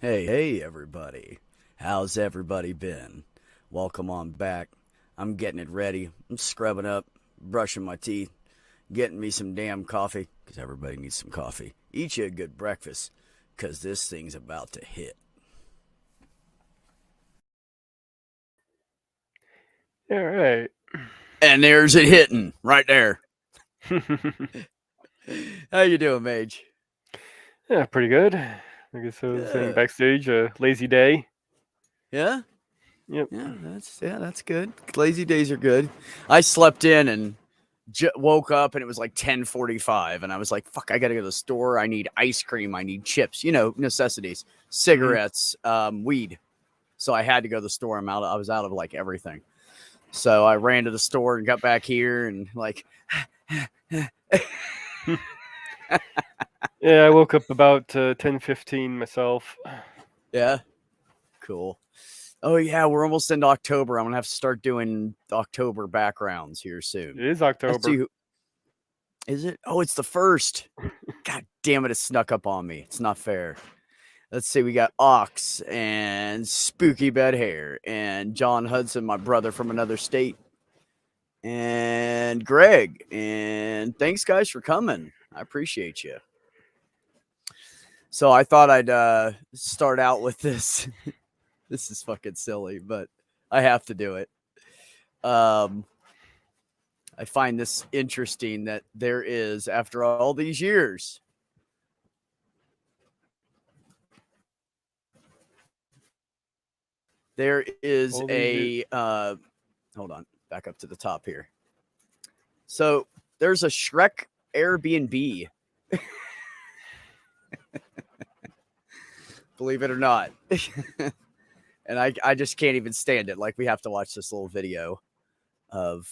Hey, everybody. How's everybody been? Welcome on back. I'm getting it ready. I'm scrubbing up, brushing my teeth, getting me some damn coffee, because everybody needs some coffee. Eat you a good breakfast, because this thing's about to hit. All right. And there's it hitting right there. How you doing, Mage? Yeah, pretty good. I guess I was saying Good. backstage, a lazy day. Yeah? Yep. That's good. Lazy days are good. I slept in and woke up and it was like 10:45 and I was like, fuck, I gotta go to the store. I need ice cream, I need chips, necessities, Hmm. cigarettes, weed. So I had to go to the store. I was out of like everything. So I ran to the store and got back here and like Yeah, I woke up about 10:15 myself. yeah, cool. Oh yeah, we're almost into October. I'm gonna have to start doing October backgrounds here It soon. is Let's see October. who is it? Oh, it's the first. God damn it, it snuck up on me. It's not fair. Let's see, we got Ox and Spooky Bed Hair and John Hudson, my brother from another state, and Greg. And thanks, guys, for coming. I appreciate you. So I thought I'd start out with this. This is fucking silly, but I have to do it. Um, I find this interesting that there is, after all these years, there is All these years. a hold on, back up to the top here. So there's a Shrek Airbnb, believe it or not. And I just can't even stand it. Like, we have to watch this little video of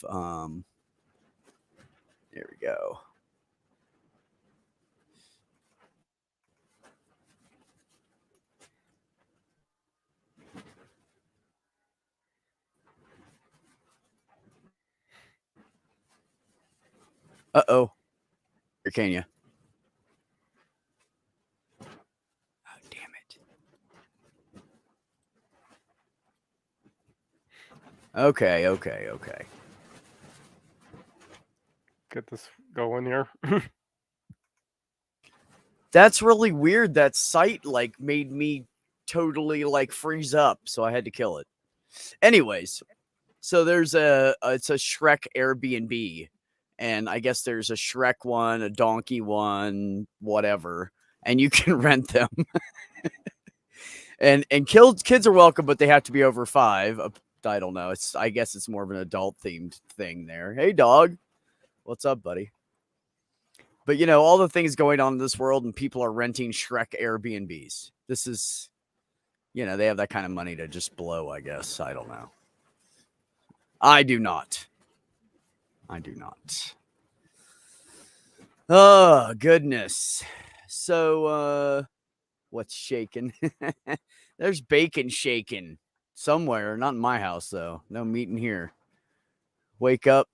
there we go. Uh-oh. Here, can you? Oh, damn it. Okay. Get this going here. That's really weird. That site like made me totally like freeze up, so I had to kill it. Anyways, so there's it's a Shrek Airbnb, and I guess there's a Shrek one, a Donkey one, whatever, and you can rent them. And kids are welcome, but they have to be over 5. I don't know. I guess it's more of an adult themed thing there. Hey, dog, what's up, buddy? But all the things going on in this world, and people are renting Shrek Airbnbs. This is, they have that kind of money to just blow. I guess I don't know. I do not. Oh, goodness. So, what's shaking? There's bacon shaking somewhere. Not in my house, though. No meat in here. Wake up.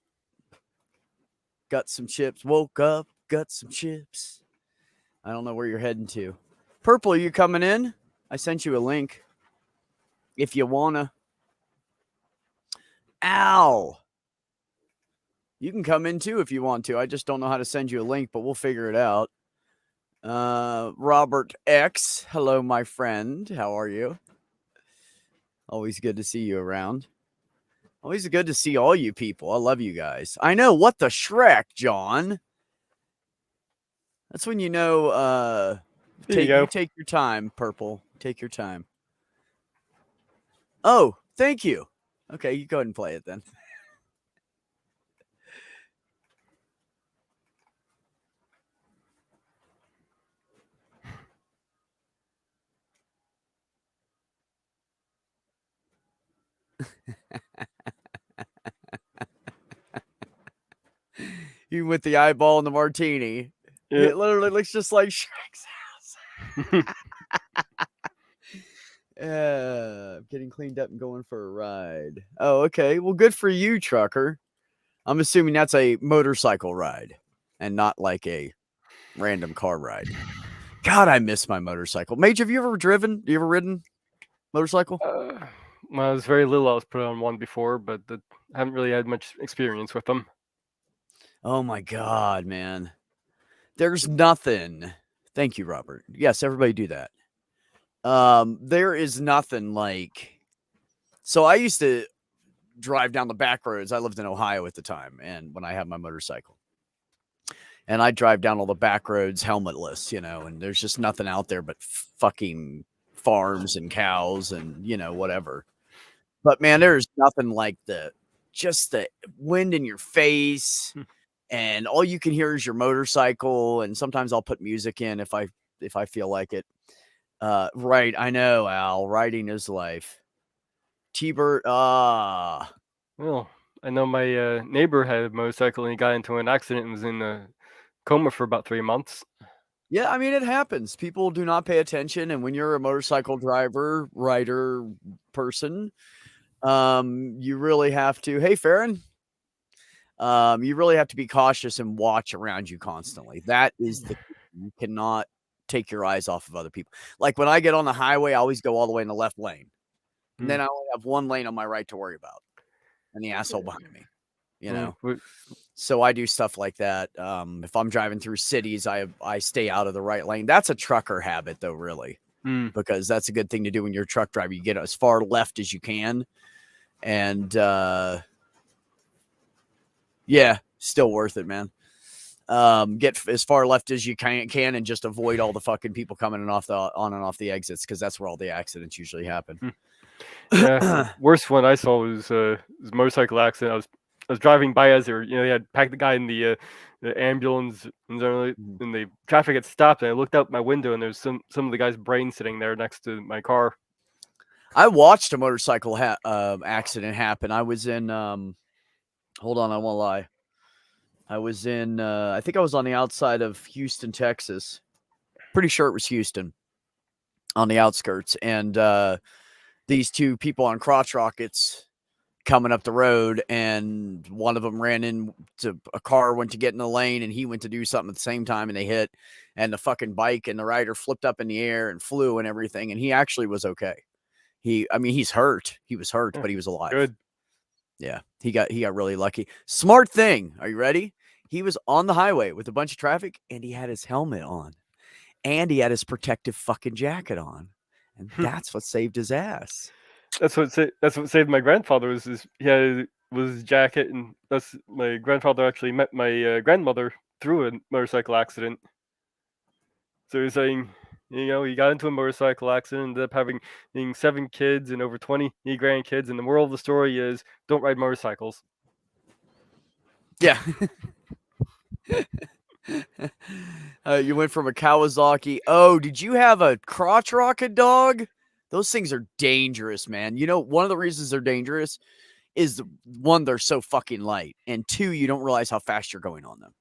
Got some chips. Woke up. Got some chips. I don't know where you're heading to. Purple, you coming in? I sent you a link. If you wanna. Ow. You can come in too if you want to. I just don't know how to send you a link, but we'll figure it out. Robert X. Hello, my friend. How are you? Always good to see you around. Always good to see all you people. I love you guys. I know. What the Shrek, John? That's when you know. There you go. Take your time, Purple. Take your time. Oh, thank you. Okay, you go ahead and play it then. You with the eyeball and the martini. Yep. It literally looks just like Shrek's house. I'm getting cleaned up and going for a ride. Oh, okay. Well, good for you, trucker. I'm assuming that's a motorcycle ride and not like a random car ride. God, I miss my motorcycle. Mage, have you ever driven? You ever ridden motorcycle? When I was very little, I was put on one before, but I haven't really had much experience with them. Oh my God, man. There's nothing. Thank you, Robert. Yes, everybody do that. There is nothing like. So I used to drive down the back roads. I lived in Ohio at the time, and when I had my motorcycle, and I drive down all the back roads helmetless, and there's just nothing out there but fucking farms and cows and whatever. But man, there's nothing like just the wind in your face, Hmm. and all you can hear is your motorcycle. And sometimes I'll put music in if I feel like it. Right, I know, Al. Riding is life. T-Bird, Well, I know my neighbor had a motorcycle and he got into an accident and was in a coma for about 3 months. yeah, I mean, it happens. People do not pay attention, and when you're a motorcycle driver, rider, person, you really have to. Hey, Farron, you really have to be cautious and watch around you constantly. That is you cannot take your eyes off of other people. Like when I get on the highway, I always go all the way in the left lane, and Hmm. then I only have one lane on my right to worry about, and the asshole behind me. You Hmm. know, so I do stuff like that. If I'm driving through cities, I stay out of the right lane. That's a trucker habit, though, really, Hmm. because that's a good thing to do when you're a truck driver. You get as far left as you can, and yeah, still worth it, man. Get as far left as you can and just avoid all the fucking people coming in on and off the exits, because that's where all the accidents usually happen. Hmm. Yeah, the worst one I saw was a motorcycle accident. I was driving by as they had packed the guy in the ambulance, and the traffic had stopped, and I looked out my window, and there's some of the guy's brain sitting there next to my car. I watched a motorcycle accident happen. I was in hold on, I won't lie. I was in I think I was on the outside of Houston, Texas. Pretty sure it was Houston, on the outskirts, and these two people on crotch rockets coming up the road, and one of them ran into a car, went to get in the lane, and he went to do something at the same time, and they hit, and the fucking bike and the rider flipped up in the air and flew and everything, and he actually was okay. I mean, he's hurt. He was hurt, Yeah, but he was alive. good. Yeah, he got really lucky. Smart thing. Are you ready? He was on the highway with a bunch of traffic, and he had his helmet on, and he had his protective fucking jacket on, and that's what saved his ass. That's what saved my grandfather was his jacket, and that's my grandfather actually met my grandmother through a motorcycle accident. So he's saying, he got into a motorcycle accident, ended up having 7 kids and over 20 grandkids, and the moral of the story is don't ride motorcycles. Yeah. You went from a Kawasaki. Oh, did you have a crotch rocket dog? Those things are dangerous, man. One of the reasons they're dangerous is one, they're so fucking light, and two, you don't realize how fast you're going on them.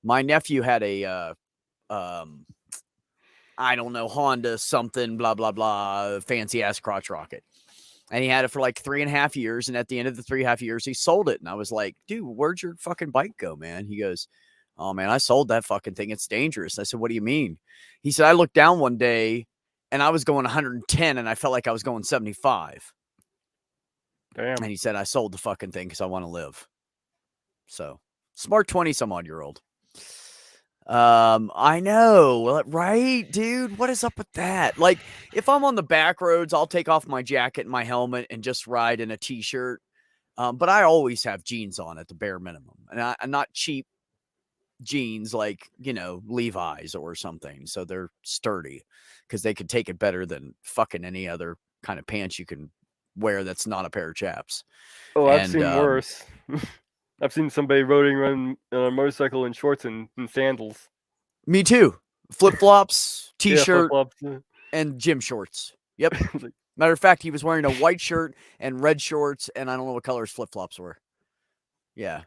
My nephew had a I don't know, Honda something, blah blah blah, fancy ass crotch rocket. And he had it for like 3.5 years. And at the end of the 3.5 years, he sold it. And I was like, dude, where'd your fucking bike go, man? He goes, oh, man, I sold that fucking thing. It's dangerous. I said, what do you mean? He said, I looked down one day and I was going 110 and I felt like I was going 75. Damn. And he said, I sold the fucking thing because I want to live. So smart 20 some odd year old. I know, right, dude? What is up with that? Like, if I'm on the back roads, I'll take off my jacket and my helmet and just ride in a t-shirt. But I always have jeans on at the bare minimum, and I'm not cheap jeans like Levi's or something. So they're sturdy because they could take it better than fucking any other kind of pants you can wear that's not a pair of chaps. Oh, I've And seen worse. I've seen somebody riding around on a motorcycle in shorts and sandals. me too. Flip flops, Yeah, flip t-shirt, flops. and gym shorts. Yep. Matter of fact, he was wearing a white shirt and red shorts, and I don't know what color his flip flops were. Yeah.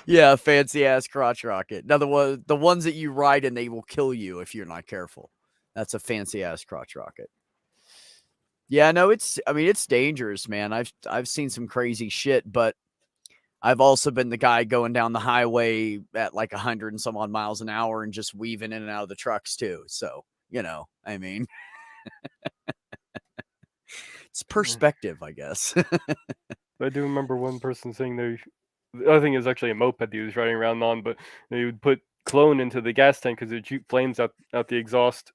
Yeah, fancy ass crotch rocket. Now the ones that you ride and they will kill you if you're not careful. That's a fancy ass crotch rocket. Yeah, no, it's dangerous, man. I've seen some crazy shit, but I've also been the guy going down the highway at like 100 and some odd miles an hour and just weaving in and out of the trucks too. So, I mean, it's perspective, I guess. I do remember one person saying the other thing is actually a moped he was riding around on, but they would put cologne into the gas tank because it would shoot flames out the exhaust.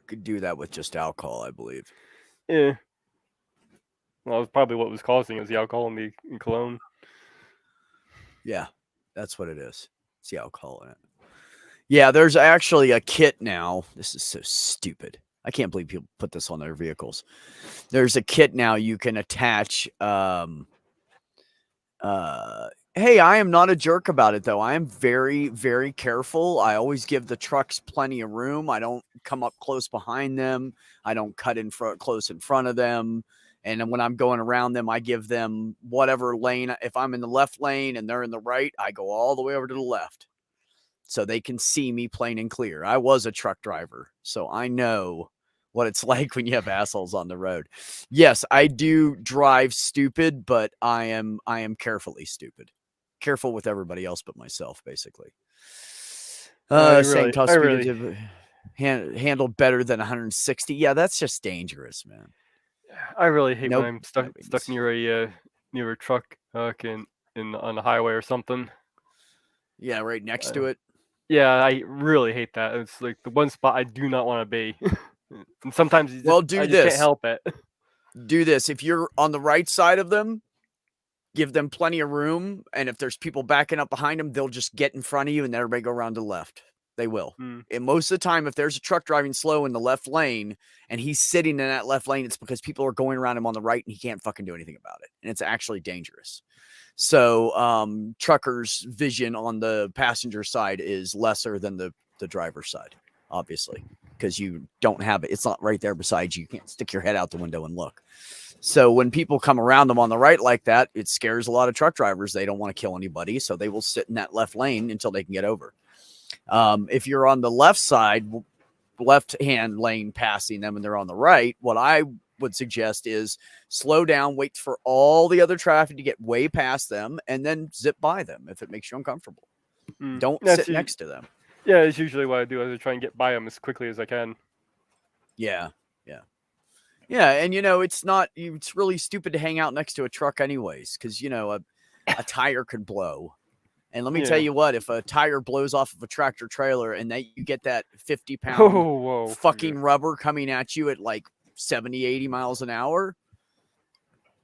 Could do that with just alcohol, I believe. Yeah. Well, that's probably what was causing it, was the alcohol in the cologne. Yeah, that's what it is. It's the alcohol in it. Yeah, there's actually a kit now. This is so stupid. I can't believe people put this on their vehicles. There's a kit now you can attach. Hey, I am not a jerk about it, though. I am very, very careful. I always give the trucks plenty of room. I don't come up close behind them. I don't cut in front, close in front of them. And then when I'm going around them, I give them whatever lane. If I'm in the left lane and they're in the right, I go all the way over to the left so they can see me plain and clear. I was a truck driver, so I know what it's like when you have assholes on the road. Yes, I do drive stupid, but I am carefully stupid. Careful with everybody else but myself, basically. Saying top speed handled better than 160. Yeah, that's just dangerous, man. I really hate when I'm stuck near a truck on the highway or something. Yeah, right next to it. Yeah, I really hate that. It's like the one spot I do not want to be. And sometimes I just can't help it. Do this. If you're on the right side of them, give them plenty of room. And if there's people backing up behind them, they'll just get in front of you and everybody go around to the left. They will. And most of the time, if there's a truck driving slow in the left lane and he's sitting in that left lane, it's because people are going around him on the right and he can't fucking do anything about it. And it's actually dangerous. So truckers' vision on the passenger side is lesser than the driver's side, obviously, because you don't have it. It's not right there beside you. You can't stick your head out the window and look. So when people come around them on the right like that, it scares a lot of truck drivers. They don't want to kill anybody, so they will sit in that left lane until they can get over. If you're on the left side, left-hand lane passing them and they're on the right, what I would suggest is slow down, wait for all the other traffic to get way past them, and then zip by them if it makes you uncomfortable. Don't sit next to them. Yeah, it's usually what I do. I try and get by them as quickly as I can. Yeah. And it's really stupid to hang out next to a truck anyways, because a tire could blow. And let me tell you what, if a tire blows off of a tractor trailer and that you get that 50-pound fucking rubber coming at you at like 70, 80 miles an hour.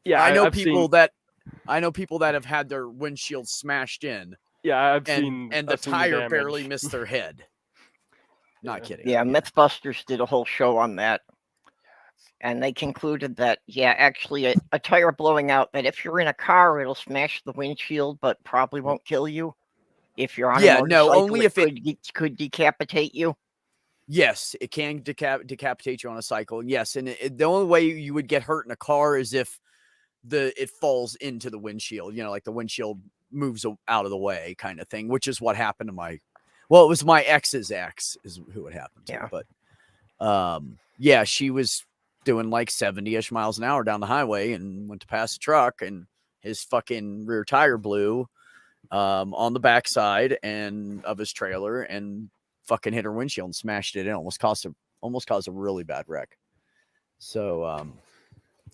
Yeah, I know people that have had their windshield smashed in. Yeah, I've seen the tire the barely missed their head. Not kidding. Yeah, Mythbusters did a whole show on that. And they concluded that, actually a tire blowing out, that if you're in a car, it'll smash the windshield, but probably won't kill you. If you're on a motorcycle, only if it could decapitate you. Yes, it can decapitate you on a cycle. Yes, and the only way you would get hurt in a car is if it falls into the windshield. Like the windshield moves out of the way, kind of thing. Which is what happened to it was my ex's ex is who it happened to. Yeah. But she was doing like 70-ish miles an hour down the highway and went to pass a truck, and his fucking rear tire blew on the backside of his trailer and fucking hit her windshield and smashed it in. Almost caused a really bad wreck. So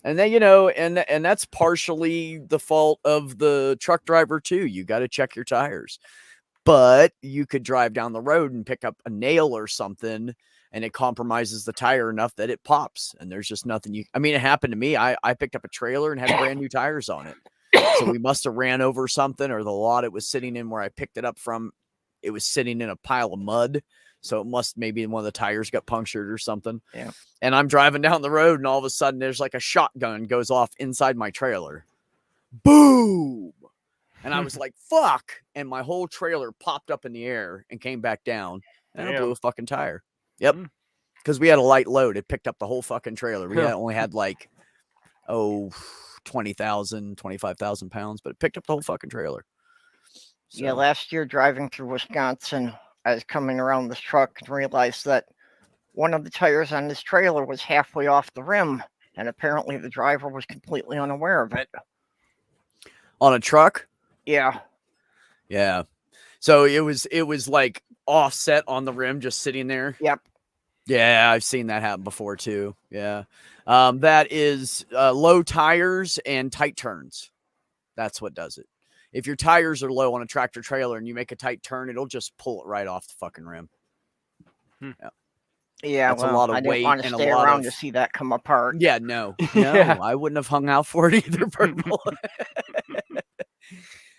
and then and that's partially the fault of the truck driver too. You got to check your tires. But you could drive down the road and pick up a nail or something, and it compromises the tire enough that it pops. And there's just nothing it happened to me. I picked up a trailer and had brand new tires on it. So we must have ran over something, or the lot it was sitting in where I picked it up from, it was sitting in a pile of mud. So it must maybe one of the tires got punctured or something. Yeah. And I'm driving down the road, and all of a sudden there's like a shotgun goes off inside my trailer. Boom. And I was like, fuck. And my whole trailer popped up in the air and came back down. And I blew a fucking tire. Yep. Because we had a light load. It picked up the whole fucking trailer. We only had like, 20,000, 25,000 pounds, but it picked up the whole fucking trailer. So. Yeah, last year driving through Wisconsin, I was coming around this truck and realized that one of the tires on this trailer was halfway off the rim. and apparently the driver was completely unaware of it. On a truck? Yeah. Yeah. So it was like offset on the rim, just sitting there. Yep. Yeah, I've seen that happen before too. Yeah. That is low tires and tight turns. That's what does it. If your tires are low on a tractor trailer and you make a tight turn, it'll just pull it right off the fucking rim. Yeah, That's a well, lot of I didn't weight want to and a stay lot around of. to see that come apart. Yeah, no, Yeah. I wouldn't have hung out for it either, Purple.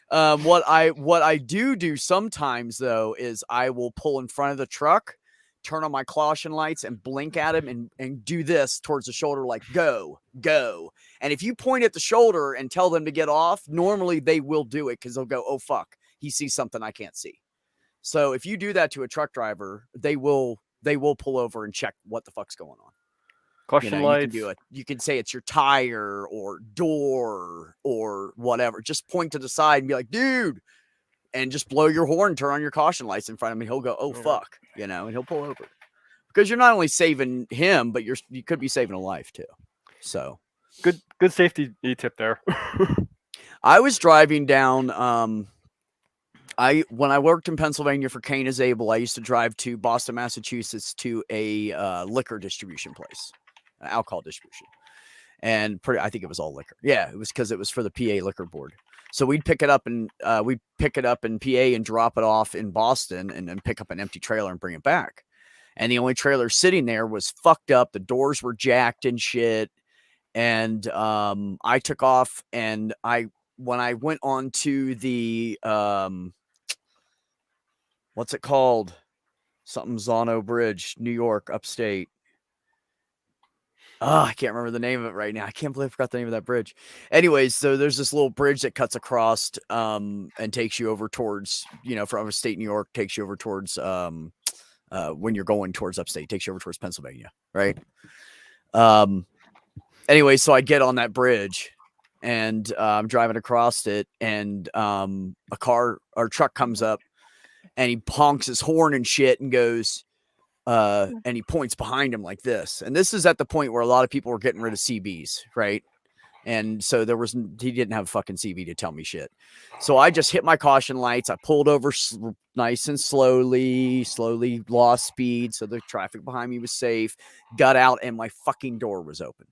What I do sometimes though is I will pull in front of the truck, turn on my caution lights, and blink at him and do this towards the shoulder, like go. And if you point at the shoulder and tell them to get off, normally they will do it because they'll go, oh fuck, he sees something I can't see. So if you do that to a truck driver, they will pull over and check what the fuck's going on. Caution You lights. can do it. You can say it's your tire or door or whatever. Just point to the side and be like, dude, and just blow your horn, turn on your caution lights in front of him. He'll go, oh, fuck, and he'll pull over. Because you're not only saving him, but you could be saving a life too. So good safety tip there. I was driving down, when I worked in Pennsylvania for Cain is Able, I used to drive to Boston, Massachusetts to a liquor distribution place. Alcohol distribution, and I think it was all liquor. Yeah, it was because it was for the PA liquor board. So we'd pick it up in PA and drop it off in Boston, and then pick up an empty trailer and bring it back. And the only trailer sitting there was fucked up. The doors were jacked and shit. And I took off, and when I went on to the what's it called? Something Zano Bridge, New York, upstate. Oh, I can't remember the name of it right now. I can't believe I forgot the name of that bridge. Anyways, so there's this little bridge that cuts across and takes you over towards, from upstate New York, takes you over towards when you're going towards upstate, takes you over towards Pennsylvania, right? Anyway, so I get on that bridge and I'm driving across it, and a car or truck comes up and he honks his horn and shit and goes, and he points behind him like this. And this is at the point where a lot of people were getting rid of CBs, right? And so he didn't have a fucking CB to tell me shit. So I just hit my caution lights. I pulled over nice and slowly lost speed. So the traffic behind me was safe, got out, and my fucking door was open.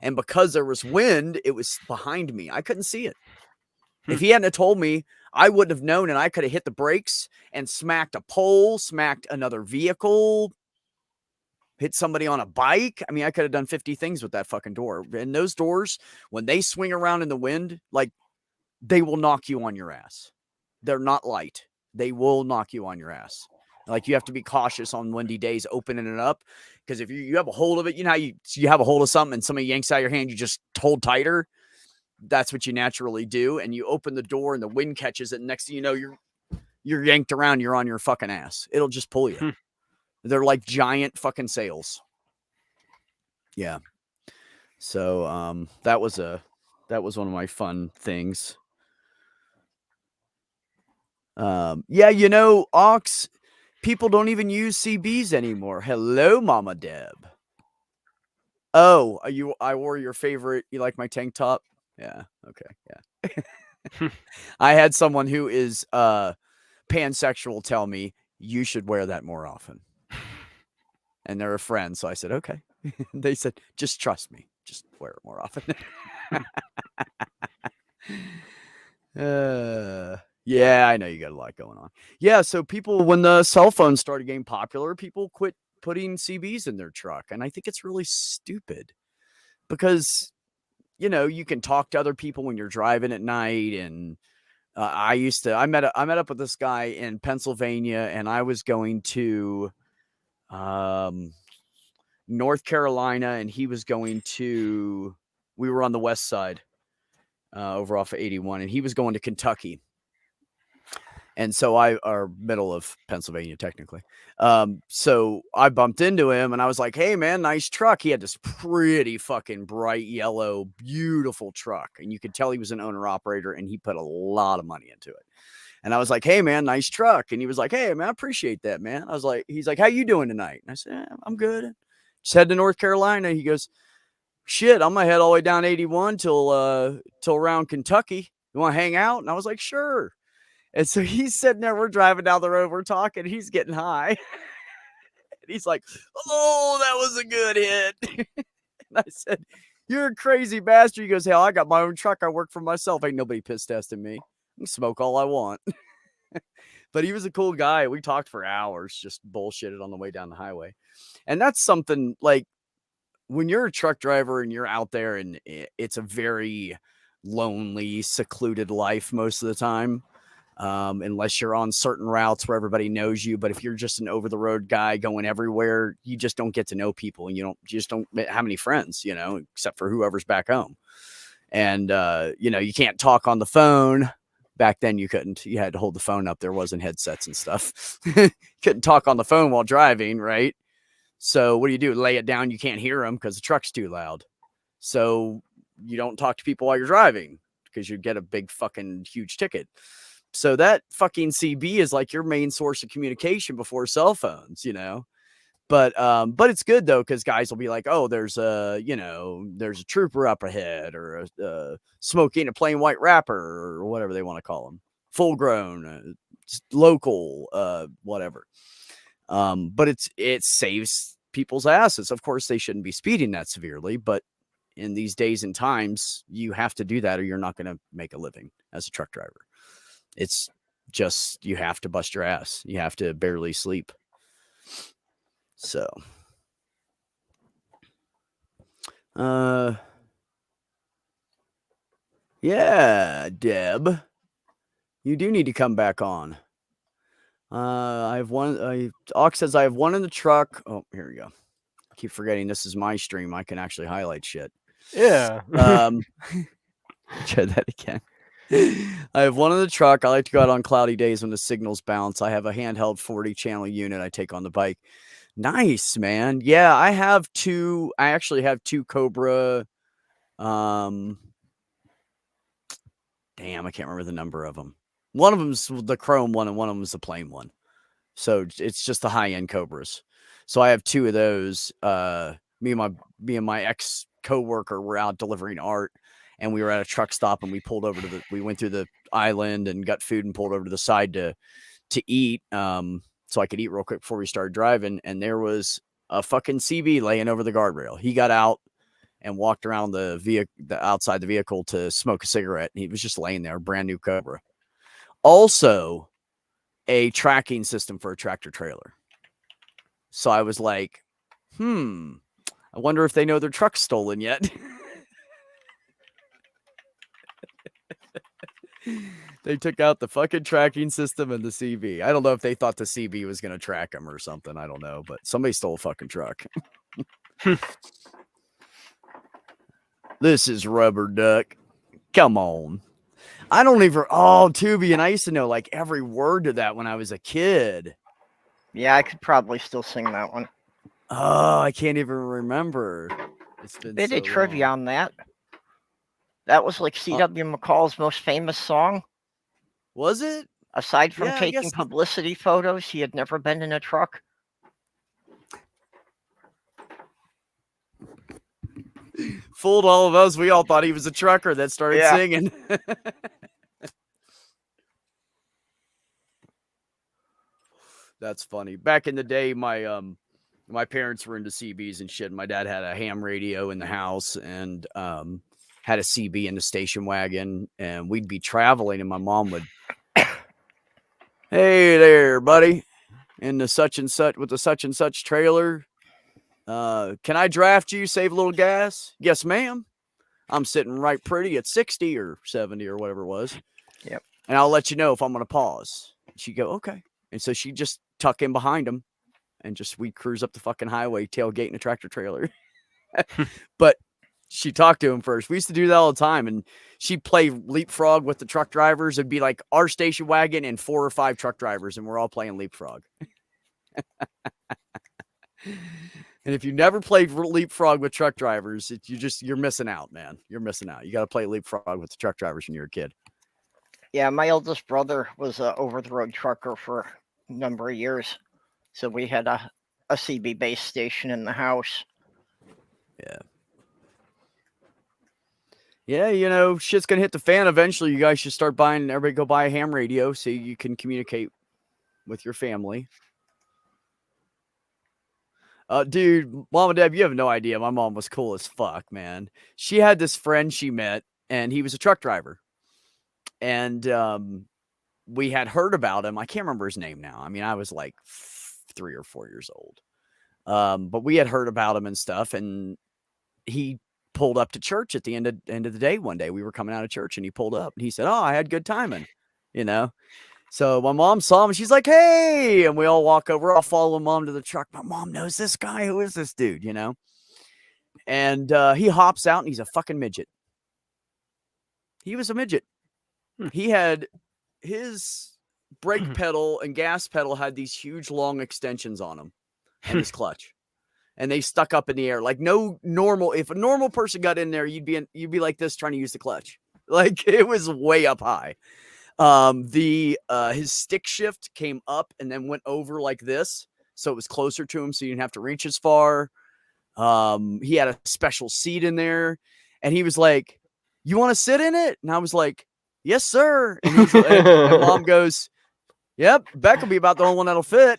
And because there was wind, it was behind me. I couldn't see it. If he hadn't have told me, I wouldn't have known, and I could have hit the brakes and smacked a pole, smacked another vehicle, hit somebody on a bike. I mean, I could have done 50 things with that fucking door. And those doors, when they swing around in the wind, like, they will knock you on your ass. They're not light. They will knock you on your ass. Like, you have to be cautious on windy days opening it up, because if you have a hold of it, how you have a hold of something and somebody yanks out your hand, you just hold tighter. That's what you naturally do. And you open the door and the wind catches it. And next thing you know, you're yanked around. You're on your fucking ass. It'll just pull you. They're like giant fucking sails. Yeah. So, that was one of my fun things. Yeah. Ox, people don't even use CBs anymore. Hello, Mama Deb. Oh, I wore your favorite. You like my tank top? Yeah. Okay. Yeah. I had someone who is pansexual tell me you should wear that more often. And they're a friend, so I said, okay. They said, just trust me. Just wear it more often. Yeah, I know you got a lot going on. Yeah, so people, when the cell phones started getting popular, people quit putting CBs in their truck. And I think it's really stupid because, you can talk to other people when you're driving at night. And I met up with this guy in Pennsylvania, and I was going to North Carolina, and he was going to, we were on the west side over off of 81, and he was going to Kentucky. And so our middle of Pennsylvania, technically. So I bumped into him and I was like, hey man, nice truck. He had this pretty fucking bright yellow, beautiful truck. And you could tell he was an owner operator, and he put a lot of money into it. And I was like, hey man, nice truck. And he was like, hey man, I appreciate that, man. He's like, how you doing tonight? And I said, I'm good. Just head to North Carolina. He goes, shit, I'm gonna head all the way down 81 till around Kentucky. You want to hang out? And I was like, sure. And so he's sitting there. We're driving down the road. We're talking. He's getting high. And he's like, oh, that was a good hit. And I said, you're a crazy bastard. He goes, hell, I got my own truck. I work for myself. Ain't nobody piss testing me. I can smoke all I want. But he was a cool guy. We talked for hours, just bullshitted on the way down the highway. And that's something like when you're a truck driver and you're out there and it's a very lonely, secluded life most of the time. Unless you're on certain routes where everybody knows you. But if you're just an over the road guy going everywhere, you just don't get to know people and you just don't have any friends, except for whoever's back home. And, you can't talk on the phone. Back then you couldn't. You had to hold the phone up. There wasn't headsets and stuff. Couldn't talk on the phone while driving, right? So what do? Lay it down. You can't hear them because the truck's too loud. So you don't talk to people while you're driving because you get a big fucking huge ticket. So that fucking CB is like your main source of communication before cell phones, But it's good though, because guys will be like, oh, there's a trooper up ahead, or smoking a plain white wrapper, or whatever they want to call them, full grown, local, whatever. But it saves people's asses. Of course, they shouldn't be speeding that severely, but in these days and times, you have to do that, or you're not going to make a living as a truck driver. It's just, you have to bust your ass. You have to barely sleep. So, yeah, Deb, you do need to come back on. I have one. Ox says I have one in the truck. Oh, here we go. I keep forgetting this is my stream. I can actually highlight shit. Yeah. Try that again. I have one in the truck. I like to go out on cloudy days when the signals bounce. I have a handheld 40 channel unit I take on the bike. Nice, man. Yeah, I have two. I actually have two Cobra. Damn, I can't remember the number of them. One of them's the chrome one, and one of them's the plain one. So it's just the high end Cobras. So I have two of those. Me and my ex coworker were out delivering art, and we were at a truck stop, and we went through the island and got food and pulled over to the side to eat. So I could eat real quick before we started driving. And there was a fucking CB laying over the guardrail. He got out and walked around the outside the vehicle to smoke a cigarette. And he was just laying there, brand new Cobra. Also a tracking system for a tractor trailer. So I was like, I wonder if they know their truck's stolen yet. They took out the fucking tracking system and the CB. I don't know if they thought the CB was going to track them or something. I don't know, but somebody stole a fucking truck. This is Rubber Duck. Come on. I don't even, Tubi, and I used to know like every word to that when I was a kid. Yeah, I could probably still sing that one. Oh, I can't even remember. It's been Bit so of trivia long. on that. That was like C.W. McCall's most famous song. Was it? Aside from Yeah, I taking guess. publicity photos, he had never been in a truck. Fooled all of us. We all thought he was a trucker that started singing. That's funny. Back in the day, my parents were into CBs and shit. My dad had a ham radio in the house and had a CB in the station wagon, and we'd be traveling, and my mom would, hey there, buddy, in the such and such with the such and such trailer. Can I draft you? Save a little gas? Yes, ma'am. I'm sitting right pretty at 60 or 70 or whatever it was. Yep. And I'll let you know if I'm going to pause. She'd go, okay. And so she'd just tuck in behind him and we'd cruise up the fucking highway, tailgating a tractor trailer. But she talked to him first. We used to do that all the time. And she'd play leapfrog with the truck drivers. It'd be like our station wagon and 4 or 5 truck drivers. And we're all playing leapfrog. And if you never played leapfrog with truck drivers, you're missing out, man. You're missing out. You got to play leapfrog with the truck drivers when you're a kid. Yeah, my oldest brother was an over-the-road trucker for a number of years. So we had a CB base station in the house. Yeah. Yeah, you know, shit's gonna hit the fan eventually. You guys should start buying. Everybody go buy a ham radio so you can communicate with your family. Dude, Mom and Dad, you have no idea. My mom was cool as fuck, man. She had this friend she met, and he was a truck driver. And we had heard about him. I can't remember his name now. I mean, I was like 3 or 4 years old. But we had heard about him and stuff, and he pulled up to church at the end of the day one day. We were coming out of church, and he pulled up, and he said, "Oh, I had good timing," you know. So my mom saw him, and she's like, "Hey!" And we all walk over. I'll follow Mom to the truck. My mom knows this guy. Who is this dude? You know. And he hops out, and he's a fucking midget. He was a midget. He had his brake pedal and gas pedal had these huge long extensions on them, and his clutch. And they stuck up in the air like no normal. If a normal person got in there, you'd be like this trying to use the clutch. Like it was way up high. His stick shift came up and then went over like this, so it was closer to him, so you didn't have to reach as far. He had a special seat in there, and he was like, "You want to sit in it?" And I was like, "Yes, sir." And Mom goes, "Yep, Beck will be about the only one that'll fit."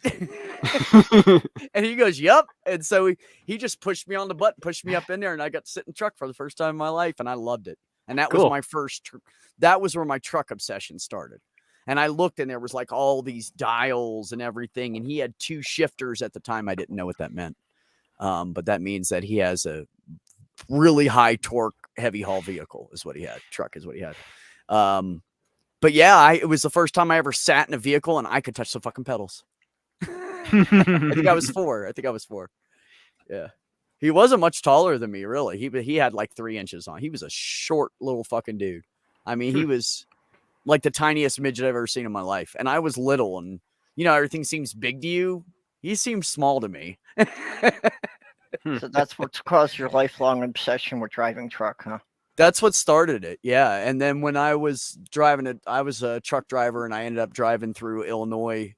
And he goes, "Yep." And so he just pushed me on the button, pushed me up in there, and I got to sit in the truck for the first time in my life, and I loved it. And that was my first. That was where my truck obsession started. And I looked, and there was like all these dials and everything, and he had 2 shifters at the time. I didn't know what that meant, but that means that he has a really high torque, heavy haul vehicle. Is what he had. Truck is what he had. But yeah, it was the first time I ever sat in a vehicle and I could touch the fucking pedals. I think I was 4. Yeah. He wasn't much taller than me, really. He had like 3 inches on. He was a short little fucking dude. I mean, he was like the tiniest midget I've ever seen in my life. And I was little, and you know, everything seems big to you. He seemed small to me. So that's what's caused your lifelong obsession with driving truck, huh? That's what started it. Yeah. And then when I was driving it, I was a truck driver, and I ended up driving through Illinois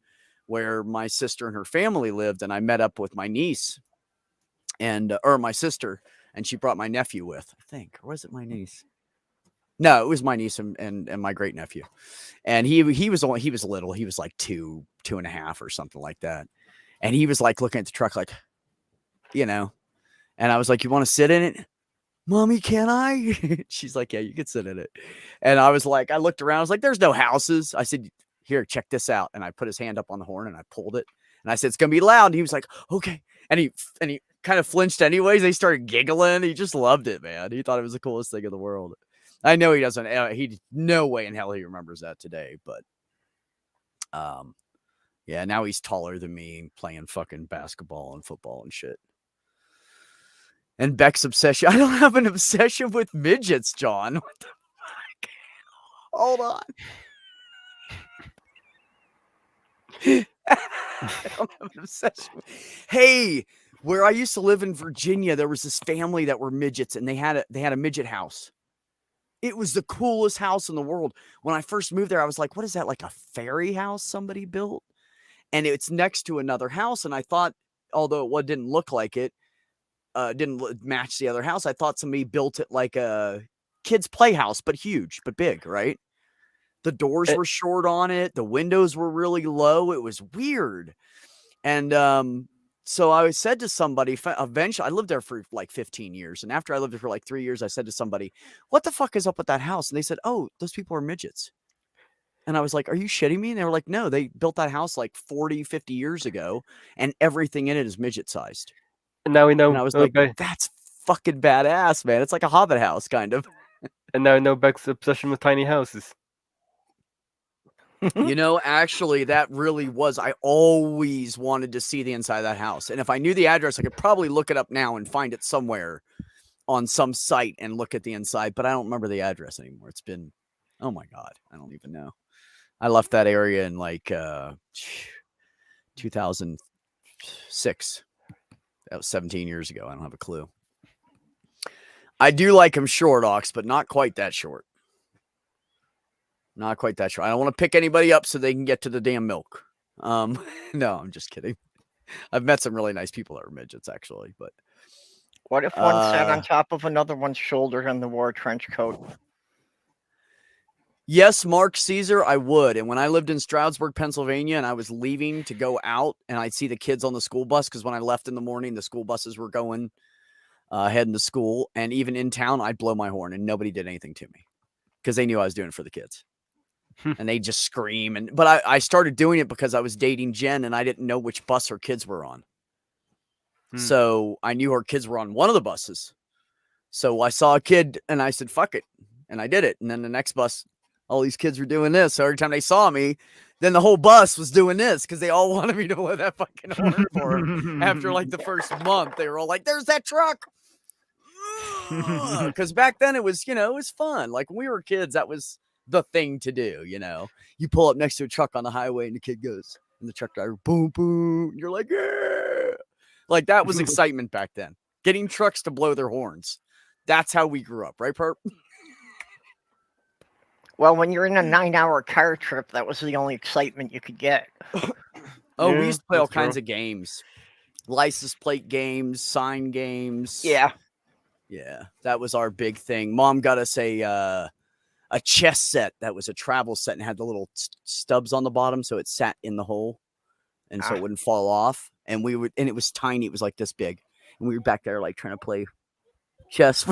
where my sister and her family lived. And I met up with my niece or my sister, and she brought my nephew with, I think, or was it my niece? No, it was my niece and my great nephew. And he was little. He was like 2.5 or something like that. And he was like looking at the truck, like, you know, and I was like, "You want to sit in it? Mommy, can I?" She's like, "Yeah, you can sit in it." And I was like, I looked around. I was like, "There's no houses." I said, "Here, check this out." And I put his hand up on the horn and I pulled it. And I said, "It's going to be loud." And he was like, "Okay." And he kind of flinched anyways. They started giggling. He just loved it, man. He thought it was the coolest thing in the world. I know he doesn't. No way in hell he remembers that today. But yeah, now he's taller than me, playing fucking basketball and football and shit. And Beck's obsession. I don't have an obsession with midgets, John. What the fuck? Hold on. I don't have an obsession. Hey, where I used to live in Virginia, there was this family that were midgets, and they had a midget house. It was the coolest house in the world. When I first moved there, I was like, "What is that? Like a fairy house somebody built?" And it's next to another house, and I thought, although it didn't look like it, didn't match the other house, I thought somebody built it like a kid's playhouse, but huge, but big, right? The doors were short on it. The windows were really low. It was weird. And so I said to somebody, eventually, I lived there for like 15 years. And after I lived there for like 3 years, I said to somebody, "What the fuck is up with that house?" And they said, "Oh, those people are midgets." And I was like, "Are you shitting me?" And they were like, "No, they built that house like 40, 50 years ago, and everything in it is midget sized." And now we know. And I was like, "That's fucking badass, man. It's like a hobbit house, kind of." And now we know Beck's obsession with tiny houses. You know, actually, that really was. I always wanted to see the inside of that house. And if I knew the address, I could probably look it up now and find it somewhere on some site and look at the inside. But I don't remember the address anymore. It's been, oh my God, I don't even know. I left that area in like 2006. That was 17 years ago. I don't have a clue. I do like him short, Ox, but not quite that short. Not quite that short. I don't want to pick anybody up so they can get to the damn milk. No, I'm just kidding. I've met some really nice people that are midgets, actually. But What if one sat on top of another one's shoulder and the wore a trench coat? Yes, Mark Caesar, I would. And when I lived in Stroudsburg, Pennsylvania, and I was leaving to go out, and I'd see the kids on the school bus, because when I left in the morning, the school buses were going heading to school. And even in town, I'd blow my horn, and nobody did anything to me because they knew I was doing it for the kids. And they just scream. But I started doing it because I was dating Jen, and I didn't know which bus her kids were on. So I knew her kids were on one of the buses. So I saw a kid, and I said, fuck it. And I did it. And then the next bus, all these kids were doing this. So every time they saw me, then the whole bus was doing this because they all wanted me to blow that fucking horn for them. After like the first month, they were all like, there's that truck. Because back then it was, it was fun. Like when we were kids, that was the thing to do, You pull up next to a truck on the highway and the kid goes, and the truck driver, boom, boom. And you're like, yeah. Like that was excitement back then. Getting trucks to blow their horns. That's how we grew up, right, Perp? Well, when you're in a 9-hour car trip, that was the only excitement you could get. Oh, we used to play all kinds of games. License plate games, sign games. Yeah. Yeah, that was our big thing. Mom got us a chess set that was a travel set and had the little stubs on the bottom, so it sat in the hole, and so it wouldn't fall off. And it was tiny. It was like this big, and we were back there like trying to play chess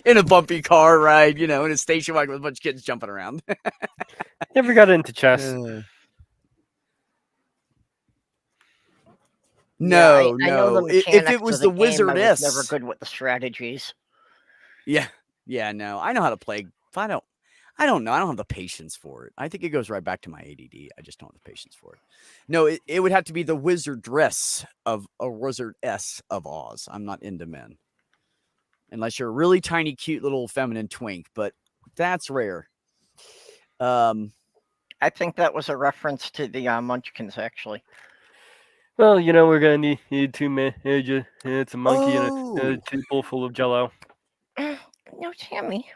in a bumpy car ride, in a station wagon with a bunch of kids jumping around. Never got into chess. No. I know the If it was the Wizardess, never good with the strategies. Yeah, no. I know how to play. I don't know. I don't have the patience for it. I think it goes right back to my ADD. I just don't have the patience for it. No, it would have to be the Wizardess of a Wizardess of Oz. I'm not into men. Unless you're a really tiny, cute little feminine twink, but that's rare. I think that was a reference to the Munchkins, actually. Well, we're gonna need 2 men. It's a monkey and a table full of Jello. No, Tammy.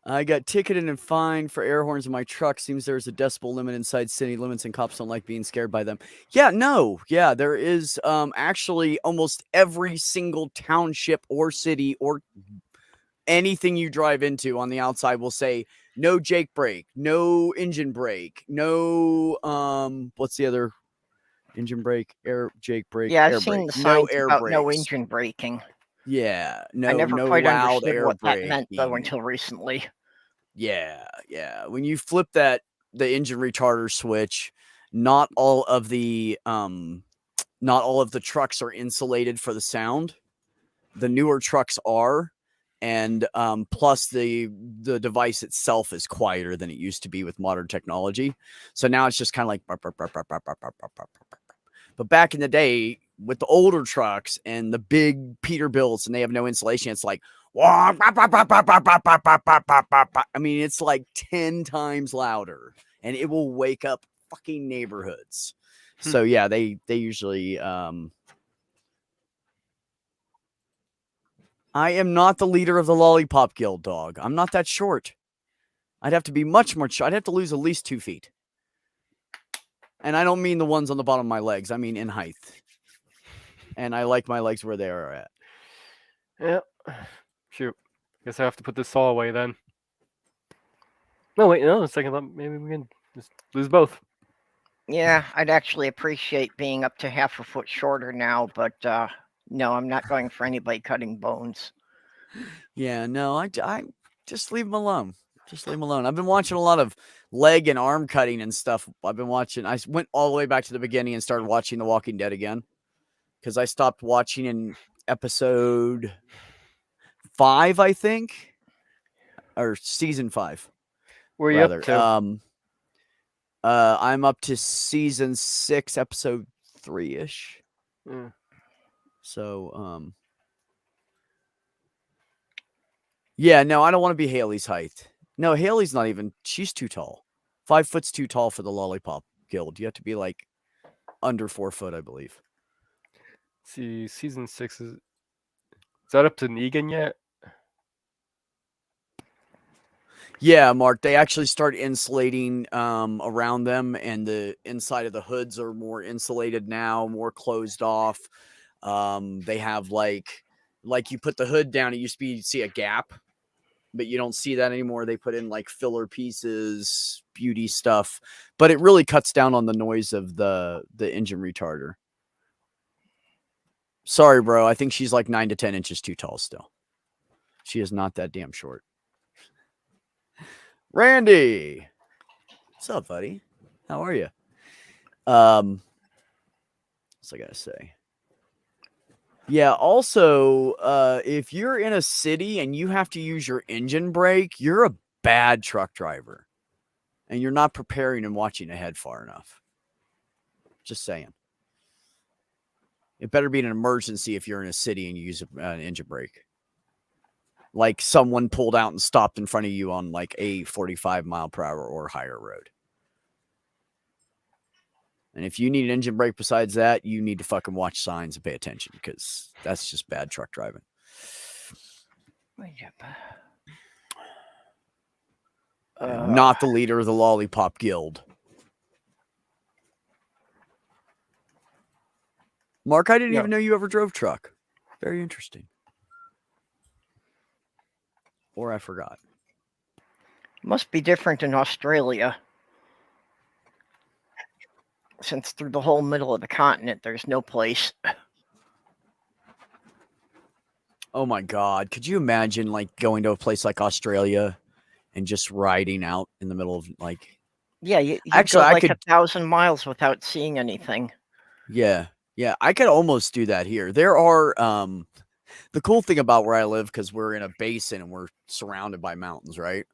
I got ticketed and fined for air horns in my truck. Seems there's a decibel limit inside city limits, and cops don't like being scared by them. Yeah, no. Yeah, there is actually almost every single township or city or anything you drive into on the outside will say no Jake brake, no engine brake, no what's the other engine brake, air Jake brake, yeah, air I've seen brake, the signs no air about brakes, no engine braking. Yeah, no, I never no quite loud understood air what that braking. meant though until recently. Yeah. When you flip the engine retarder switch, not all of the trucks are insulated for the sound. The newer trucks are, and plus the device itself is quieter than it used to be with modern technology. So now it's just kind of like burp, burp, burp, burp, burp, burp, burp, burp, burp. But back in the day with the older trucks and the big Peterbilts and they have no insulation, it's like I mean, it's like 10 times louder and it will wake up fucking neighborhoods. So yeah, they usually I am not the leader of the Lollipop Guild, dog. I'm not that short. I'd have to be much more short. I'd have to lose at least 2 feet. And I don't mean the ones on the bottom of my legs. I mean in height. And I like my legs where they are at. Yeah. Shoot. Guess I have to put this saw away then. No, wait, no, second thought, maybe we can just lose both. Yeah, I'd actually appreciate being up to half a foot shorter now, but no, I'm not going for anybody cutting bones. Yeah, no, I just leave them alone. Just leave them alone. I've been watching a lot of leg and arm cutting and stuff. I went all the way back to the beginning and started watching The Walking Dead again. Because I stopped watching in episode 5, I think. Or season 5. Where are you up to? I'm up to season 6, episode 3-ish. So, yeah, no, I don't want to be Haley's height. No, Haley's not even, she's too tall. 5 foot's too tall for the Lollipop Guild. You have to be like under 4 foot, I believe. See, season 6 is that up to Negan yet? Yeah, Mark, they actually start insulating around them, and the inside of the hoods are more insulated now, more closed off. They have like you put the hood down, it used to be you'd see a gap, but you don't see that anymore. They put in like filler pieces, beauty stuff, but it really cuts down on the noise of the engine retarder. Sorry, bro. I think she's like 9 to 10 inches too tall still. She is not that damn short. Randy, what's up, buddy? How are you? What's I gotta say? Yeah, also, if you're in a city and you have to use your engine brake, you're a bad truck driver. And you're not preparing and watching ahead far enough. Just saying. It better be an emergency if you're in a city and you use an engine brake. Like someone pulled out and stopped in front of you on like a 45 mile per hour or higher road. And if you need an engine brake besides that, you need to fucking watch signs and pay attention because that's just bad truck driving. Not the leader of the Lollipop Guild. Mark, I didn't even know you ever drove truck. Very interesting. Or I forgot. Must be different in Australia, since through the whole middle of the continent, there's no place. Oh my God. Could you imagine like going to a place like Australia and just riding out in the middle of like. Yeah, you Actually, go I like could. 1,000 miles without seeing anything. Yeah. Yeah. I could almost do that here. There are, the cool thing about where I live, because we're in a basin and we're surrounded by mountains, right?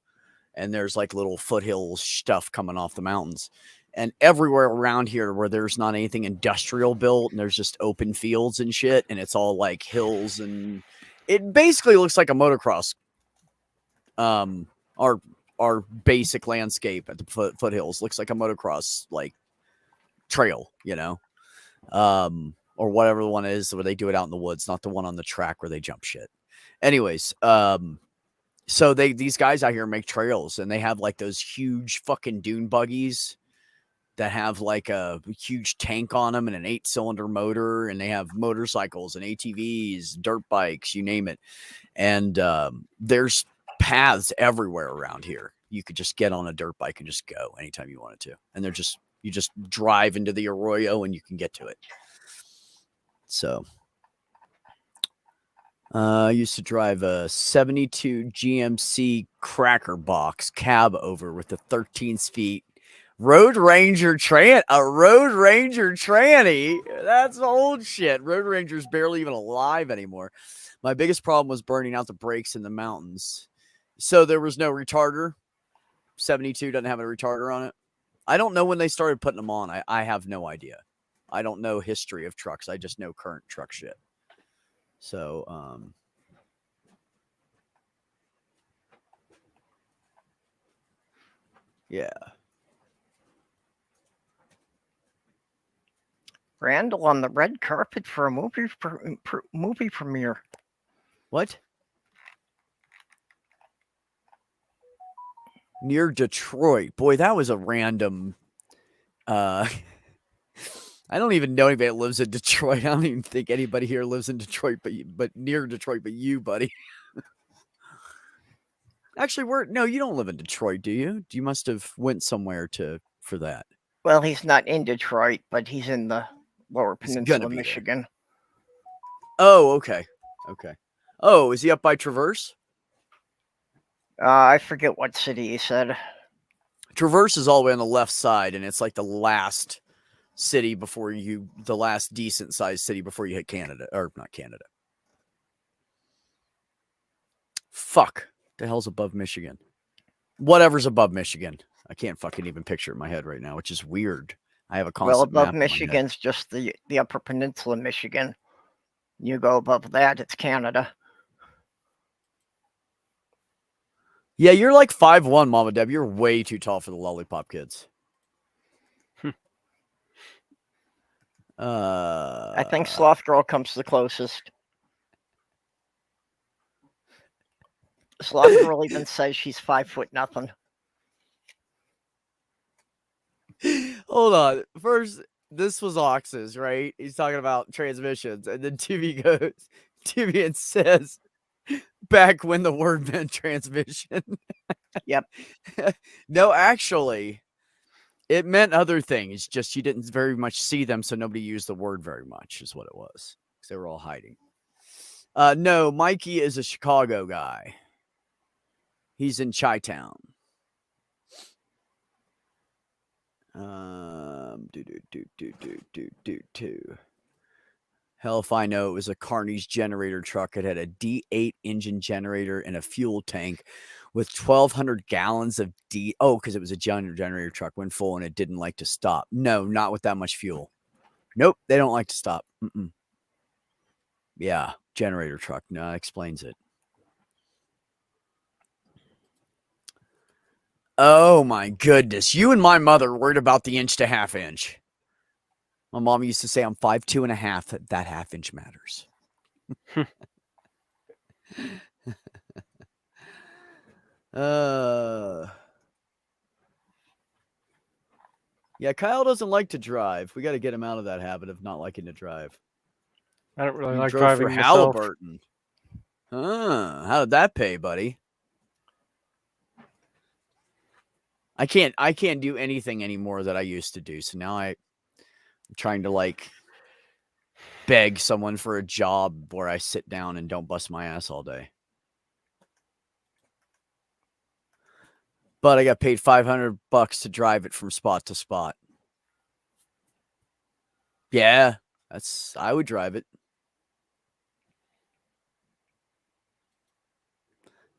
And there's like little foothills stuff coming off the mountains. And everywhere around here where there's not anything industrial built and there's just open fields and shit, and it's all like hills, and it basically looks like a motocross. Our basic landscape at the foothills looks like a motocross like trail, you know, or whatever the one is where they do it out in the woods, not the one on the track where they jump shit. Anyways, so these guys out here make trails, and they have like those huge fucking dune buggies that have like a huge tank on them and an 8-cylinder motor, and they have motorcycles and ATVs, dirt bikes, you name it. And there's paths everywhere around here. You could just get on a dirt bike and just go anytime you wanted to. And you just drive into the arroyo and you can get to it. So I used to drive a 72 GMC Cracker Box cab over with the 13 feet Road Ranger a Road Ranger tranny. That's old shit. Road Ranger's barely even alive anymore. My biggest problem was burning out the brakes in the mountains. So there was no retarder. 72 doesn't have a retarder on it. I don't know when they started putting them on. I have no idea. I don't know history of trucks. I just know current truck shit. So, yeah. Randall on the red carpet for a movie premiere. What? Near Detroit. Boy, that was a random. I don't even know anybody that lives in Detroit. I don't even think anybody here lives in Detroit, but near Detroit, but you, buddy. Actually, no, you don't live in Detroit, do you? You must have went somewhere for that. Well, he's not in Detroit, but he's in the Lower Peninsula, Michigan. Oh, okay. Okay. Oh, is he up by Traverse? I forget what city he said. Traverse is all the way on the left side, and it's like the last city the last decent sized city before you hit Canada, or not Canada. Fuck. The hell's above Michigan? Whatever's above Michigan. I can't fucking even picture it in my head right now, which is weird. I have a constant above Michigan's just the Upper Peninsula, Michigan. You go above that, it's Canada. Yeah, you're like 5'1", Mama Deb. You're way too tall for the Lollipop Kids. I think Sloth Girl comes the closest. Sloth Girl even says she's 5'0" Hold on. First, this was Ox's, right? He's talking about transmissions, and then TV says, back when the word meant transmission. Yep. No, actually, it meant other things. Just you didn't very much see them, so nobody used the word very much, is what it was. Because they were all hiding. No, Mikey is a Chicago guy. He's in Chi-Town. Hell if I know. It was a Carney's generator truck. It had a D8 engine generator and a fuel tank with 1,200 gallons of because it was a generator truck when full and it didn't like to stop. No, not with that much fuel. Nope, they don't like to stop. Yeah, generator truck. No, that explains it. Oh my goodness. You and my mother worried about the inch to half inch. My mom used to say I'm 5'2" and a half. That half inch matters. Yeah, Kyle doesn't like to drive. We got to get him out of that habit of not liking to drive. I don't really You like drove driving for myself. Halliburton. How did that pay, buddy? I can't do anything anymore that I used to do. So now I'm trying to like beg someone for a job where I sit down and don't bust my ass all day. But I got paid $500 to drive it from spot to spot. Yeah, I would drive it.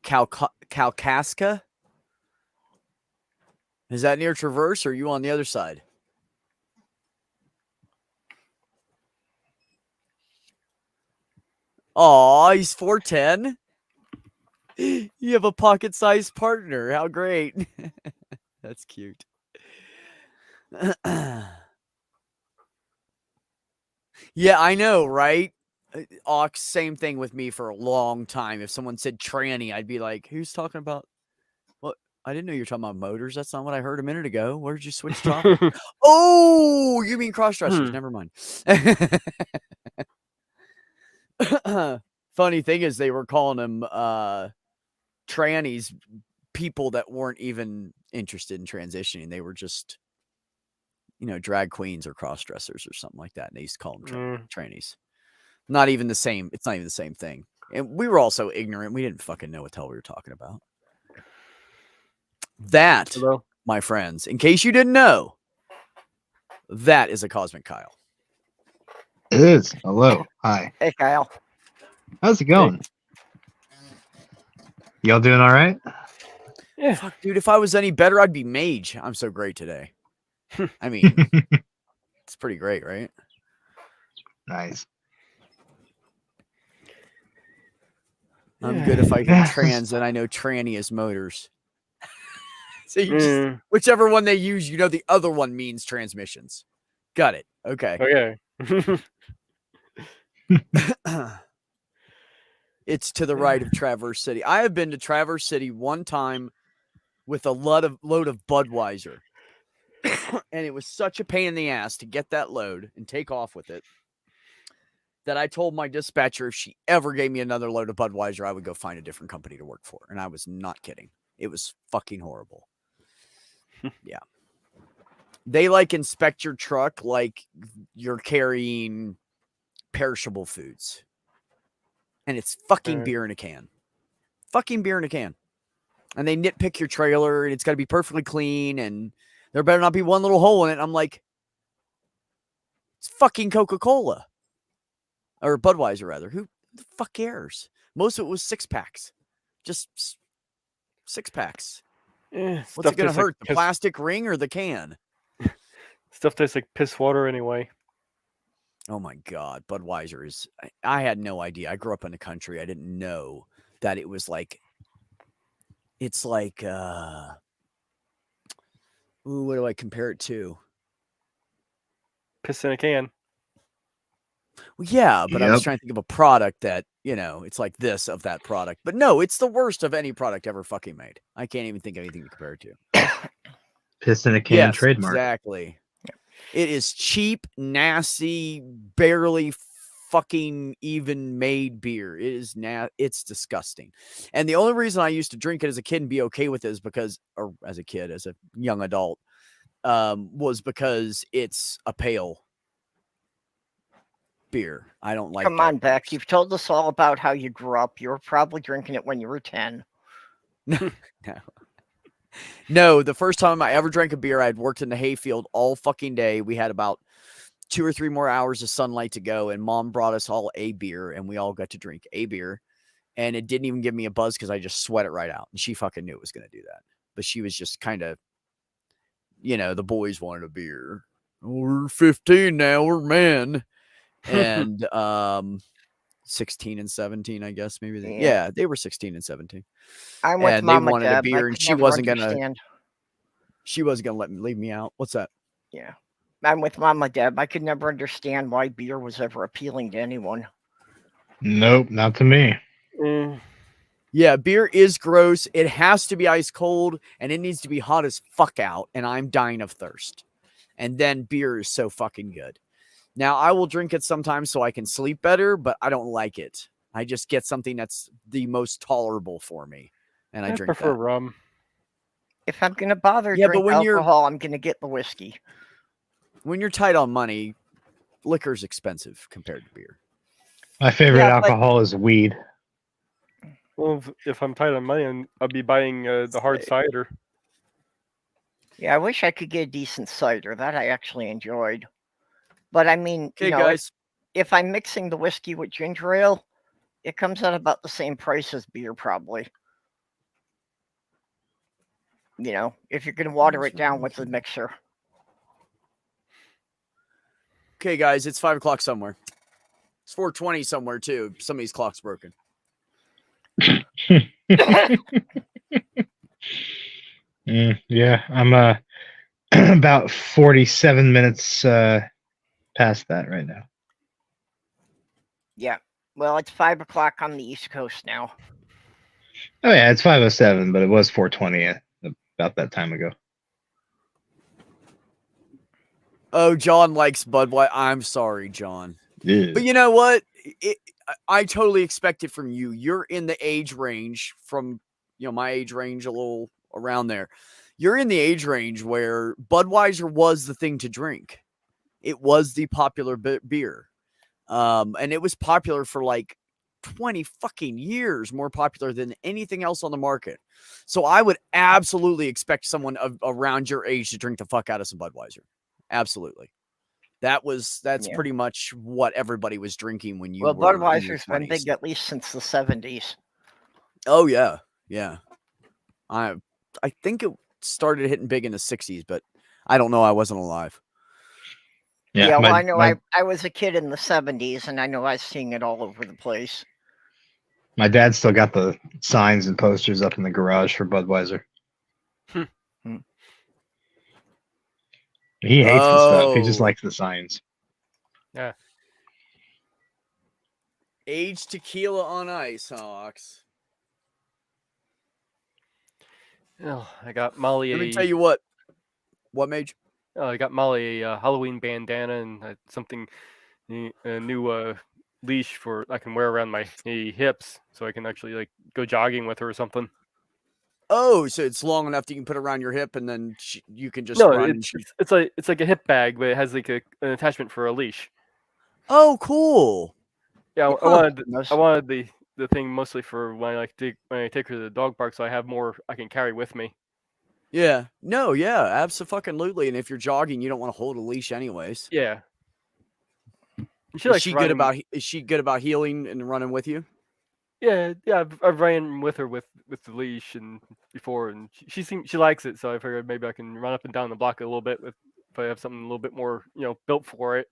Kalkaska? Is that near Traverse or are you on the other side? Aw, he's 4'10". You have a pocket-sized partner. How great. That's cute. Yeah, I know, right? Ox, same thing with me for a long time. If someone said tranny, I'd be like, who's talking about? What? I didn't know you were talking about motors. That's not what I heard a minute ago. Where did you switch topic? Oh, you mean cross-dressers. Never mind. Funny thing is they were calling them trannies, people that weren't even interested in transitioning. They were just, drag queens or cross-dressers or something like that. And they used to call them trannies. Not even the same. It's not even the same thing. And we were also ignorant. We didn't fucking know what the hell we were talking about. That, Hello? my friends, in case you didn't know, that is a Cosmic Kyle. It is. Hello. Hi. Hey, Kyle. How's it going? Y'all doing all right? Yeah. Fuck, dude, if I was any better, I'd be mage. I'm so great today. I mean, it's pretty great, right? Nice. I'm good if I hear trans, and I know tranny is motors. So you just, whichever one they use, the other one means transmissions. Got it. Okay. Okay. It's to the right of Traverse City. I have been to Traverse City one time with a load of Budweiser. And it was such a pain in the ass to get that load and take off with it that I told my dispatcher if she ever gave me another load of Budweiser, I would go find a different company to work for. And I was not kidding. It was fucking horrible. Yeah. They inspect your truck like you're carrying perishable foods. And it's fucking beer in a can. Fucking beer in a can. And they nitpick your trailer and it's got to be perfectly clean and there better not be one little hole in it. And I'm like, it's fucking Coca-Cola. Or Budweiser, rather. Who the fuck cares? Most of it was 6-packs. Just 6-packs. What's it going to hurt? The plastic ring or the can? Stuff tastes like piss water anyway. Oh my God. Budweiser is... I had no idea. I grew up in the country. I didn't know that it was like... It's like... what do I compare it to? Piss in a can. Well, yeah, but I was Yep. trying to think of a product that, it's like this of that product. But no, it's the worst of any product ever fucking made. I can't even think of anything to compare it to. Piss in a can Yes, trademark. exactly. It is cheap, nasty, barely fucking even made beer. It is it's disgusting. And the only reason I used to drink it as a kid and be okay with it is because, or as a kid, as a young adult, was because it's a pale beer. I don't like Come dark on, Beck. beers. You've told us all about how you grew up. You were probably drinking it when you were 10. No, the first time I ever drank a beer, I had worked in the hayfield all fucking day. We had about 2 or 3 more hours of sunlight to go, and Mom brought us all a beer, and we all got to drink a beer. And it didn't even give me a buzz because I just sweat it right out. And she fucking knew it was going to do that. But she was just kind of, the boys wanted a beer. We're 15 now. We're men. And 16 and 17, I guess. Maybe Yeah. they were 16 and 17. I'm with And they Mama wanted a Deb. beer, I and could she never wasn't gonna understand. let me leave me out. What's that? Yeah. I'm with Mama Deb. I could never understand why beer was ever appealing to anyone. Nope, not to me. Mm. Yeah, beer is gross. It has to be ice cold, and it needs to be hot as fuck out, and I'm dying of thirst. And then beer is so fucking good. Now, I will drink it sometimes so I can sleep better, but I don't like it. I just get something that's the most tolerable for me, and I drink prefer that. rum. If I'm going to bother Yeah, but drink when you're- alcohol, I'm going to get the whiskey. When you're tight on money, liquor's expensive compared to beer. My favorite Yeah, but- alcohol is weed. Well, if I'm tight on money, I'll be buying the hard cider. Yeah, I wish I could get a decent cider. That I actually enjoyed. But I mean, Okay, guys. if I'm mixing the whiskey with ginger ale, it comes out about the same price as beer, probably. If you're going to water it down with the mixer. Okay, guys, it's 5 o'clock somewhere. It's 4:20 somewhere, too. Somebody's clock's broken. Yeah, I'm about 47 minutes past that right now. Yeah. Well, it's 5 o'clock on the East Coast now. Oh yeah, it's 5:07, but it was 4:20 about that time ago. Oh, John likes Budweiser. I'm sorry, John. Yeah. But you know what? I totally expect it from you. You're in the age range from, my age range, a little around there. You're in the age range where Budweiser was the thing to drink. It was the popular beer. And it was popular for like 20 fucking years, more popular than anything else on the market. So I would absolutely expect someone around your age to drink the fuck out of some Budweiser. Absolutely. That's pretty much what everybody was drinking when you were Budweiser's in your been 20s. big at least since the 70s. Oh yeah. Yeah. I think it started hitting big in the 60s, but I don't know. I wasn't alive. Yeah, well, I know I was a kid in the 70s, and I know I was seeing it all over the place. My dad still got the signs and posters up in the garage for Budweiser. He hates the stuff. He just likes the signs. Yeah. Aged tequila on ice, Hawks. Oh, I got Molly. Let me tell you what. What, Mage? I got Molly a Halloween bandana and something, a new leash for I can wear around my hips, so I can actually go jogging with her or something. Oh, so it's long enough that you can put it around your hip, and then you can just No, run. it's like a hip bag, but it has an attachment for a leash. Oh, cool. Yeah, Huh. I wanted the thing mostly for when I take her to the dog park, so I have more I can carry with me. Yeah. No, yeah, absolutely. And if you're jogging, you don't want to hold a leash anyways. Yeah. She Is likes she running. is she good about healing and running with you? Yeah. I've ran with her with the leash and before, and she likes it. So I figured maybe I can run up and down the block a little bit if I have something a little bit more built for it.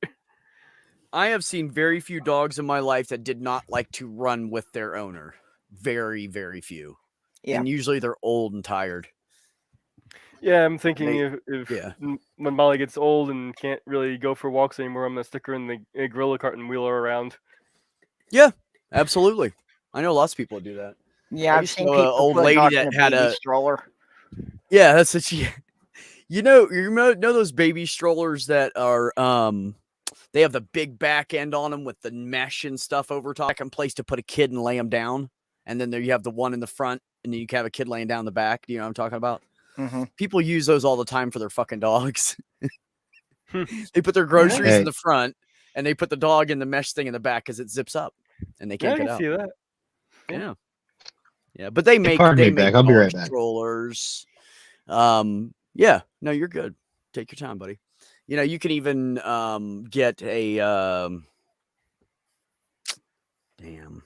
I have seen very few dogs in my life that did not like to run with their owner. Very, very few. Yeah. And usually they're old and tired. Yeah, I'm thinking They- if yeah. when Molly gets old and can't really go for walks anymore, I'm gonna stick her in the gorilla cart and wheel her around. Yeah, absolutely. I know lots of people do that. Yeah, I I've used to seen know an people old put a lady dog that in a had baby a stroller. yeah. That's what she. You know those baby strollers that are they have the big back end on them with the mesh and stuff over top, and place to put a kid and lay them down, and then there you have the one in the front, and then you can have a kid laying down the back. Do you know what I'm talking about? Hmm. People use those all the time for their fucking dogs. Hmm. They put their groceries in Hey. the front, and they put the dog in the mesh thing in the back because it zips up, and they Yeah, can't I get can out. see that. Yeah. Yeah, but they make pardon me, Beck. I'll be dog right back. strollers. Yeah, no, you're good. Take your time, buddy. You know, you can even get a damn.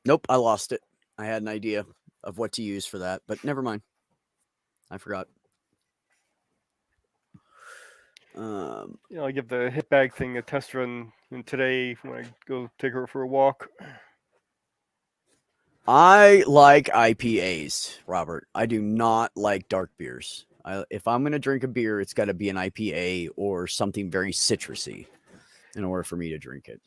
Nope, I lost it. I had an idea of what to use for that, but never mind. I forgot. I give the hip bag thing a test run today when I go take her for a walk. I like IPAs, Robert. I do not like dark beers. If I'm going to drink a beer, it's got to be an IPA or something very citrusy in order for me to drink it.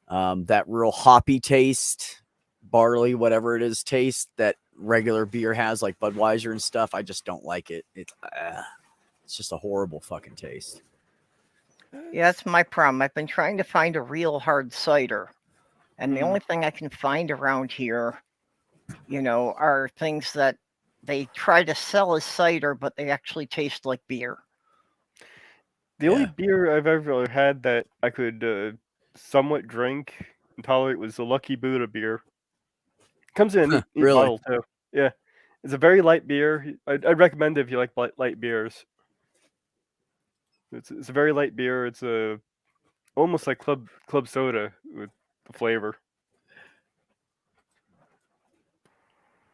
That real hoppy taste, barley, whatever it is, taste that regular beer has, like Budweiser and stuff, I just don't like it. It's just a horrible fucking taste. Yeah, that's my problem. I've been trying to find a real hard cider, and the only thing I can find around here, are things that they try to sell as cider, but they actually taste like beer. The only Yeah. beer I've ever had that I could somewhat drink and tolerate was the Lucky Buddha beer. Comes in a neat Really? bottle too. Yeah, it's a very light beer. I'd recommend it if you like light beers. It's a very light beer. It's almost like club soda with the flavor.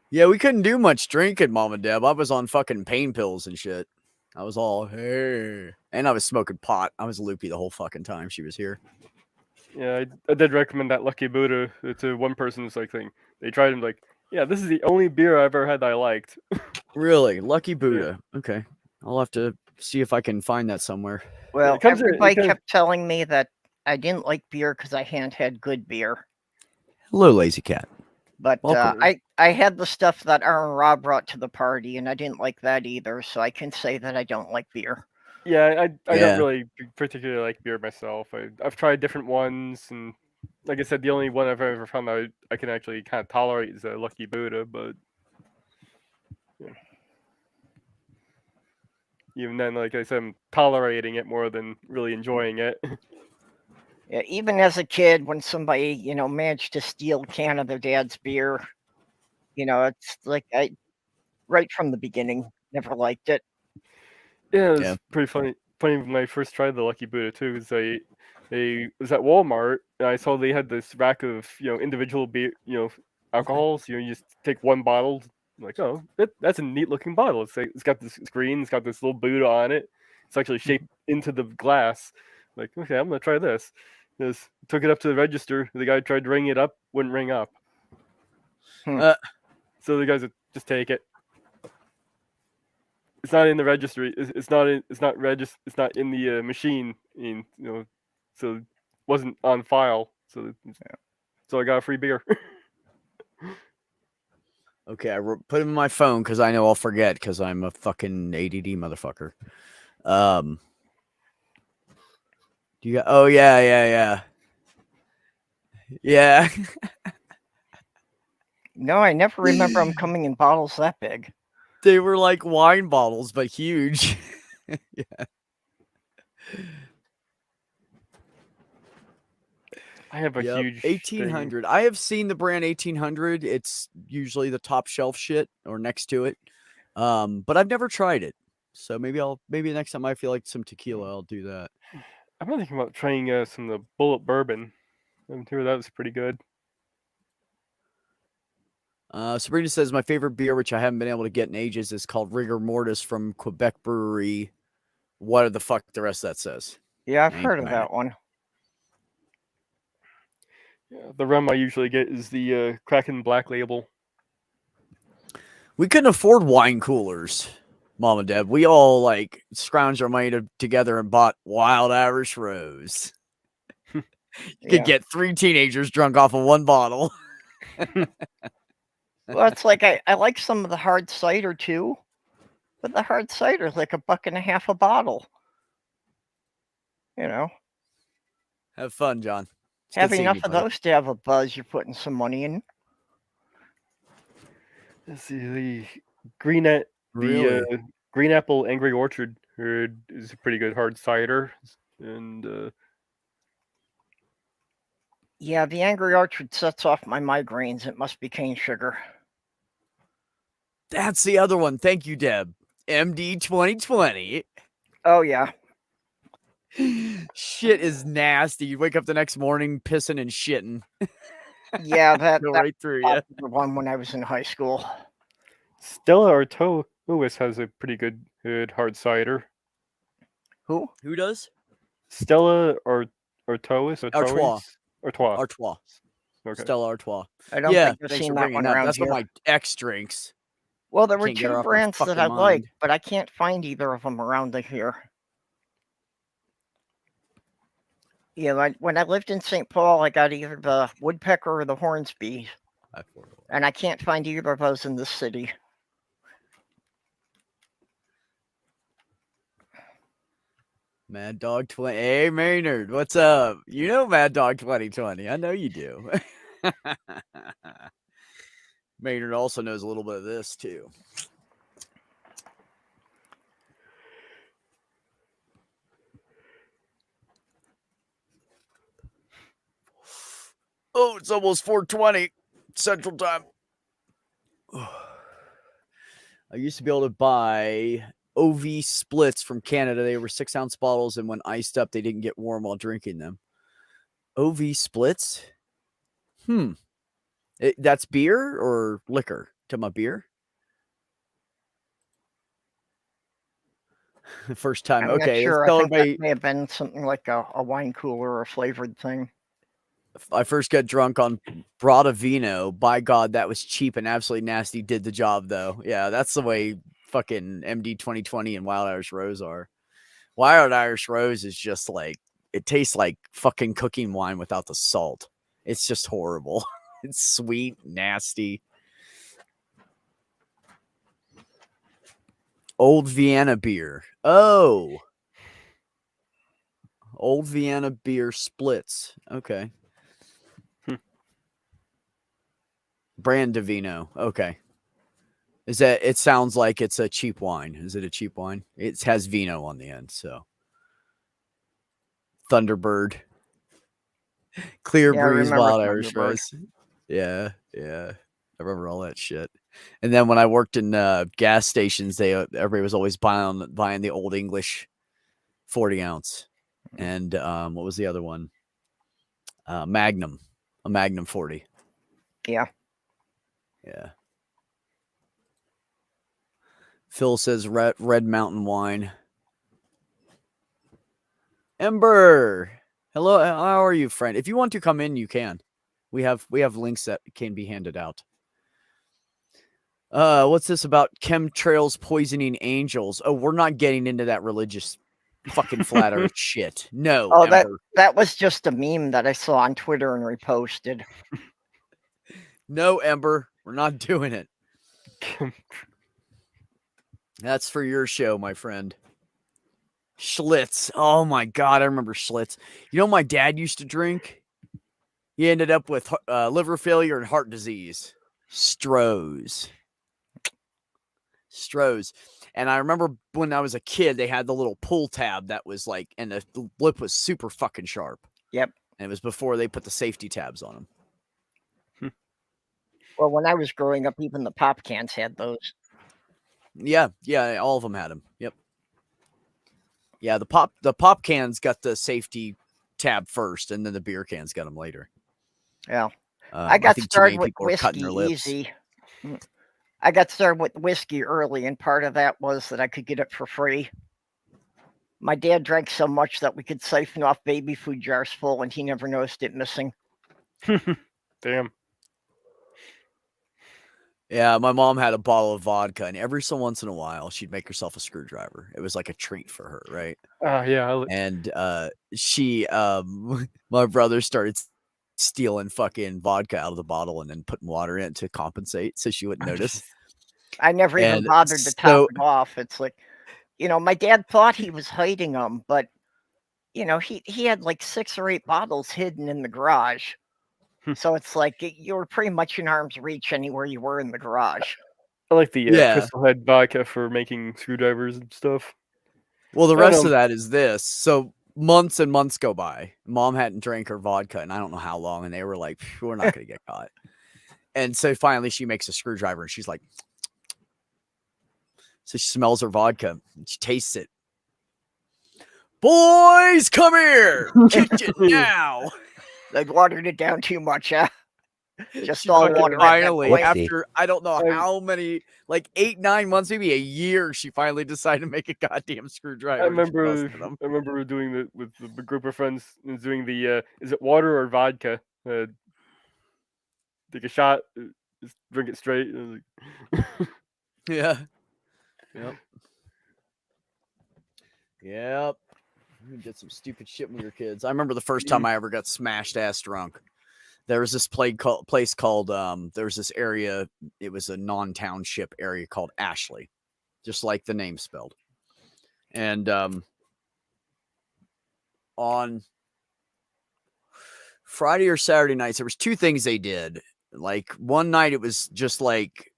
Yeah, we couldn't do much drinking, Mom and Deb. I was on fucking pain pills and shit. I was all, hey. And I was smoking pot. I was loopy the whole fucking time she was here. Yeah, I did recommend that Lucky Buddha to one person's thing. They tried and like, yeah, this is the only beer I've ever had that I liked. Really? Lucky Buddha. Okay. I'll have to see if I can find that somewhere. Well, it comes in- it everybody comes- kept telling me that I didn't like beer because I hadn't had good beer. Hello, lazy cat. But Welcome. I had the stuff that Aaron Robb brought to the party, and I didn't like that either. So I can say that I don't like beer. Yeah, I Yeah. don't really particularly like beer myself. I've tried different ones, and like I said, the only one I've ever found that I can actually kind of tolerate is a Lucky Buddha. But yeah. Even then, like I said, I'm tolerating it more than really enjoying it. Yeah, even as a kid, when somebody managed to steal a can of their dad's beer, it's like I right from the beginning never liked it. Yeah, it's Yeah. pretty funny. Funny when I first tried the Lucky Buddha too, is I was at Walmart and I saw they had this rack of individual beer alcohols. You just take one bottle. I'm like, oh, that's a neat looking bottle. It's got this screen. It's got this little Buddha on it. It's actually shaped into the glass. Like, okay, I'm gonna try this. Just took it up to the register. The guy tried to ring it up, wouldn't ring up. So the guys would just take it. It's not in the registry. It's not in. It's not in the machine. So it wasn't on file. So I got a free beer. Okay, I put him in my phone because I know I'll forget because I'm a fucking ADD motherfucker. Do you got? Oh yeah. Yeah. No, I never remember them coming in bottles that big. They were like wine bottles, but huge. Yeah. I have a Yep, huge 1800. I have seen the brand 1800. It's usually the top shelf shit or next to it. But I've never tried it. So maybe next time I feel like some tequila, I'll do that. I'm thinking about trying some of the Bullet Bourbon. I'm sure that was pretty good. Sabrina says my favorite beer, which I haven't been able to get in ages, is called Rigor Mortis from Quebec Brewery. What the fuck the rest of that says? Yeah, I've I ain't heard of trying that it. one. Yeah, the rum I usually get is the Kraken Black Label. We couldn't afford wine coolers, Mom and Dad. We all like scrounged our money together and bought Wild Irish Rose. You could get 3 teenagers drunk off of one bottle. Well, it's like I like some of the hard cider too, but the hard cider is like $1.50 a bottle. You know, Have fun, John. It's good have seeing enough you, of buddy. those to have a buzz. You're putting some money in. Let's see, the green Really? Green Apple Angry Orchard is a pretty good hard cider, and Yeah, the Angry Orchard sets off my migraines. It must be cane sugar. That's the other one. Thank you, Deb. MD 2020. Oh yeah. Shit is nasty. You wake up the next morning pissing and shitting. Yeah, that Go that right through was you. the one when I was in high school. Stella Artois has a pretty good hard cider. Who? Who does? Stella Artois. Artois. Artois. Artois. Okay. Stella Artois. I don't Yeah, think I've thanks seen for that bringing one that up. around That's here. what my ex drinks. Well, there were Can't get her two off my brands that fucking I mind. liked, but I can't find either of them around here. Yeah, when I lived in St. Paul, I got either the Woodpecker or the Hornsby, and I can't find either of those in this city. Mad Dog 20. Hey, Maynard, what's up? You know Mad Dog 2020. I know you do. Maynard also knows a little bit of this, too. Oh, it's almost 4:20 Central Time. I used to be able to buy OV splits from Canada. They were 6-ounce bottles, and when iced up, they didn't get warm while drinking them. OV splits? That's beer or liquor? To my beer? First time. I'm not Okay. sure. Let's tell I think that everybody. may have been something like a wine cooler or a flavored thing. I first got drunk on Brada Vino. By God, that was cheap and absolutely nasty. Did the job, though. Yeah, that's the way fucking MD 2020 and Wild Irish Rose are. Wild Irish Rose is just like, it tastes like fucking cooking wine without the salt. It's just horrible. It's sweet, nasty. Old Vienna beer. Oh. Old Vienna beer splits. Okay. Brand Divino. Okay. Is that, it sounds like it's a cheap wine. Is it a cheap wine? It has vino on the end, so. Thunderbird. Clear Yeah, I Breeze remember Wild Irish Thunderbird. Rose. Yeah. I remember all that shit. And then when I worked in gas stations, everybody was always buying the Old English 40 ounce. And what was the other one? Magnum. A Magnum 40. Yeah. Phil says Red Mountain wine. Ember. Hello, how are you, friend? If you want to come in, you can. We have links that can be handed out. What's this about chemtrails poisoning angels? Oh, we're not getting into that religious fucking flat earth shit. No, Oh, Ember. that was just a meme that I saw on Twitter and reposted. No, Ember. We're not doing it. That's for your show, my friend. Schlitz. Oh my God, I remember Schlitz. You know what my dad used to drink? He ended up with liver failure and heart disease. Stroh's. And I remember when I was a kid, they had the little pull tab that was like, and the lip was super fucking sharp. Yep. And it was before they put the safety tabs on them. Well, when I was growing up, even the pop cans had those. Yeah, all of them had them. Yep. Yeah, the pop cans got the safety tab first, and then the beer cans got them later. Yeah. I got started with whiskey easy. I got started with whiskey early, and part of that was that I could get it for free. My dad drank so much that we could siphon off baby food jars full, and he never noticed it missing. Damn. Yeah, my mom had a bottle of vodka, and every so once in a while, she'd make herself a screwdriver. It was like a treat for her, right? Yeah. And she, my brother started stealing fucking vodka out of the bottle and then putting water in it to compensate so she wouldn't notice. I never even And bothered to top so, it off. It's like, my dad thought he was hiding them, but he had like 6 or 8 bottles hidden in the garage. So it's like you were pretty much in arm's reach anywhere you were in the garage. I like the yeah. Crystal Head vodka for making screwdrivers and stuff. Well, the I don't rest know. of that is this. So months and months go by. Mom hadn't drank her vodka, and I don't know how long, and they were like, "We're not going to get caught." And so finally, she makes a screwdriver, and she's like, so she smells her vodka, and she tastes it. Boys, come here, kitchen now. They'd watered it down too much, huh? Just She all fucking water at that finally, point. Whoopsie. after I don't know Um, how many, like 8, 9 months, maybe a year, she finally decided to make a goddamn screwdriver. I and she remember busted 'em. I remember doing the with the group of friends doing the is it water or vodka? Take a shot, just drink it straight. Like, Yeah. Yep. Yep. We did some stupid shit when we were kids. I remember the first time I ever got smashed ass drunk. There was this place called there was this area, it was a non-township area called Ashley, just like the name spelled. And on Friday or Saturday nights, there was 2 things they did. Like one night it was just like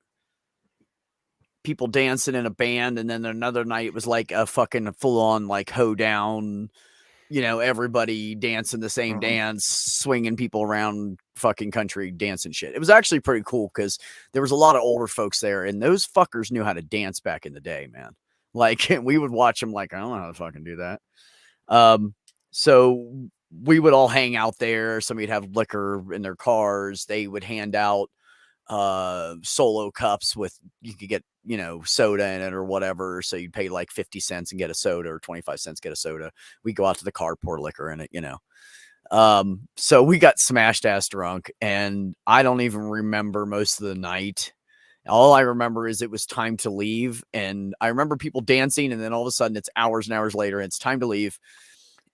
people dancing in a band, and then another night it was like a fucking full-on like hoedown, everybody dancing the same dance, swinging people around fucking country dancing shit. It was actually pretty cool because there was a lot of older folks there, and those fuckers knew how to dance back in the day, man. Like we would watch them like, I don't know how to fucking do that. So we would all hang out there. Somebody'd have liquor in their cars. They would hand out solo cups with, you could get, soda in it or whatever. So you'd pay like 50 cents and get a soda, or 25 cents, get a soda. We go out to the car, pour liquor in it, So we got smashed ass drunk, and I don't even remember most of the night. All I remember is it was time to leave, and I remember people dancing, and then all of a sudden it's hours and hours later, and it's time to leave.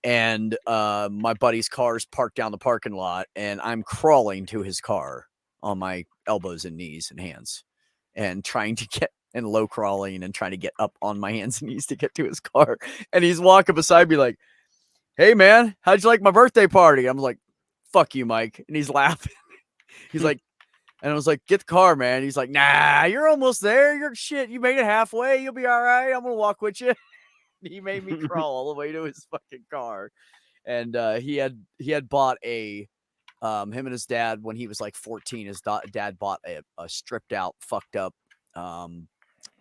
And my buddy's car is parked down the parking lot, and I'm crawling to his car on my elbows and knees and hands, and trying to get, and low crawling and trying to get up on my hands and knees to get to his car. And he's walking beside me like, "Hey man, how'd you like my birthday party?" I'm like, "Fuck you, Mike." And he's laughing. He's like, and I was like, "Get the car, man." He's like, "Nah, you're almost there. You're shit. You made it halfway. You'll be all right. I'm gonna walk with you." He made me crawl all the way to his fucking car. And he had bought him and his dad, when he was like 14, his dad bought a stripped out, fucked up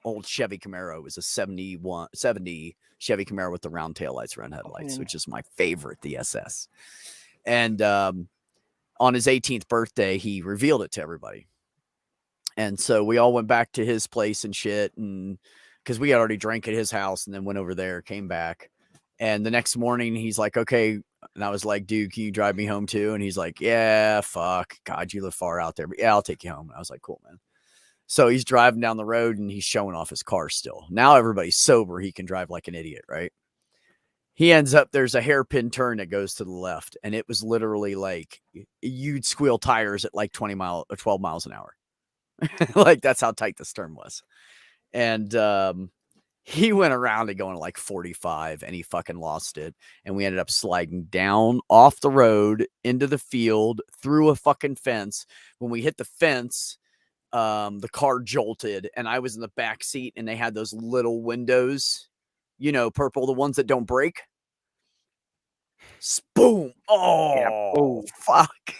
old Chevy Camaro. It was a 70 Chevy Camaro with the round taillights, round headlights, which is my favorite, the SS. And on his 18th birthday, he revealed it to everybody. And so we all went back to his place and shit, and because we had already drank at his house and then went over there, came back. And the next morning he's like, "Okay." And I was like, "Dude, can you drive me home too?" And he's like, "Yeah, fuck. God, you live far out there. But yeah, I'll take you home." And I was like, "Cool, man." So he's driving down the road and he's showing off his car still. Now everybody's sober. He can drive like an idiot, right? He ends up, there's a hairpin turn that goes to the left. And it was literally like you'd squeal tires at like 12 miles an hour. Like that's how tight this turn was. And he went around it going like 45, and he fucking lost it. And we ended up sliding down off the road into the field through a fucking fence. When we hit the fence, the car jolted, and I was in the back seat, and they had those little windows, purple, the ones that don't break. Boom. Oh, fuck.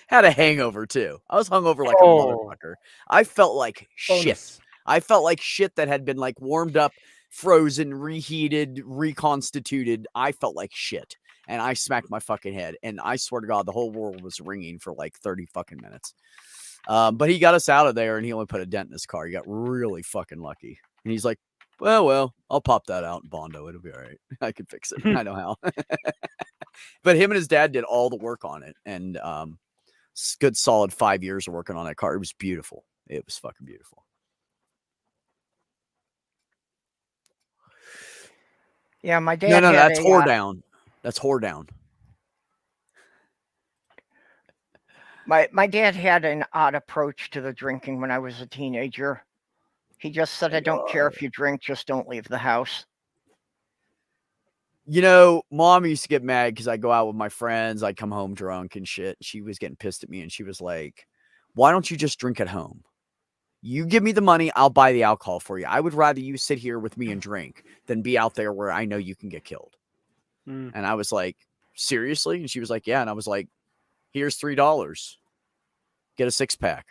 Had a hangover too. I was hungover like a motherfucker. I felt like shit. I felt like shit that had been like warmed up, frozen, reheated, reconstituted. I felt like shit. And I smacked my fucking head. And I swear to God, the whole world was ringing for like 30 fucking minutes. But he got us out of there, and he only put a dent in his car. He got really fucking lucky. And he's like, well, I'll pop that out in Bondo. It'll be all right. I can fix it. I know how. But him and his dad did all the work on it. And good solid 5 years of working on that car. It was beautiful. It was fucking beautiful. Yeah, my dad. No, had that's a, whore down. That's whore down. My dad had an odd approach to the drinking when I was a teenager. He just said, "I don't care if you drink, just don't leave the house." You know, Mom used to get mad because I go out with my friends. I come home drunk and shit. She was getting pissed at me, and she was like, "Why don't you just drink at home? You give me the money, I'll buy the alcohol for you. I would rather you sit here with me and drink than be out there where I know you can get killed." Mm. And I was like, "Seriously?" And she was like, "Yeah." And I was like, "Here's $3. Get a 6-pack."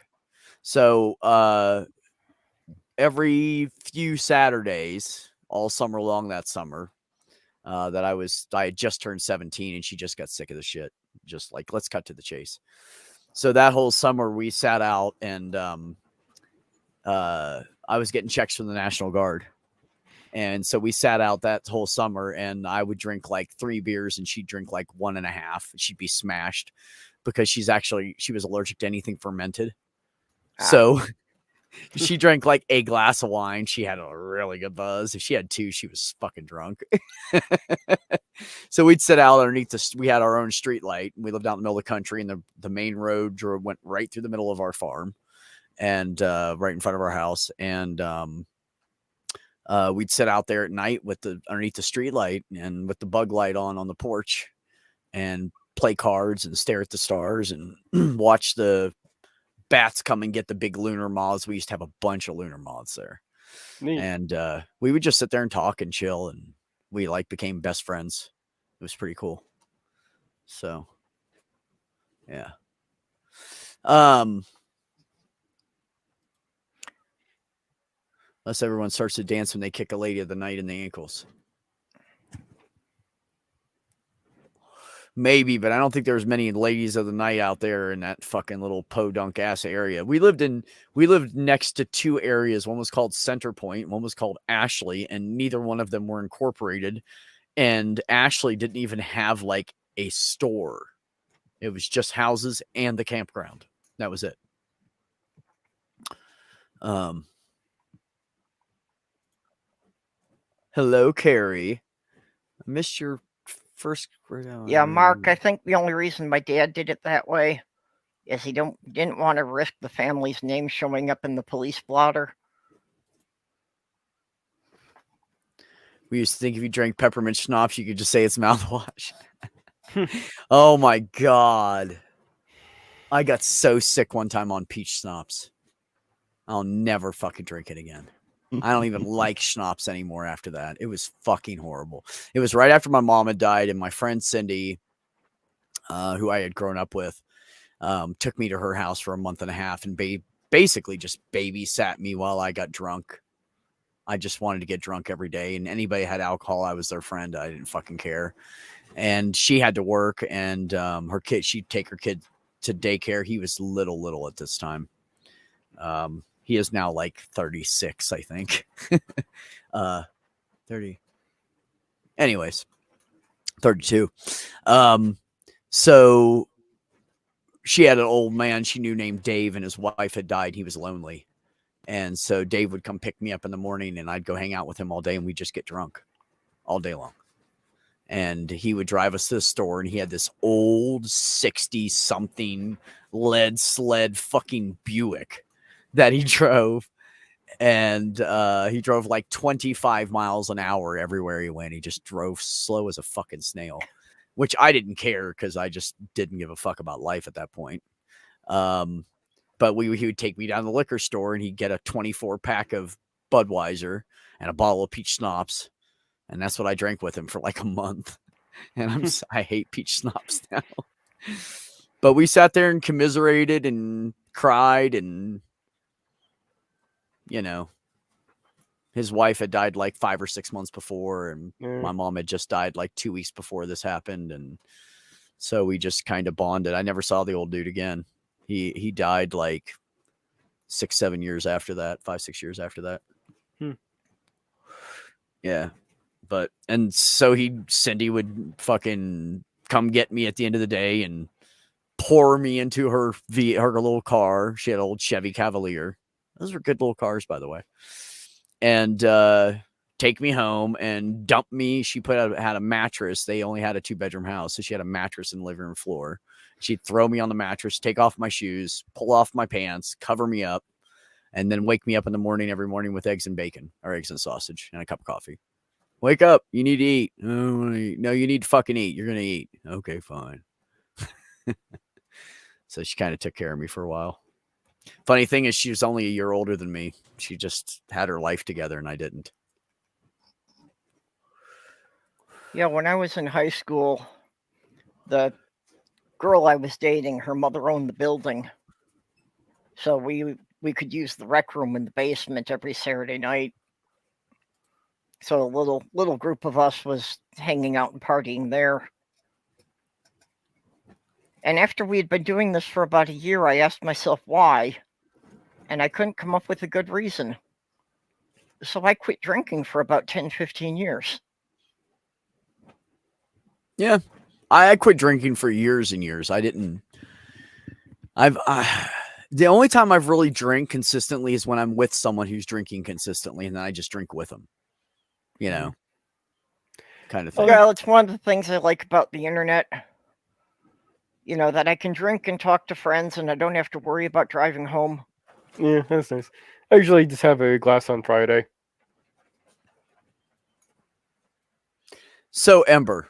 So every few Saturdays, all summer long that summer, that I had just turned 17 and she just got sick of the shit. Just like, let's cut to the chase. So that whole summer we sat out and I was getting checks from the National Guard. And so we sat out that whole summer and I would drink like 3 beers and she'd drink like 1.5. She'd be smashed because she was allergic to anything fermented. So she drank like a glass of wine. She had a really good buzz. If she had 2, she was fucking drunk. So we'd sit out underneath we had our own street light. We lived out in the middle of the country and the main road went right through the middle of our farm and right in front of our house. And we'd sit out there at night underneath the street light and with the bug light on the porch and play cards and stare at the stars and watch the bats come and get the big lunar moths. We used to have a bunch of lunar moths there. Neat. And we would just sit there and talk and chill, and we like became best friends. It was pretty cool. So yeah. Unless everyone starts to dance when they kick a lady of the night in the ankles. Maybe, but I don't think there's many ladies of the night out there in that fucking little podunk ass area. We lived next to 2 areas. One was called Center Point, one was called Ashley, and neither one of them were incorporated. And Ashley didn't even have like a store. It was just houses and the campground. That was it. Hello, Carrie. I missed your first. Yeah, Mark, I think the only reason my dad did it that way is he didn't want to risk the family's name showing up in the police blotter. We used to think if you drank peppermint schnapps, you could just say it's mouthwash. Oh my God. I got so sick one time on peach schnapps. I'll never fucking drink it again. I don't even like schnapps anymore after that. It was fucking horrible. It was right after my mom had died, and my friend Cindy, who I had grown up with, took me to her house for a month and a half and basically just babysat me while I got drunk. I just wanted to get drunk every day, and anybody had alcohol, I was their friend. I didn't fucking care. And she had to work, and she'd take her kid to daycare. He was little at this time. He is now like 36, I think. 30. Anyways, 32. So she had an old man she knew named Dave, and his wife had died. He was lonely. And so Dave would come pick me up in the morning, and I'd go hang out with him all day, and we'd just get drunk all day long. And he would drive us to the store, and he had this old 60-something lead sled fucking Buick that he drove. And he drove like 25 miles an hour everywhere he went. He just drove slow as a fucking snail, which I didn't care because I just didn't give a fuck about life at that point. But he would take me down to the liquor store, and he'd get a 24-pack of Budweiser and a bottle of peach schnapps. And that's what I drank with him for like a month. And I hate peach schnapps now. But we sat there and commiserated and cried, and you know, his wife had died like 5 or 6 months before, and my mom had just died like 2 weeks before this happened. And so we just kind of bonded. I never saw the old dude again. He died like 6-7 years after that, 5-6 years after that. Yeah. And so Cindy would fucking come get me at the end of the day and pour me into her little car. She had an old Chevy Cavalier. Those were good little cars, by the way. And take me home and dump me. She had a mattress. They only had a 2-bedroom house, so she had a mattress in the living room floor. She'd throw me on the mattress, take off my shoes, pull off my pants, cover me up, and then wake me up in the morning every morning with eggs and bacon, or eggs and sausage, and a cup of coffee. Wake up. You need to eat. I don't want to eat. No, you need to fucking eat. You're going to eat. Okay, fine. So she kind of took care of me for a while. Funny thing is, she was only a year older than me. She just had her life together, and I didn't. Yeah, when I was in high school, the girl I was dating, her mother owned the building. So we could use the rec room in the basement every Saturday night. So a little group of us was hanging out and partying there. And after we had been doing this for about a year, I asked myself why, and I couldn't come up with a good reason. So I quit drinking for about 10, 15 years. Yeah. I quit drinking for years and years. The only time I've really drank consistently is when I'm with someone who's drinking consistently, and then I just drink with them. You know, kind of thing. Well, it's one of the things I like about the internet. You know, that I can drink and talk to friends, and I don't have to worry about driving home. Yeah, that's nice. I usually just have a glass on Friday. So, Ember,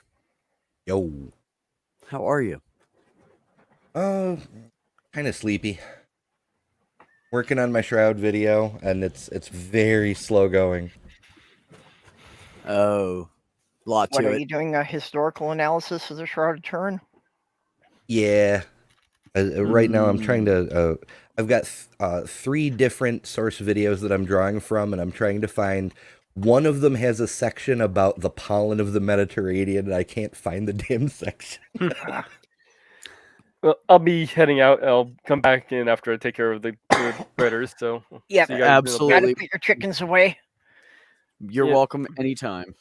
Yo. how are you? Kind of sleepy. Working on my Shroud video, and it's very slow going. Oh, a lot What, to are it. you doing a historical analysis of the Shrouded Turn? Yeah. Right now, I'm trying to. I've got 3 different source videos that I'm drawing from, and I'm trying to find. One of them has a section about the pollen of the Mediterranean, and I can't find the damn section. Well, I'll be heading out. I'll come back in after I take care of the critters. So Yeah, see you guys in a bit. absolutely. gotta put your chickens away. You're Yeah. welcome anytime.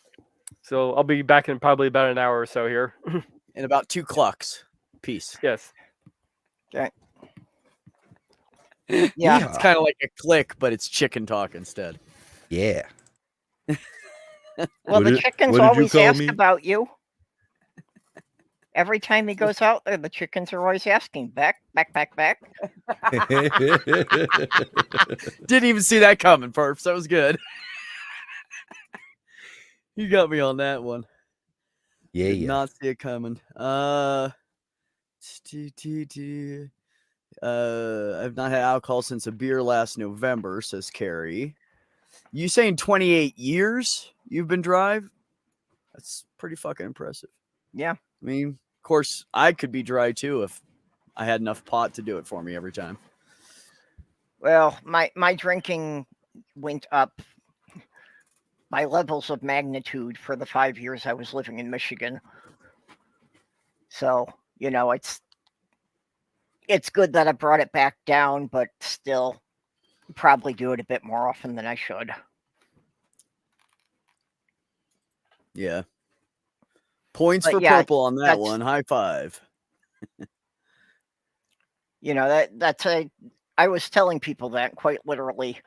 So I'll be back in probably about an hour or so here. In about 2 clucks. Peace. Yes. Okay. Yeah, Yeah. it's kind of like a click, but it's chicken talk instead. Yeah. Well, the chickens what did you always call ask me? about you. Every time he goes out there, the chickens are always asking, Beck. Didn't even see that coming, Perps. That was good. You got me on that one. Yeah, Did yeah. not see it coming. I've not had alcohol since a beer last November, says Carrie. You saying 28 years you've been drive? That's pretty fucking impressive. Yeah. I mean, of course, I could be dry too if I had enough pot to do it for me every time. Well, my drinking went up by levels of magnitude for the 5 years I was living in Michigan. So, you know, it's good that I brought it back down, but still probably do it a bit more often than I should. Yeah. Points But for yeah, purple on that that's- one. High five. You know, I was telling people that quite literally.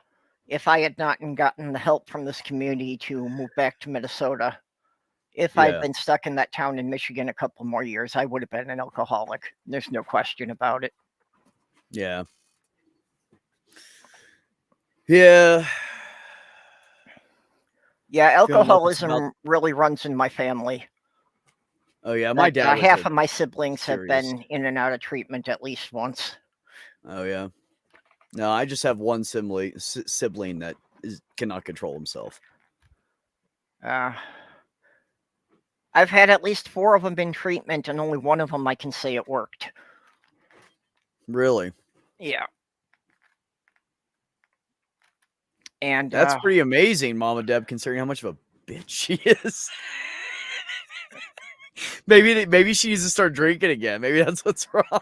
If I had not gotten the help from this community to move back to Minnesota, if I'd Yeah. been stuck in that town in Michigan a couple more years, I would have been an alcoholic. There's no question about it. Yeah. Yeah. Yeah, Feeling like it's alcoholism about- really runs in my family. Oh yeah, my Like, dad. Was half a- of my siblings have serious- been in and out of treatment at least once. Oh yeah. No, I just have one sibling that cannot control himself. I've had at least 4 of them in treatment, and only one of them I can say it worked. Really? Yeah. And That's pretty amazing, Mama Deb, considering how much of a bitch she is. maybe she needs to start drinking again. Maybe that's what's wrong.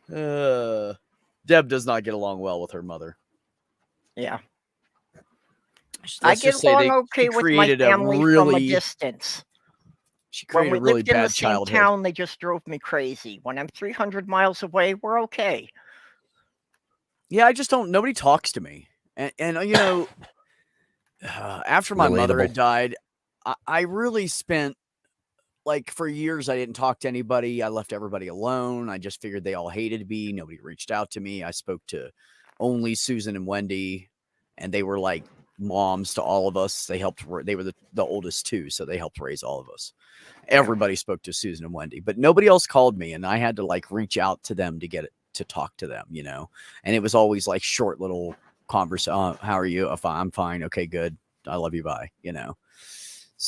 Deb does not get along well with her mother. yeah. Let's I get just say along she okay with my created a family from a really- distance. She When created we a really lived in the bad same childhood. town, they just drove me crazy. When I'm 300 miles away, we're okay. Yeah, I just don't. Nobody talks to me, and you know, after my mother had Relatable. died, I really spent like for years. I didn't talk to anybody. I left everybody alone. I just figured they all hated me. Nobody reached out to me. I spoke to only Susan and Wendy, and they were like moms to all of us. They helped. They were the oldest too, so they helped raise all of us. Everybody spoke to Susan and Wendy, but nobody else called me, and I had to like reach out to them to get it to talk to them, you know. And it was always like short little conversation. How are you? If I'm fine, okay, good. I love you. Bye. You know.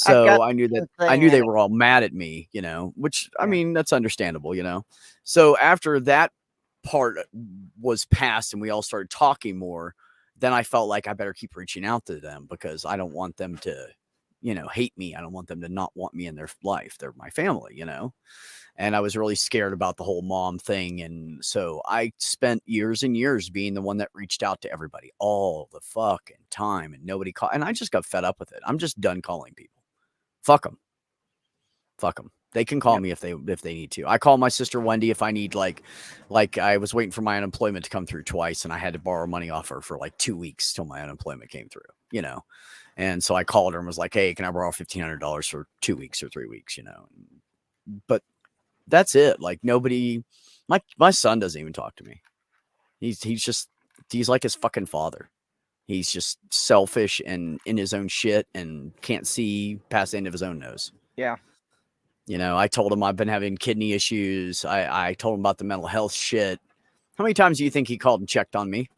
I've got So I knew the that same they thing, were all mad at me, you know, which I Yeah. mean that's understandable, you know. So after that part was passed and we all started talking more, then I felt like I better keep reaching out to them because I don't want them to, you know, hate me. I don't want them to not want me in their life. They're my family, you know. And I was really scared about the whole mom thing. And so I spent years and years being the one that reached out to everybody all the fucking time and nobody called. And I just got fed up with it. I'm just done calling people. Fuck them. Fuck them. They can call Yep. me if they need to. I call my sister Wendy if I need like I was waiting for my unemployment to come through twice and I had to borrow money off her for like 2 weeks till my unemployment came through, you know. And so I called her and was like, "Hey, can I borrow $1,500 for 2 weeks or 3 weeks, you know?" But that's it. Like nobody my son doesn't even talk to me. He's like his fucking father. He's just selfish and in his own shit and can't see past the end of his own nose. Yeah. You know, I told him I've been having kidney issues. I told him about the mental health shit. How many times do you think he called and checked on me?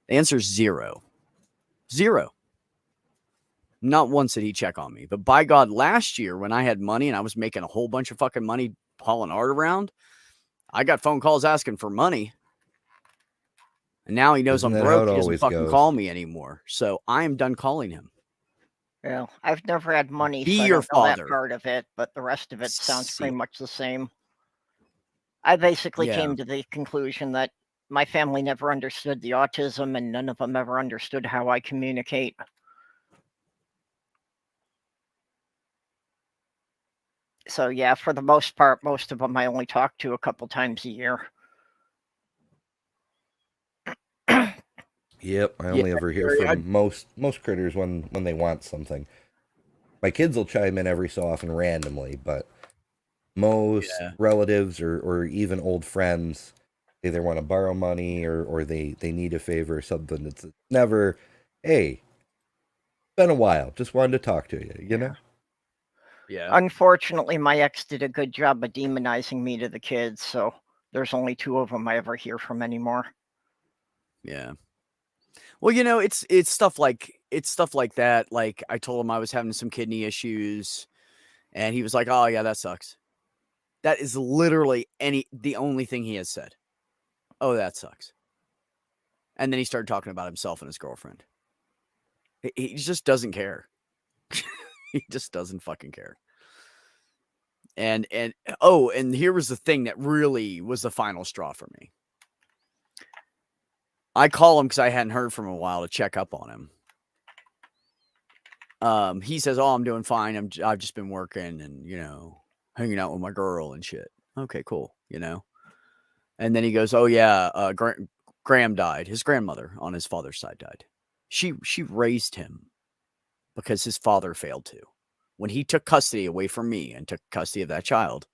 The answer is 0. 0. Not once did he check on me. But by God, last year when I had money and I was making a whole bunch of fucking money hauling art around, I got phone calls asking for money. And now he knows Isn't I'm that how broke. it He doesn't always fucking goes? call me anymore. So I am done calling him. Well, I've never had money, Be so I your don't know that father. part of it, but the rest of it sounds See pretty ya. much the same. I basically Yeah. came to the conclusion that my family never understood the autism and none of them ever understood how I communicate. So yeah, for the most part, most of them I only talk to a couple times a year. Yep, I Yeah, only ever hear Gary, from most critters when they want something. My kids will chime in every so often randomly, but most Yeah. relatives or even old friends either want to borrow money or they need a favor or something. It's never, hey, been a while, just wanted to talk to you, you know? Yeah. Unfortunately, my ex did a good job of demonizing me to the kids, so there's only 2 of them I ever hear from anymore. Yeah. Well, you know, it's stuff like that. Like I told him I was having some kidney issues and he was like, "Oh yeah, that sucks." That is literally the only thing he has said. "Oh, that sucks." And then he started talking about himself and his girlfriend. He just doesn't care. He just doesn't fucking care. And oh, and here was the thing that really was the final straw for me. I call him because I hadn't heard from him in a while to check up on him. He says, "Oh, I'm doing fine. I've just been working and, you know, hanging out with my girl and shit." Okay, cool. You know? And then he goes, "Oh yeah, Graham died. His grandmother on his father's side died. She raised him because his father failed to. When he took custody away from me and took custody of that child,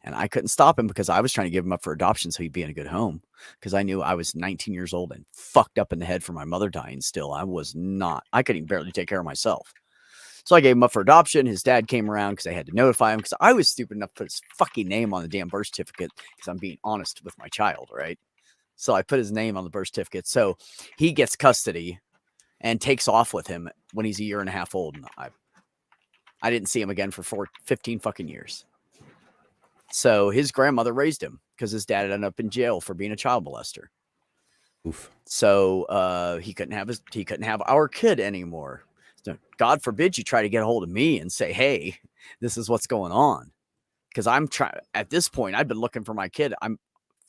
and I couldn't stop him because I was trying to give him up for adoption so he'd be in a good home because I knew I was 19 years old and fucked up in the head for my mother dying still. I couldn't even barely take care of myself. So I gave him up for adoption. His dad came around because I had to notify him because I was stupid enough to put his fucking name on the damn birth certificate because I'm being honest with my child, right? So I put his name on the birth certificate. So he gets custody and takes off with him when he's a year and a half old. And I didn't see him again for 15 fucking years. So his grandmother raised him because his dad ended up in jail for being a child molester. Oof. So he couldn't have our kid anymore. So God forbid you try to get a hold of me and say, "Hey, this is what's going on." Because I'm trying at this point, I've been looking for my kid. I'm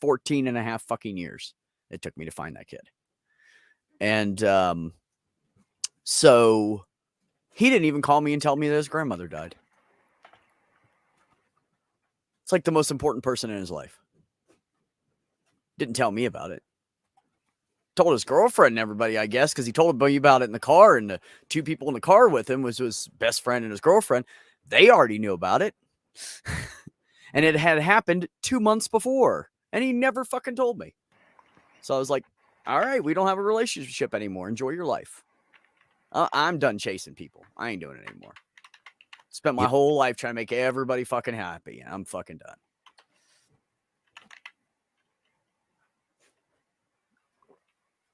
14 and a half fucking years it took me to find that kid. And so he didn't even call me and tell me that his grandmother died. It's like the most important person in his life. Didn't tell me about it. Told his girlfriend and everybody, I guess, because he told me about it in the car, and the two people in the car with him was his best friend and his girlfriend. They already knew about it. And it had happened 2 months before, and he never fucking told me. So I was like, all right, we don't have a relationship anymore. Enjoy your life. I'm done chasing people. I ain't doing it anymore. Spent my whole life trying to make everybody fucking happy, and I'm fucking done.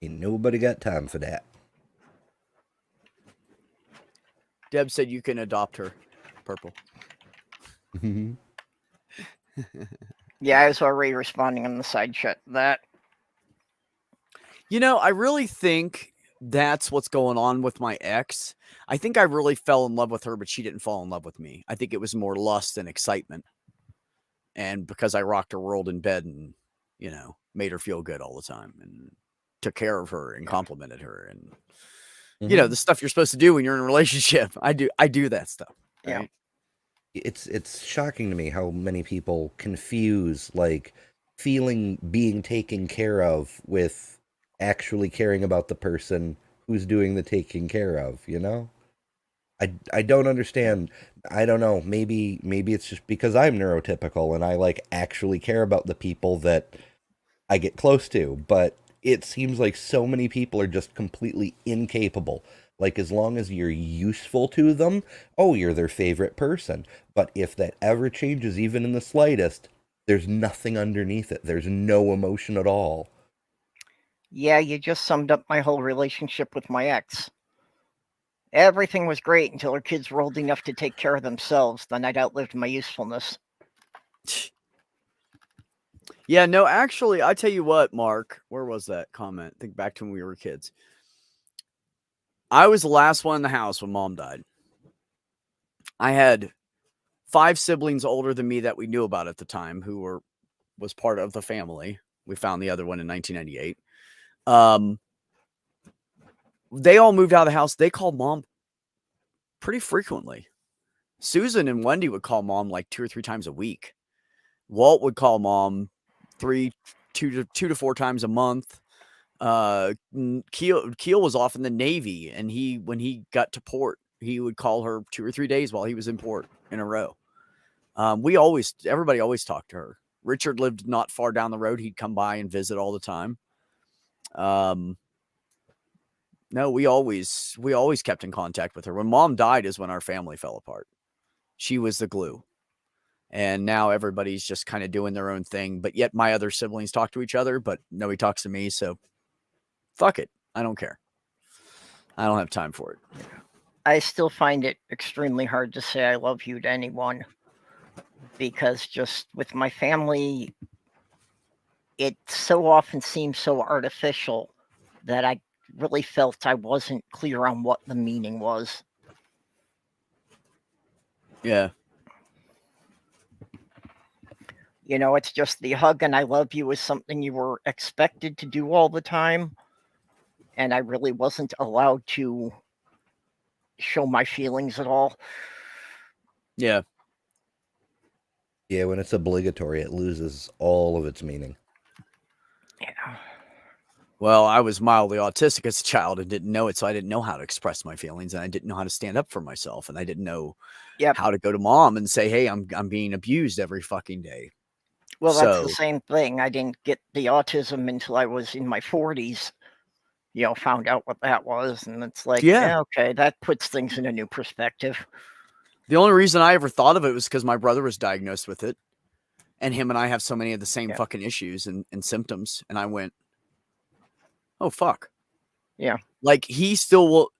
Ain't nobody got time for that. Deb said you can adopt her. Purple. Yeah, I was already responding on the side chat to that. You know, I really think that's what's going on with my ex. I think I really fell in love with her, but she didn't fall in love with me. I think it was more lust and excitement. And because I rocked her world in bed and, you know, made her feel good all the time and took care of her and complimented her and, you know, the stuff you're supposed to do when you're in a relationship. I do that stuff. Right? Yeah. It's shocking to me how many people confuse like feeling being taken care of with actually caring about the person who's doing the taking care of, you know? I don't understand. I don't know. Maybe it's just because I'm neurotypical and I like actually care about the people that I get close to, but it seems like so many people are just completely incapable. Like, as long as you're useful to them, oh, you're their favorite person. But if that ever changes, even in the slightest, there's nothing underneath it. There's no emotion at all. Yeah, you just summed up my whole relationship with my ex. Everything was great until her kids were old enough to take care of themselves. Then I'd outlived my usefulness. Yeah, no, actually, I tell you what, Mark, where was that comment? Think back to when we were kids. I was the last one in the house when Mom died. I had 5 siblings older than me that we knew about at the time who was part of the family. We found the other one in 1998. They all moved out of the house. They called Mom pretty frequently. Susan and Wendy would call Mom like 2 or 3 times a week. Walt would call Mom 2 to 4 times a month. Keel was off in the Navy, and when he got to port, he would call her 2 or 3 days while he was in port in a row. Everybody always talked to her. Richard lived not far down the road. He'd come by and visit all the time. No, we always kept in contact with her. When Mom died is when our family fell apart. She was the glue. And now everybody's just kind of doing their own thing, but yet my other siblings talk to each other, but nobody talks to me. So fuck it. I don't care. I don't have time for it. I still find it extremely hard to say I love you to anyone, because just with my family, it so often seems so artificial that I really felt I wasn't clear on what the meaning was. Yeah. You know, it's just the hug and I love you is something you were expected to do all the time. And I really wasn't allowed to show my feelings at all. Yeah. Yeah, when it's obligatory, it loses all of its meaning. Yeah. Well, I was mildly autistic as a child and didn't know it, so I didn't know how to express my feelings, and I didn't know how to stand up for myself, and I didn't know how to go to Mom and say, "Hey, I'm being abused every fucking day." Well, that's the same thing. I didn't get the autism until I was in my 40s. You know, found out what that was, and it's like, yeah, okay, that puts things in a new perspective. The only reason I ever thought of it was because my brother was diagnosed with it, and him and I have so many of the same fucking issues and symptoms, and I went, oh, fuck. Yeah. Like, he still will.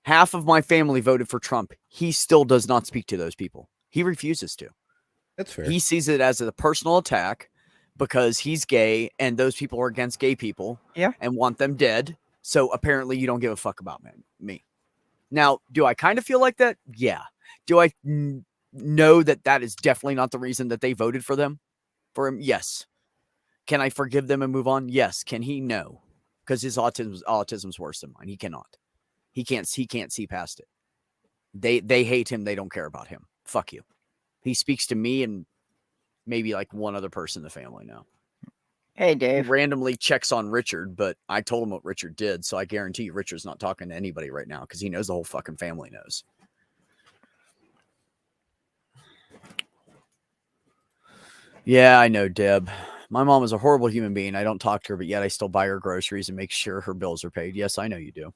Half of my family voted for Trump. He still does not speak to those people. He refuses to. That's fair. He sees it as a personal attack because he's gay and those people are against gay people and want them dead. So apparently you don't give a fuck about me. Now, do I kind of feel like that? Yeah. Do I know that is definitely not the reason that they voted for him? Yes. Can I forgive them and move on? Yes. Can he? No. Because his autism's worse than mine. He cannot. He can't see past it. They hate him. They don't care about him. Fuck you. He speaks to me and maybe like one other person in the family now. Hey, He Dave. randomly checks on Richard, but I told him what Richard did, so I guarantee you Richard's not talking to anybody right now because he knows the whole fucking family knows. Yeah, I know, Deb. My mom is a horrible human being. I don't talk to her, but yet I still buy her groceries and make sure her bills are paid. Yes, I know you do.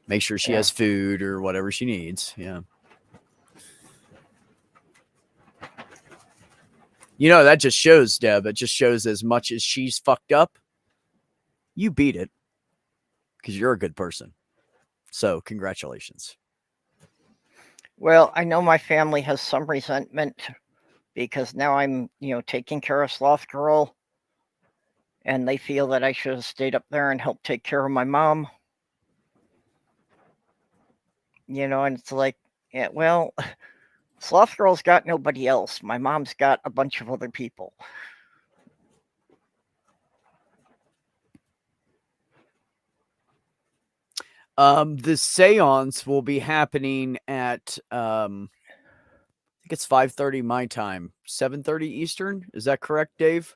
Make sure she has food or whatever she needs. Yeah. You know, that just shows, Deb. It just shows as much as she's fucked up, you beat it because you're a good person. So, congratulations. Well, I know my family has some resentment because now I'm, taking care of Sloth Girl, and they feel that I should have stayed up there and helped take care of my mom. And it's like, yeah, well, Sloth Girl's got nobody else. My mom's got a bunch of other people. The seance will be happening at I think it's 5:30 my time, 7:30 Eastern. Is that correct, Dave?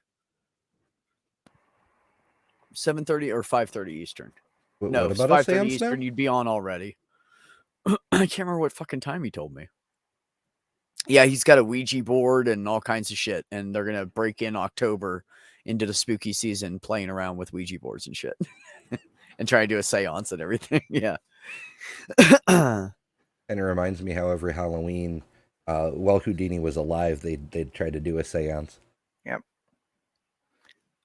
7:30 or 5:30 Eastern? No, What if it's about a 5:30 seance Eastern, now? you'd be on already. I can't remember what fucking time he told me. Yeah, he's got a Ouija board and all kinds of shit, and they're gonna break in October into the spooky season playing around with Ouija boards and shit. And try to do a seance and everything. Yeah. And it reminds me how every Halloween, while Houdini was alive, they'd try to do a seance. Yep.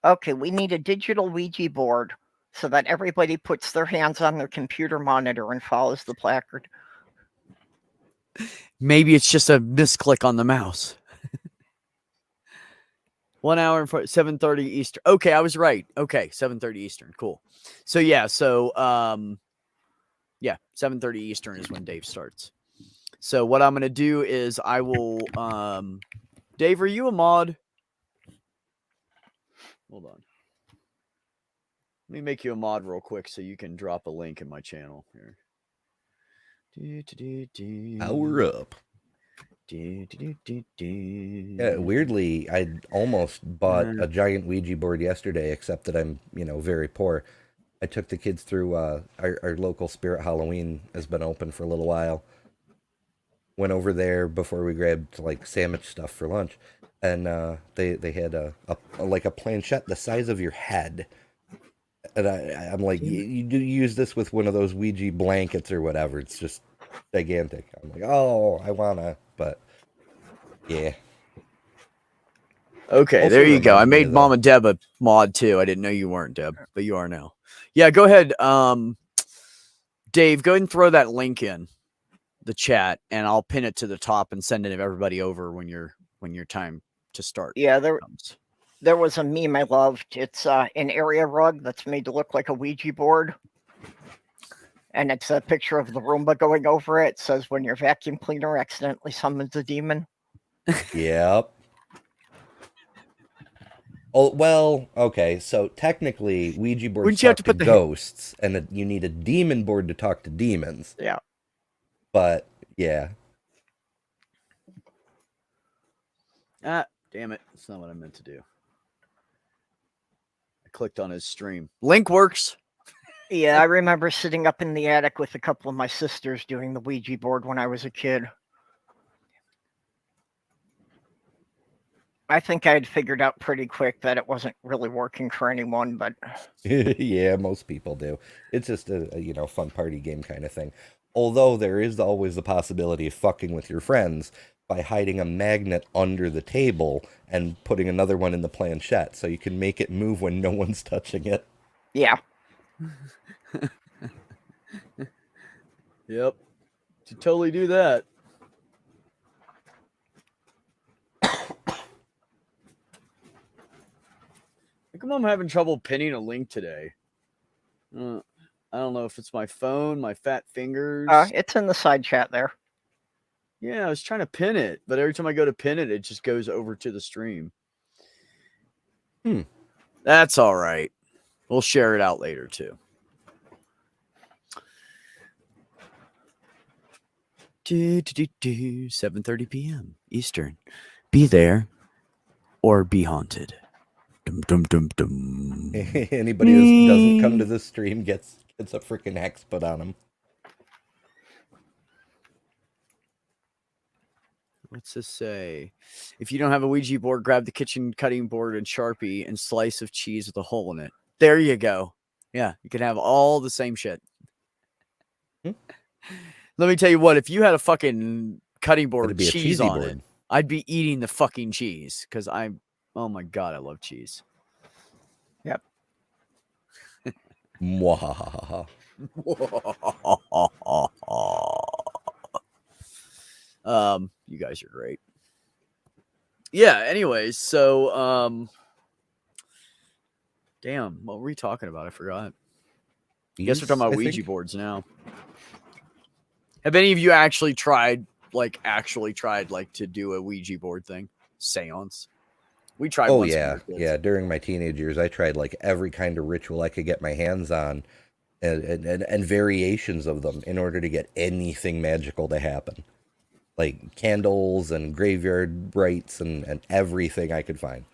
Okay, we need a digital Ouija board so that everybody puts their hands on their computer monitor and follows the placard. Maybe it's just a misclick on the mouse. 1 hour and 7:30 Eastern. Okay, I was right. Okay, 7:30 Eastern. Cool. So yeah, 7:30 Eastern is when Dave starts. So what I'm gonna do is I will Dave, are you a mod? Hold on. Let me make you a mod real quick so you can drop a link in my channel here. Power up. Yeah, weirdly, I almost bought a giant Ouija board yesterday, except that I'm, very poor. I took the kids through our local Spirit Halloween has been open for a little while. Went over there before we grabbed like sandwich stuff for lunch, and they had a planchette the size of your head. And I'm like, you do use this with one of those Ouija blankets or whatever. It's just gigantic. I'm like, oh, I wanna, but yeah. Okay, Also there you go. I reminds me made of Mama Deb a mod too. I didn't know you weren't, Deb, but you are now. Yeah, go ahead. Dave, go ahead and throw that link in the chat, and I'll pin it to the top and send it to everybody over when your time to start. Yeah, comes. There was a meme I loved. It's an area rug that's made to look like a Ouija board. And it's a picture of the Roomba going over it. It says, when your vacuum cleaner accidentally summons a demon. Yep. Oh, well, okay. So technically, Ouija boards Wouldn't you have talk to to put the ghosts, and you need a demon board to talk to demons. Yeah. But, yeah. Ah, damn it. That's not what I meant to do. I clicked on his stream. Link works. Yeah, I remember sitting up in the attic with a couple of my sisters doing the Ouija board when I was a kid. I think I had figured out pretty quick that it wasn't really working for anyone, but Yeah, most people do. It's just a fun party game kind of thing. Although there is always the possibility of fucking with your friends by hiding a magnet under the table and putting another one in the planchette so you can make it move when no one's touching it. yeah. Yep. You totally do that. How come I'm having trouble pinning a link today? I don't know if it's my phone, my fat fingers. It's in the side chat there. Yeah, I was trying to pin it, but every time I go to pin it, it just goes over to the stream. That's all right. We'll share it out later too. 7:30 p.m. Eastern. Be there or be haunted. Dum, dum, dum, dum. Anybody who doesn't come to this stream gets a freaking hex put on them. What's this say? If you don't have a Ouija board, grab the kitchen cutting board and Sharpie and slice of cheese with a hole in it. There you go. Yeah, you can have all the same shit. Hmm. Let me tell you what, if you had a fucking cutting board It'd with be a cheese cheesy on board. it, I'd be eating the fucking cheese because oh my God, I love cheese. Yep. Mwahahaha. You guys are great. Yeah, anyways, so damn, what were we talking about? I forgot. I guess we're talking about Ouija boards now. Have any of you actually tried to do a Ouija board thing? Seance? We tried Oh once when we yeah, were kids. yeah. During my teenage years, I tried like every kind of ritual I could get my hands on, and variations of them in order to get anything magical to happen, like candles and graveyard rites and everything I could find.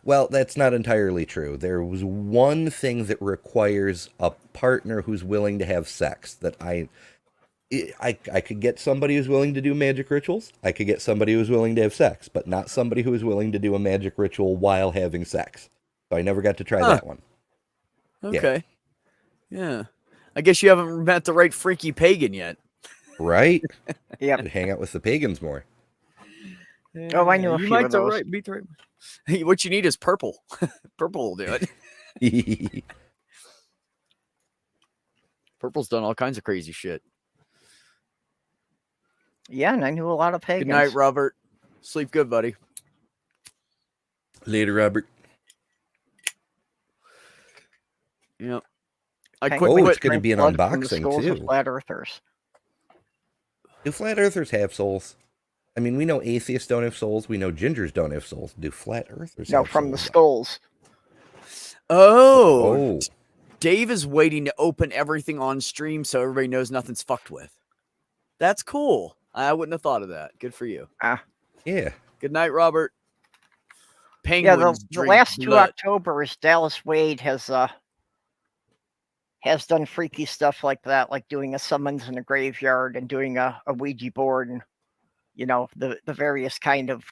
Well, that's not entirely true. There was one thing that requires a partner who's willing to have sex that I could get somebody who's willing to do magic rituals. I could get somebody who's willing to have sex, but not somebody who is willing to do a magic ritual while having sex. So I never got to try that one. Okay. Yeah. I guess you haven't met the right freaky pagan yet. Right? Yep. I'd hang out with the pagans more. Oh, I knew a you few might of those. Beat the right. What you need is purple. Purple will do it. Purple's done all kinds of crazy shit. Yeah, and I knew a lot of pagans. Good night, Robert. Sleep good, buddy. Later, Robert. Yep. It's going to be an blood from the unboxing skulls of too. Flat Earthers. Do flat earthers have souls? I mean, we know atheists don't have souls. We know gingers don't have souls. Do flat earthers No, have from the souls? skulls. Oh. Dave is waiting to open everything on stream so everybody knows nothing's fucked with. That's cool. I wouldn't have thought of that. Good for you. Yeah. Good night, Robert. Yeah, Penguins the last 2 Octobers, Dallas Wade has done freaky stuff like that, like doing a summons in a graveyard and doing a Ouija board and, the various kind of,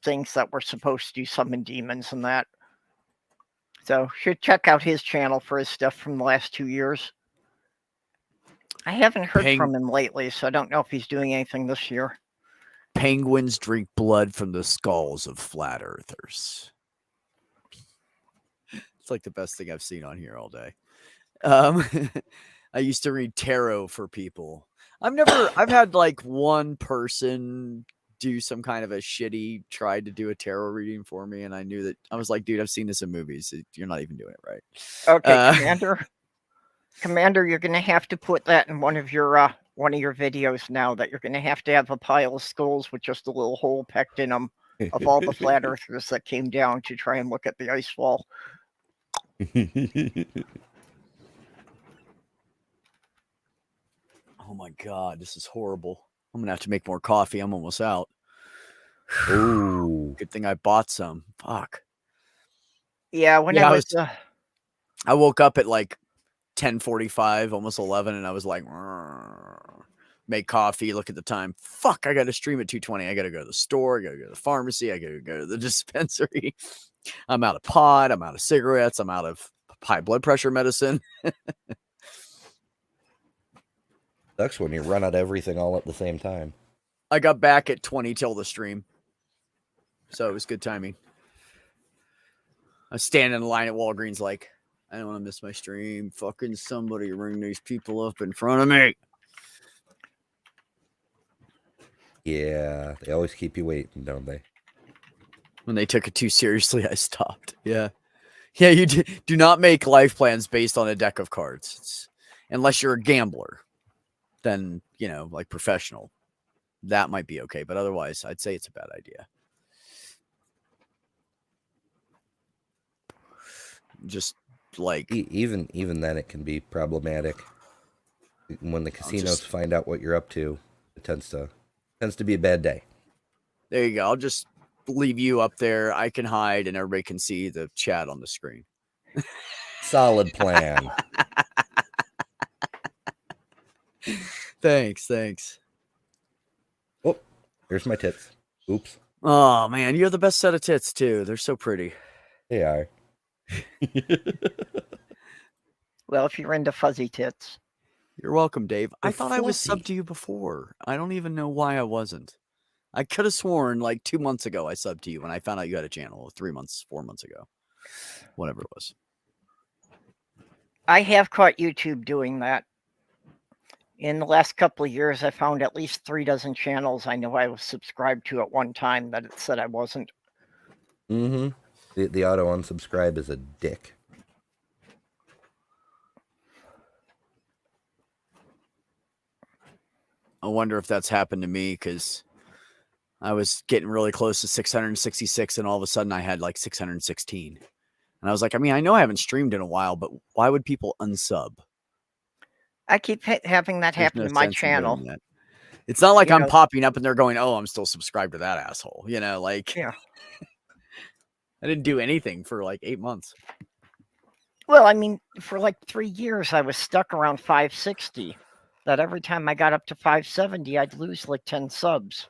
things that were supposed to summon demons and that. So should check out his channel for his stuff from the last 2 years. I haven't heard from him lately, so I don't know if he's doing anything this year. Penguins drink blood from the skulls of flat earthers. It's like the best thing I've seen on here all day. I used to read tarot for people. I've had like one person do some kind of a tried to do a tarot reading for me, and I knew that I was like, dude, I've seen this in movies. You're not even doing it right. Okay, Commander, you're gonna have to put that in one of your videos now, that you're gonna have a pile of skulls with just a little hole pecked in them of all the flat earthers that came down to try and look at the ice wall. Oh my God, this is horrible. I'm gonna have to make more coffee. I'm almost out. Ooh. Good thing I bought some. Fuck. Yeah, I woke up at like 10:45, almost 11, and I was like, make coffee, look at the time. Fuck, I got to stream at 2:20. I got to go to the store. I got to go to the pharmacy. I got to go to the dispensary. I'm out of pot. I'm out of cigarettes. I'm out of high blood pressure medicine. Sucks when you run out of everything all at the same time. I got back at 20 till the stream. So it was good timing. I was standing in line at Walgreens like, I don't want to miss my stream. Fucking somebody ring these people up in front of me. Yeah, they always keep you waiting, don't they? When they took it too seriously, I stopped. Yeah. Yeah, you do not make life plans based on a deck of cards. Unless you're a gambler. Then, like professional. That might be okay. But otherwise, I'd say it's a bad idea. Just like even then it can be problematic when the casinos find out what you're up to. It tends to be a bad day. There you go. I'll just leave you up there. I can hide and everybody can see the chat on the screen. Solid plan. Thanks. Oh, here's my tits. Oops. Oh man, you have the best set of tits too. They're so pretty. They are. Well, if you're into fuzzy tits. You're welcome, Dave. I They're thought I was fluffy. subbed to you before. I don't even know why I wasn't. I could have sworn like 2 months ago I subbed to you when I found out you had a channel. 3 months, 4 months ago. Whatever it was. I have caught YouTube doing that. In the last couple of years, I found at least 3 dozen channels I know I was subscribed to at one time that it said I wasn't. Mm-hmm. The auto unsubscribe is a dick. I wonder if that's happened to me because I was getting really close to 666 and all of a sudden I had like 616. And I was like, I mean, I know I haven't streamed in a while, but why would people unsub? I keep having that There's happen no to my sense in doing channel. that. It's not like You I'm know- popping up and they're going, oh, I'm still subscribed to that asshole. You know, like, Yeah. I didn't do anything for like 8 months. Well, I mean, for like 3 years, I was stuck around 560. That every time I got up to 570, I'd lose like 10 subs.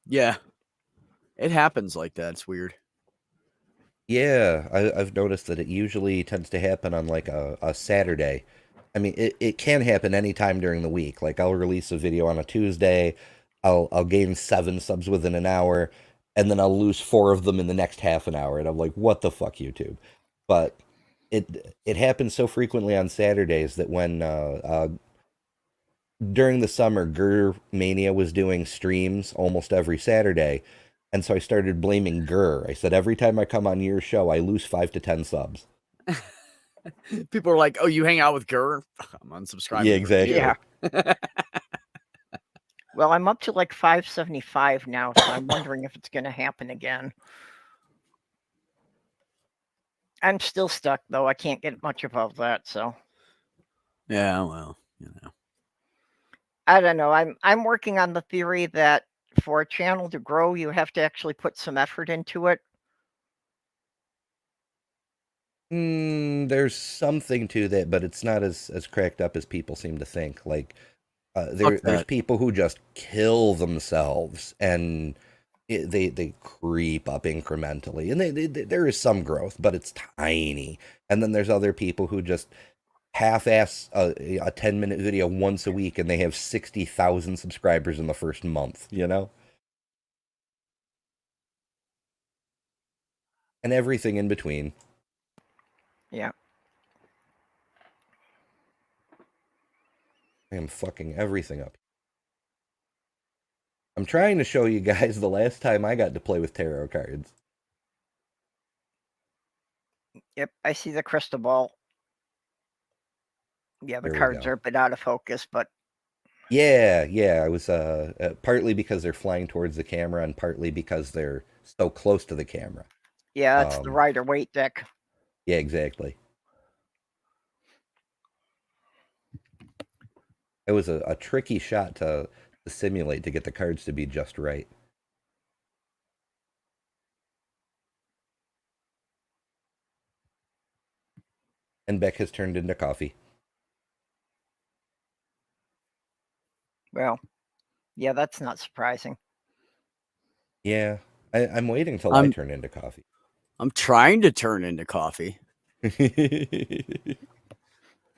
Yeah. It happens like that. It's weird. Yeah, I've noticed that it usually tends to happen on like a Saturday. I mean, it can happen anytime during the week. Like I'll release a video on a Tuesday, I'll gain 7 subs within an hour, and then I'll lose 4 of them in the next half an hour, and I'm like, what the fuck, YouTube? But it happens so frequently on Saturdays that when during the summer, Gur Mania was doing streams almost every Saturday. And so I started blaming Gur. I said, every time I come on your show, I lose 5 to 10 subs. People are like, oh, you hang out with Gur? I'm unsubscribing. Yeah, for exactly. you. Yeah. Well, I'm up to like 575 now, so I'm wondering if it's going to happen again. I'm still stuck, though. I can't get much above that, so. Yeah, well, you know. I don't know. I'm working on the theory that for a channel to grow, you have to actually put some effort into it. There's something to that, but it's not as cracked up as people seem to think. Like, there's that. people who just kill themselves, and they creep up incrementally, and there is some growth, but it's tiny. And then there's other people who just half-ass a 10-minute video once a week, and they have 60,000 subscribers in the first month, you know? And everything in between. Yeah. I am fucking everything up. I'm trying to show you guys the last time I got to play with tarot cards. Yep, I see the crystal ball. Yeah, the There we cards go. are a bit out of focus, but Yeah, I was partly because they're flying towards the camera and partly because they're so close to the camera. yeah, it's the Rider-Waite deck. Yeah, exactly. It was a tricky shot to simulate to get the cards to be just right. And Beck has turned into coffee. Well, yeah, that's not surprising. Yeah, I'm waiting till I turn into coffee. I'm trying to turn into coffee.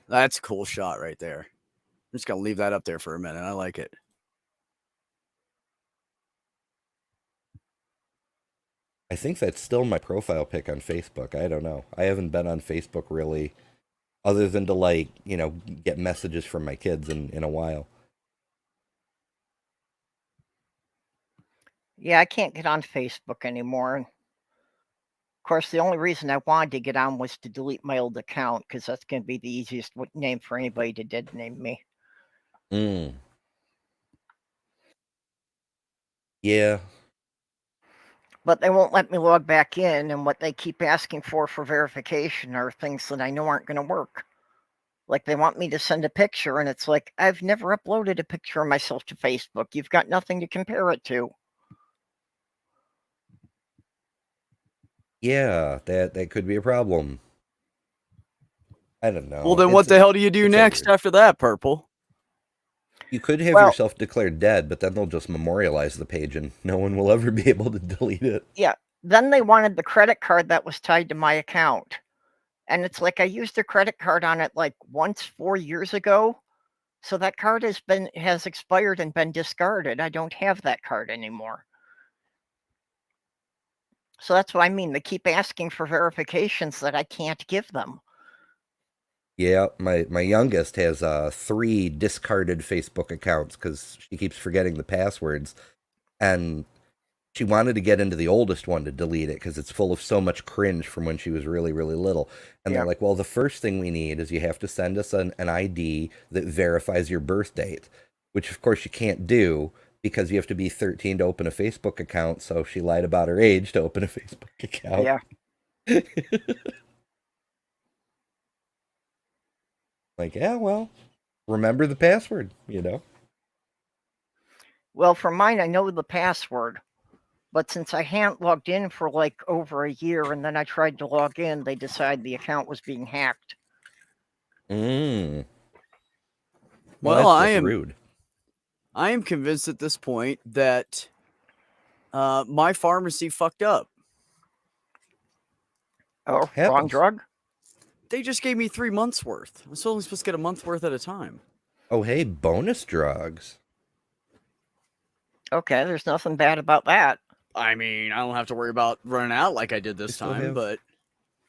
That's a cool shot right there. I'm just going to leave that up there for a minute. I like it. I think that's still my profile pic on Facebook. I don't know. I haven't been on Facebook really, other than to, like, you know, get messages from my kids in a while. Yeah, I can't get on Facebook anymore. Of course, the only reason I wanted to get on was to delete my old account, because that's going to be the easiest name for anybody to dead name me. Yeah. But they won't let me log back in, and what they keep asking for verification are things that I know aren't going to work. Like, they want me to send a picture, and it's like, I've never uploaded a picture of myself to Facebook. You've got nothing to compare it to. Yeah, that could be a problem. I don't know. Well, then what the hell do you do it's so next weird. after that, Purple? You could have Well- yourself declared dead, but then they'll just memorialize the page and no one will ever be able to delete it. Yeah. Then they wanted the credit card that was tied to my account. And it's like I used a credit card on it like once 4 years ago. So that card has expired and been discarded. I don't have that card anymore. So that's what I mean. They keep asking for verifications that I can't give them. Yeah, my youngest has 3 discarded Facebook accounts because she keeps forgetting the passwords, and she wanted to get into the oldest one to delete it because it's full of so much cringe from when she was really, really little. And Yeah. they're like, well, the first thing we need is you have to send us an ID that verifies your birth date, which of course you can't do because you have to be 13 to open a Facebook account. So she lied about her age to open a Facebook account. Yeah. Like, yeah, well, remember the password, you know? Well, for mine, I know the password. But since I hadn't logged in for like over a year and then I tried to log in, they decided the account was being hacked. Mm. Well, that's I just am rude. I am convinced at this point that my pharmacy fucked up. Oh, wrong Happens. drug? They just gave me 3 months worth. I'm only supposed to get a month worth at a time. Oh, hey, bonus drugs. Okay, there's nothing bad about that. I mean, I don't have to worry about running out like I did this still time, have- but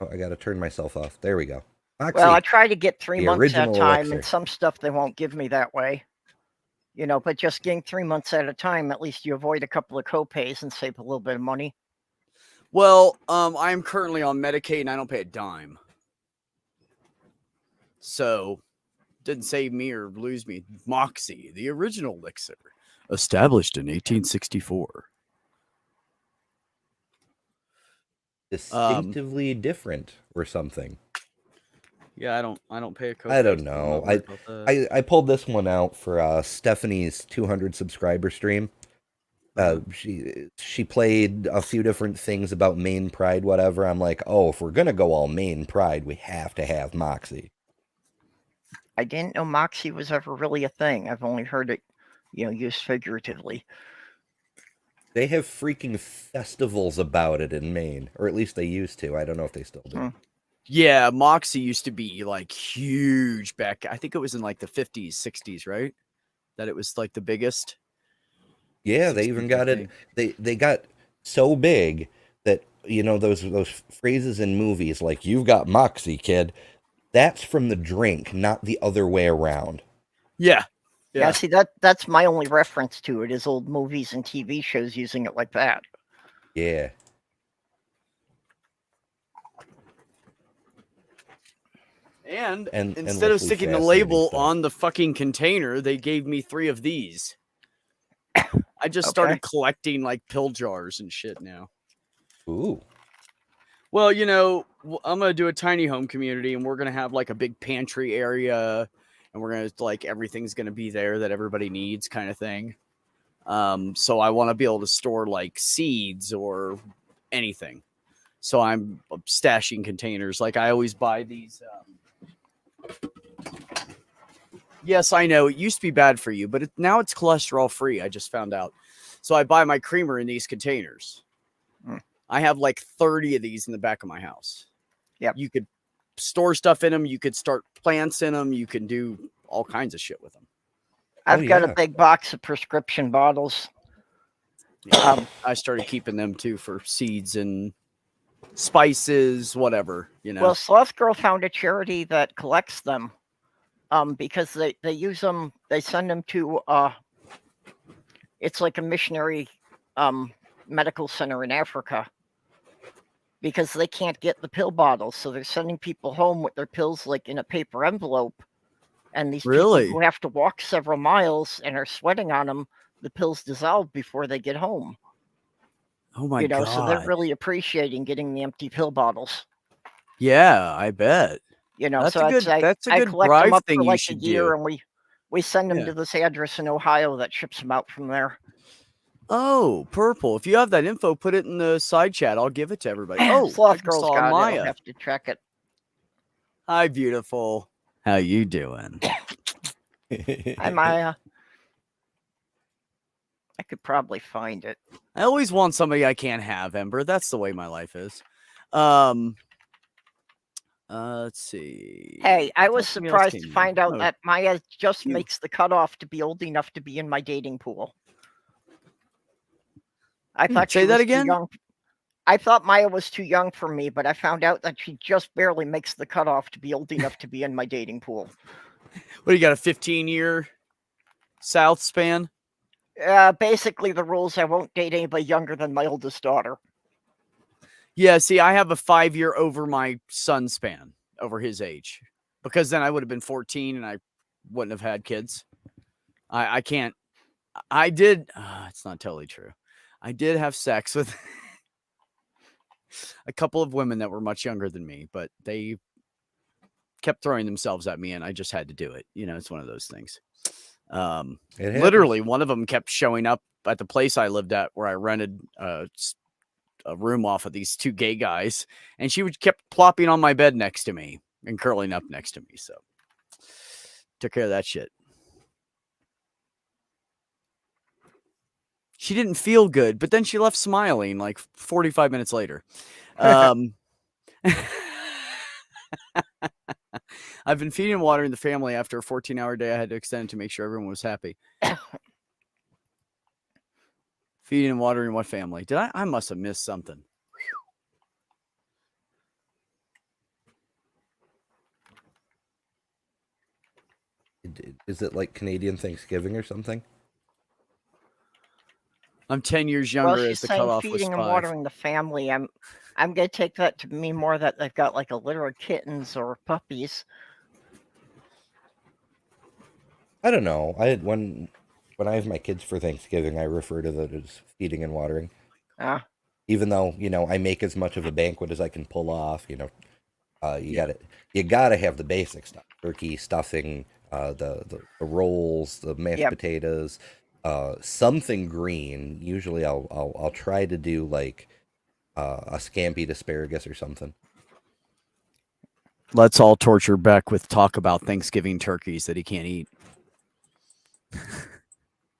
Oh, I gotta turn myself off. There we go. Moxie. Well, I try to get 3 the months at a original time, and elixir. some stuff they won't give me that way. You know, but just getting 3 months at a time, at least you avoid a couple of co-pays and save a little bit of money. well, I am currently on Medicaid and I don't pay a dime. So, didn't save me or lose me. Moxie, the original elixir, established in 1864. Distinctively different or something. Yeah, I don't pay a copay. I don't so I'm know. not worried about that. I pulled this one out for Stephanie's 200 subscriber stream. She played a few different things about Maine Pride, whatever. I'm like, oh, if we're gonna go all Maine Pride, we have to have Moxie. I didn't know Moxie was ever really a thing. I've only heard it, used figuratively. They have freaking festivals about it in Maine, or at least they used to. I don't know if they still do. Hmm. Yeah, Moxie used to be like huge back. I think it was in like the 50s, 60s, right? That it was like the biggest. Yeah, they even 60s, got I it. think. They got so big that those phrases in movies like "You've got Moxie, kid." That's from the drink, not the other way around. Yeah. Yeah, see, that's my only reference to it is old movies and TV shows using it like that. Yeah. And instead of endlessly sticking the fascinating label stuff. on the fucking container, they gave me 3 of these. I just started collecting like pill jars and shit now. Ooh. Well, I'm going to do a tiny home community and we're going to have like a big pantry area and we're going to like everything's going to be there that everybody needs kind of thing. So I want to be able to store like seeds or anything. So I'm stashing containers. Like I always buy these. Yes, I know it used to be bad for you, but now it's cholesterol free. I just found out. So I buy my creamer in these containers. I have like 30 of these in the back of my house. Yep. You could store stuff in them. You could start plants in them. You can do all kinds of shit with them. I've got a big box of prescription bottles. Yeah, I started keeping them too for seeds and spices, whatever, Well, Sloth Girl found a charity that collects them because they use them. They send them to it's like a missionary medical center in Africa because they can't get the pill bottles. So they're sending people home with their pills like in a paper envelope. And these people who have to walk several miles and are sweating on them, the pills dissolve before they get home. Oh my God. So they're really appreciating getting the empty pill bottles. Yeah, I bet. That's a good I collect drive them up thing for you like a should year do. and we send them to this address in Ohio that ships them out from there. Oh, purple. If you have that info, put it in the side chat. I'll give it to everybody. Oh, I Sloth just Girl's saw got it. I'll Maya. have to check it. Hi, beautiful. How you doing? Hi, Maya. I could probably find it. I always want somebody I can't have, Ember. That's the way my life is. Let's see. Hey, I was thought somebody else surprised to came in. find out Oh, that Maya just you. makes the cutoff to be old enough to be in my dating pool. I thought Say she that was again? too young. I thought Maya was too young for me, but I found out that she just barely makes the cutoff to be old enough to be in my dating pool. What do you got? A 15-year South span? Basically, the rules I won't date anybody younger than my oldest daughter. Yeah, see, I have a 5-year over my son span, over his age, because then I would have been 14 and I wouldn't have had kids. I can't. I did. It's not totally true. I did have sex with a couple of women that were much younger than me, but they kept throwing themselves at me and I just had to do it. You know, it's one of those things. It happens. Literally, one of them kept showing up at the place I lived at where I rented a room off of these two gay guys, and she kept plopping on my bed next to me and curling up next to me. So took care of that shit. She didn't feel good, but then she left smiling like 45 minutes later. I've been feeding and watering the family. After a 14-hour day, I had to extend to make sure everyone was happy. Feeding and watering what family? Did I must have missed something. Is it like Canadian Thanksgiving or something? I'm 10 years Well, younger she's as the saying cutoff was feeding and 5. watering the family. I'm gonna take that to mean more that they've got like a litter of kittens or puppies. I don't know. When I have my kids for Thanksgiving, I refer to that as feeding and watering. Even though, I make as much of a banquet as I can pull off, you gotta have the basic stuff: turkey, stuffing, the rolls, the mashed potatoes, something green. Usually, I'll try to do like a scampied asparagus or something. Let's all torture Beck with talk about Thanksgiving turkeys that he can't eat.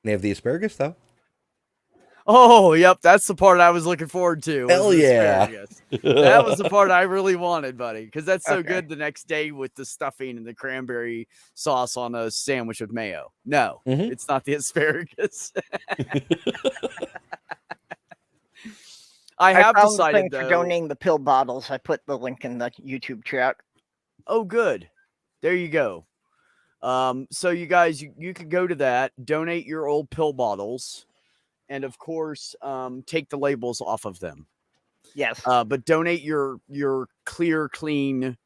They have the asparagus though. Oh, yep, that's the part I was looking forward to. Hell yeah! That was the part I really wanted, buddy, because that's so Okay. good the next day with the stuffing and the cranberry sauce on a sandwich with mayo. No, it's not the asparagus. I have found decided, the thing though. for donating the pill bottles. I put the link in the YouTube chat. Oh, good. There you go. So you guys, you could go to that, donate your old pill bottles, and of course, take the labels off of them. Yes. But donate your clear, clean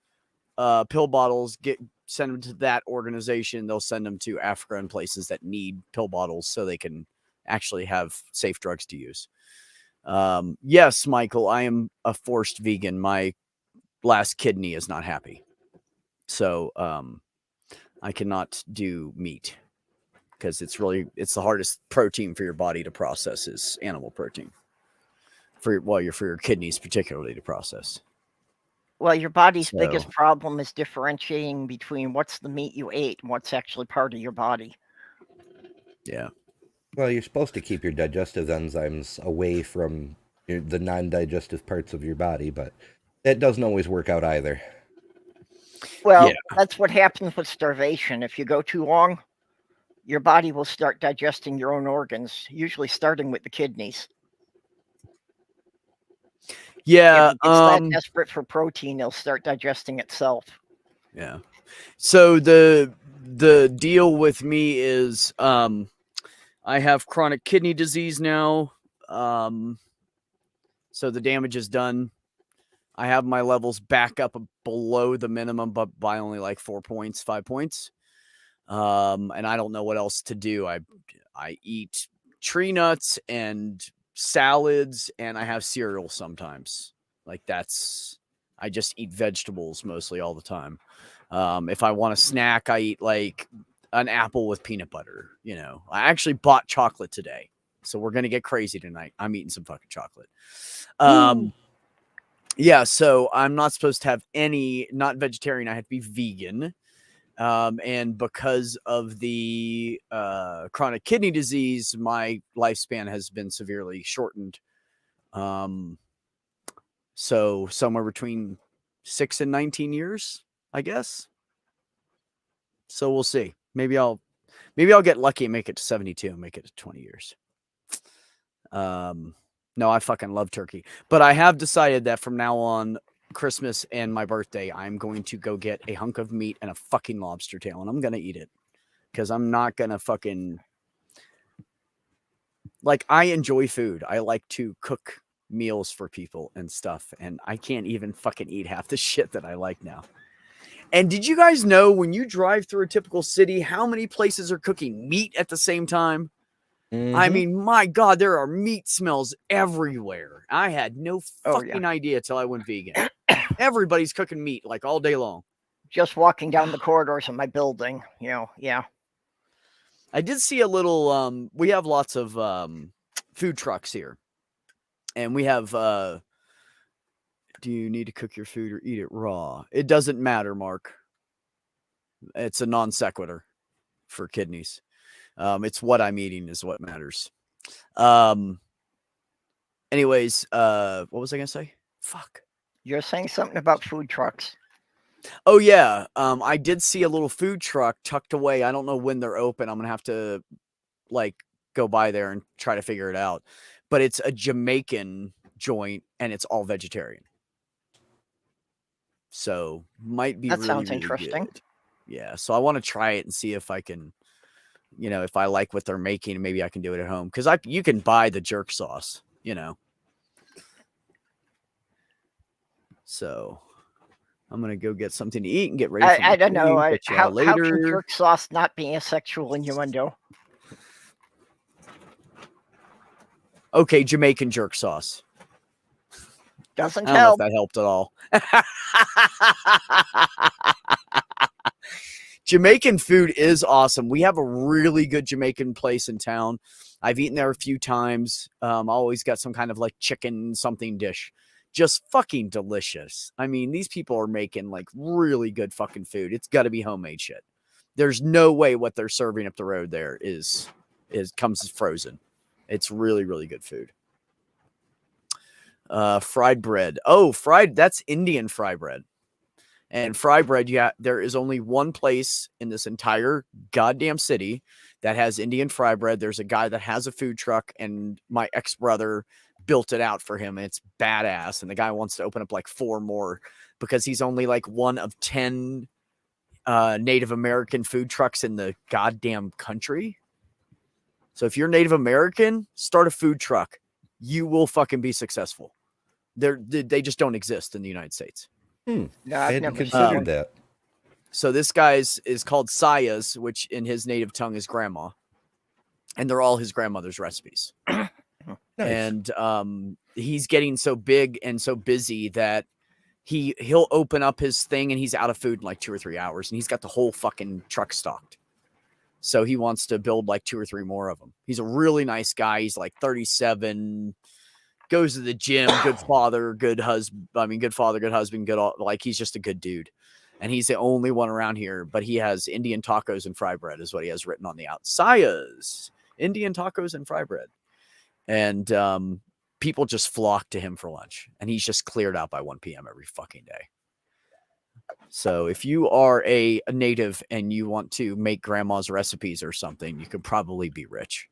pill bottles. Send them to that organization. They'll send them to Africa and places that need pill bottles so they can actually have safe drugs to use. Yes, Michael, I am a forced vegan. My last kidney is not happy. So I cannot do meat because it's the hardest protein for your body to process is animal protein. For your kidneys particularly to process. Well, your body's biggest problem is differentiating between what's the meat you ate and what's actually part of your body. Yeah. Well, you're supposed to keep your digestive enzymes away from the non-digestive parts of your body, but that doesn't always work out either. Well, that's what happens with starvation. If you go too long, your body will start digesting your own organs, usually starting with the kidneys. Yeah. If it gets that desperate for protein, it'll start digesting itself. Yeah. So the deal with me is I have chronic kidney disease now. So the damage is done. I have my levels back up below the minimum, but by only like 5 points. And I don't know what else to do. I eat tree nuts and salads, and I have cereal sometimes. I just eat vegetables mostly all the time. If I want a snack, I eat like an apple with peanut butter. I actually bought chocolate today. So we're gonna get crazy tonight. I'm eating some fucking chocolate. Woo. Yeah, so I'm not supposed to have any, not vegetarian. I have to be vegan. And because of the chronic kidney disease, my lifespan has been severely shortened. So somewhere between 6 and 19 years, I guess. So we'll see. Maybe I'll get lucky and make it to 72 and make it to 20 years. No, I fucking love turkey, but I have decided that from now on, Christmas and my birthday, I'm going to go get a hunk of meat and a fucking lobster tail, and I'm gonna eat it because I'm not gonna fucking, like, I enjoy food. I like to cook meals for people and stuff, and I can't even fucking eat half the shit that I like now. And did you guys know when you drive through a typical city, how many places are cooking meat at the same time? I mean, my God, there are meat smells everywhere. I had no fucking idea till I went vegan. Everybody's cooking meat like all day long. Just walking down the corridors of my building, yeah. I did see a little, we have lots of food trucks here. And we have, do you need to cook your food or eat it raw? It doesn't matter, Mark. It's a non sequitur for kidneys. It's what I'm eating is what matters. Anyways, what was I gonna say? Fuck. You're saying something about food trucks. Oh yeah. I did see a little food truck tucked away. I don't know when they're open. I'm gonna have to like go by there and try to figure it out. But it's a Jamaican joint and it's all vegetarian. So might be That really, sounds really interesting. good. Yeah. So I want to try it and see if I can, if I like what they're making, maybe I can do it at home. Because you can buy the jerk sauce, So I'm gonna go get something to eat and get ready. I don't know. How later. can jerk sauce not be a sexual innuendo? Okay, Jamaican jerk sauce. Doesn't I don't know if help. that helped at all. Jamaican food is awesome. We have a really good Jamaican place in town. I've eaten there a few times. Always got some kind of like chicken something dish. Just fucking delicious. I mean, these people are making like really good fucking food. It's got to be homemade shit. There's no way what they're serving up the road there comes frozen. It's really, really good food. Fried bread. Oh, that's Indian fry bread. And fry bread, there is only one place in this entire goddamn city that has Indian fry bread. There's a guy that has a food truck, and my ex-brother built it out for him. And it's badass. And the guy wants to open up like 4 more because he's only like one of 10 Native American food trucks in the goddamn country. So if you're Native American, start a food truck. You will fucking be successful. They just don't exist in the United States. No, I I've hadn't never considered seen that. So this guy's is called Saya's, which in his native tongue is grandma. And they're all his grandmother's recipes. Nice. And he's getting so big and so busy that he'll open up his thing and he's out of food in like 2 or 3 hours. And he's got the whole fucking truck stocked. So he wants to build like 2 or 3 more of them. He's a really nice guy. He's like 37, goes to the gym, good father, good husband. I mean, good father, good husband, like he's just a good dude. And he's the only one around here, but he has Indian tacos and fry bread is what he has written on the outsides. Indian tacos and fry bread. And people just flock to him for lunch. And he's just cleared out by 1 p.m. every fucking day. So if you are a native and you want to make grandma's recipes or something, you could probably be rich.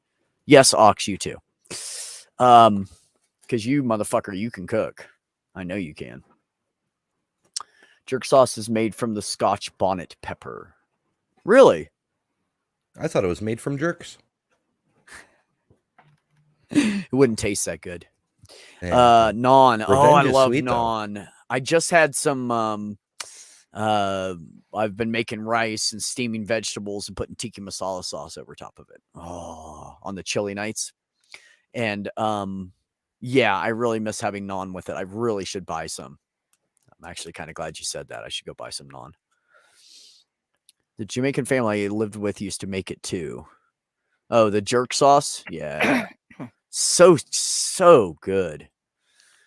Yes, Ox, you too. Because you motherfucker, you can cook. I know you can. Jerk sauce is made from the Scotch bonnet pepper. Really? I thought it was made from jerks. It wouldn't taste that good. Yeah. Naan. Revenge Oh, I is love sweet, though. naan. I just had some I've been making rice and steaming vegetables and putting tikka masala sauce over top of it. Oh, on the chilly nights. And yeah, I really miss having naan with it. I really should buy some. I'm actually kind of glad you said that. I should go buy some naan. The Jamaican family I lived with used to make it too. Oh, the jerk sauce? Yeah. So good.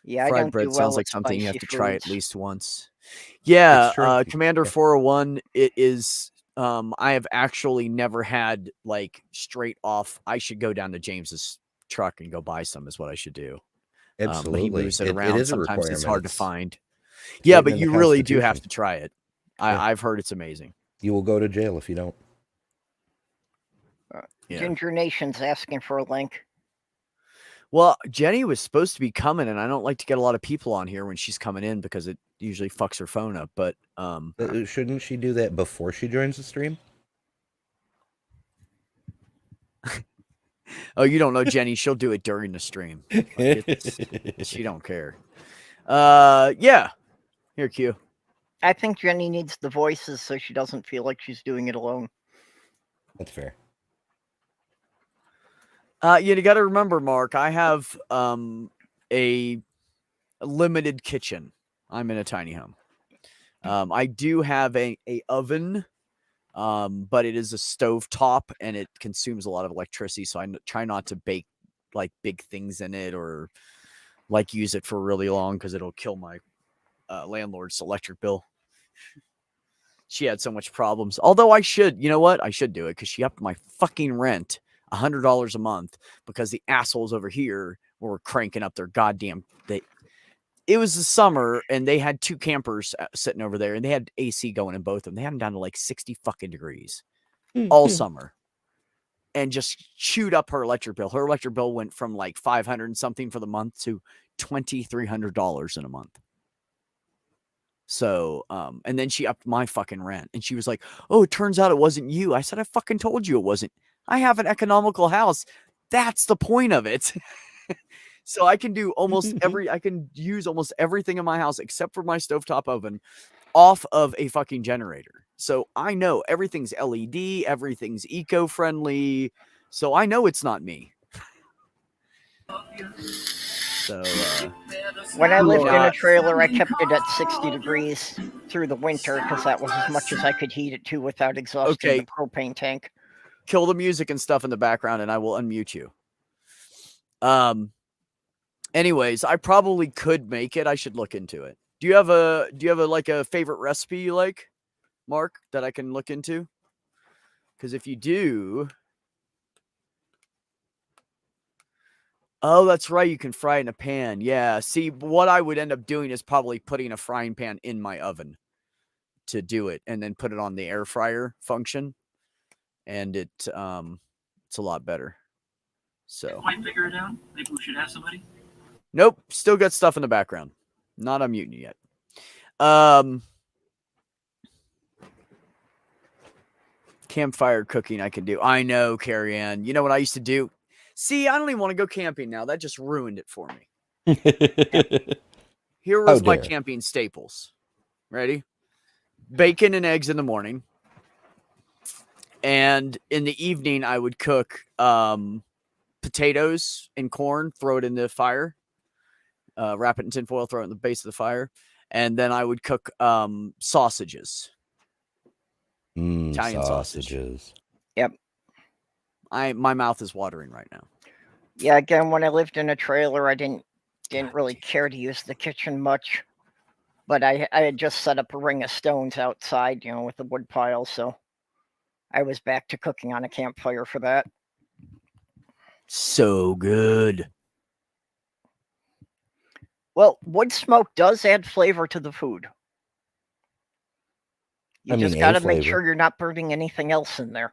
Yeah, I Fried don't bread do sounds well like with something you have spicy to try at foods. least once. Yeah, It's true. Commander Yeah. 401, it is I have actually never had like straight off. I should go down to James's truck and go buy some is what I should do. But he Absolutely. moves it It around. is a Sometimes it's requirement. hard to It's find. Yeah, written but in the you really do have Constitution. to try it. Yeah. I've heard it's amazing. You will go to jail if you don't. Yeah. Ginger Nation's asking for a link. Well, Jenny was supposed to be coming, and I don't like to get a lot of people on here when she's coming in because it usually fucks her phone up. But Shouldn't she do that before she joins the stream? oh, you don't know Jenny? She'll do it during the stream. Like, she don't care. Yeah. Here, Q. I think Jenny needs the voices so she doesn't feel like she's doing it alone. That's fair. You got to remember, Mark. I have a limited kitchen. I'm in a tiny home. I do have a oven, but it is a stove top and it consumes a lot of electricity. So I try not to bake like big things in it or like use it for really long because it'll kill my landlord's electric bill. She had so much problems. Although I should, you know what? I should do it because she upped my fucking rent $100 a month because the assholes over here were cranking up their goddamn. It was the summer and they had 2 campers sitting over there and they had AC going in both of them. They had them down to like 60 fucking degrees all summer and just chewed up her electric bill. Her electric bill went from like 500 and something for the month to $2,300 in a month. So, and then she upped my fucking rent and she was like, oh, it turns out it wasn't you. I said, I fucking told you it wasn't. I have an economical house. That's the point of it. So I can do I can use almost everything in my house except for my stovetop oven off of a fucking generator. So I know everything's LED, everything's eco-friendly. So I know it's not me. So when I lived in a trailer, I kept it at 60 degrees through the winter because that was as much as I could heat it to without exhausting the propane tank. Kill the music and stuff in the background and I will unmute you. Anyways, I probably could make it. I should look into it. Do you have like a favorite recipe you like, Mark, that I can look into? Because if you do, oh, that's right. You can fry it in a pan. Yeah. See, what I would end up doing is probably putting a frying pan in my oven to do it and then put it on the air fryer function. And it's a lot better. So Quite figure it out. Maybe we should have somebody. Nope. Still got stuff in the background. Not unmuting you yet. Campfire cooking I can do. I know, Carrie Ann. You know what I used to do? See, I don't even want to go camping now. That just ruined it for me. Here was my camping staples. Ready? Bacon and eggs in the morning. And in the evening, I would cook potatoes and corn, throw it in the fire. Wrap it in tinfoil, throw it in the base of the fire. And then I would cook sausages. Italian sausages. Yep. My mouth is watering right now. Yeah, again, when I lived in a trailer, I didn't really care to use the kitchen much. But I had just set up a ring of stones outside, with the wood pile, so I was back to cooking on a campfire for that. So good. Well, wood smoke does add flavor to the food. You just got to make sure you're not burning anything else in there.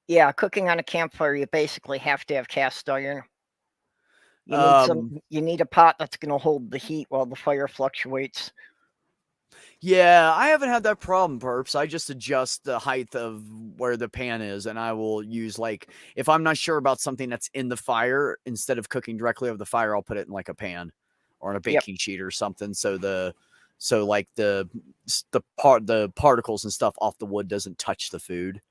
Yeah, cooking on a campfire, you basically have to have cast iron. You need a pot that's going to hold the heat while the fire fluctuates. Yeah, I haven't had that problem, Perps. I just adjust the height of where the pan is, and I will use, like, if I'm not sure about something that's in the fire, instead of cooking directly over the fire, I'll put it in like a pan or in a baking sheet or something. So the particles and stuff off the wood doesn't touch the food.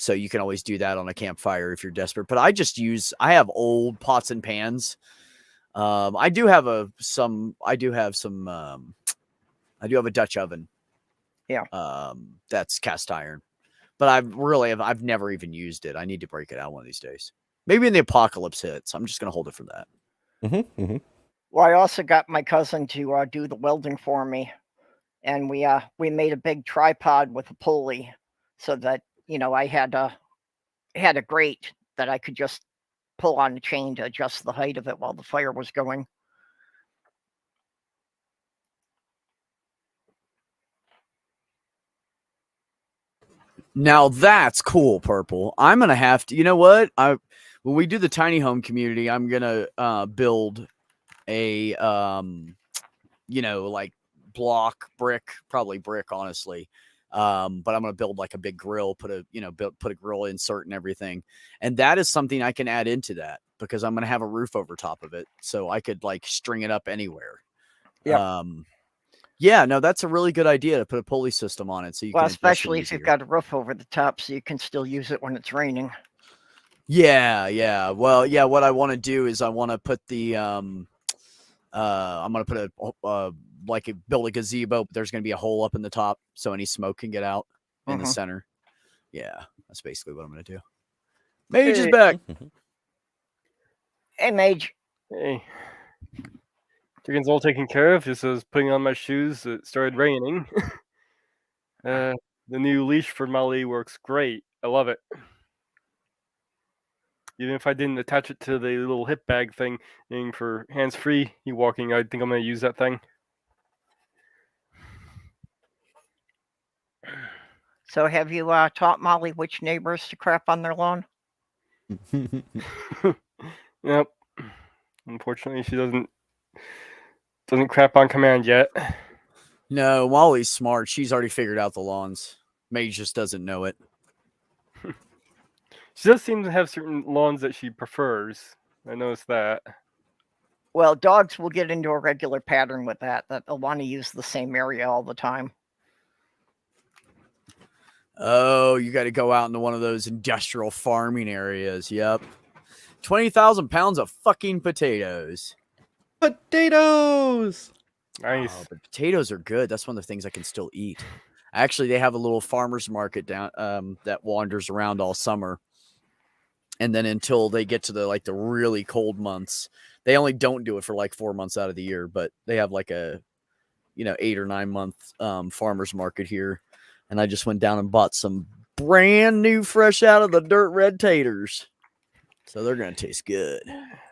So you can always do that on a campfire if you're desperate. But I have old pots and pans. I do have some I do have a Dutch oven. Yeah. That's cast iron, but I've never even used it. I need to break it out one of these days. Maybe when the apocalypse hits. I'm just gonna hold it for that. Well, I also got my cousin to do the welding for me, and we made a big tripod with a pulley, so that I had a grate that I could just pull on the chain to adjust the height of it while the fire was going. Now that's cool, Purple. I'm gonna have to. You know what? When we do the tiny home community, I'm gonna build a like block brick, probably brick, honestly. But I'm gonna build like a big grill, put a grill insert and everything, and that is something I can add into that because I'm gonna have a roof over top of it, so I could like string it up anywhere. Yep. Yeah, no, that's a really good idea to put a pulley system on it, so you Well, can adjust it especially if you've easier. got a roof over the top, so you can still use it when it's raining. Yeah. Well, yeah. What I want to do is I want to put the I'm gonna put build a gazebo, but there's gonna be a hole up in the top so any smoke can get out in the center. Yeah, that's basically what I'm gonna do. Mage is back. Hey, Mage. Hey. Chicken's all taken care of. Just as putting on my shoes, it started raining. The new leash for Molly works great. I love it. Even if I didn't attach it to the little hip bag thing for hands-free walking, I think I'm going to use that thing. So have you taught Molly which neighbors to crap on their lawn? Yep. Unfortunately, she doesn't crap on command yet. No, Molly's smart. She's already figured out the lawns. Mage just doesn't know it. She does seem to have certain lawns that she prefers. I noticed that. Well, dogs will get into a regular pattern with that they'll want to use the same area all the time. Oh, you got to go out into one of those industrial farming areas. Yep. 20,000 pounds of fucking potatoes. Potatoes! Nice. Oh, but potatoes are good. That's one of the things I can still eat. Actually, they have a little farmer's market down that wanders around all summer. And then until they get to the really cold months, they only don't do it for like 4 months out of the year, but they have like a 8 or 9 month farmer's market here. And I just went down and bought some brand new, fresh out of the dirt red taters. So they're going to taste good.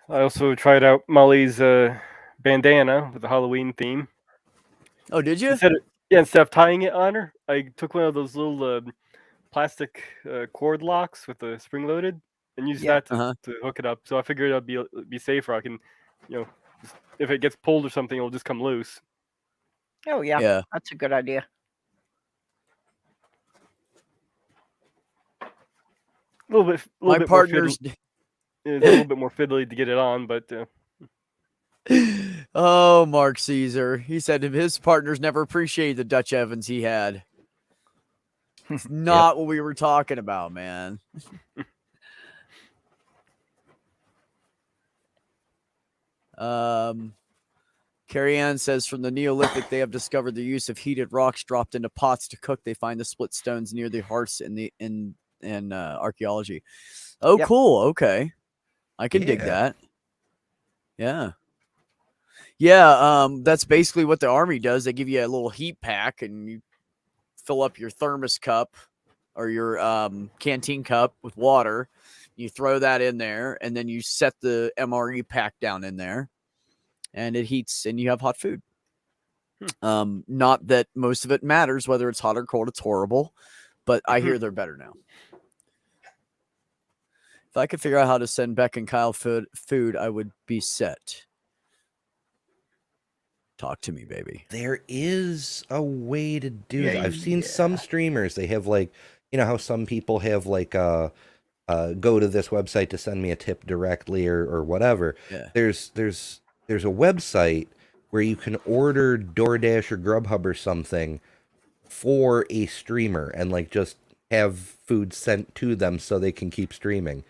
I also tried out Molly's bandana with the Halloween theme. Oh, did you? Instead of tying it on her, I took one of those little plastic cord locks with the spring loaded and used that to hook it up. So I figured it'd be safer. I can, if it gets pulled or something, it'll just come loose. Oh yeah. That's a good idea. A little bit more fiddly to get it on, but oh, Mark Caesar. He said his partners never appreciated the Dutch ovens he had. It's not what we were talking about, man. Carrie Ann says from the Neolithic, they have discovered the use of heated rocks dropped into pots to cook. They find the split stones near the hearths in archaeology. Oh, cool. Okay. I can dig that. Yeah. Yeah. That's basically what the army does. They give you a little heat pack and you fill up your thermos cup or your canteen cup with water. You throw that in there and then you set the MRE pack down in there and it heats and you have hot food. Not that most of it matters, whether it's hot or cold, it's horrible, but I hear they're better now. If I could figure out how to send Beck and Kyle food, I would be set. Talk to me, baby. There is a way to do that. I've seen some streamers, they have how some people have go to this website to send me a tip directly or whatever. Yeah. There's a website where you can order DoorDash or Grubhub or something for a streamer and just have food sent to them so they can keep streaming.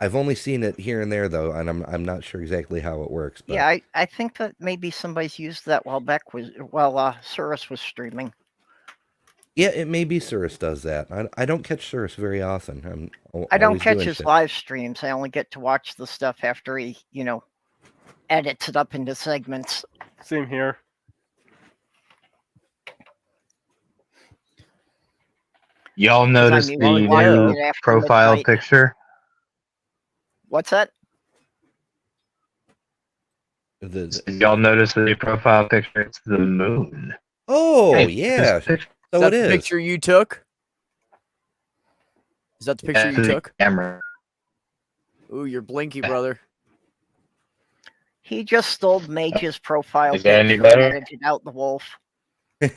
I've only seen it here and there though, and I'm not sure exactly how it works. But Yeah, I think that maybe somebody's used that while Cirrus was streaming. yeah, it may be Cirrus does that. I don't catch Cirrus very often. I don't always catch doing his shit. live streams. I only get to watch the stuff after he, edits it up into segments. Same here. Y'all 'Cause I'm notice usually the watching new it after profile midnight. picture? What's that? The Y'all notice the new profile picture? It's the moon. oh Hey, yeah, this picture- so Is that it the is. picture you took? Is that the picture that's you the took? camera. Ooh, you're blinky, brother. He just stole Mage's profile Is that any picture and better? edited out the wolf. Yeah,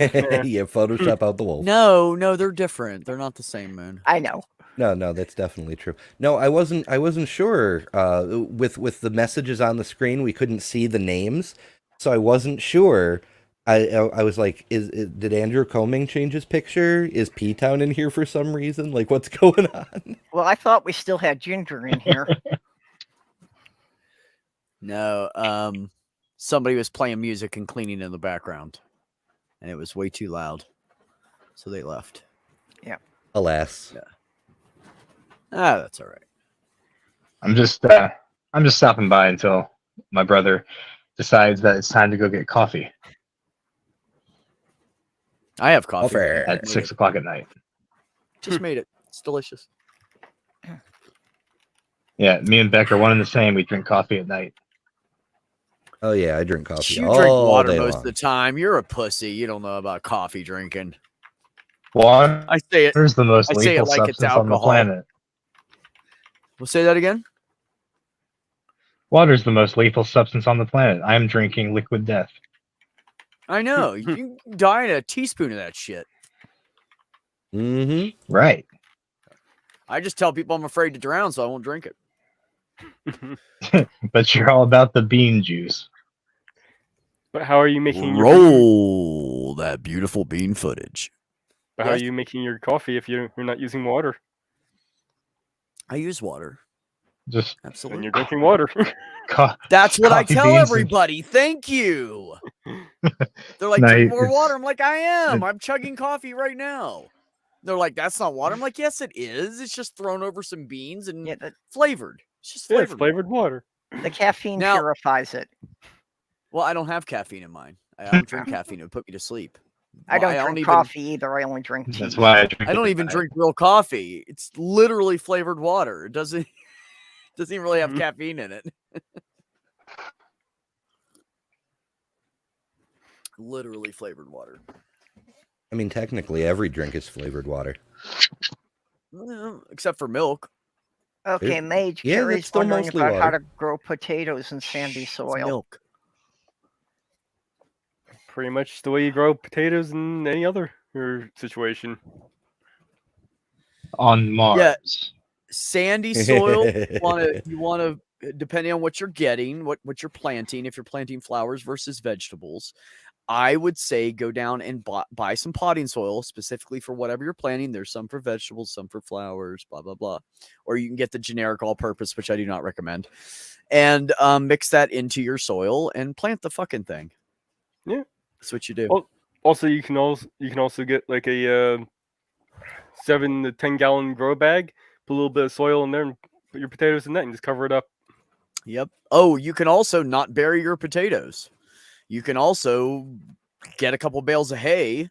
Photoshop out the wolf. No, they're different. They're not the same, man. I know. No, that's definitely true. No, I wasn't sure. With the messages on the screen, we couldn't see the names, so I wasn't sure. I was like, did Andrew Coming change his picture? Is P Town in here for some reason? Like, what's going on? Well, I thought we still had Ginger in here. No, somebody was playing music and cleaning in the background, and it was way too loud, so they left. Alas. Yeah. Ah, that's all right. I'm just stopping by until my brother decides that it's time to go get coffee I have coffee. Offer. at 6 o'clock at night. Just made it. It's delicious. Yeah, me and Beck are one and the same. We drink coffee at night. Oh yeah, I drink coffee You all drink water day most long. of the time. You're a pussy. You don't know about coffee drinking. Water I say it. is the most I say it lethal like it's substance on the alcohol. planet. We'll say that again. Water is the most lethal substance on the planet. I am drinking liquid death. I know. You can die in a teaspoon of that shit. Mm-hmm. Right. I just tell people I'm afraid to drown, so I won't drink it. But you're all about the bean juice. But how are you making your Roll that beautiful bean footage. But how are Yes. you making your coffee if you're not using water I use water. Just and Absolutely. you're drinking water? That's what I coffee tell beans and- everybody. Thank you. They're like, No, drink more it's- water. I'm like, I am. I'm chugging coffee right now. They're like, that's not water. I'm like, yes, it is. It's just thrown over some beans and Yeah, flavored. It's just Yeah, flavored. it's flavored water. the caffeine Now- purifies it. Well, I don't have caffeine in mine. I don't drink caffeine. It would put me to sleep. I Well, don't drink even- coffee either. I only drink tea. That's why I drink. I don't it even at drink real coffee. It's literally flavored water. It doesn't even really have Mhm. caffeine in it. Literally flavored water. I mean, technically, every drink is flavored water. Well, except for milk. Okay, Mage, yeah, that's Carrie's still wondering mostly about how water. to grow potatoes in sandy It's soil. milk. Pretty much the way you grow potatoes in any other situation. on Mars. Sandy soil. You want to depending on what you're getting, what you're planting. If you're planting flowers versus vegetables, I would say go down and buy some potting soil specifically for whatever you're planting. There's some for vegetables, some for flowers, blah, blah, blah. Or you can get the generic all-purpose, which I do not recommend. And mix that into your soil and plant the fucking thing. Yeah. That's what you do. Well, also you can also get like a 7 to 10 gallon grow bag, put a little bit of soil in there, and put your potatoes in that, and just cover it up. Yep. Oh, you can also not bury your potatoes. You can also get a couple bales of hay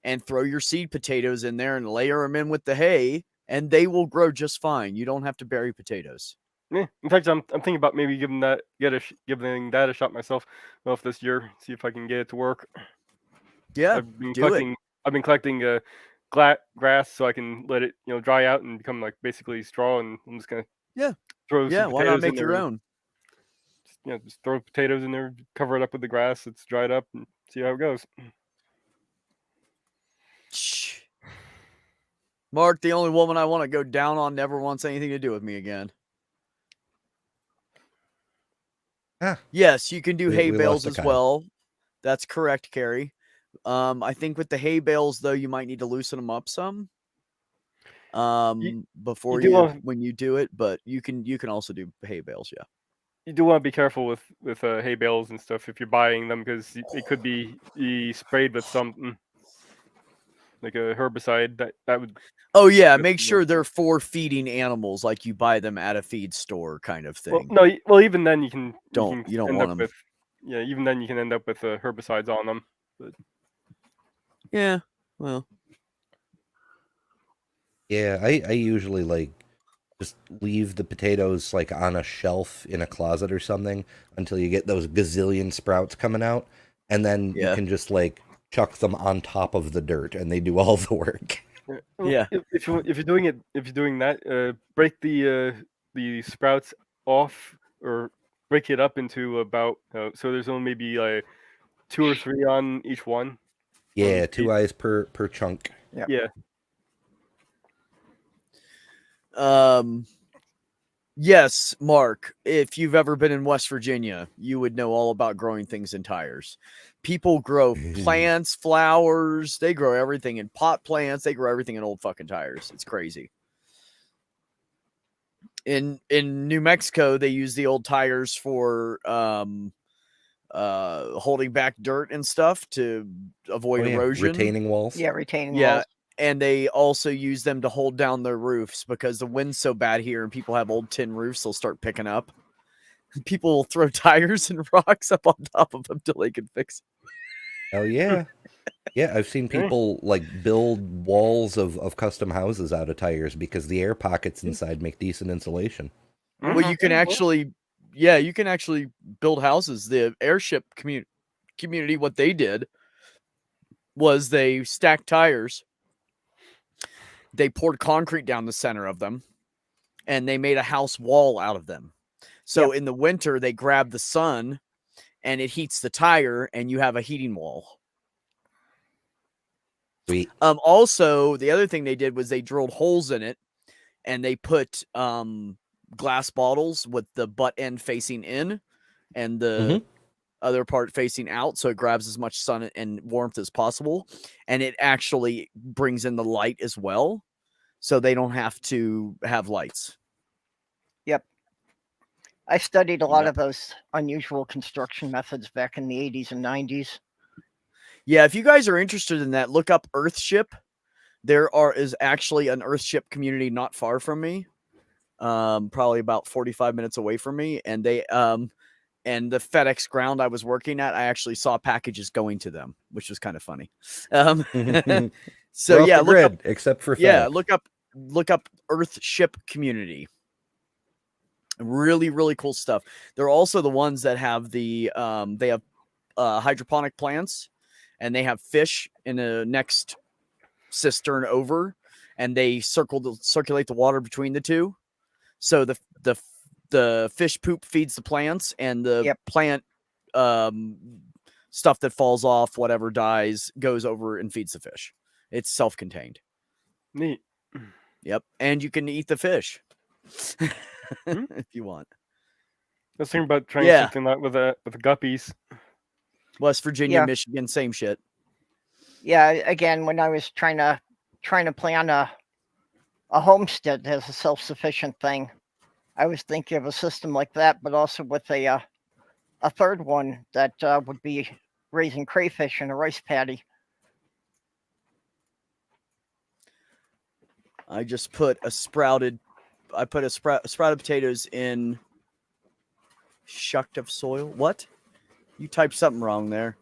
and throw your seed potatoes in there and layer them in with the hay, and they will grow just fine. You don't have to bury potatoes. Yeah. In fact, I'm thinking about maybe giving that a shot myself. Well, this year, see if I can get it to work. Yeah, I've been do it. collecting grass so I can let it dry out and become like basically straw, and I'm just gonna throw Yeah, some why not potatoes make in your there. own? Just throw potatoes in there, cover it up with the grass. It's dried up, and see how it goes. Shh. Mark, the only woman I want to go down on, never wants anything to do with me again. Ah. Yes, you can do We hay lost bales a as Kyle. well. That's correct, Carrie. I think with the hay bales, though, you might need to loosen them up some. before do want- when you do it, but you can also do hay bales. Yeah. You do want to be careful with hay bales and stuff if you're buying them, because it could be sprayed with something like a herbicide that would. Oh yeah, Good make to know. sure they're for feeding animals, like you buy them at a feed store, kind of Well, thing. no, well, even then you can You don't end want up 'em. with even then you can end up with herbicides on them. But Yeah. Well. Yeah, I usually like just leave the potatoes like on a shelf in a closet or something until you get those gazillion sprouts coming out, and then you Yeah. can just like chuck them on top of the dirt and they do all the work. well, Yeah. if you're doing that, break the sprouts off, or break it up into about so there's only maybe like 2 or 3 on each one. Yeah, 2 eyes per chunk. Yeah. Yes, Mark, if you've ever been in West Virginia, you would know all about growing things in tires. People grow plants, flowers, they grow everything in pot plants, they grow everything in old fucking tires. It's crazy. In New Mexico, they use the old tires for holding back dirt and stuff to avoid erosion. Retaining walls. Yeah, retaining Yeah. walls. And they also use them to hold down their roofs because the wind's so bad here and people have old tin roofs, they'll start picking up. People will throw tires and rocks up on top of them till they can fix it. Oh yeah. Yeah, I've seen people like build walls of custom houses out of tires because the air pockets inside make decent insulation. Well, you can actually, you can actually build houses. The airship community, what they did was they stacked tires. They poured concrete down the center of them, and they made a house wall out of them. So in the winter, they grab the sun, and it heats the tire, and you have a heating wall. Sweet. Also, the other thing they did was they drilled holes in it, and they put glass bottles with the butt end facing in, and the other part facing out, so it grabs as much sun and warmth as possible, and it actually brings in the light as well, so they don't have to have lights. Yep. I studied a lot of those unusual construction methods back in the 80s and 90s. Yeah, if you guys are interested in that, look up Earthship. There is actually an Earthship community not far from me, probably about 45 minutes away from me, and they and the FedEx ground I was working at, I actually saw packages going to them, which was kind of funny. So We're off the look grid, up, except for FedEx. look up Earthship community. Really, really cool stuff. They're also the ones that have they have hydroponic plants, and they have fish in the next cistern over, and they circulate the water between the two. So the fish poop feeds the plants, and the plant stuff that falls off, whatever dies, goes over and feeds the fish. It's self-contained. Neat. Yep, and you can eat the fish if you want. I was thinking about trying something like with the guppies. West Virginia, Michigan, same shit. Yeah, again, when I was trying to plan a homestead as a self-sufficient thing, I was thinking of a system like that, but also with a third one that would be raising crayfish in a rice paddy. I just put sprouted potatoes in shucked of soil. What? You typed something wrong there.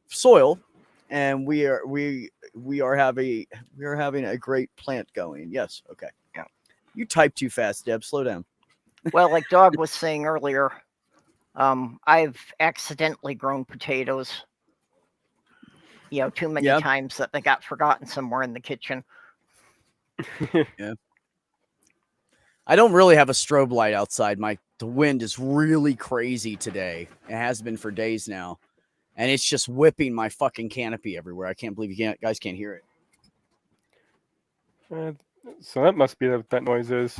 Soil, and we are having a great plant going. Yes. Okay. Yeah. You typed too fast, Deb. Slow down. Well, like Dog was saying earlier, I've accidentally grown potatoes, too many times that they got forgotten somewhere in the kitchen. Yeah. I don't really have a strobe light outside. The wind is really crazy today. It has been for days now. And it's just whipping my fucking canopy everywhere. I can't believe you guys can't hear it. So that must be what that noise is.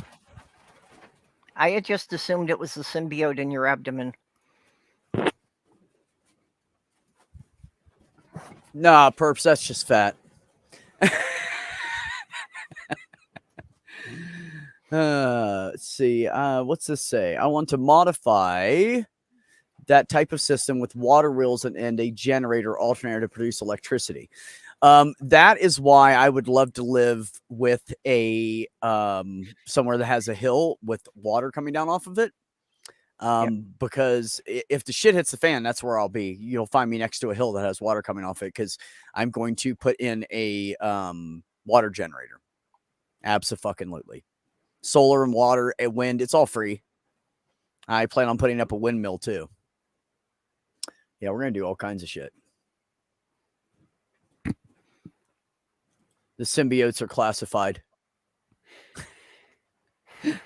I had just assumed it was the symbiote in your abdomen. Nah, perps, that's just fat. Let's see. What's this say? I want to modify that type of system with water wheels and a generator alternator to produce electricity. That is why I would love to live with a somewhere that has a hill with water coming down off of it. Because if the shit hits the fan, that's where I'll be. You'll find me next to a hill that has water coming off it because I'm going to put in a water generator. Abso-fucking-lutely. Solar and water and wind, it's all free. I plan on putting up a windmill too. Yeah, we're going to do all kinds of shit. The symbiotes are classified.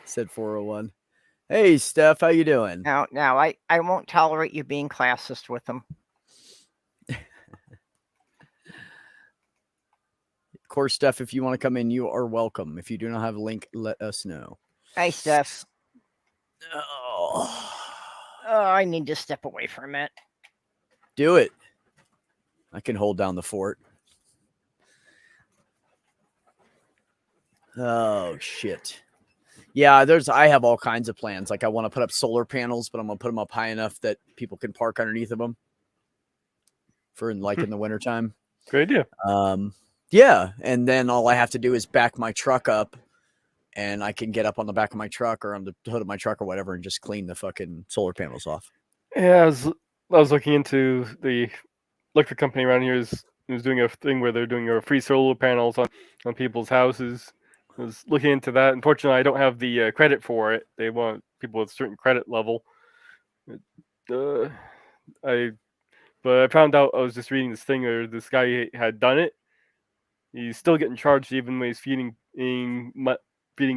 Said 401. Hey, Steph, how you doing? Now, I won't tolerate you being classist with them. Of course, Steph, if you want to come in, you are welcome. If you do not have a link, let us know. Hey, Steph. Oh, I need to step away for a minute. do it. I can hold down the fort. Oh, shit. Yeah, I have all kinds of plans. Like I want to put up solar panels, but I'm going to put them up high enough that people can park underneath of them for in the wintertime. Great idea. Yeah, and then all I have to do is back my truck up and I can get up on the back of my truck or on the hood of my truck or whatever and just clean the fucking solar panels off. Yeah, I was looking into the electric company around here is doing a thing where they're doing free solar panels on people's houses. I was looking into that. Unfortunately, I don't have the credit for it. They want people with a certain credit level. But I found out, I was just reading this thing where this guy had done it. He's still getting charged even when he's feeding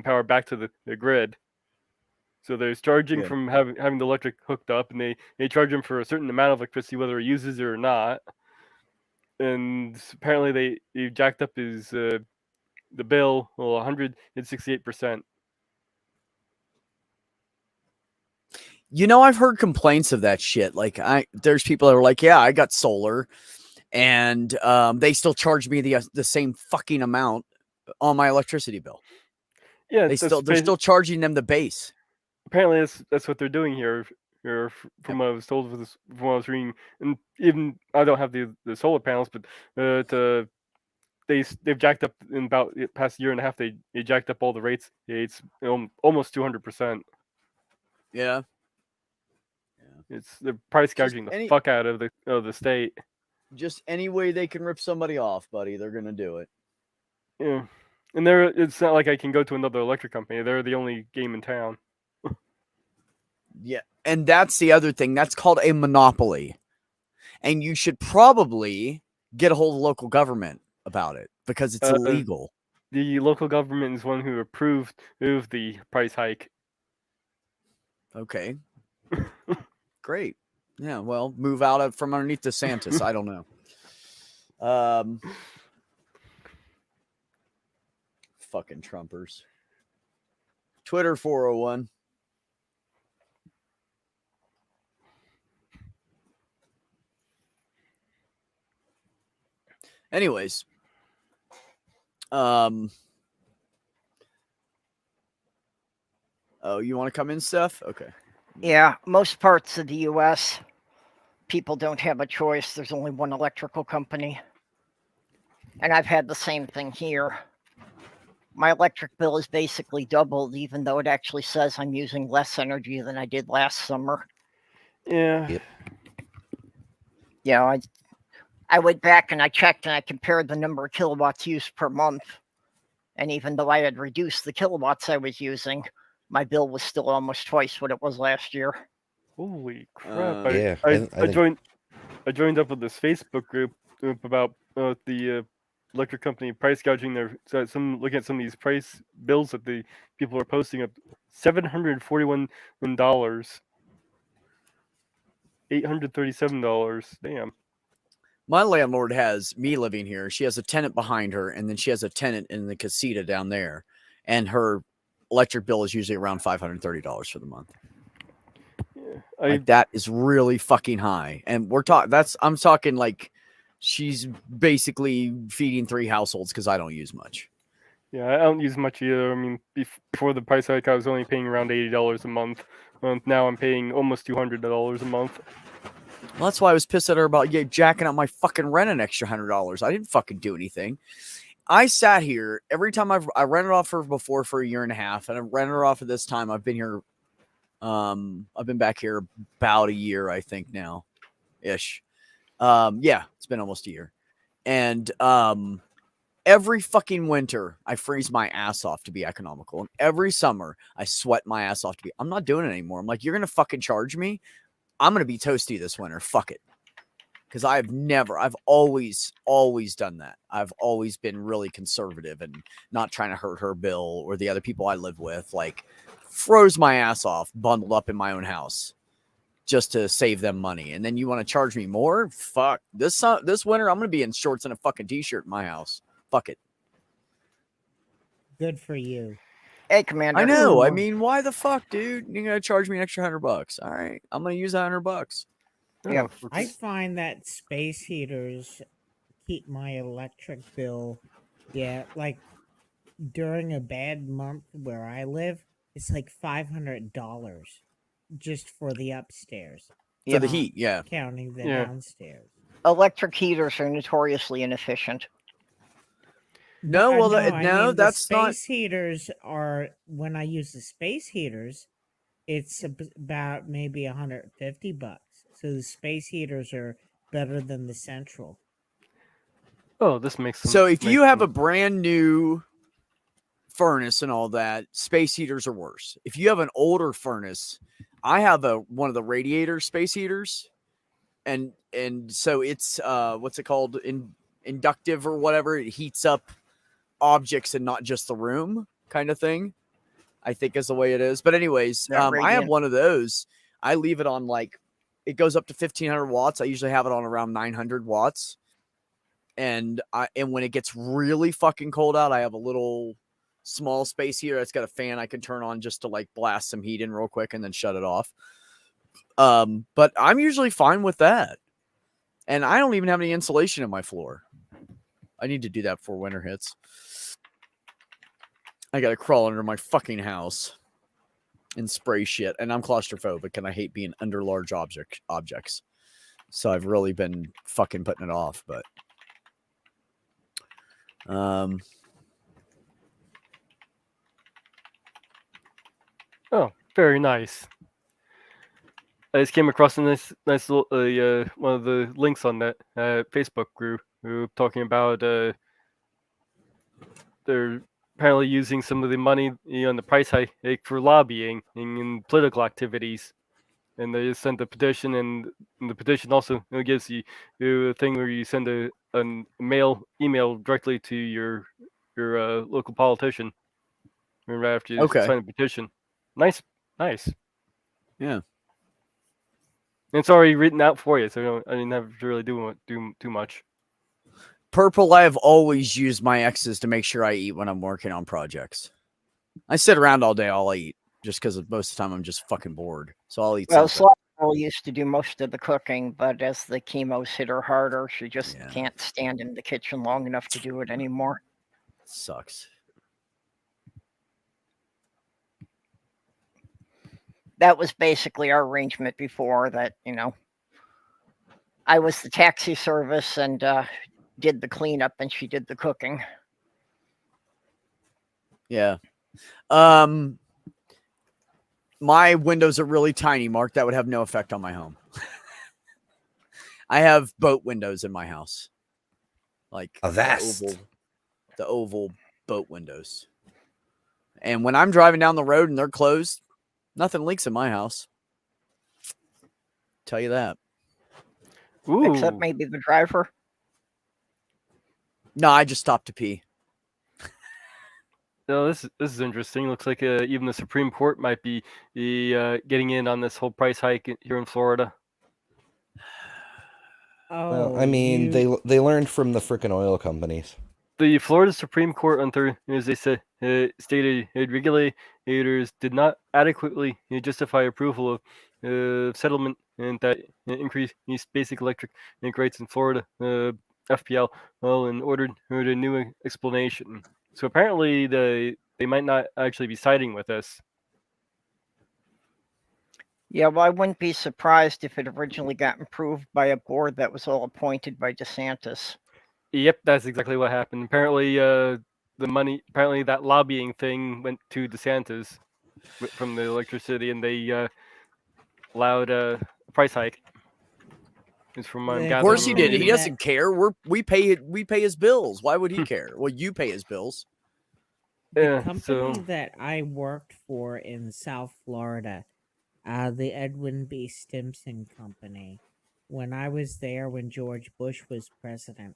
power back to the grid. So they're charging from having the electric hooked up, and they charge him for a certain amount of electricity, whether he uses it or not. And apparently they jacked up his the bill 168%. You know, I've heard complaints of that shit. Like there's people that are like, yeah, I got solar and they still charge me the same fucking amount on my electricity bill. Yeah, they're still charging them the base. Apparently that's what they're doing here. From what I was told, from what I was reading, and even I don't have the solar panels, but they've jacked up in about the past year and a half. They jacked up all the rates. It's almost 200%. Yeah. It's the price gouging the fuck out of the state. Just any way they can rip somebody off, buddy, they're gonna do it. Yeah, and it's not like I can go to another electric company. They're the only game in town. Yeah, and that's the other thing. That's called a monopoly, and you should probably get a hold of local government about it because it's illegal. The local government is one who approved the price hike. Okay. Great. Yeah, well, move out from underneath DeSantis. I don't know. Fucking Trumpers. Twitter 401. Anyways. Oh, you want to come in, Steph? Okay. Yeah, most parts of the U.S., people don't have a choice. There's only one electrical company. And I've had the same thing here. My electric bill is basically doubled, even though it actually says I'm using less energy than I did last summer. Yeah. Yep. Yeah, I went back and I checked and I compared the number of kilowatts used per month. And even though I had reduced the kilowatts I was using, my bill was still almost twice what it was last year. Holy crap! I joined up with this Facebook group about the electric company price gouging looking at some of these price bills that the people are posting up. $741, $837. Damn. My landlord has me living here. She has a tenant behind her, and then she has a tenant in the casita down there. And her electric bill is usually around $530 for the month. Yeah, that is really fucking high. And I'm talking like she's basically feeding 3 households because I don't use much. Yeah, I don't use much either. I mean, before the price hike, I was only paying around $80 a month. Now I'm paying almost $200 a month. Well, that's why I was pissed at her about jacking up my fucking rent an extra $100. I didn't fucking do anything. I sat here every time I rented off her before for a year and a half, and I rented her off at this time. I've been here. I've been back here about a year, I think now, ish. Yeah, it's been almost a year, and every fucking winter I freeze my ass off to be economical, and every summer I sweat my ass off to be. I'm not doing it anymore. I'm like, you're gonna fucking charge me. I'm gonna be toasty this winter. Fuck it. Because I've always done that. I've always been really conservative and not trying to hurt her bill or the other people I live with. Like, froze my ass off, bundled up in my own house just to save them money. And then you want to charge me more? Fuck. This winter, I'm going to be in shorts and a fucking t-shirt in my house. Fuck it. Good for you. Hey, Commander. I know. I mean, why the fuck, dude? You're going to charge me an extra $100. All right. I'm going to use that $100. Yeah. I find that space heaters keep my electric bill, like during a bad month where I live, it's like $500 just for the upstairs. For the heat, yeah. Counting the Yeah. downstairs. Electric heaters are notoriously inefficient. No, well, I no, mean, that's the not. space heaters are, when I use the space heaters, it's about maybe $150. So the space heaters are better than the central. Oh, this makes sense. So if you have a brand new furnace and all that, space heaters are worse. If you have an older furnace, I have one of the radiator space heaters, and so it's what's it called, inductive or whatever. It heats up objects and not just the room, kind of thing. I think is the way it is. But anyways, I have radiant. one of those. I leave it on like it goes up to 1500 watts. I usually have it on around 900 watts. And when it gets really fucking cold out, I have a little small space heater that's got a fan I can turn on just to like blast some heat in real quick and then shut it off. But I'm usually fine with that. And I don't even have any insulation in my floor. I need to do that before winter hits. I gotta crawl under my fucking house and spray shit. And I'm claustrophobic and I hate being under large objects. So I've really been fucking putting it off, but Oh, very nice. I just came across a nice little one of the links on that Facebook group talking about they're apparently using some of the money on the price hike for lobbying in political activities, and they just sent a petition, and the petition also gives you a thing where you send a email directly to your local politician right after you sign a petition. Nice. Yeah. And it's already written out for you, so I didn't have to really do too much. Purple, I have always used my X's to make sure I eat when I'm working on projects. I sit around all day, I'll eat, just because most of the time I'm just fucking bored. So I'll eat something. Well, used to do most of the cooking, but as the chemo's hit her harder, she just can't stand in the kitchen long enough to do it anymore. Sucks. That was basically our arrangement before that, I was the taxi service and did the cleanup and she did the cooking. Yeah. My windows are really tiny, Mark. That would have no effect on my home. I have boat windows in my house. Like the oval boat windows. And when I'm driving down the road and they're closed, nothing leaks in my house. Tell you that. Ooh. Except maybe the driver. No, I just stopped to pee. No, this is interesting. Looks like even the Supreme Court might be getting in on this whole price hike here in Florida. Oh, well, I mean, they learned from the frickin' oil companies. The Florida Supreme Court on Thursday stated regulators did not adequately justify approval of settlement and that increased basic electric rates in Florida, FPL, and ordered a new explanation. So apparently they might not actually be siding with us. Yeah, well, I wouldn't be surprised if it originally got approved by a board that was all appointed by DeSantis. Yep, that's exactly what happened. Apparently, apparently that lobbying thing went to DeSantis from the electricity, and they allowed a price hike. Is from what I'm The Of course he gathering. did. He company doesn't care. We pay his bills. Why would he care? Well, you pay his bills. The Yeah, company so that I worked for in South Florida, the Edwin B. Stimson Company, when I was there when George Bush was president,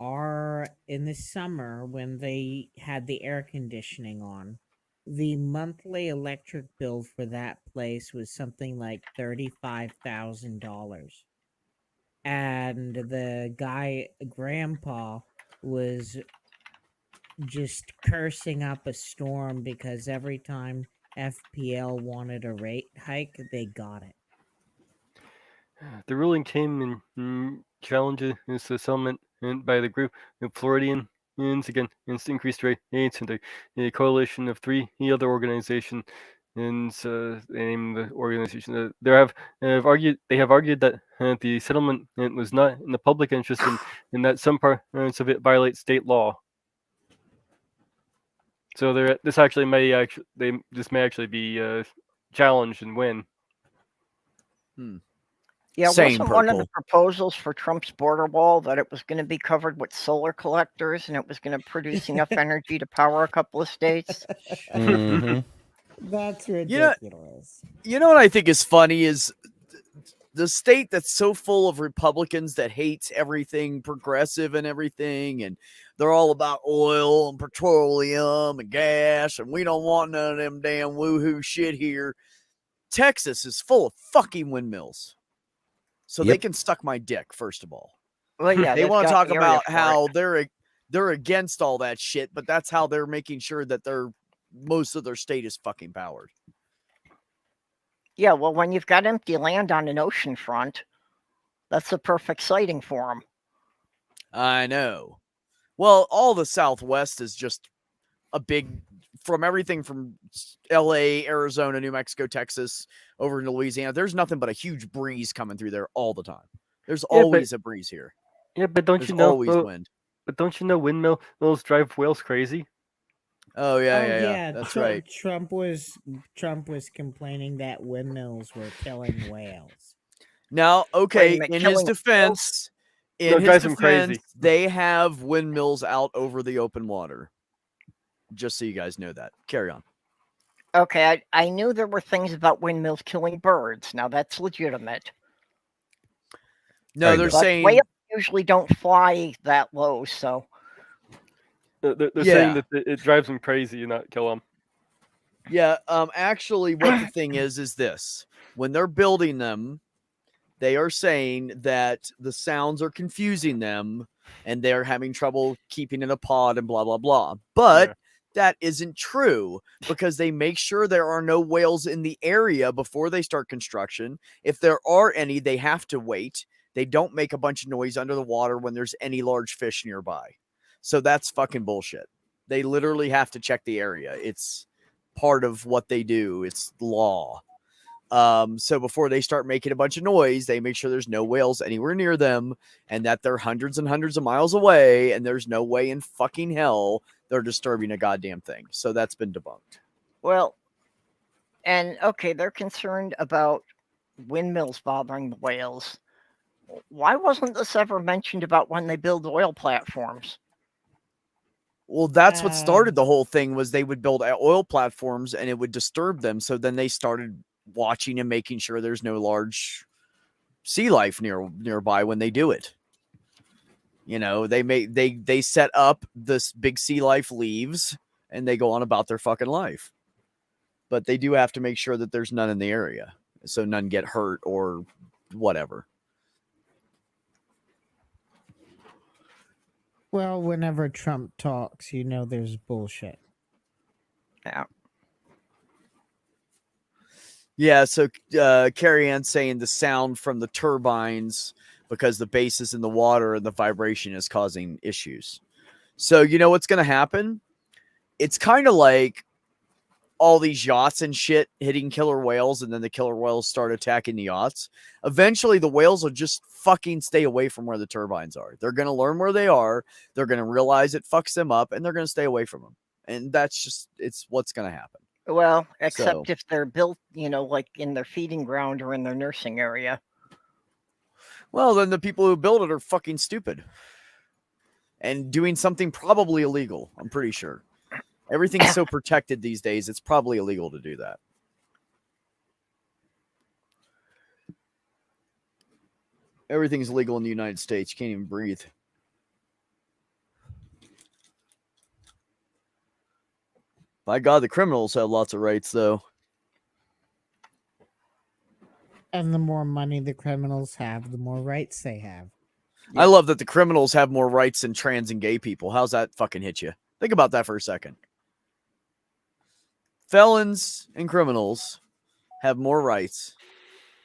in the summer when they had the air conditioning on, the monthly electric bill for that place was something like $35,000. And the guy, grandpa, was just cursing up a storm because every time FPL wanted a rate hike, they got it. the ruling came in challenges the settlement by the group of Floridians against increased rates and a coalition of three other organizations. And they named the organization. They have argued that the settlement was not in the public interest and that some parts of it violate state law. So this may actually be challenged and win. Yeah, Sane wasn't one of the purple. proposals for Trump's border wall that it was going to be covered with solar collectors and it was going to produce enough energy to power a couple of states? Mhm. That's You know, ridiculous. you know what I think is funny is the state that's so full of Republicans that hates everything progressive and everything, and they're all about oil and petroleum and gas, and we don't want none of them damn woohoo shit here. Texas is full of fucking windmills. So they Yep. can suck my dick, first of all. Well, yeah, They they've want to got talk the area about for how it. they're against all that shit, but that's how they're making sure that most of their state is fucking powered. Yeah, well, when you've got empty land on an ocean front, that's the perfect siting for them. I know. Well, all the Southwest is just a big, from everything from LA, Arizona, New Mexico, Texas, over into Louisiana. There's nothing but a huge breeze coming through there all the time. There's Yeah, always a breeze here. Yeah, but don't There's you know? always wind. But don't you know windmills drive whales crazy? Oh yeah, Oh yeah. yeah, That's right. Trump was complaining that windmills were killing whales. Now, Wait a okay, minute, in his killing defense, No, it drives him crazy. they have windmills out over the open water. Just so you guys know that. Carry on. Okay, I knew there were things about windmills killing birds. Now that's legitimate. No, Kind they're of. But saying whales usually don't fly that low, so They're Yeah. saying that it drives them crazy and not kill them. yeah, actually what the thing is this. When they're building them, they are saying that the sounds are confusing them and they're having trouble keeping in a pod and blah blah blah. But Yeah. that isn't true because they make sure there are no whales in the area before they start construction. If there are any, they have to wait. They don't make a bunch of noise under the water when there's any large fish nearby. So that's fucking bullshit. They literally have to check the area. It's part of what they do. It's law. So before they start making a bunch of noise, they make sure there's no whales anywhere near them and that they're hundreds and hundreds of miles away and there's no way in fucking hell they're disturbing a goddamn thing. So that's been debunked. well, and okay, they're concerned about windmills bothering the whales. Why wasn't this ever mentioned about when they build oil platforms? Well, that's what started the whole thing was they would build oil platforms and it would disturb them. So then they started watching and making sure there's no large sea life nearby when they do it. You know, they set up this big sea life leaves and they go on about their fucking life. But they do have to make sure that there's none in the area so none get hurt or whatever. Well, whenever Trump talks, you know there's bullshit. Yeah. Yeah, so Carrie Ann's saying the sound from the turbines because the base is in the water and the vibration is causing issues. So you know what's going to happen? it's kind of like all these yachts and shit hitting killer whales, and then the killer whales start attacking the yachts. Eventually, the whales will just fucking stay away from where the turbines are. They're going to learn where they are. They're going to realize it fucks them up, and they're going to stay away from them. And that's just, it's what's going to happen. Well, except So- if they're built, like in their feeding ground or in their nursing area. Well, then the people who build it are fucking stupid. And doing something probably illegal, I'm pretty sure. Everything's so protected these days, it's probably illegal to do that. Everything's legal in the United States. You can't even breathe. By God, the criminals have lots of rights, though. And the more money the criminals have, the more rights they have. I love that the criminals have more rights than trans and gay people. How's that fucking hit you? Think about that for a second. Felons and criminals have more rights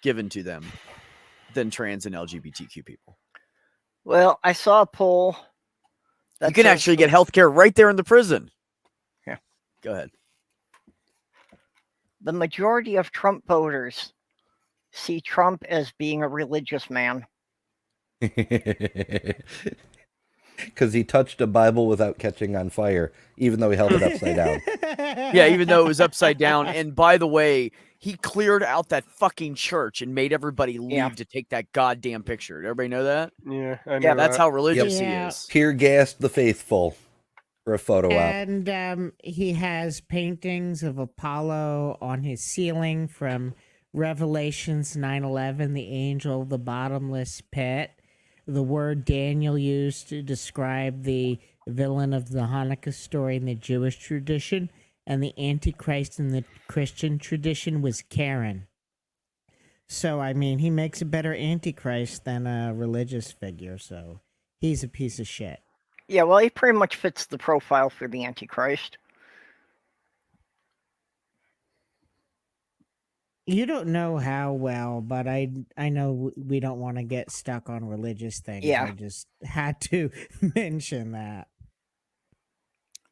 given to them than trans and LGBTQ people. Well, I saw a poll. You can actually get health care right there in the prison. Yeah. Go ahead. The majority of Trump voters see Trump as being a religious man. Because he touched a Bible without catching on fire, even though he held it upside down. Yeah, even though it was upside down. And by the way, he cleared out that fucking church and made everybody leave to take that goddamn picture. Did everybody know that? Yeah, I know Yeah, That's that. how religious Yeah. he is. Tear gassed the faithful for a photo op. And he has paintings of Apollo on his ceiling from Revelations 9:11, the angel of the bottomless pit. The word Daniel used to describe the villain of the Hanukkah story in the Jewish tradition, and the Antichrist in the Christian tradition was Karen. So, I mean, he makes a better Antichrist than a religious figure, so he's a piece of shit. Yeah, well, he pretty much fits the profile for the Antichrist. You don't know how well, but I know we don't want to get stuck on religious things. Yeah. I just had to mention that.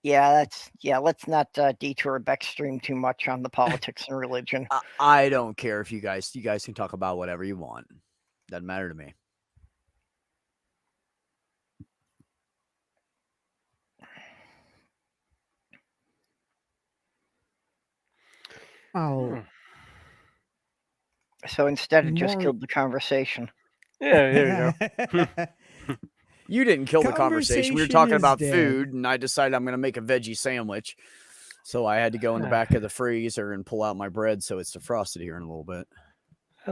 Yeah, let's not detour Beck stream too much on the politics and religion. I don't care if you guys can talk about whatever you want. Doesn't matter to me. Oh, So instead, it just More- killed the conversation. Yeah, there you go. You didn't kill the conversation. We were Conversation talking is about dead. food, and I decided I'm going to make a veggie sandwich. So I had to go in the back of the freezer and pull out my bread so it's defrosted here in a little bit.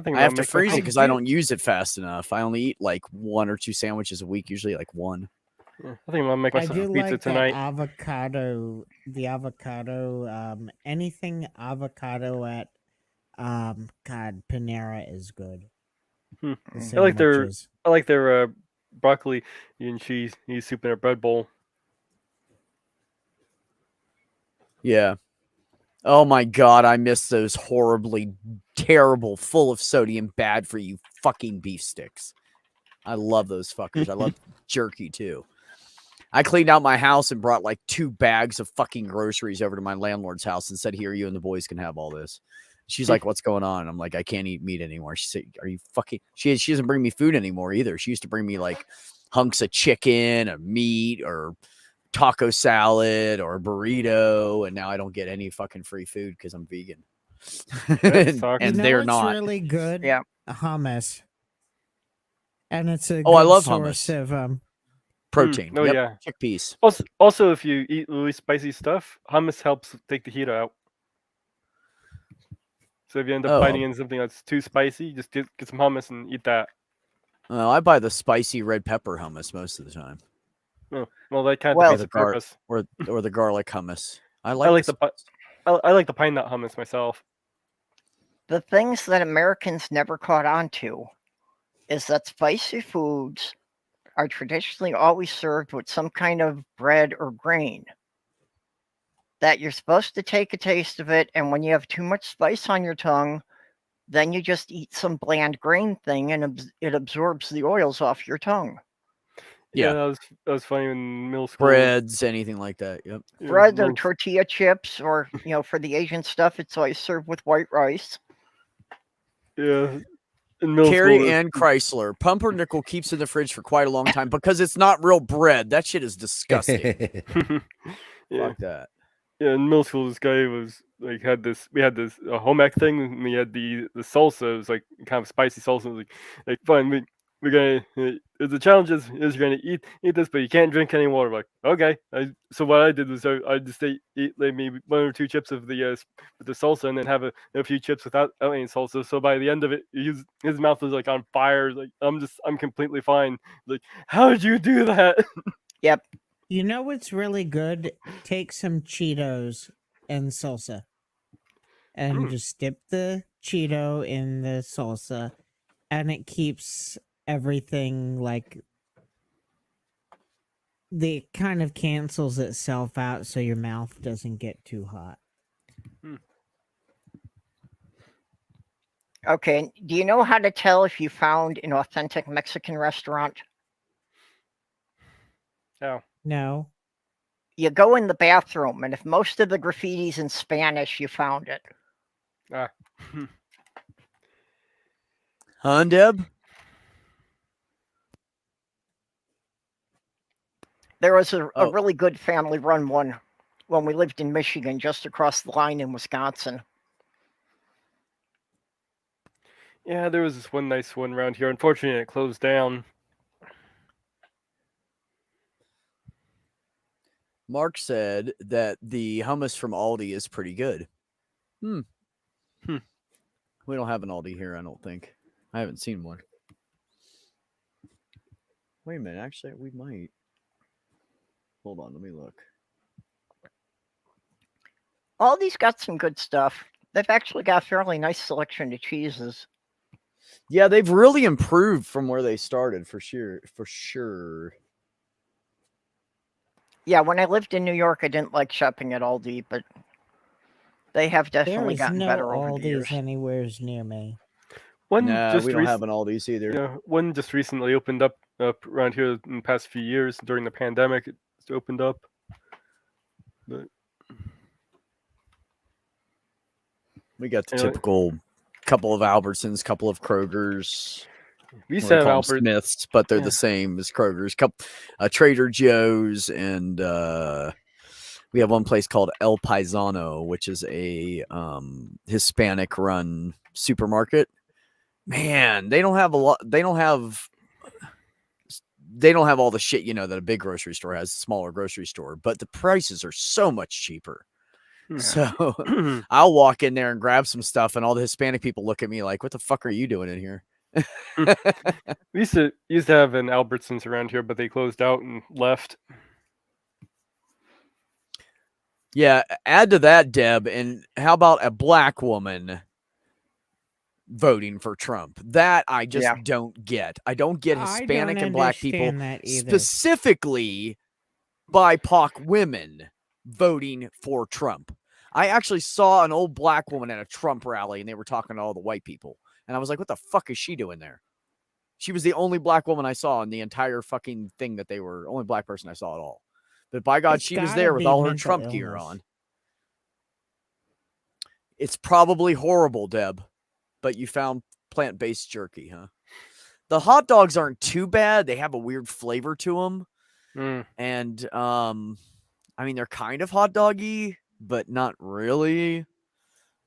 think I have I'll to make freeze it myself- because I don't use it fast enough. I only eat like 1 or 2 sandwiches a week, usually like 1. Yeah, I think I'll make I myself do a pizza like tonight. the avocado, anything avocado at, God, Panera is good. Hmm. The I like their- sandwiches. I like their broccoli and cheese soup in a bread bowl. Yeah. Oh my God, I miss those horribly terrible, full of sodium, bad for you fucking beef sticks. I love those fuckers. I love jerky too. I cleaned out my house and brought like 2 bags of fucking groceries over to my landlord's house and said, "Here, you and the boys can have all this." She's like, "What's going on?" I'm like, "I can't eat meat anymore." She said, "Are you fucking?" She doesn't bring me food anymore either. She used to bring me like hunks of chicken or meat or taco salad or burrito, and now I don't get any fucking free food because I'm vegan. That sucks. And You know they're what's not. really good? Yeah. Hummus. And it's a Oh, I good love source hummus. of Protein. Oh, Yep. yeah. Chickpeas. Also, if you eat really spicy stuff, hummus helps take the heat out. So if you end up Oh. biting into something that's too spicy, just get some hummus and eat that. I buy the spicy red pepper hummus most of the time, Oh, well, that kind of Well- defeats the purpose. or the garlic hummus. I like like the the I like the pine nut hummus myself. The things that Americans never caught on to is that spicy foods are traditionally always served with some kind of bread or grain. That you're supposed to take a taste of it, and when you have too much spice on your tongue, then you just eat some bland grain thing and it absorbs the oils off your tongue. Yeah. that was funny in middle school. Breads, anything like that. Yep. Yeah, Bread or middle- tortilla chips, or for the Asian stuff, it's always served with white rice. Yeah, in middle Carrie school. Ann Chrysler. Pumpernickel keeps in the fridge for quite a long time because it's not real bread. That shit is disgusting. Yeah, Fuck that. yeah. In middle school, this guy was like we had this home ec thing, and we had the salsa. It was like kind of spicy salsa. It was like fine, we're gonna the challenge is you're gonna eat this, but you can't drink any water. Like okay, so what I did was I just eat like maybe 1 or 2 chips of the salsa, and then have a few chips without any salsa. So by the end of it, his mouth was like on fire. Like I'm completely fine. Like how did you do that? Yep. You know what's really good? Take some Cheetos and salsa. And just dip the Cheeto in the salsa. And it keeps everything like... It kind of cancels itself out so your mouth doesn't get too hot. Okay. Do you know how to tell if you found an authentic Mexican restaurant? How? No. You go in the bathroom, and if most of the graffiti's in Spanish, you found it. Ah. Huh, Deb? There was a Oh. really good family-run one when we lived in Michigan, just across the line in Wisconsin. Yeah, there was this one nice one around here. Unfortunately, it closed down. Mark said that the hummus from Aldi is pretty good. We don't have an Aldi here, I don't think. I haven't seen one. Wait a minute. Actually, we might. Hold on. Let me look. Aldi's got some good stuff. They've actually got a fairly nice selection of cheeses. Yeah, they've really improved from where they started, for sure. For sure. Yeah, when I lived in New York, I didn't like shopping at Aldi, but they have There definitely is gotten no better over the years. Aldi's anywhere near me. One Nah, just we don't have an Aldi's either. Yeah, one just recently opened up around here in the past few years during the pandemic. It's opened up. But We got the Yeah, like- typical couple of Albertsons, couple of Kroger's. we used Well, to they have call them Albert. Smiths, but they're Yeah. the same as Kroger's. Trader Joe's, and we have one place called El Paisano, which is a Hispanic-run supermarket. Man, they don't have a lot. They don't have all the shit that a big grocery store has, a smaller grocery store, but the prices are so much cheaper. So I'll walk in there and grab some stuff, and all the Hispanic people look at me like, "What the fuck are you doing in here?" We used to have an Albertsons around here, but they closed out and left. Yeah, add to that, Deb, and how about a black woman voting for Trump? That I just Yeah. don't get. I don't get I Hispanic don't and black people, understand that either. specifically BIPOC women, voting for Trump. I actually saw an old black woman at a Trump rally, and they were talking to all the white people. And I was like, what the fuck is she doing there? She was the only black woman I saw in the entire fucking thing that they were, only black person I saw at all. But by God, It's she was gotta there with be all her mental Trump gear illness. on. It's probably horrible, Deb, but you found plant-based jerky, huh? The hot dogs aren't too bad. They have a weird flavor to them. Mm. And, I mean, they're kind of hot doggy, but not really.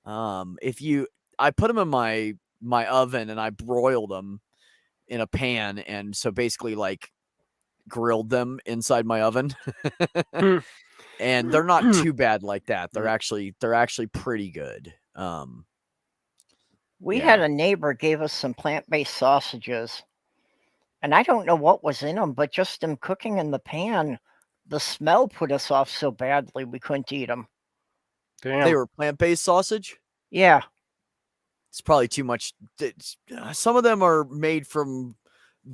I put them in my oven and I broiled them in a pan, and so basically like grilled them inside my oven. And they're not too bad like that. They're actually pretty good. We Yeah. had a neighbor gave us some plant-based sausages, and I don't know what was in them, but just them cooking in the pan, the smell put us off so badly we couldn't eat them. Damn. They were plant-based sausage. Yeah, It's probably too much. Some of them are made from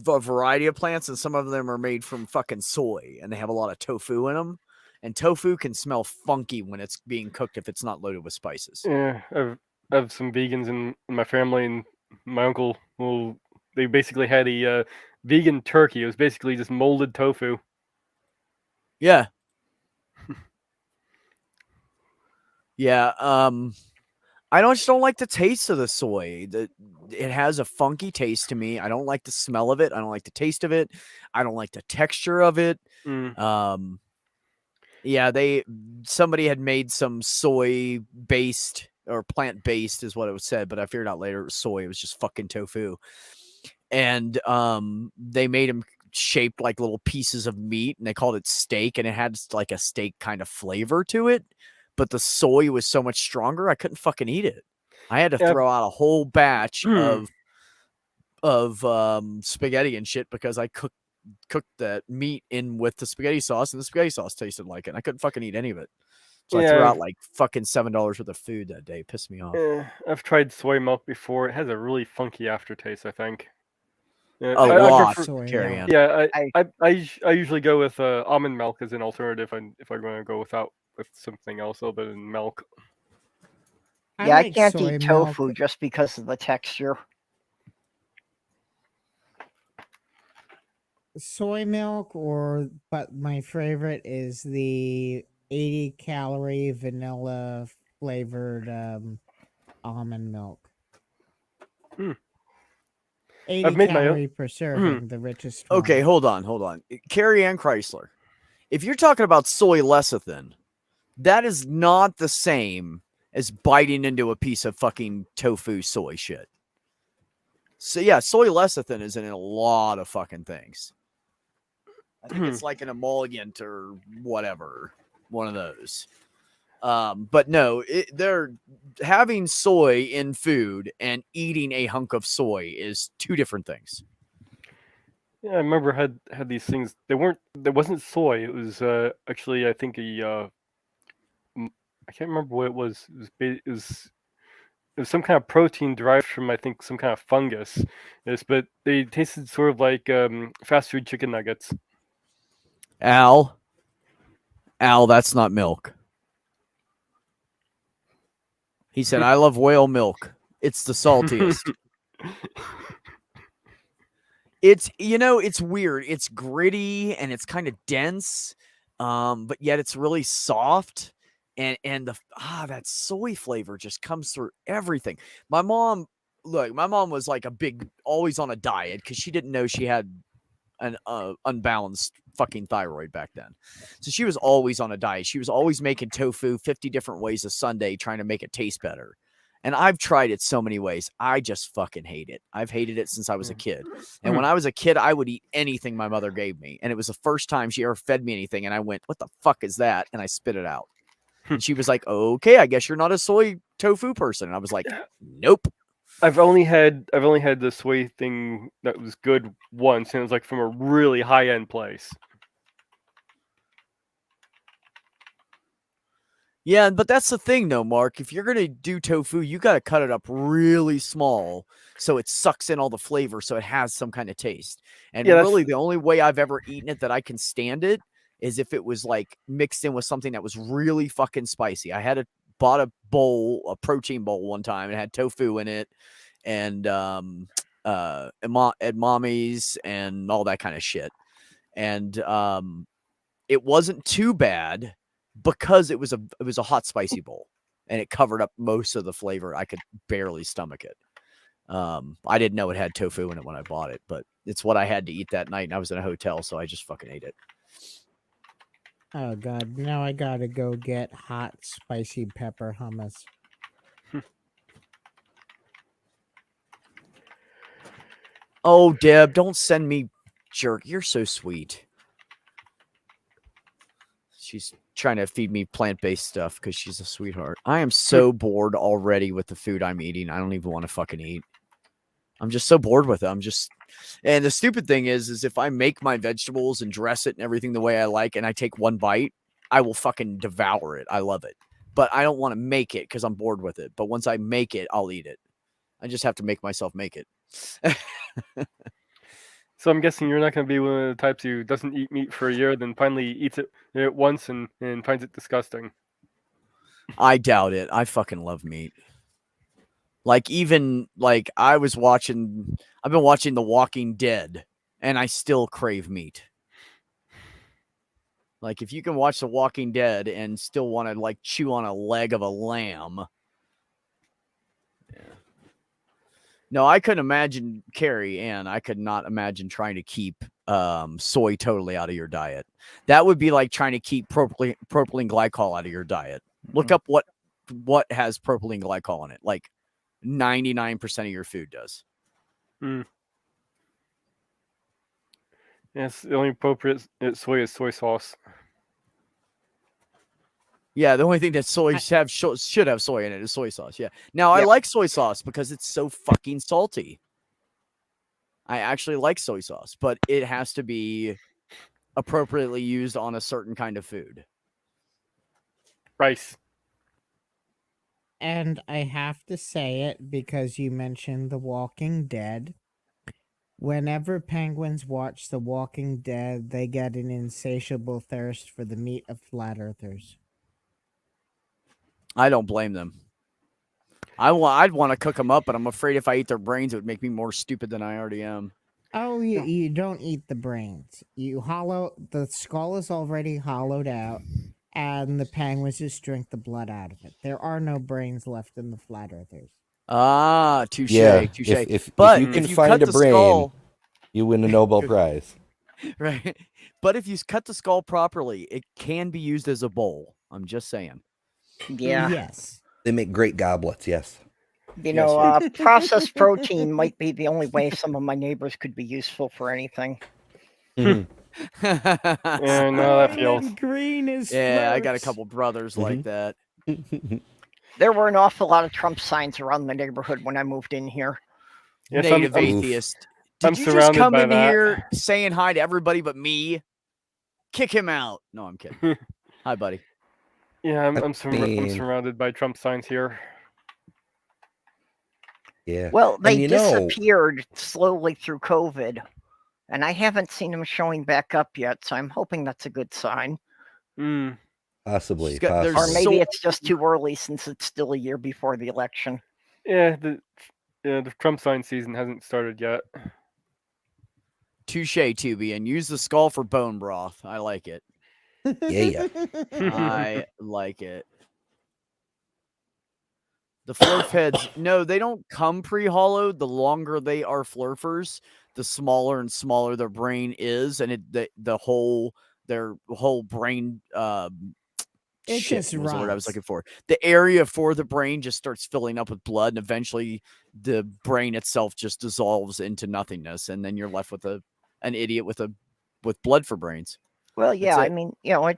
a variety of plants, and some of them are made from fucking soy, and they have a lot of tofu in them. And tofu can smell funky when it's being cooked if it's not loaded with spices. Yeah, I have some vegans in my family, and my uncle. Well, they basically had a vegan turkey. It was basically just molded tofu. Yeah. Yeah. Just don't like the taste of the soy. It has a funky taste to me. I don't like the smell of it. I don't like the taste of it. I don't like the texture of it. Mm. Yeah, somebody had made some soy based or plant based is what it was said, but I figured out later it was soy. It was just fucking tofu. And they made them shaped like little pieces of meat, and they called it steak, and it had like a steak kind of flavor to it. But the soy was so much stronger, I couldn't fucking eat it. I had to Yeah. throw out a whole batch of spaghetti and shit because I cooked that meat in with the spaghetti sauce, and the spaghetti sauce tasted like it. And I couldn't fucking eat any of it. So I threw out like fucking $7 worth of food that day. It pissed me off. I've tried soy milk before. It has a really funky aftertaste, I think. A lot. Carry on. Yeah, I usually go with almond milk as an alternative if I'm going to go with something else other than milk. Yeah, I can't eat tofu just because of the texture. Soy milk, but my favorite is the 80-calorie vanilla flavored almond milk. 80 I've made my calorie own. per serving, the richest one. Okay, hold on. Carrie Ann Chrysler. If you're talking about soy lecithin, that is not the same as biting into a piece of fucking tofu soy shit. So yeah, soy lecithin is in a lot of fucking things. I think it's like an emollient or whatever, one of those. But no, they're having soy in food and eating a hunk of soy is two different things. Yeah, I remember had these things. There wasn't soy. It was actually I think I can't remember what it was. It was some kind of protein derived from I think some kind of fungus. But they tasted sort of like fast food chicken nuggets. Al, that's not milk. He said, I love whale milk. It's the saltiest. It's weird. It's gritty and it's kind of dense, but yet it's really soft. And that soy flavor just comes through everything. My mom was like always on a diet because she didn't know she had an unbalanced fucking thyroid back then. So she was always on a diet. She was always making tofu 50 different ways a Sunday, trying to make it taste better. And I've tried it so many ways. I just fucking hate it. I've hated it since I was a kid. And when I was a kid, I would eat anything my mother gave me. And it was the first time she ever fed me anything. And I went, what the fuck is that? And I spit it out. And she was like, okay, I guess you're not a soy tofu person. And I was like, nope. I've only had the soy thing that was good once, and it was like from a really high end place. Yeah, but that's the thing, though, Mark. If you're gonna do tofu, you got to cut it up really small so it sucks in all the flavor, so it has some kind of taste. And really, the only way I've ever eaten it that I can stand it is if it was like mixed in with something that was really fucking spicy. I bought a protein bowl one time, and had tofu in it, and edamames and all that kind of shit. And it wasn't too bad because it was a hot spicy bowl, and it covered up most of the flavor. I could barely stomach it. I didn't know it had tofu in it when I bought it, but it's what I had to eat that night, and I was in a hotel, so I just fucking ate it. Oh god, now I gotta go get hot spicy pepper hummus. Oh, Deb, don't send me jerk. You're so sweet. She's trying to feed me plant-based stuff because she's a sweetheart. I am so bored already with the food I'm eating. I don't even want to fucking eat. I'm just so bored with it. And the stupid thing is if I make my vegetables and dress it and everything the way I like, and I take one bite, I will fucking devour it. I love it. But I don't want to make it because I'm bored with it. But once I make it, I'll eat it. I just have to make myself make it. So I'm guessing you're not going to be one of the types who doesn't eat meat for a year, then finally eats it once and finds it disgusting. I doubt it. I fucking love meat. I've been watching The Walking Dead, and I still crave meat. Like, if you can watch The Walking Dead and still want to, like, chew on a leg of a lamb. Yeah. No, I couldn't imagine, Carrie Ann, I could not imagine trying to keep soy totally out of your diet. That would be like trying to keep propylene glycol out of your diet. Look up what has propylene glycol in it. Like 99% of your food does. Yes, the only appropriate soy is soy sauce. Yeah, the only thing that should have soy in it is soy sauce. Yeah. Now, I like soy sauce because it's so fucking salty. I actually like soy sauce, but it has to be appropriately used on a certain kind of food. Rice. And I have to say it because you mentioned The Walking Dead. Whenever penguins watch The Walking Dead, they get an insatiable thirst for the meat of flat earthers. I don't blame them. I'd want to cook them up, but I'm afraid if I eat their brains, it would make me more stupid than I already am. Oh, you don't eat the brains. The skull is already hollowed out, and the penguins just drink the blood out of it. There are no brains left in the flat earthers. Ah, touche, Yeah, touche. if But you can if you find cut a the brain, skull, you win a Nobel Prize. right? But if you cut the skull properly, it can be used as a bowl. I'm just saying. Yeah. Yes. They make great goblets, yes. You Yes, know, yeah. processed protein might be the only way some of my neighbors could be useful for anything. Mhm. And that feels. And green is Yeah, I got a Slurps. couple brothers like that. There were an awful lot of Trump signs around the neighborhood when I moved in here. Yes, Native I'm- atheist. I'm Did you just surrounded come by in that. here saying hi to everybody but me? Kick him out. No, I'm kidding. Hi, buddy. Yeah, I'm mean- surrounded by Trump signs here. Yeah. Well, they And you know- disappeared slowly through COVID, and I haven't seen them showing back up yet, so I'm hoping that's a good sign. Possibly. She's got- there's Or possibly. maybe So- it's just too early since it's still a year before the election. Yeah, the Trump sign season hasn't started yet. Touche, Tubi, and use the skull for bone broth. I like it. Yeah. I like it. The flurf heads, no, they don't come pre-hollowed. The longer they are flurfers, the smaller and smaller their brain is, and their whole brain It shit just was the word I was rots. looking for. The area for the brain just starts filling up with blood, and eventually the brain itself just dissolves into nothingness, and then you're left with an idiot with blood for brains. Well, yeah, That's I it. mean, you know,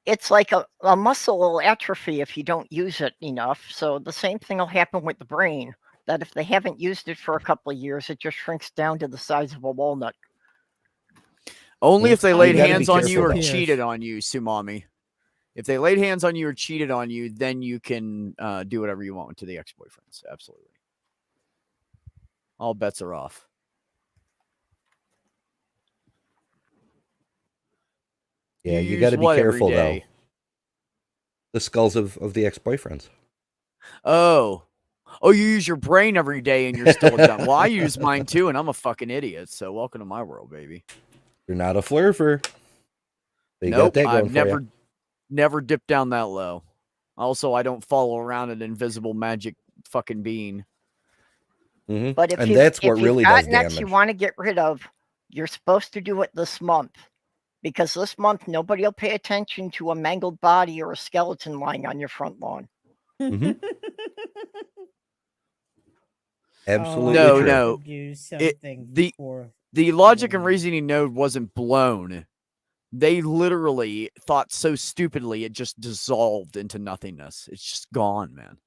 it's like a muscle will atrophy if you don't use it enough. So the same thing will happen with the brain. That if they haven't used it for a couple of years, it just shrinks down to the size of a walnut. Only Yeah, if they you laid gotta be hands on you or careful, though. cheated on you, Sumami. If they laid hands on you or cheated on you, then you can do whatever you want to the ex-boyfriends. Absolutely. All bets are off. Yeah, you use got to be what every careful, though. day? The skulls of the ex-boyfriends. Oh, you use your brain every day and you're still a dumb. Well, I use mine too, and I'm a fucking idiot. So welcome to my world, baby. You're not a flurfer. But you Nope, got that going I've for never dipped down that low. Also, I don't follow around an invisible magic fucking being. you. Mhm. But if And you that's if what you've really got does an ex you damage. want to get rid of, you're supposed to do it this month. Because this month nobody will pay attention to a mangled body or a skeleton lying on your front lawn. Mhm. Oh, Absolutely No, true. no. Do something the- for The logic and Halloween. reasoning node wasn't blown. They literally thought so stupidly it just dissolved into nothingness. It's just gone, man.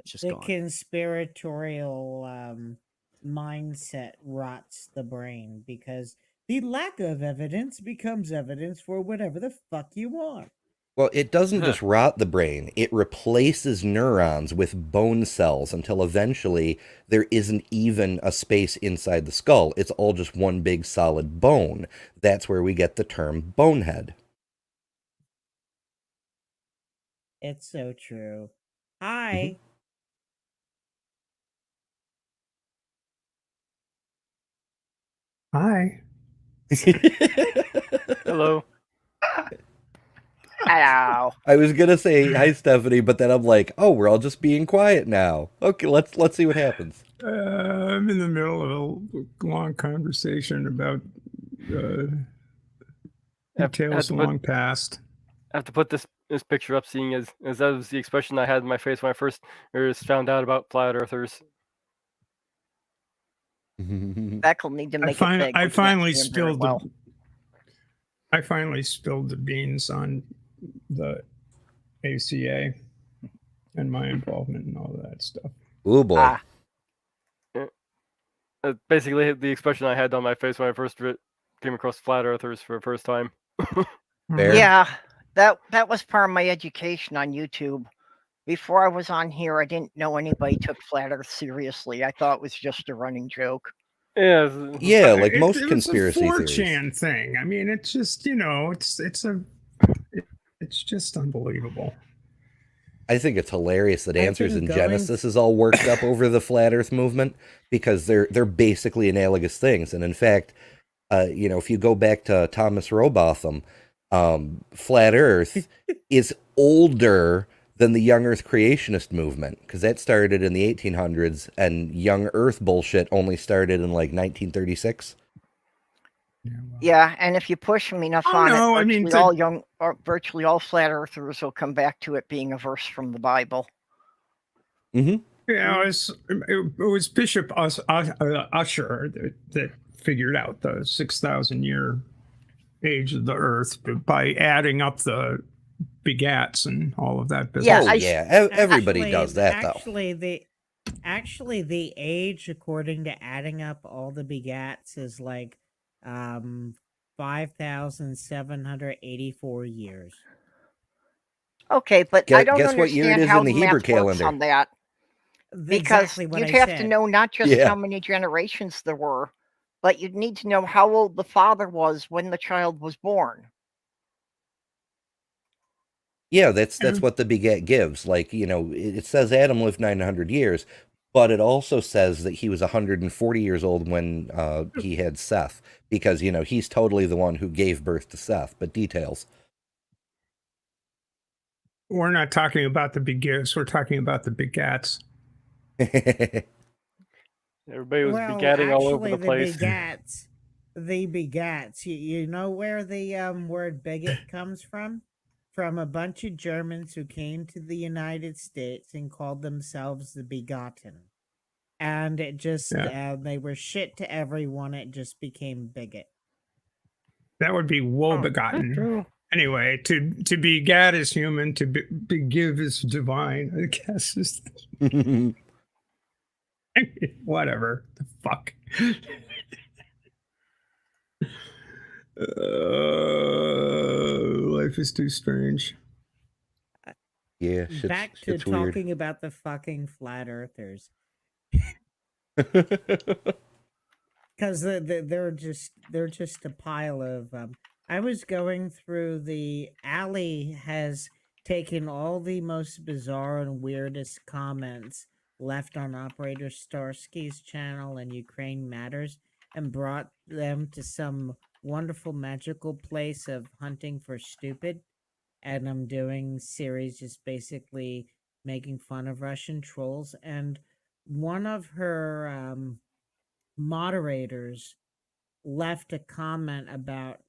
It's just The gone. conspiratorial mindset rots the brain because the lack of evidence becomes evidence for whatever the fuck you want. Well, it doesn't just rot the brain. It replaces neurons with bone cells until eventually there isn't even a space inside the skull. It's all just one big solid bone. That's where we get the term bonehead. It's so true. Hi. Hi. Hello. Hello. I was gonna say hi, Stephanie, but then I'm like, oh, we're all just being quiet now. Okay, let's see what happens. I'm in the middle of a long conversation about details long past. I have to put this picture up, seeing as that was the expression I had in my face when I first found out about flat earthers. Beck will need to make it big. I We finally can't see him very spilled well. I finally spilled the beans on the ACA and my involvement in all of that stuff. Oh boy. Ah, Basically, the expression I had on my face when I first came across flat earthers for the first time. Fair. yeah, that was part of my education on YouTube. Before I was on here, I didn't know anybody took flat Earth seriously. I thought it was just a running joke. Yeah, Yeah, like most It was conspiracy a theories. 4chan thing. I mean, it's just it's just unbelievable. I think it's hilarious that I've Answers been in going- Genesis is all worked up over the flat Earth movement because they're basically analogous things. And in fact, if you go back to Thomas Robotham, flat Earth is older than the young Earth creationist movement because that started in the 1800s, and young Earth bullshit only started in like 1936. Yeah, and if you push them enough on it, virtually all flat earthers will come back to it being a verse from the Bible. Mm-hmm. Yeah, it was Bishop Usher that figured out the 6,000 year age of the Earth by adding up the begats and all of that business. Yeah, everybody does that though. Actually, the age, according to adding up all the begats, is like 5,784 years. Okay, but I don't guess what year it understand is how in the the Hebrew math works calendar. on that. Because Exactly what you'd I have said. to know not just how many generations there were, but you'd need to know how old the father was when the child was born. Yeah, that's what the begat gives. Like, it says Adam lived 900 years, but it also says that he was 140 years old when he had Seth, because, he's totally the one who gave birth to Seth, but details. We're not talking about the begats, we're talking about the begats. Everybody was begatting all over the place. The begats. You know where the word bigot comes from? From a bunch of Germans who came to the United States and called themselves the begotten. And it just, they were shit to everyone. It just became bigot. That would be woe begotten. Anyway, to begat is human, to give is divine, I guess. Whatever. The fuck. Life is too strange. Yeah, Back to shit's weird. talking about the fucking flat earthers. Because they're just a pile of. I was going through the alley has taken all the most bizarre and weirdest comments left on Operator Starsky's channel and Ukraine Matters and brought them to some wonderful magical place of hunting for stupid. And I'm doing series just basically making fun of Russian trolls. And one of her moderators left a comment about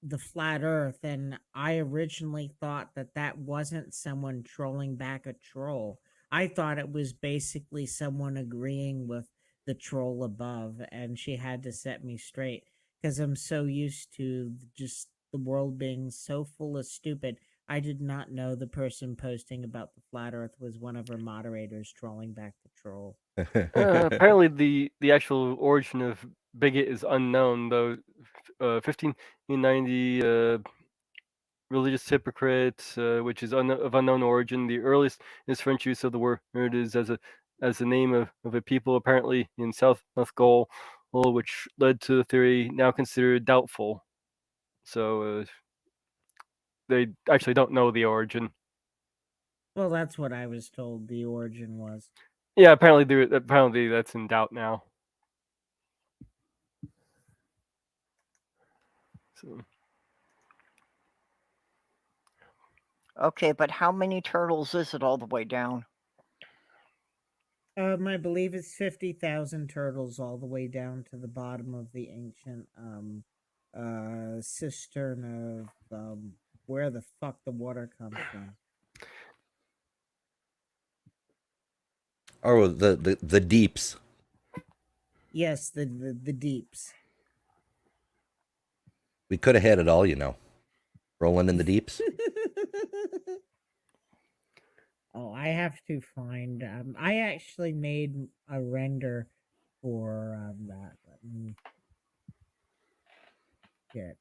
the flat earth, and I originally thought that wasn't someone trolling back a troll. I thought it was basically someone agreeing with the troll above, and she had to set me straight because I'm so used to just the world being so full of stupid. I did not know the person posting about the flat earth was one of her moderators trolling back the troll. Apparently, the actual origin of bigot is unknown, though. 1590 religious hypocrite, which is of unknown origin. The earliest is French use of the word is as the name of a people apparently in South Gaul, which led to the theory now considered doubtful. So they actually don't know the origin. Well, that's what I was told the origin was. Yeah, apparently that's in doubt now. So Okay, but how many turtles is it all the way down? I believe it's 50,000 turtles all the way down to the bottom of the ancient cistern of where the fuck the water comes from. Oh, the deeps. Yes, the deeps. We could have had it all, you know. Rolling in the deeps. Oh, I have to find. I actually made a render for that. Let me get.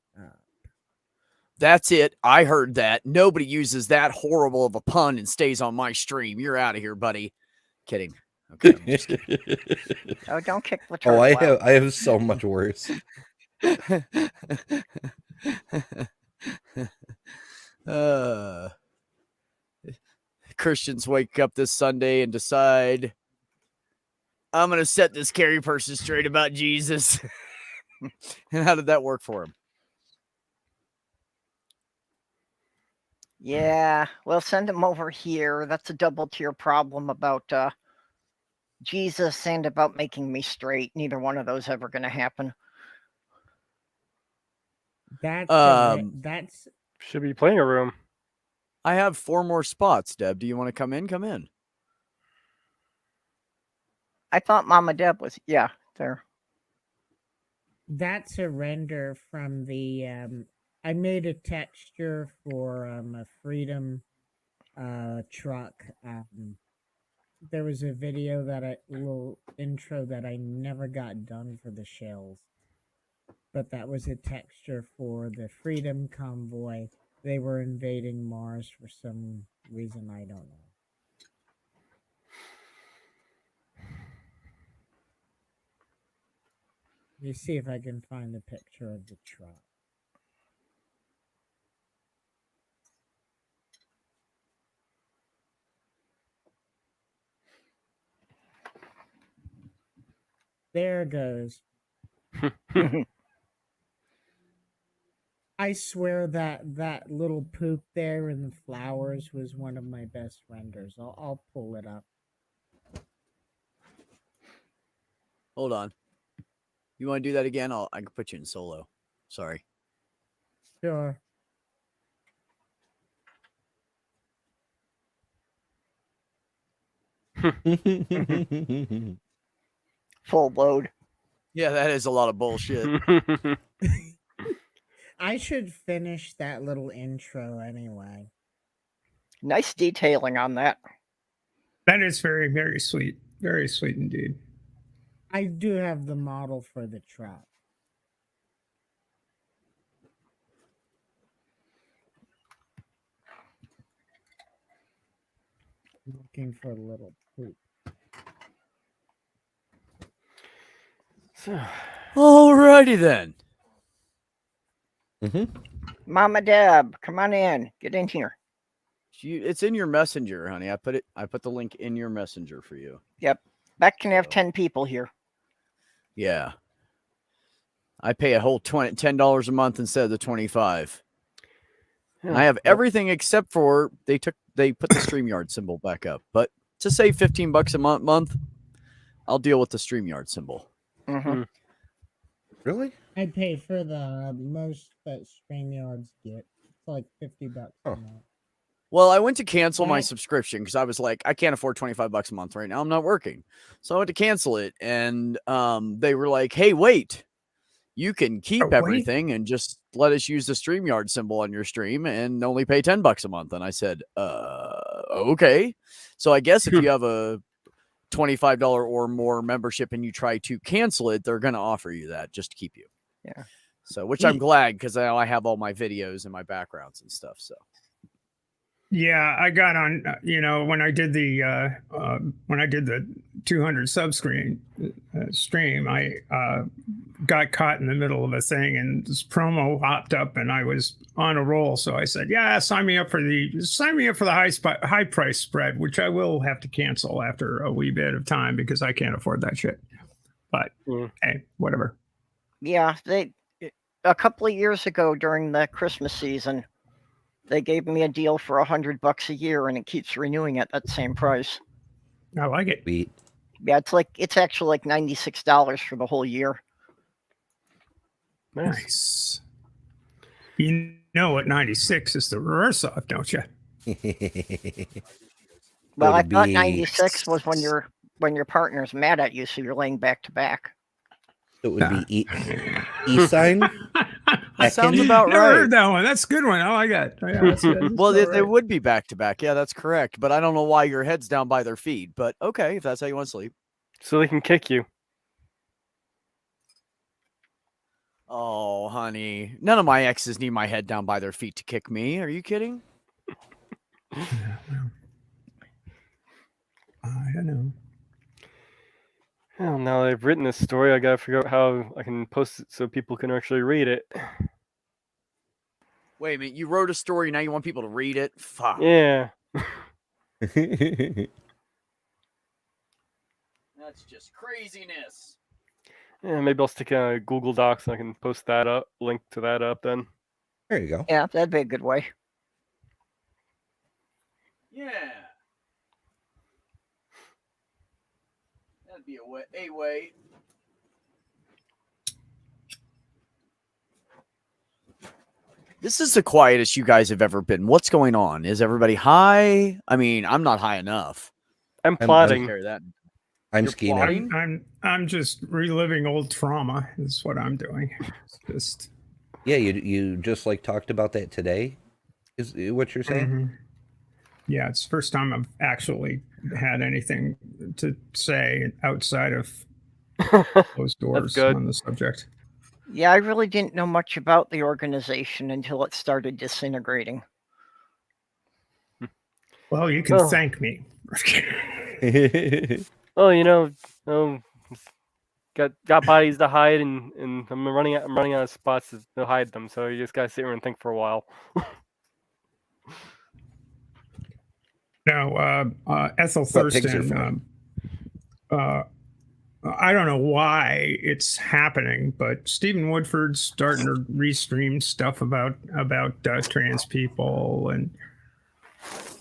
That's it. I heard that. Nobody uses that horrible of a pun and stays on my stream. You're out of here, buddy. Kidding. Okay, I'm just kidding. Oh, don't kick the turtle Oh, out. I have so much worse. Christians wake up this Sunday and decide, I'm going to set this carry person straight about Jesus. And how did that work for him? Yeah, well, send him over here. That's a double tier problem about Jesus and about making me straight. Neither one of those ever going to happen. That's should be playing a room. I have 4 more spots, Deb. Do you want to come in? Come in. I thought Mama Deb was there. That's a render from the I made a texture for a Freedom truck. There was a video little intro that I never got done for the shells. But that was a texture for the Freedom Convoy. They were invading Mars for some reason I don't know. Let me see if I can find a picture of the truck. There it goes. I swear that little poop there in the flowers was one of my best renders. I'll pull it up. Hold on. You want to do that again? I can put you in solo. Sorry. Sure. Full load. Yeah, that is a lot of bullshit. I should finish that little intro anyway. Nice detailing on that. That is very, very sweet. Very sweet indeed. I do have the model for the truck. I'm looking for a little poop. So, Alrighty then. Mama Deb, come on in. Get in here. It's in your messenger, honey. I put the link in your messenger for you. Yep. Beck can have So. 10 people here. Yeah. I pay a whole $10 a month instead of the $25. I have everything except for they put the StreamYard symbol back up. But to save $15 a month, I'll deal with the StreamYard symbol. Mm-hmm. Really? I pay for the most that StreamYards get. It's like $50 a month. Well, I went to cancel my subscription because I was like, I can't afford $25 a month right now. I'm not working. So I went to cancel it. And they were like, hey, wait, you can keep everything and just let us use the StreamYard symbol on your stream and only pay $10 a month. And I said, okay. So I guess if you have a $25 or more membership and you try to cancel it, they're going to offer you that just to keep you. Yeah. So, which I'm glad because I have all my videos and my backgrounds and stuff. So. Yeah, I got on. When I did the 200 sub stream, I got caught in the middle of a thing, and this promo hopped up, and I was on a roll. So I said, "Yeah, sign me up for the high price spread," which I will have to cancel after a wee bit of time because I can't afford that shit. But hey, whatever. Yeah, a couple of years ago during the Christmas season, they gave me a deal for $100 a year, and it keeps renewing at that same price. I like it. Sweet. Yeah, it's actually like $96 for the whole year. Nice. You know, at 96 is the reverse off, don't you? Well, I It'd thought be- 96 was when your partner's mad at you, so you're laying back to back. It would be E sign. That sounds Ekin? about Never right. heard that one. That's a good one. I like that. Yeah, that's Well, all they right. would be back to back. Yeah, that's correct. But I don't know why your head's down by their feet. But okay, if that's how you want to sleep. So they can kick you. Oh, honey. None of my exes need my head down by their feet to kick me. Are you kidding? I don't know. Well, now that I've written this story, I gotta figure out how I can post it so people can actually read it. Wait a minute. You wrote a story. Now you want people to read it? Fuck. Yeah. That's just craziness. Yeah, maybe I'll stick it on a Google Docs and I can post that up, link to that up then. There you go. Yeah, that'd be a good way. Yeah. That'd be a way. This is the quietest you guys have ever been. What's going on? Is everybody high? I mean, I'm not high enough. I'm I'm plotting. Carry that. I'm You're scheming. plotting? I'm just reliving old trauma. Is what I'm doing. It's just Yeah, you just like talked about that today. Is what you're saying? Mhm. Yeah, it's the first time I've actually had anything to say outside of closed doors good. on the subject. Yeah, I really didn't know much about the organization until it started disintegrating. Well, you can Well. thank me. Oh, got bodies to hide, and I'm running out of spots to hide them. So you just gotta sit here and think for a while. No, Ethel What pigs are Thurston. I don't know why it's happening, but Stephen Woodford's starting to restream stuff about trans people, and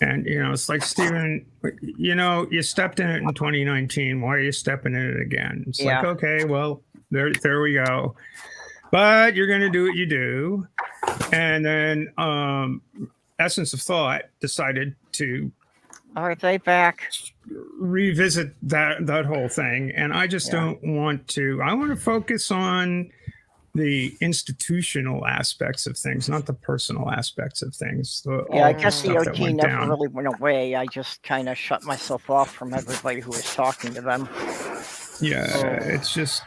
it's like, Stephen, you stepped in it in 2019. Why are you stepping in it again? It's like, Yeah. okay, well, there we go. But you're going to do what you do, and then Essence of Thought decided to Are they back? revisit that whole thing, and I just don't want to. I want to focus on the institutional aspects of things, not the personal aspects of things. Yeah, I all guess the stuff that OT went never down. really went away. I just kind of shut myself off from everybody who was talking to them. Yeah, it's just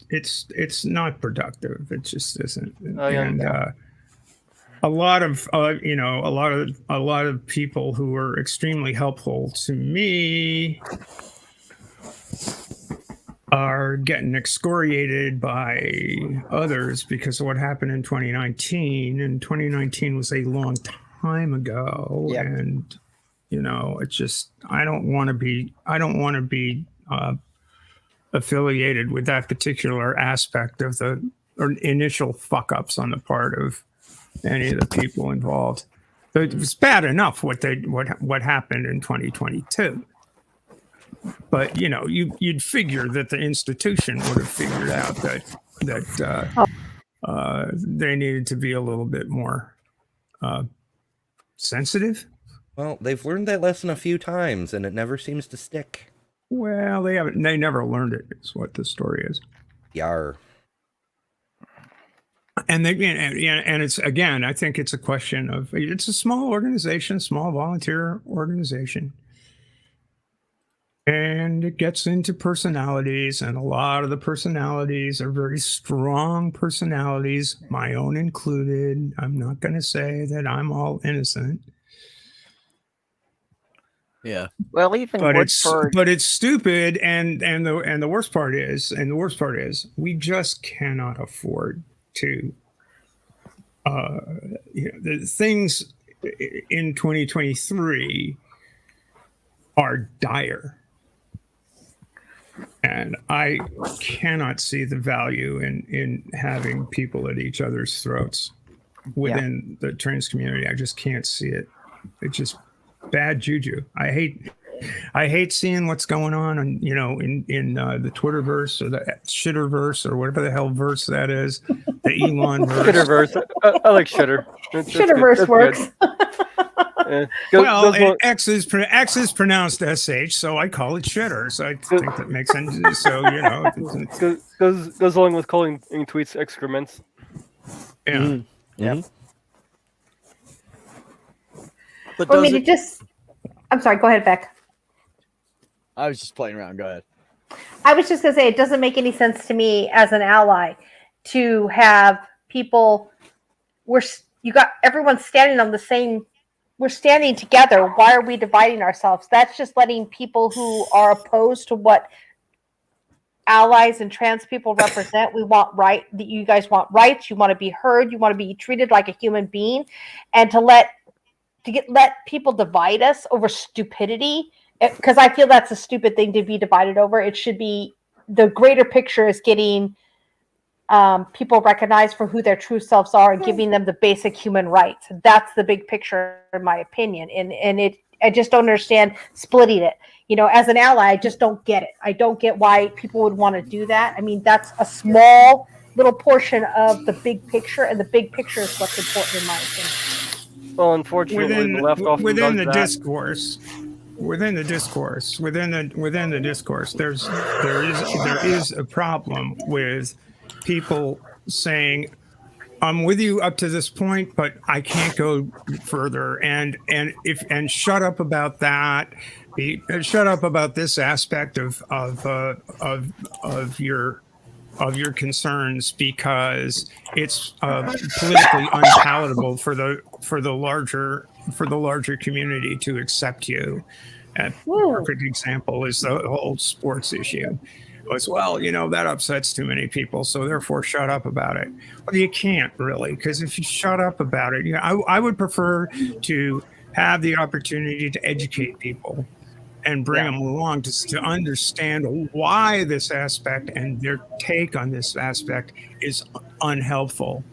it's not productive. It just isn't. Oh, yeah. And a lot of people who were extremely helpful to me are getting excoriated by others because of what happened in 2019. And 2019 was a long time ago. Yep. And it's just, I don't want to be affiliated with that particular aspect of the initial fuck ups on the part of any of the people involved. It was bad enough what happened in 2022. But you'd figure that the institution would have figured out that they needed to be a little bit more sensitive. Well, they've learned that lesson a few times, and it never seems to stick. Well, they haven't. They never learned it. Is what the story is. Yar. And it's, again, I think it's a question of, it's a small organization, small volunteer organization. And it gets into personalities, and a lot of the personalities are very strong personalities, my own included. I'm not going to say that I'm all innocent. Yeah. Well, even But Woodford. it's stupid, and the worst part is we just cannot afford to the things in 2023 are dire. And I cannot see the value in having people at each other's throats within the trans community. I just can't see it. It's just bad juju. I hate seeing what's going on, and in the Twitterverse or the Shitterverse or whatever the hell verse that is, the Elon verse. Shitterverse. I like Shitter. Shitterverse works. Well, X is pronounced SH, so I call it Shitter. So I think that makes sense. So goes along with calling tweets excrements. Yeah. Mhm. Yeah. Mhm. But I does mean, it, I'm sorry, go ahead, Beck. I was just playing around. Go ahead. I was just going to say, it doesn't make any sense to me as an ally to have people, you got everyone standing on the same, we're standing together. Why are we dividing ourselves? That's just letting people who are opposed to what allies and trans people represent. You guys want rights. You want to be heard. You want to be treated like a human being, and let people divide us over stupidity, because I feel that's a stupid thing to be divided over. It should be, the greater picture is getting people recognized for who their true selves are and giving them the basic human rights. That's the big picture, in my opinion. And I just don't understand splitting it. As an ally, I just don't get it. I don't get why people would want to do that. I mean, that's a small little portion of the big picture, and the big picture is what's important, in my opinion. Well, unfortunately, the left often within does the that. discourse, there is a problem with people saying, I'm with you up to this point, but I can't go further, and shut up about that. Shut up about this aspect of your concerns, because it's politically unpalatable for the larger community to accept you. A perfect example is the whole sports issue. It's, that upsets too many people, so therefore shut up about it. Well, you can't really, because if you shut up about it, I would prefer to have the opportunity to educate people and bring them along to understand why this aspect and their take on this aspect is unhelpful.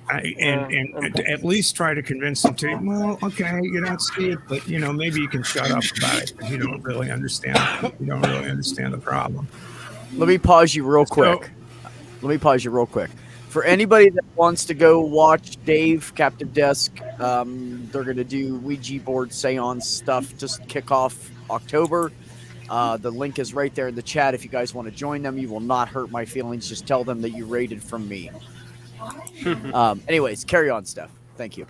And at least try to convince them to, well, okay, you don't see it, but maybe you can shut up about it because you don't really understand the problem. Let me pause you real quick. For anybody that wants to go watch Dave, Captive Desk, they're going to do Ouija board seance stuff to kick off October. The link is right there in the chat. If you guys want to join them, you will not hurt my feelings. Just tell them that you raided from me. Anyways, carry on, Steph. Thank you.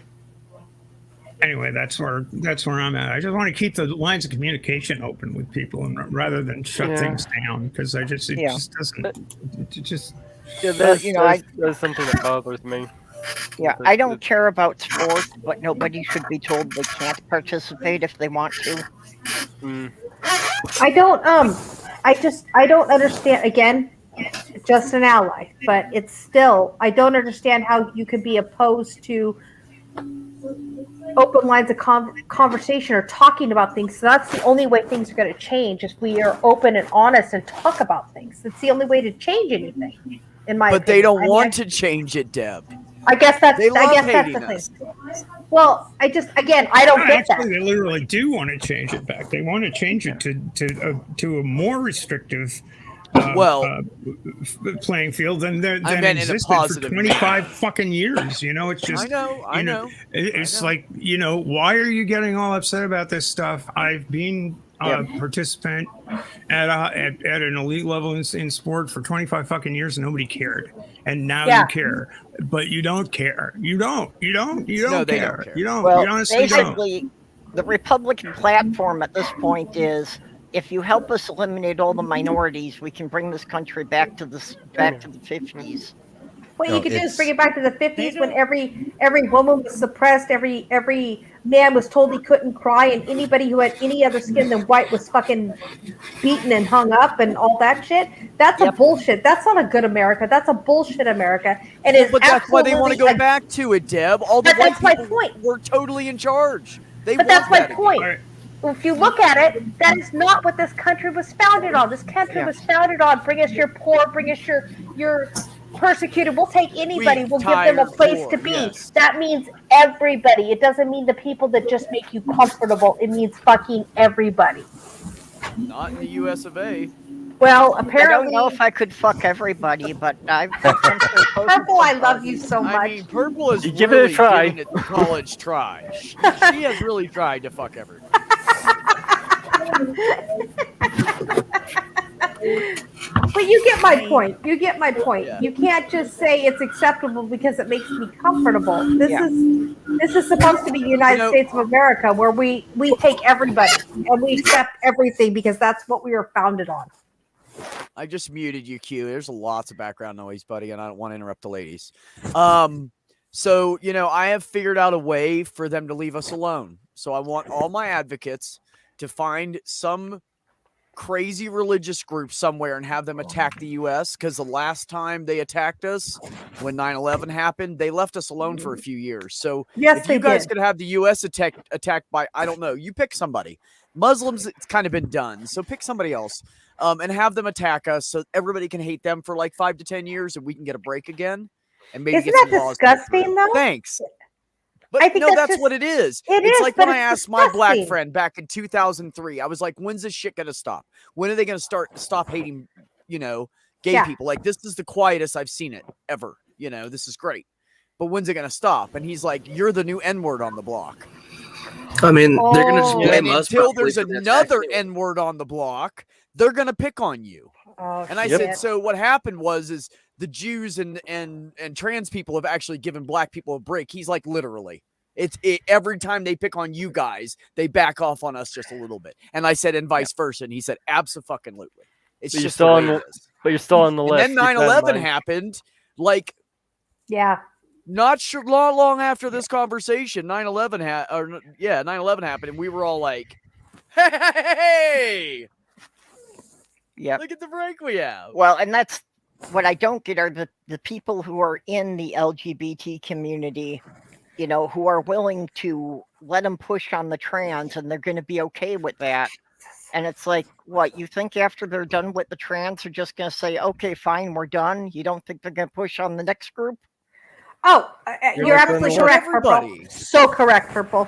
Anyway, that's where I'm at. I just want to keep the lines of communication open with people, and rather than shut things down, because just doesn't. That's something that bothers me. Yeah, I don't care about sports, but nobody should be told they can't participate if they want to. I don't understand, again, just an ally, but it's still, I don't understand how you could be opposed to open lines of conversation or talking about things. So that's the only way things are going to change, if we are open and honest and talk about things. It's the only way to change anything, in my opinion. But they don't want to change it, Deb. I guess that's the us. thing. Well, I don't get that. They literally do want to change it back. They want to change it to a more restrictive playing field than existed for 25 fucking years. It's just, I know. It's like, why are you getting all upset about this stuff? I've been a participant at an elite level in sport for 25 fucking years, and nobody cared. And now you care, but you don't care. You don't care. You honestly basically, don't. The Republican platform at this point is, if you help us eliminate all the minorities, we can bring this country back to the 50s. What you could do is bring it back to the 50s, when every woman was suppressed, every man was told he couldn't cry, and anybody who had any other skin than white was fucking beaten and hung up and all that shit. That's a bullshit. That's not a good America. That's a bullshit America. But that's why they want to go back to it, Deb. All the white people were totally in charge. That's my point. if you look at it, that is not what this country was founded on. This country was founded on bring us your poor, bring us your persecuted. We'll take anybody. We'll give them a place to be. Yes. That means everybody. It doesn't mean the people that just make you comfortable. It means fucking everybody. Not in the U.S. of A. Well, I apparently, don't know if I could fuck everybody, but I've Purple, I love you so much. I mean, Purple is You give it a really try. giving it the college try. She has really tried to fuck everybody. But you get my point. You get my point. Yeah. You can't just say it's acceptable because it makes me comfortable. This is supposed to be United States of America, where we take everybody and we accept everything because that's what we were founded on. I just muted you, Q. There's lots of background noise, buddy, and I don't want to interrupt the ladies. So, I have figured out a way for them to leave us alone. So I want all my advocates to find some crazy religious group somewhere and have them attack the U.S. because the last time they attacked us, when 9/11 happened, they left us alone for a few years. So if you guys could have the U.S. attacked by, I don't know, you pick somebody. Muslims, it's kind of been done. So pick somebody else and have them attack us so everybody can hate them for like 5 to 10 years and we can get a break again. And maybe Isn't get some that laws put disgusting, through. though? Thanks. But I think no, that's that's what it is. It It's is, like but when I it's asked my black disgusting. friend back in 2003, I was like, when's this shit going to stop? When are they going to stop hating, gay people? Like, this is the quietest I've seen it ever. This is great. But when's it going to stop? And he's like, you're the new N-word on the block. I mean, they're gonna just blame And us until probably there's for the another attack. N-word on the block, they're going to pick on you. Oh, And I said, so what happened is the Jews and trans people have actually given black people a break. He's like, literally. Every time they pick on you guys, they back off on us just a little bit. And I said, and vice versa. And he said, abso-fucking-lutely. It's But just the way it is. But you're still on the list. And then 9/11 happened. Like, not long after this conversation, 9/11 happened, and we were all like, hey, look at the break we have. Well, and that's what I don't get are the people who are in the LGBT community, who are willing to let them push on the trans and they're going to be okay with that. And it's like, what, you think after they're done with the trans, they're just going to say, okay, fine, we're done? You don't think they're going to push on the next group? Oh, you're absolutely correct, Purple. So correct, Purple.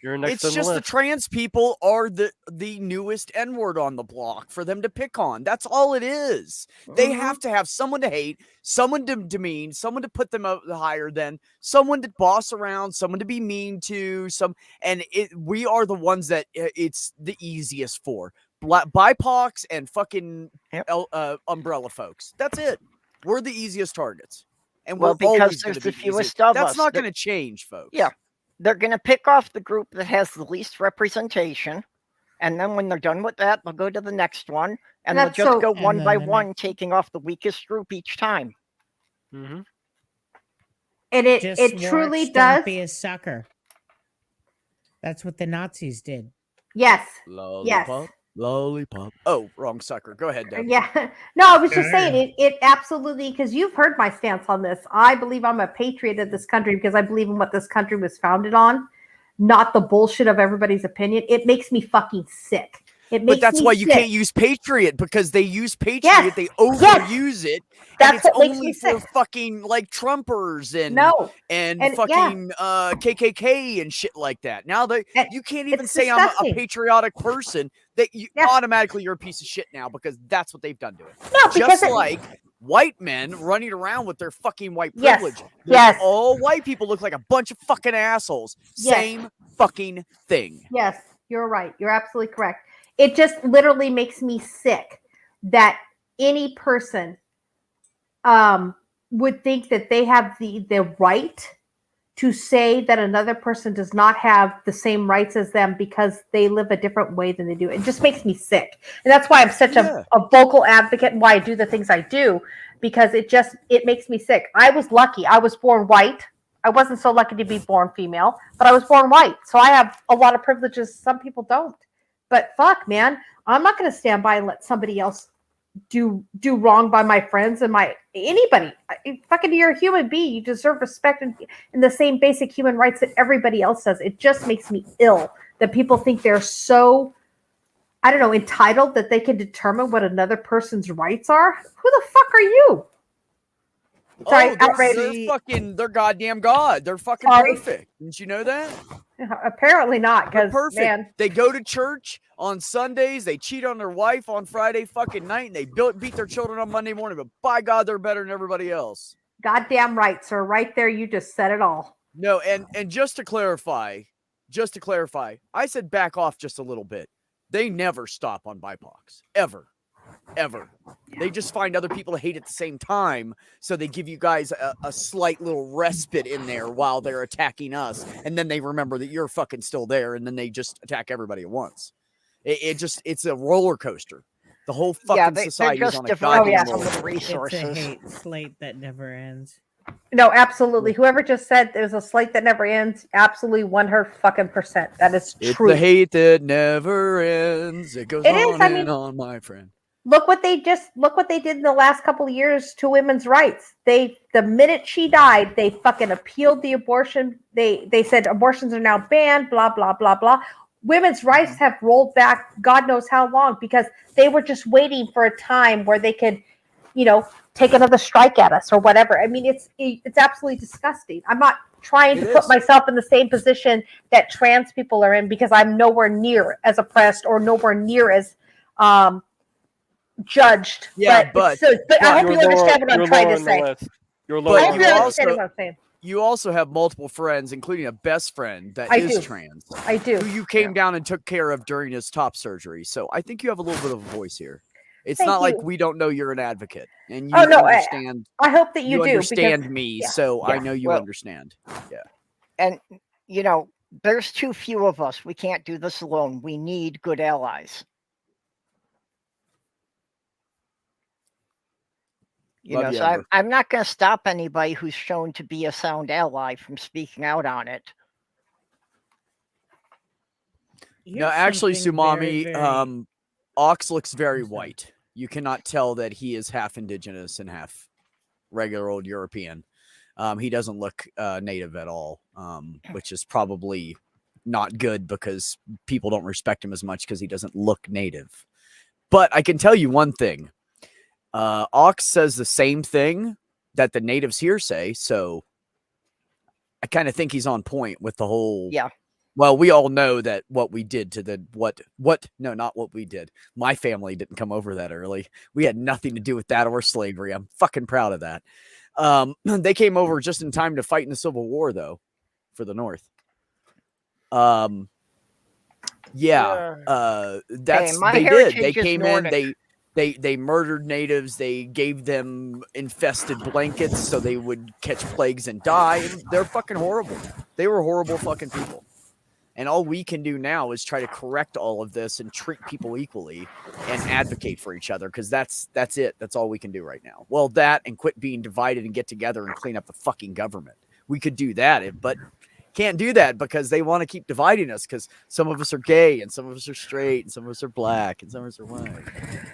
It's just the trans people are the newest N-word on the block for them to pick on. That's all it is. They have to have someone to hate, someone to demean, someone to put them up higher than, someone to boss around, someone to be mean to. We are the ones that it's the easiest for. BIPOCs and fucking umbrella folks. That's it. We're the easiest targets. And because there's the fewest of us. That's not going to change, folks. Yeah. They're going to pick off the group that has the least representation. And then when they're done with that, they'll go to the next one. And they'll just go one by one, taking off the weakest group each time. Mm-hmm. And it truly does. Don't be a sucker. That's what the Nazis did. Yes. Lollipop. Lollipop. Oh, wrong sucker. Go ahead, Deb. Yeah. No, I was just saying it absolutely, because you've heard my stance on this. I believe I'm a patriot of this country because I believe in what this country was founded on, not the bullshit of everybody's opinion. It makes me fucking sick. But that's why you can't use patriot, because they use patriot. They overuse it. That's and it's what makes only me for sick. Fucking like Trumpers and fucking KKK and shit like that. Now you can't even say disgusting. I'm a patriotic person. That you automatically you're a piece of shit now because that's what they've done to it. No, just like white men running around with their fucking white privilege. Yes. All white people look like a bunch of fucking assholes. Yes. Same fucking thing. Yes, you're right. You're absolutely correct. It just literally makes me sick that any person would think that they have the right to say that another person does not have the same rights as them because they live a different way than they do. It just makes me sick. And that's why I'm such a vocal advocate and why I do the things I do, because it makes me sick. I was lucky. I was born white. I wasn't so lucky to be born female, but I was born white. So I have a lot of privileges some people don't. But fuck, man, I'm not going to stand by and let somebody else do wrong by my friends and anybody. Fucking, you're a human being. You deserve respect and the same basic human rights that everybody else does. It just makes me ill that people think they're so, I don't know, entitled that they can determine what another person's rights are. Who the fuck are you? Sorry, they're goddamn God. They're fucking Sorry. perfect. Didn't you know that? Apparently not, They're because perfect. man, They go to church on Sundays. They cheat on their wife on Friday fucking night, and they beat their children on Monday morning. But by God, they're better than everybody else. goddamn right, sir. Right there, you just said it all. No, and just to clarify, I said back off just a little bit. They never stop on BIPOCs. Ever. They just find other people to hate at the same time, so they give you guys a slight little respite in there while they're attacking us, and then they remember that you're fucking still there, and then they just attack everybody at once. It's a roller coaster. The whole fucking society is on a goddamn roller coaster. Resources. It's a hate slate that never ends. No, absolutely. Whoever just said there's a slate that never ends, absolutely 100%. That is true. It's the hate that never ends. It goes on and on, my friend. Look what they did in the last couple of years to women's rights. The minute she died, they fucking appealed the abortion. They said abortions are now banned, blah, blah, blah, blah. Women's rights have rolled back God knows how long because they were just waiting for a time where they could, take another strike at us or whatever. I mean, it's absolutely disgusting. I'm not trying to put myself in the same position that trans people are in because I'm nowhere near as oppressed or nowhere near as judged. Yeah, but I hope you understand what I'm trying to say. You also have multiple friends, including a best friend that is trans. I do. Who you came down and took care of during his top surgery. So I think you have a little bit of a voice here. It's not like we don't know you're an advocate, and you understand. I hope that you do understand me, so I know you understand. Yeah, and there's too few of us. We can't do this alone. We need good allies. So I'm not going to stop anybody who's shown to be a sound ally from speaking out on it. No, actually, Sumami, Ox looks very white. You cannot tell that he is half indigenous and half regular old European. He doesn't look native at all, which is probably not good because people don't respect him as much because he doesn't look native. But I can tell you one thing. Ox says the same thing that the natives here say, so I kind of think he's on point with the whole. Yeah. Well, we all know that what we did to the no, not what we did. My family didn't come over that early. We had nothing to do with that or slavery. I'm fucking proud of that. They came over just in time to fight in the Civil War, though, for the North. That's they did. They came Nordic. in. They murdered natives. They gave them infested blankets so they would catch plagues and die. They're fucking horrible. They were horrible fucking people. And all we can do now is try to correct all of this and treat people equally and advocate for each other because that's it. That's all we can do right now. Well, that and quit being divided and get together and clean up the fucking government. We could do that, but can't do that because they want to keep dividing us because some of us are gay and some of us are straight and some of us are black and some of us are white.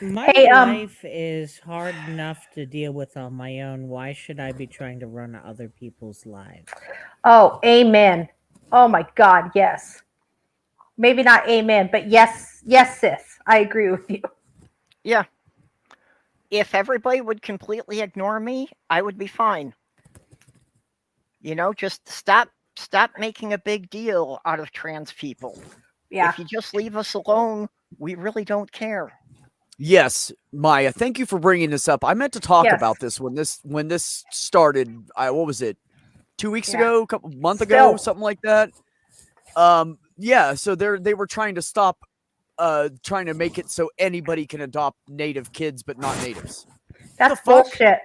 My life is hard enough to deal with on my own. Why should I be trying to run other people's lives? Oh, amen. Oh my God, yes. Maybe not amen, but yes, sis. I agree with you. Yeah. If everybody would completely ignore me, I would be fine. Just stop making a big deal out of trans people. Yeah. If you just leave us alone, we really don't care. Yes, Maya, thank you for bringing this up. I meant to talk about this when this started. What was it? 2 weeks ago, a month ago, something like that. So they were trying to stop trying to make it so anybody can adopt native kids but not natives. That's bullshit.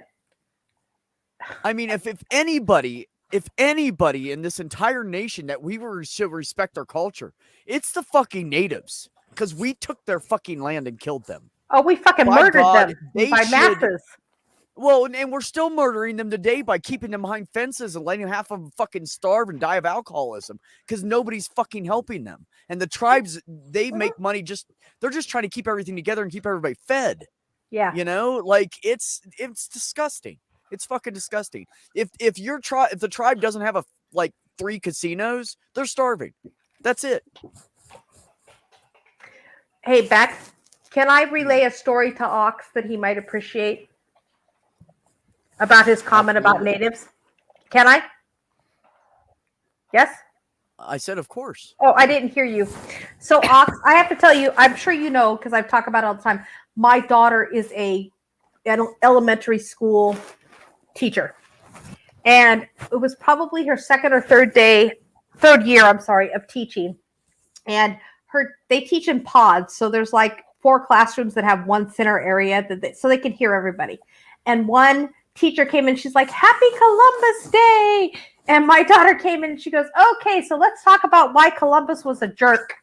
I mean, if anybody in this entire nation that should respect their culture, it's the fucking natives because we took their fucking land and killed them. Oh, we fucking murdered them by masses. Well, and we're still murdering them today by keeping them behind fences and letting half of them fucking starve and die of alcoholism because nobody's fucking helping them. And the tribes, they make money they're just trying to keep everything together and keep everybody fed. Yeah. It's disgusting. It's fucking disgusting. If the tribe doesn't have 3 casinos, they're starving. That's it. Hey, Beck, can I relay a story to Ox that he might appreciate about his comment about natives? Can I? Yes? I said, of course. Oh, I didn't hear you. So, Ox, I have to tell you, I'm sure you know because I've talked about it all the time. My daughter is an elementary school teacher, and it was probably her third year, of teaching. And they teach in pods, so there's like 4 classrooms that have one center area so they can hear everybody. And one teacher came in, she's like, "Happy Columbus Day!" And my daughter came in and she goes, "Okay, so let's talk about why Columbus was a jerk.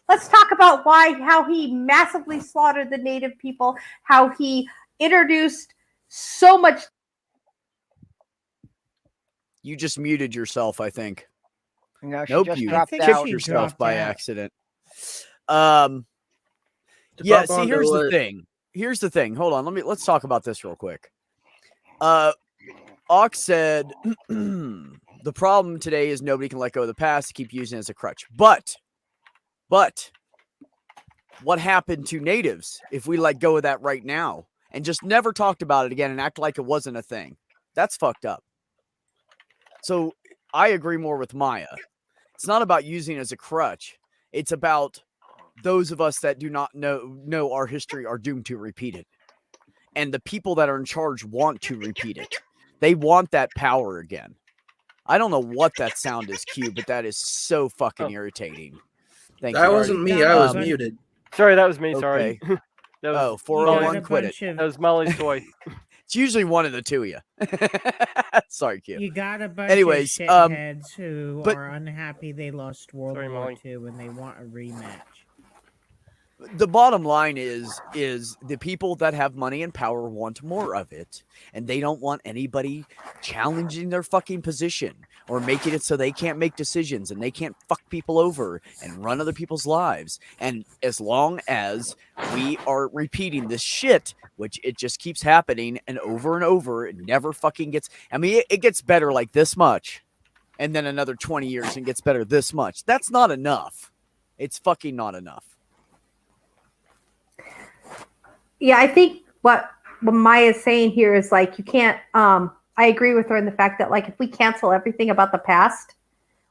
Let's talk about how he massively slaughtered the native people, how he introduced so much." You just muted yourself, I think. No, she Nope, just you dropped think out. she yourself dropped by out. accident. To Yeah, pop see, onto here's the what- thing. Here's the thing. Hold on. Let's talk about this real quick. Ox said the problem today is nobody can let go of the past to keep using it as a crutch. But what happened to natives if we let go of that right now and just never talked about it again and act like it wasn't a thing? That's fucked up. So I agree more with Maya. It's not about using it as a crutch. It's about those of us that do not know our history are doomed to repeat it. And the people that are in charge want to repeat it. They want that power again. I don't know what that sound is, Q, but that is so fucking irritating. Thank That you. wasn't me. I was Um, muted. Sorry, that was me. Sorry. Okay. That was, Oh, You got 401, a quit it. bunch of that was Molly's toy. It's usually one of the two of you. Sorry, Q. you got a bunch Anyways, of shitheads who but- are unhappy they lost World Sorry, War Molly. II and they want a rematch. The bottom line is the people that have money and power want more of it, and they don't want anybody challenging their fucking position or making it so they can't make decisions and they can't fuck people over and run other people's lives. And as long as we are repeating this shit, which it just keeps happening and over, it never fucking gets. I mean, it gets better like this much, and then another 20 years and gets better this much. That's not enough. It's fucking not enough. Yeah, I think what Maya's saying here is like you can't. I agree with her in the fact that like if we cancel everything about the past,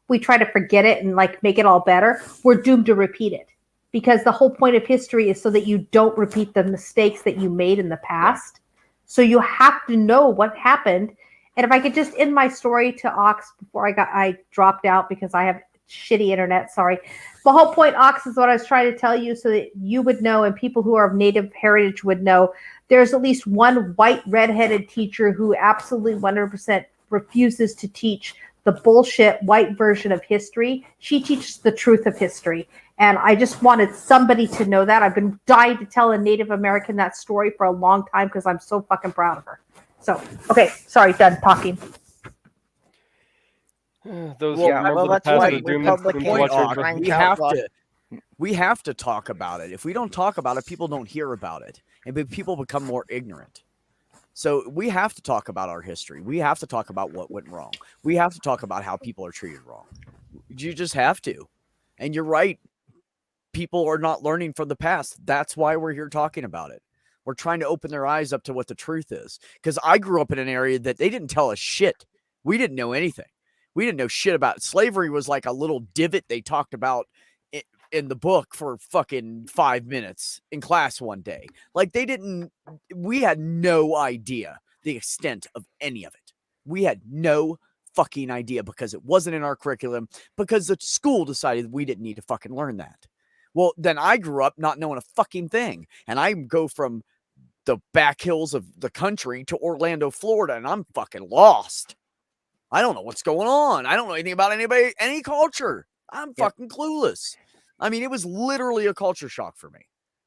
we try to forget it and like make it all better, we're doomed to repeat it. Because the whole point of history is so that you don't repeat the mistakes that you made in the past. So you have to know what happened. And if I could just end my story to Ox before I dropped out because I have shitty internet, sorry. The whole point, Ox, is what I was trying to tell you so that you would know and people who are of Native heritage would know. There's at least one white redheaded teacher who absolutely 100% refuses to teach the bullshit white version of history. She teaches the truth of history. And I just wanted somebody to know that. I've been dying to tell a Native American that story for a long time because I'm so fucking proud of her. So, okay, sorry, done talking. Those Well, who remember the that's past why are doomed Republicans to watch are our trying we to have outlaw- to we have to talk about it. If we don't talk about it, people don't hear about it, and people become more ignorant. So we have to talk about our history. We have to talk about what went wrong. We have to talk about how people are treated wrong. You just have to. And you're right. People are not learning from the past. That's why we're here talking about it. We're trying to open their eyes up to what the truth is. Because I grew up in an area that they didn't tell us shit. We didn't know anything. We didn't know shit about it. Slavery was like a little divot they talked about in the book for fucking 5 minutes in class one day. Like we had no idea the extent of any of it. We had no fucking idea because it wasn't in our curriculum, because the school decided we didn't need to fucking learn that. Well, then I grew up not knowing a fucking thing. And I go from the back hills of the country to Orlando, Florida, and I'm fucking lost. I don't know what's going on. I don't know anything about anybody, any culture. I'm fucking clueless. I mean, it was literally a culture shock for me.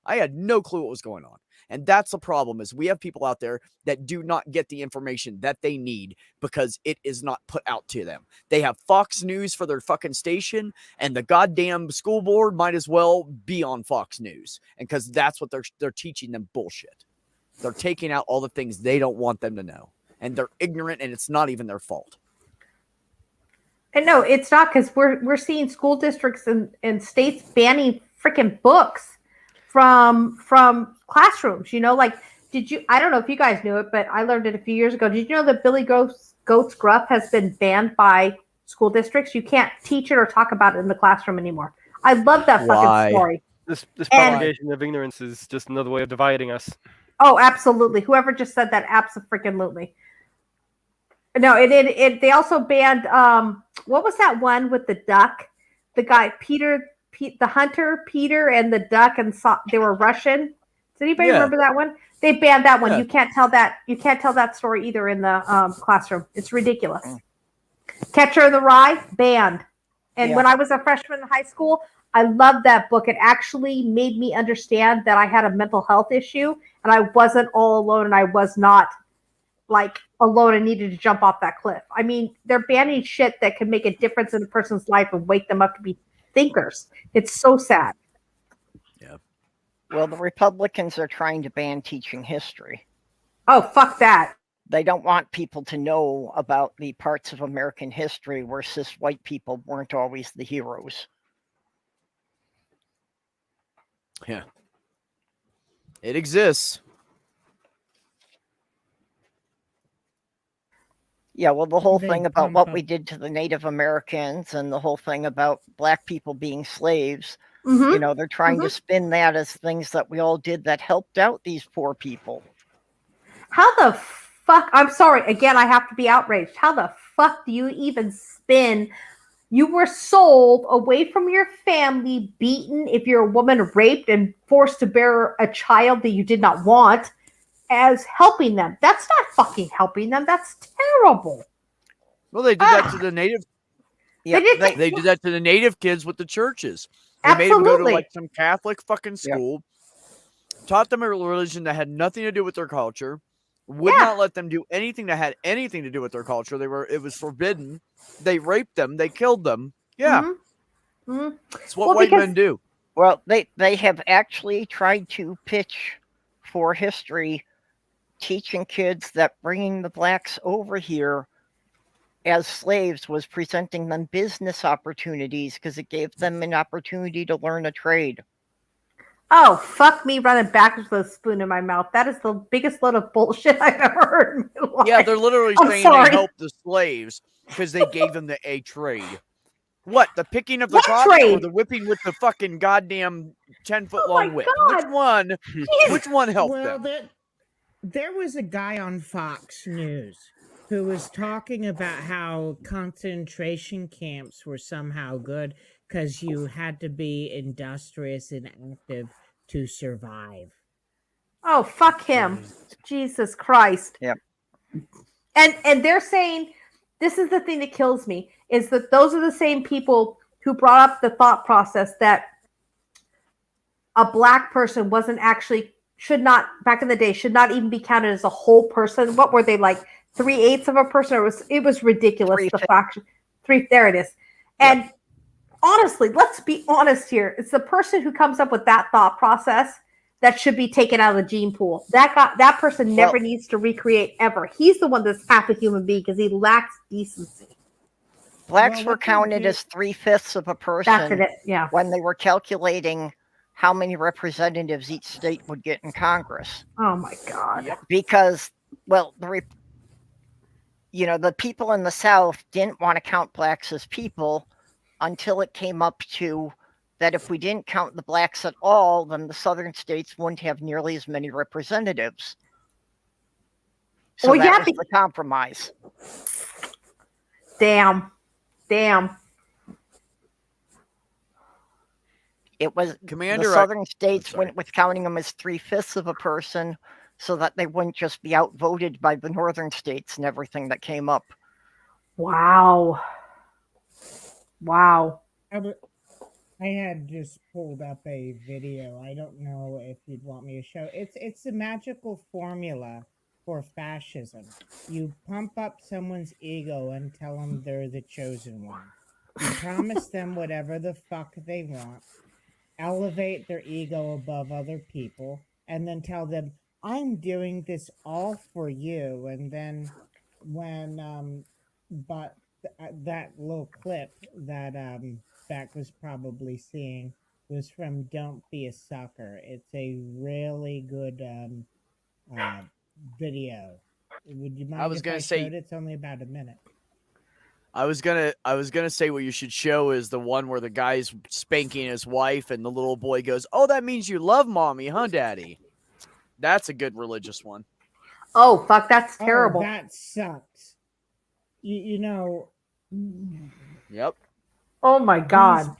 I had no clue what was going on. And that's the problem, is we have people out there that do not get the information that they need because it is not put out to them. They have Fox News for their fucking station, and the goddamn school board might as well be on Fox News. And because that's what they're teaching them bullshit. They're taking out all the things they don't want them to know. And they're ignorant, and it's not even their fault. And no, it's not, because we're seeing school districts and states banning freaking books. from classrooms. You know, like did you? I don't know if you guys knew it, but I learned it a few years ago. Did you know that Billy Goat's Gruff has been banned by school districts? You can't teach it or talk about it in the classroom anymore. I love that Why? fucking story. This And- propagation of ignorance is just another way of dividing us. Oh, absolutely. Whoever just said that, absolutely. No, they also banned what was that one with the duck? The guy the hunter Peter and the duck, and they were Russian. Does anybody Yeah. remember that one? They banned that one. Yeah. You can't tell that story either in the classroom. It's ridiculous. Catcher in the Rye banned. And Yeah. when I was a freshman in high school, I loved that book. It actually made me understand that I had a mental health issue and I wasn't all alone, and I was not like alone and needed to jump off that cliff. I mean, they're banning shit that can make a difference in a person's life and wake them up to be thinkers. It's so sad. Yeah. Well, the Republicans are trying to ban teaching history. Oh, fuck that. They don't want people to know about the parts of American history where cis white people weren't always the heroes. Yeah. It exists. Yeah, well, the whole They thing about pump what up- we did to the Native Americans and the whole thing about black people being slaves, Mhm. you know, they're trying to spin that as things that we all did that helped out these poor people. How the fuck? I'm sorry. Again, I have to be outraged. How the fuck do you even spin? You were sold away from your family, beaten, if you're a woman, raped, and forced to bear a child that you did not want, as helping them. That's not fucking helping them. That's terrible. Well, they did that to the native. Yeah, They did that to the native kids with the churches. They made them go to Absolutely. like some Catholic fucking Yeah. school, taught them a religion that had nothing to do with their culture, would Yeah. not let them do anything that had anything to do with their culture. It was forbidden. They raped them. They killed them. Yeah, Mhm. Mhm. it's what Well, white because- men do. Well, they have actually tried to pitch for history, teaching kids that bringing the blacks over here as slaves was presenting them business opportunities because it gave them an opportunity to learn a trade. Oh, fuck me running backwards with a spoon in my mouth. That is the biggest load of bullshit I've ever heard in my life. Yeah, they're literally I'm saying sorry. they helped the slaves because they gave them a trade. What, the picking of the What crops or trade? the whipping with the fucking goddamn 10-foot Oh my long whip? God. Which one helped Well, them? there was a guy on Fox News who was talking about how concentration camps were somehow good because you had to be industrious and active to survive. Oh, fuck him. Jesus Christ. Yep. And they're saying, this is the thing that kills me, is that those are the same people who brought up the thought process that a black person back in the day, should not even be counted as a whole person. What were they, like 3/8 of a person? It was ridiculous. The 3/5. fraction. There it is. And honestly, let's be honest here. It's the person who comes up with that thought process that should be taken out of the gene pool. That person never needs to recreate ever. He's the one that's half a human being because he lacks decency. Blacks Well, were what they counted do- as 3/5 of a That's person it. Yeah. when they were calculating how many representatives each state would get in Congress. Oh my God. Because, well, the people in the South didn't want to count blacks as people until it came up to that if we didn't count the blacks at all, then the southern states wouldn't have nearly as many representatives. So Well, that yeah, was the compromise. Damn. It was Commander, the southern states sorry. went with counting them as 3/5 of a person so that they wouldn't just be outvoted by the northern states and everything that came up. Wow. I had just pulled up a video. I don't know if you'd want me to show. It's a magical formula for fascism. You pump up someone's ego and tell them they're the chosen one. You promise them whatever the fuck they want, elevate their ego above other people, and then tell them, I'm doing this all for you. And then when that little clip that Beck was probably seeing, was from Don't Be a Sucker. It's a really good video. Would you mind was if gonna I say- showed it? It's only about a minute. I was gonna say what you should show is the one where the guy's spanking his wife and the little boy goes, "Oh, that means you love mommy, huh, daddy?" That's a good religious one. Oh, fuck, that's terrible. Oh, that sucks. You know. Yep. Oh my God.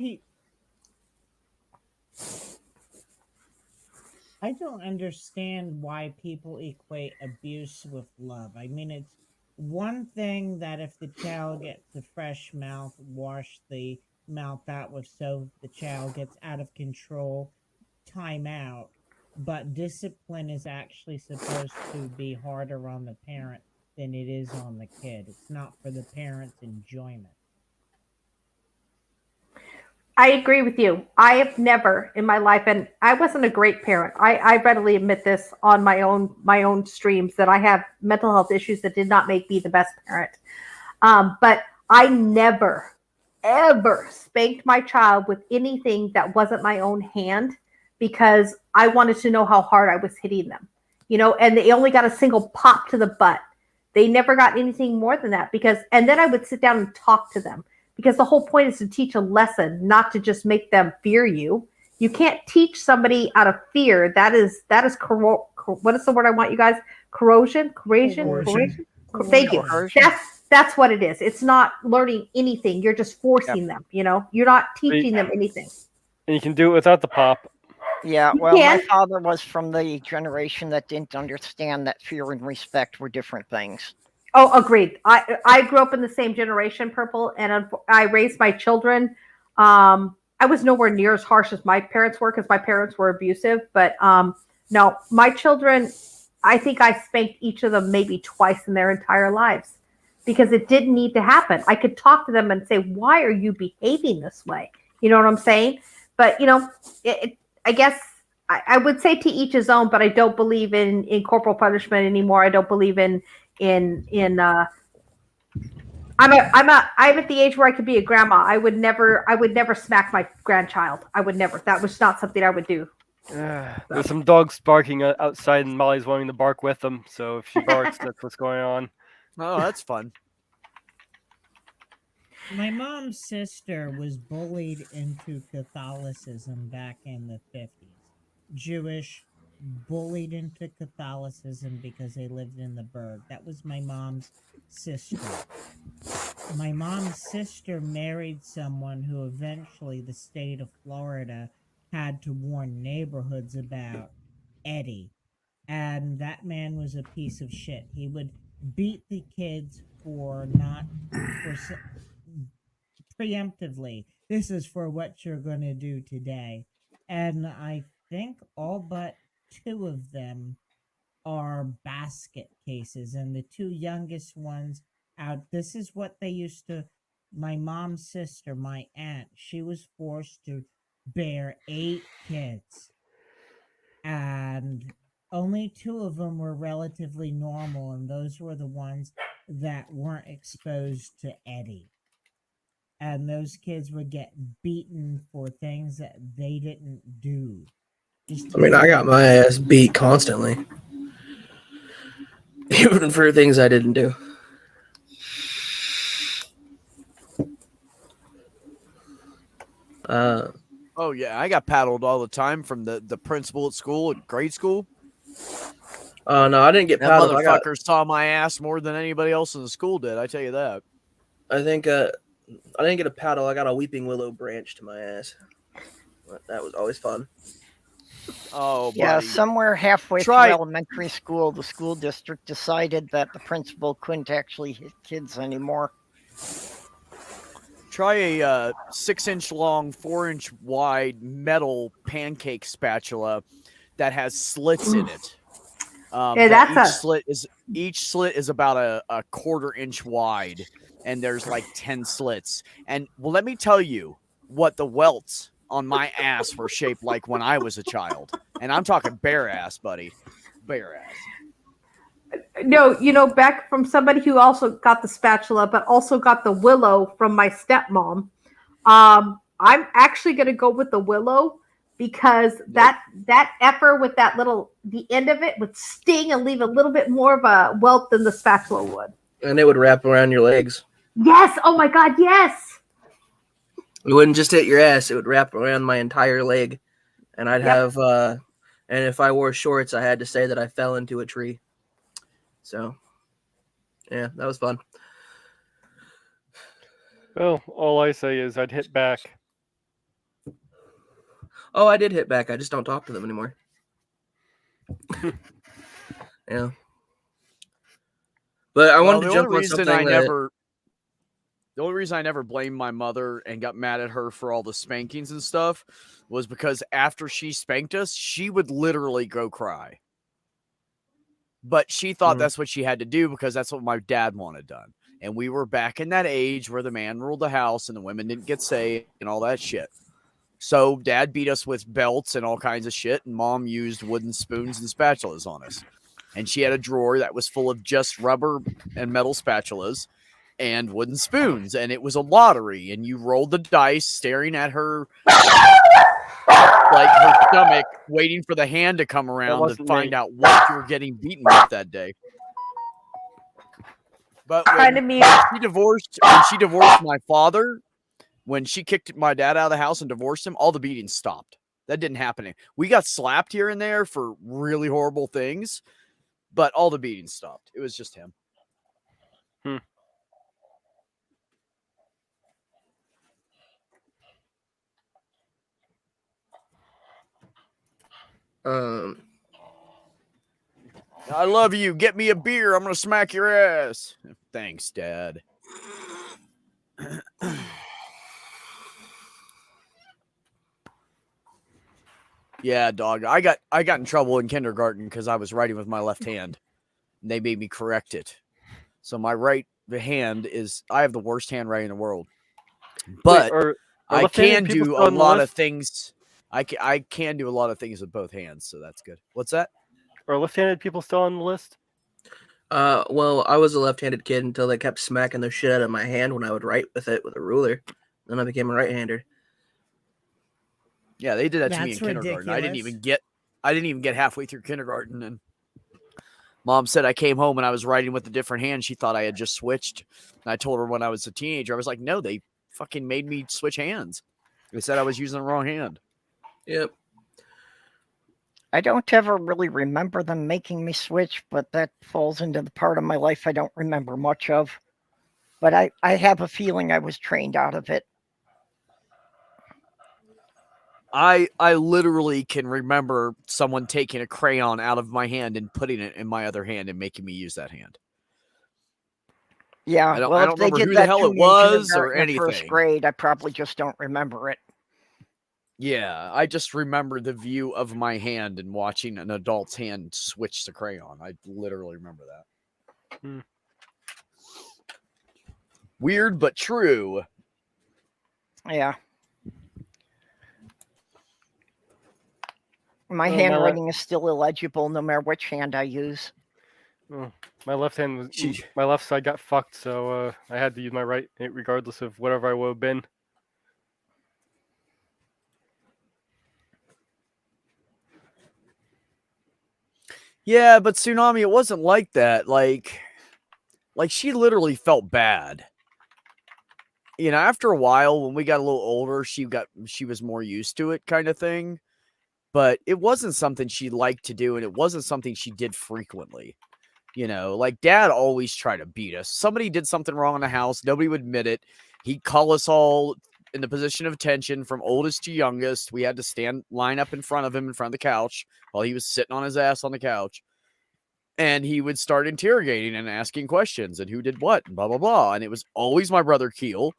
I don't understand why people equate abuse with love. I mean, it's one thing that if the child gets a fresh mouth, wash the mouth out with soap, the child gets out of control, time out. But discipline is actually supposed to be harder on the parent than it is on the kid. It's not for the parent's enjoyment. I agree with you. I have never in my life, and I wasn't a great parent. I readily admit this on my own streams that I have mental health issues that did not make me the best parent. But I never, ever spanked my child with anything that wasn't my own hand because I wanted to know how hard I was hitting them. And they only got a single pop to the butt. They never got anything more than that and then I would sit down and talk to them. Because the whole point is to teach a lesson, not to just make them fear you. You can't teach somebody out of fear. That is what is the word I want you guys? Coercion. Thank you. That's what it is. It's not learning anything. You're just forcing them. You're not teaching them anything. And you can do it without the pop. Yeah, well, my father was from the generation that didn't understand that fear and respect were different things. Oh, agreed. I grew up in the same generation, Purple, and I raised my children. I was nowhere near as harsh as my parents were because my parents were abusive. But no, my children, I think I spanked each of them maybe twice in their entire lives because it didn't need to happen. I could talk to them and say, "Why are you behaving this way?" You know what I'm saying? But I guess I would say to each his own. But I don't believe in corporal punishment anymore. I don't believe I'm at the age where I could be a grandma. I would never smack my grandchild. I would never. That was not something I would do. There's some dogs barking outside, and Molly's wanting to bark with them. So if she barks, that's what's going on. Oh, that's fun. My mom's sister was bullied into Catholicism back in the 50s. Jewish, bullied into Catholicism because they lived in the burg. That was my mom's sister. My mom's sister married someone who eventually the state of Florida had to warn neighborhoods about, Eddie. And that man was a piece of shit. He would beat the kids preemptively. This is for what you're going to do today. And I think all but 2 of them are basket cases, and the 2 youngest ones out. This is what they used to. My mom's sister, my aunt, she was forced to bear 8 kids, and only 2 of them were relatively normal, and those were the ones that weren't exposed to Eddie. And those kids would get beaten for things that they didn't do. I mean, I got my ass beat constantly. Even for things I didn't do. Oh yeah, I got paddled all the time from the principal at school, at grade school. No, I didn't get That paddled. motherfucker saw my ass more than anybody else in the school did. I tell you that. I think I didn't get a paddle. I got a weeping willow branch to my ass. That was always fun. Oh, yeah, buddy. somewhere halfway through elementary school, the school district decided that the principal couldn't actually hit kids anymore. Try a 6-inch long, 4-inch wide metal pancake spatula that has slits in it. Each slit is about a 1/4 inch wide, and there's like 10 slits. And well, let me tell you what the welts on my ass were shaped like when I was a child. And I'm talking bare ass, buddy. Bare ass. No, Beck, from somebody who also got the spatula, but also got the willow from my stepmom. I'm actually going to go with the willow because that effer with that little, the end of it would sting and leave a little bit more of a welt than the spatula would. And it would wrap around your legs. Yes. Oh my God. Yes. It wouldn't just hit your ass. It would wrap around my entire leg. And I'd have, and if I wore shorts, I had to say that I fell into a tree. So, yeah, that was fun. Well, all I say is I'd hit back. Oh, I did hit back. I just don't talk to them anymore. Yeah. But I wanted to jump on something the only reason I never blamed my mother and got mad at her for all the spankings and stuff was because after she spanked us, she would literally go cry. But she thought that's what she had to do because that's what my dad wanted done. And we were back in that age where the man ruled the house and the women didn't get say and all that shit. So dad beat us with belts and all kinds of shit, and mom used wooden spoons and spatulas on us. And she had a drawer that was full of just rubber and metal spatulas and wooden spoons, and it was a lottery, and you rolled the dice staring at her like her stomach, waiting for the hand to come around to find out what you were getting beaten with that day. But when she divorced my father, when she kicked my dad out of the house and divorced him, all the beatings stopped. That didn't happen. We got slapped here and there for really horrible things, but all the beatings stopped. It was just him. I love you. Get me a beer. I'm going to smack your ass. Thanks, Dad. Yeah, dog. I got in trouble in kindergarten because I was writing with my left hand. And they made me correct it. So my right hand I have the worst handwriting in the world. But I can do a lot of things. I can do a lot of things with both hands, so that's good. What's that? Are left-handed people still on the list? Well, I was a left-handed kid until they kept smacking the shit out of my hand when I would write with it with a ruler. Then I became a right-hander. Yeah, they did that to me in kindergarten. I didn't even get halfway through kindergarten, and Mom said I came home and I was writing with a different hand. She thought I had just switched. And I told her when I was a teenager, I was like, no, they fucking made me switch hands. They said I was using the wrong hand. Yep. I don't ever really remember them making me switch, but that falls into the part of my life I don't remember much of. But I have a feeling I was trained out of it. I literally can remember someone taking a crayon out of my hand and putting it in my other hand and making me use that hand. Yeah, I don't remember who the hell it was or anything. First grade, I probably just don't remember it. Yeah, I just remember the view of my hand and watching an adult's hand switch to crayon. I literally remember that. Weird, but true. Yeah. My handwriting is still illegible no matter which hand I use. My left hand was my left side got fucked, so I had to use my right, regardless of whatever I would have been. Yeah, but Tsunami, it wasn't like that. Like she literally felt bad. You know, after a while, when we got a little older, she was more used to it, kind of thing. But it wasn't something she liked to do, and it wasn't something she did frequently. You know, like Dad always tried to beat us. Somebody did something wrong in the house. Nobody would admit it. He'd call us all in the position of attention from oldest to youngest. We had to line up in front of him in front of the couch while he was sitting on his ass on the couch. And he would start interrogating and asking questions and who did what and blah, blah, blah. And it was always my brother Keel.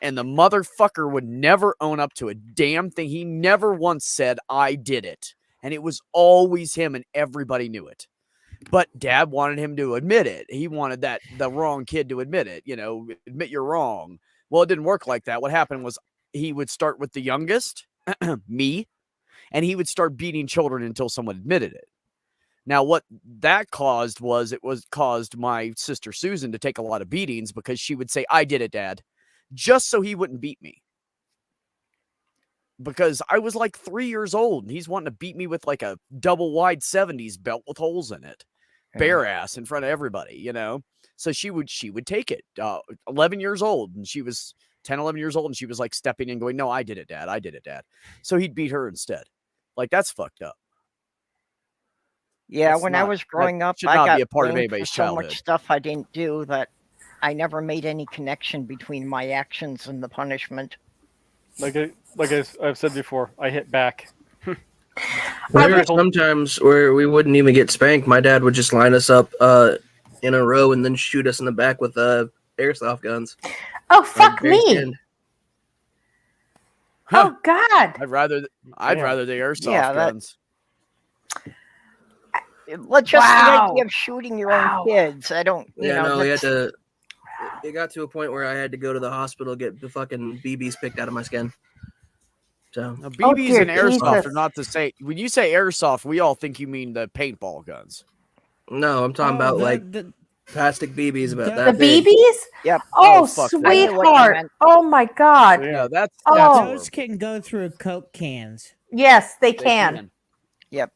And the motherfucker would never own up to a damn thing. He never once said, I did it. And it was always him and everybody knew it. But Dad wanted him to admit it. He wanted the wrong kid to admit it. You know, admit you're wrong. Well, it didn't work like that. What happened was he would start with the youngest, me, and he would start beating children until someone admitted it. Now, what that caused was caused my sister Susan to take a lot of beatings because she would say, I did it, Dad, just so he wouldn't beat me. because I was like 3 years old and he's wanting to beat me with like a double wide 70s belt with holes in it, bare ass in front of everybody, you know? So she would take it, 11 years old, and she was 10, 11 years old, and she was like stepping in going, no, I did it, Dad. I did it, Dad. So he'd beat her instead. Like, that's fucked up. Yeah, That's when I not- was that growing up, should I not got be a part of blamed for anybody's so childhood. much stuff I didn't do that I never made any connection between my actions and the punishment. I've said before, I hit back. There were sometimes where we wouldn't even get spanked. My dad would just line us up in a row and then shoot us in the back with airsoft guns. Oh, fuck Very me. skinned. Oh, God. I'd rather the airsoft Yeah, that- guns. Let's just Wow. the idea of shooting your Wow. own kids. I don't, you Yeah, know. no, we had that's- to. It got to a point where I had to go to the hospital get the fucking BBs picked out of my skin. So Now, Oh, BBs dear and airsoft Jesus. are not the same. When you say airsoft, we all think you mean the paintball guns. no, I'm talking about like the plastic BBs about The The that big. BBs? Yep. Oh, Oh, fuck that. I knew what you sweetheart. meant. Oh, my God. No, that's Oh. horrible. those can go through Coke cans. Yes, they They can. Yep.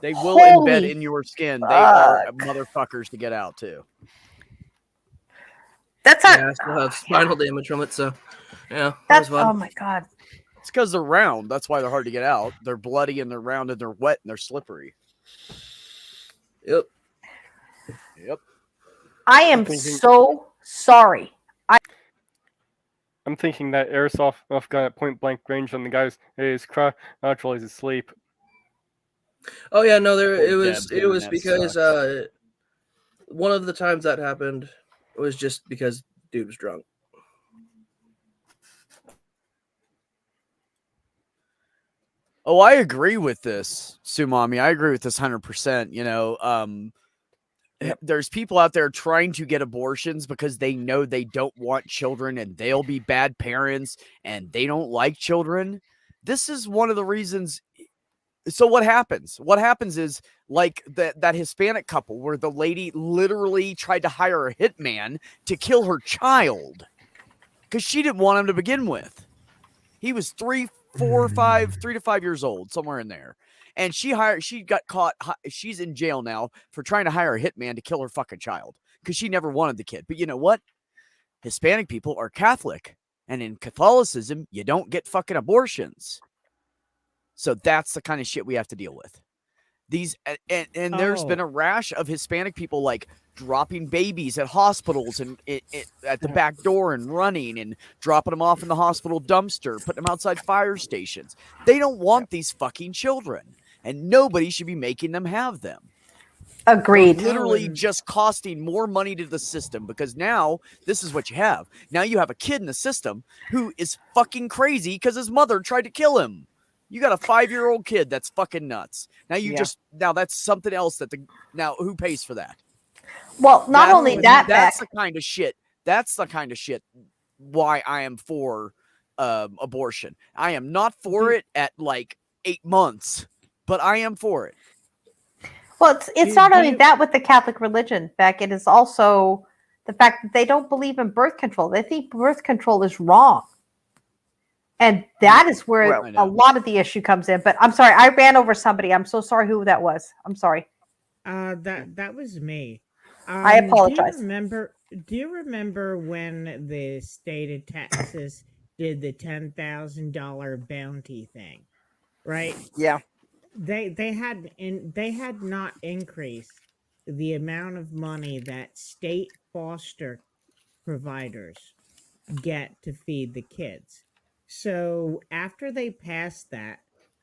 They will embed Holy in your skin. They are fuck. motherfuckers to get out too. That's not. Yeah, I still have spinal damage from it, so yeah, that That's. was fun. Oh, my God. It's because they're round. That's why they're hard to get out. They're bloody and they're round and they're wet and they're slippery. Yep. Yep. I am thinking- so sorry. I'm thinking that airsoft gun at point blank range on the guy's naturalize his sleep. Oh yeah, no, Poor it was Deb's internet because sucks. one of the times that happened was just because dude was drunk. Oh, I agree with this, Sumami. I agree with this 100%. You know, there's people out there trying to get abortions because they know they don't want children and they'll be bad parents and they don't like children. This is one of the reasons. So what happens? What happens is like that Hispanic couple where the lady literally tried to hire a hitman to kill her child because she didn't want him to begin with. He was 3 to 5 years old, somewhere in there. And she got caught. She's in jail now for trying to hire a hitman to kill her fucking child because she never wanted the kid. But you know what? Hispanic people are Catholic. And in Catholicism, you don't get fucking abortions. So that's the kind of shit we have to deal with. These and there's been a rash of Hispanic people like dropping babies at hospitals and at the back door and running and dropping them off in the hospital dumpster, putting them outside fire stations. They don't want these fucking children, and nobody should be making them have them. Agreed. They're literally just costing more money to the system because now this is what you have. Now you have a kid in the system who is fucking crazy because his mother tried to kill him. You got a 5-year-old kid that's fucking nuts. Now now that's something else now who pays for that? Well, not only that, that's Beck. the kind of shit. That's the kind of shit why I am for abortion. I am not for it at like 8 months, but I am for it. Well, it's not only that with the Catholic religion, Beck. It is also the fact that they don't believe in birth control. They think birth control is wrong. And that is where a lot of the issue comes in. But I'm sorry, I ran over somebody. I'm so sorry who that was. I'm sorry. That was me. I apologize. Do you remember when the state of Texas did the $10,000 bounty thing? Right? Yeah. They had not increased the amount of money that state foster providers get to feed the kids. So after they passed that,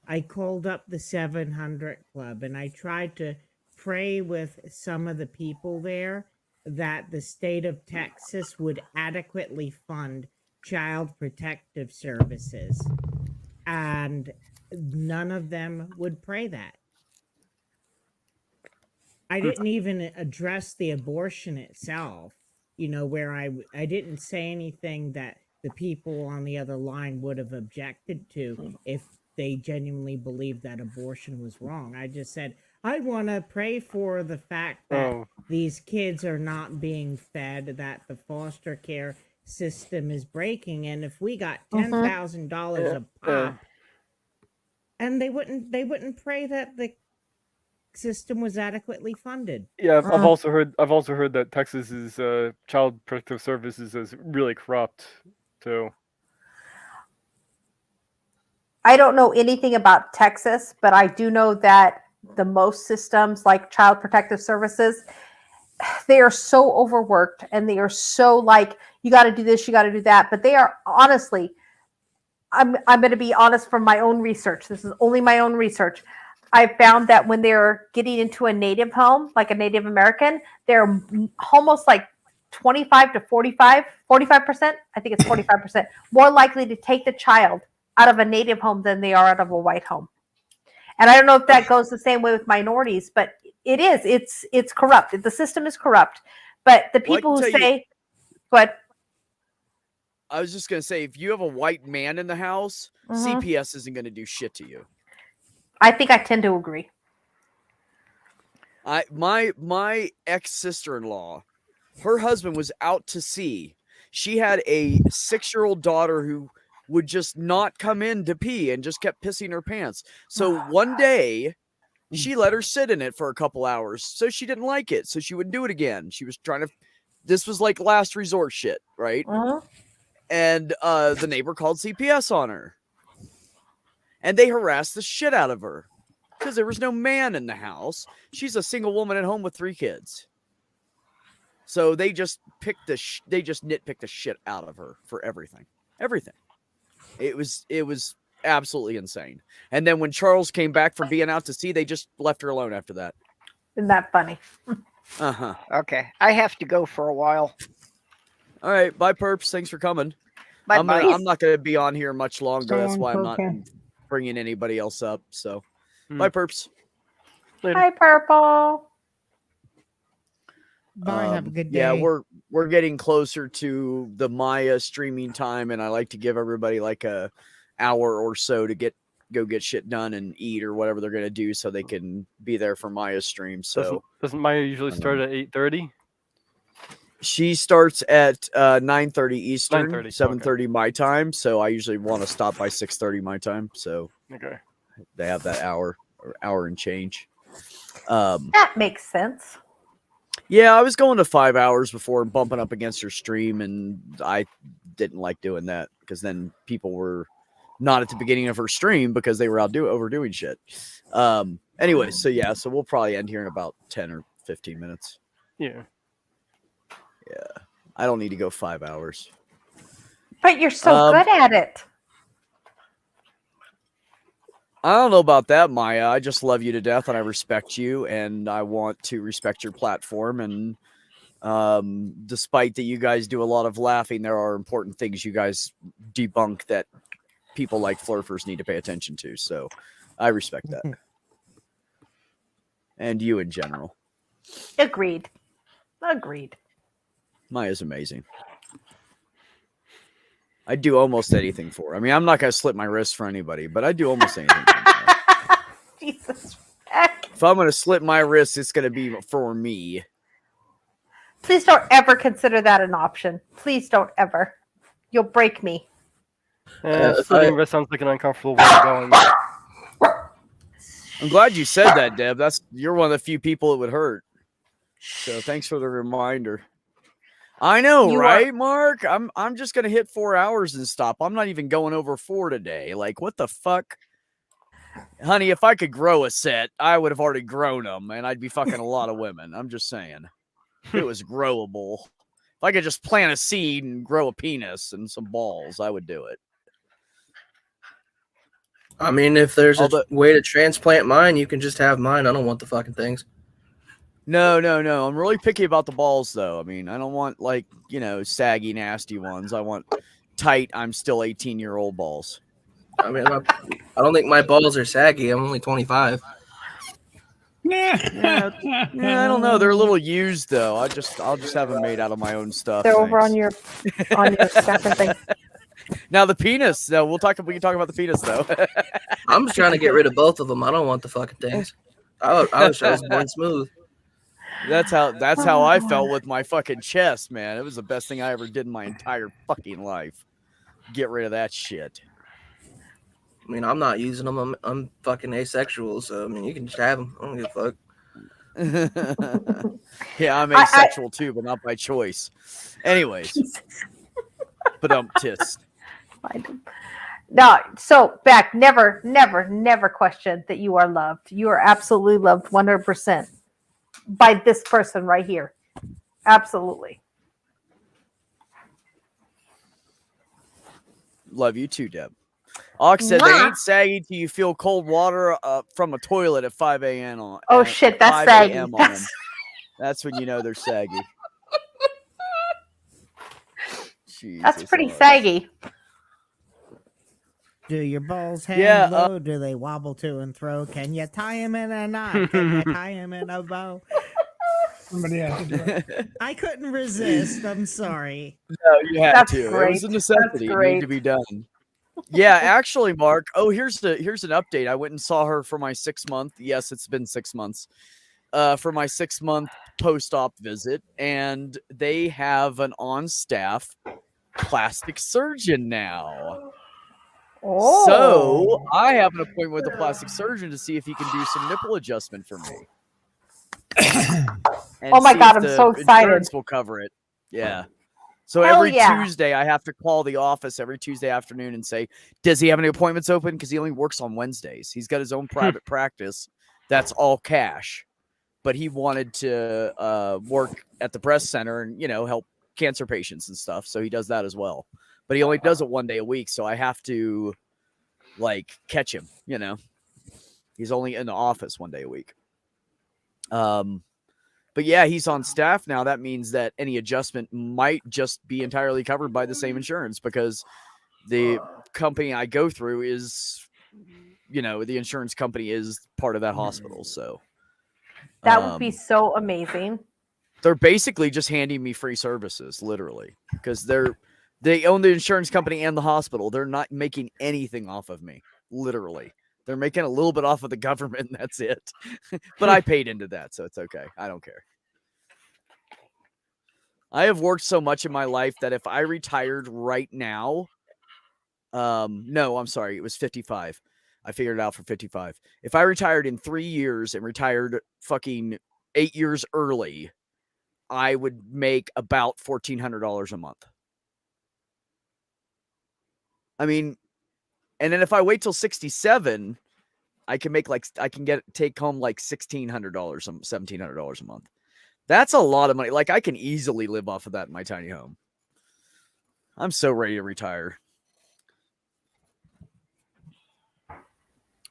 I called up the 700 Club and I tried to pray with some of the people there that the state of Texas would adequately fund child protective services. And none of them would pray that. I didn't even address the abortion itself, where I didn't say anything that the people on the other line would have objected to if they genuinely believed that abortion was wrong. I just said, I want to pray for the fact that these kids are not being fed, that the foster care system is breaking. And if we got $10,000 a pop and they wouldn't pray that the system was adequately funded. Yeah, I've also heard that Texas's child protective services is really corrupt too. I don't know anything about Texas, but I do know that the most systems like Child Protective Services, they are so overworked and they are so like, you got to do this, you got to do that. But they are honestly, I'm going to be honest from my own research. This is only my own research. I found that when they're getting into a native home, like a Native American, they're almost like 25 to 45%. I think it's 45% more likely to take the child out of a native home than they are out of a white home. And I don't know if that goes the same way with minorities, but it is. It's corrupt. The system is corrupt. But the people who say, but I was just gonna say, if you have a white man in the house, CPS isn't gonna do shit to you. I think I tend to agree. My ex-sister-in-law, her husband was out to sea. She had a 6-year-old daughter who would just not come in to pee and just kept pissing her pants. So one day she let her sit in it for a couple hours. So she didn't like it. So she wouldn't do it again. She was trying to, this was like last resort shit, right? And the neighbor called CPS on her. And they harassed the shit out of her because there was no man in the house. She's a single woman at home with 3 kids. So they just nitpicked the shit out of her for everything. Everything. It was absolutely insane. And then when Charles came back from being out to sea, they just left her alone after that. Isn't that funny? Okay. I have to go for a while. All right. Bye, Perps. Thanks for coming. Bye-bye. I'm not going to be on here much longer. That's why I'm not bringing anybody else up. So, bye, Perps. Later. Hi, Purple. Bye. Have a good day. Yeah, we're getting closer to the Maya streaming time, and I like to give everybody like a hour or so to go get shit done and eat or whatever they're gonna do, so they can be there for Maya's stream. So doesn't Maya usually start at 8:30? She starts at 9:30 Eastern, 9:30, 7:30 my time. So I usually want to stop by 6:30 my time. So okay, they have that hour and change. That makes sense. Yeah, I was going to 5 hours before and bumping up against her stream, and I didn't like doing that because then people were not at the beginning of her stream because they were overdoing shit. Anyway, so yeah, so we'll probably end here in about 10 or 15 minutes. Yeah. Yeah. I don't need to go 5 hours. But you're so good at it. I don't know about that, Maya. I just love you to death and I respect you and I want to respect your platform. And despite that you guys do a lot of laughing, there are important things you guys debunk that people like Flurfers need to pay attention to. So I respect that. And you in general. Agreed. Maya's amazing. I'd do almost anything for her. I mean, I'm not going to slit my wrist for anybody, but I'd do almost anything for her. Jesus. If I'm going to slit my wrist, it's going to be for me. Please don't ever consider that an option. Please don't ever. You'll break me. Slitting wrist sounds like an uncomfortable way of going. I'm glad you said that, Deb. You're one of the few people it would hurt. So thanks for the reminder. I know, right, Mark? I'm just gonna hit 4 hours and stop. I'm not even going over 4 today. Like, what the fuck? Honey, if I could grow a set, I would have already grown them, and I'd be fucking a lot of women. I'm just saying. If it was growable. If I could just plant a seed and grow a penis and some balls, I would do it. I mean, if there's a way to transplant mine, you can just have mine. I don't want the fucking things. No. I'm really picky about the balls, though. I mean, I don't want, like, saggy, nasty ones. I want tight, I'm still 18-year-old balls. I mean, I don't think my balls are saggy. I'm only 25. Yeah, I don't know. They're a little used, though. I'll just have them made out of my own stuff. They're over on your separate thing. Now the penis, though. We can talk about the penis, though. I'm just trying to get rid of both of them. I don't want the fucking things. I was born smooth. That's how I felt with my fucking chest, man. It was the best thing I ever did in my entire fucking life. Get rid of that shit. mean, I'm not using them. I'm fucking asexual, so I mean, you can just have them. I don't give a fuck. Yeah, I'm asexual too, but not by choice. Anyways, but tis. No, so Beck, never question that you are loved. You are absolutely loved 100% by this person right here. Absolutely. Love you too, Deb. Ox said they ain't saggy till you feel cold water from a toilet at 5 a.m. on. Oh shit, that's 5 saggy. a.m. on them. That's when you know they're saggy. That's pretty saggy. Do your balls hang low? Do they wobble to and fro? Can you tie him in a knot? Can you tie him in a bow? Somebody had to do it. I couldn't resist. I'm sorry. No, you had That's to. great. It was a necessity. That's It needed to be done. Yeah, actually, Mark. Oh, here's an update. I went and saw her for my 6 month. Yes, it's been 6 months. For my 6 month post-op visit, and they have an on-staff plastic surgeon now. Oh. So I have an appointment with a plastic surgeon to see if he can do some nipple adjustment for me. Oh my God, I'm so excited. Insurance will cover it. Yeah. So Hell every yeah. Tuesday, I have to call the office every Tuesday afternoon and say, does he have any appointments open? Because he only works on Wednesdays. He's got his own private practice. That's all cash. But he wanted to work at the breast center and, help cancer patients and stuff. So he does that as well. But he only does it 1 day a week. So I have to, catch him, He's only in the office 1 day a week. But yeah, he's on staff now. That means that any adjustment might just be entirely covered by the same insurance because the company I go through is, the insurance company is part of that hospital. So that would be so amazing. They're basically just handing me free services, literally, because they own the insurance company and the hospital. They're not making anything off of me, literally. They're making a little bit off of the government, and that's it. But I paid into that, so it's okay. I don't care. I have worked so much in my life that if I retired right now, no, I'm sorry, it was 55. I figured it out for 55. If I retired in 3 years and retired fucking 8 years early, I would make about $1,400 a month. I mean, and then if I wait till 67, I can take home like $1,600, $1,700 a month. That's a lot of money. I can easily live off of that in my tiny home. I'm so ready to retire.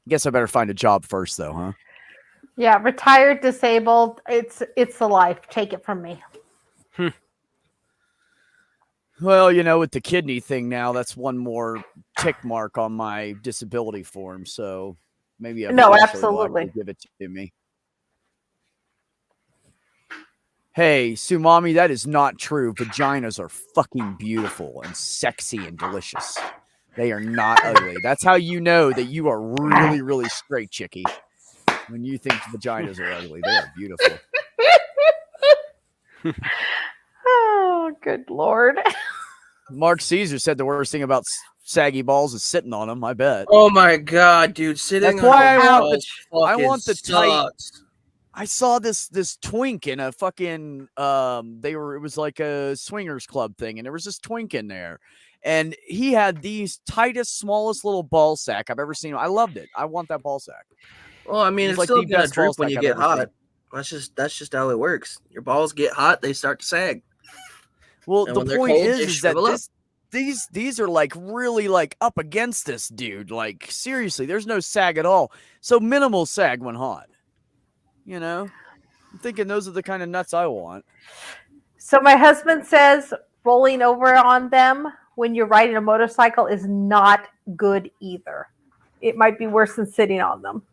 Guess I better find a job first, though, huh? Yeah, retired, disabled. It's the life. Take it from me. Well, with the kidney thing now, that's one more tick mark on my disability form. So maybe absolutely give it to me. Hey, Sumami, that is not true. Vaginas are fucking beautiful and sexy and delicious. They are not ugly. That's how you know that you are really, really straight, chickie. When you think vaginas are ugly, they are beautiful. Oh, good Lord. Mark Caesar said the worst thing about saggy balls is sitting on them, I bet. Oh my God, dude. Sitting That's why I want the tight. I saw this twink in a fucking it was like a swingers club thing, and there was this twink in there, and he had the tightest, smallest little ball sack I've ever seen. I loved it. I want that ball sack. Well, I mean, it's still gonna droop when you get hot. That's just how it works. Your balls get hot, they start to sag. Well, the point is that these are really up against this dude. Seriously, there's no sag at all. So minimal sag when hot. I'm thinking those are the kind of nuts I want. So my husband says rolling over on them when you're riding a motorcycle is not good either. It might be worse than sitting on them.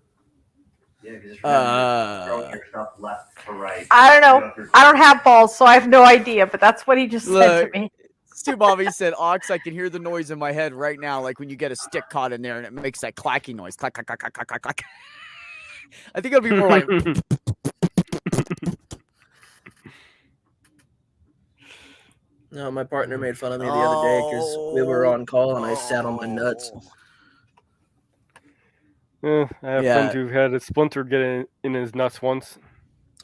Yeah, because throwing your stuff left to right. I don't know. I don't have balls, so I have no idea, but that's what he just said to me. Stu Bobby said, Ox, I can hear the noise in my head right now, like when you get a stick caught in there and it makes that clacking noise. Clack, clack, clack, clack, clack, clack, clack. I think it'll be more like... No, my partner made fun of me the other day because we were on call and I sat on my nuts. I have Yeah. friends who had a splinter get in his nuts once.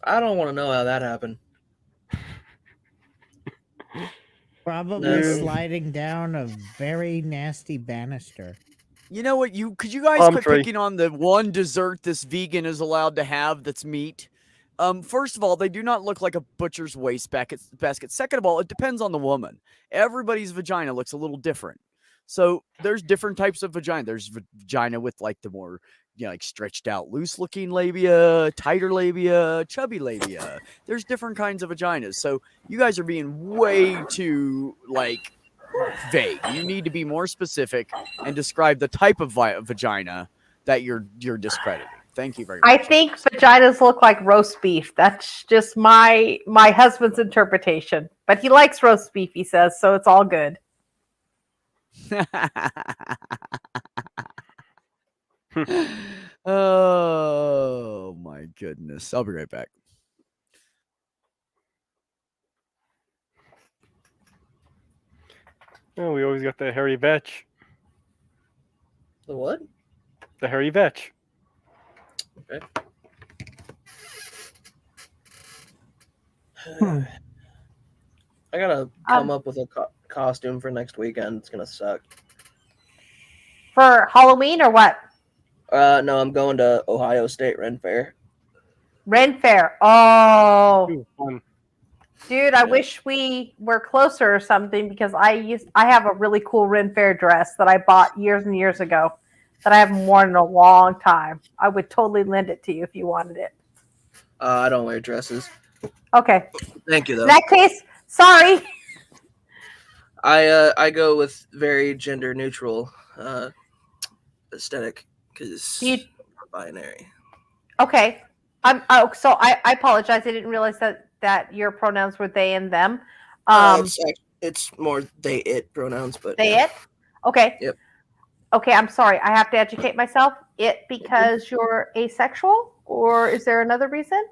I don't want to know how that happened. Probably Yeah. sliding down a very nasty banister. You know what? Could you guys Palm quit tree. picking on the one dessert this vegan is allowed to have that's meat? First of all, they do not look like a butcher's waste basket. Second of all, it depends on the woman. Everybody's vagina looks a little different. So there's different types of vagina. There's vagina with like the more, like stretched out, loose looking labia, tighter labia, chubby labia. There's different kinds of vaginas. So you guys are being way too vague. You need to be more specific and describe the type of vagina that you're discrediting. Thank you very much. I think vaginas look like roast beef. That's just my husband's interpretation. But he likes roast beef, he says, so it's all good. Oh my goodness. I'll be right back. Oh, we always got the hairy vetch. The what? The hairy vetch. Okay. I gotta come up with a costume for next weekend. It's gonna suck. For Halloween or what? No, I'm going to Ohio State Ren Fair. Ren Fair. Oh, Ooh, fun. dude, I wish we were closer or something because I have a really cool Ren Fair dress that I bought years and years ago that I haven't worn in a long time. I would totally lend it to you if you wanted it. I don't wear dresses. Okay. Thank you, though. In that case, sorry. I go with very gender neutral aesthetic because binary. Okay. So I apologize. I didn't realize that your pronouns were they and them. It's more they it pronouns, but they it. Okay. Yep. Okay, I'm sorry. I have to educate myself. It because you're asexual, or is there another reason?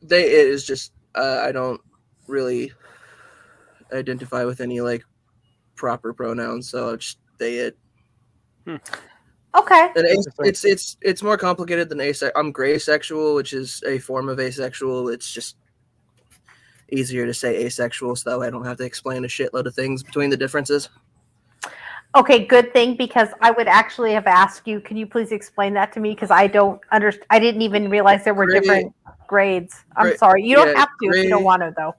They it is just I don't really identify with any proper pronouns, so it's they it. Okay. And it's more complicated than asexual. I'm gray sexual, which is a form of asexual. It's just easier to say asexual, so that way I don't have to explain a shitload of things between the differences. Okay, good thing, because I would actually have asked you, can you please explain that to me? Because I don't understand. I didn't even realize there were different grades. I'm sorry. You don't have to if you don't want to, though.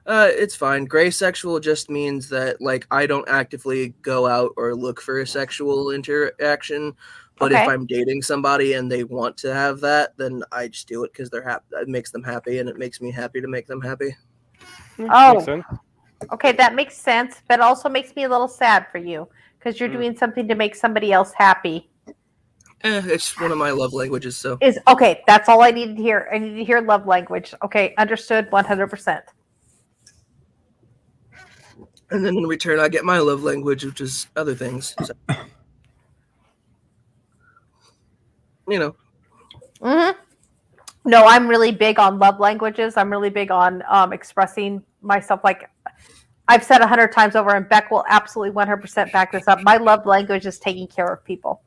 It's fine. Gray sexual just means that I don't actively go out or look for a sexual interaction, but if I'm dating somebody and they want to have that, then I just do it because they're happy. It makes them happy, and it makes me happy to make them happy. Oh, okay, that makes sense, but also makes me a little sad for you because you're doing something to make somebody else happy. It's one of my love languages, so okay. That's all I needed to hear. I need to hear love language. Okay, understood, 100%. And then in return, I get my love language, which is other things. So. Mm-hmm. No, I'm really big on love languages. I'm really big on expressing myself. Like I've said 100 times over, and Beck will absolutely 100% back this up. My love language is taking care of people.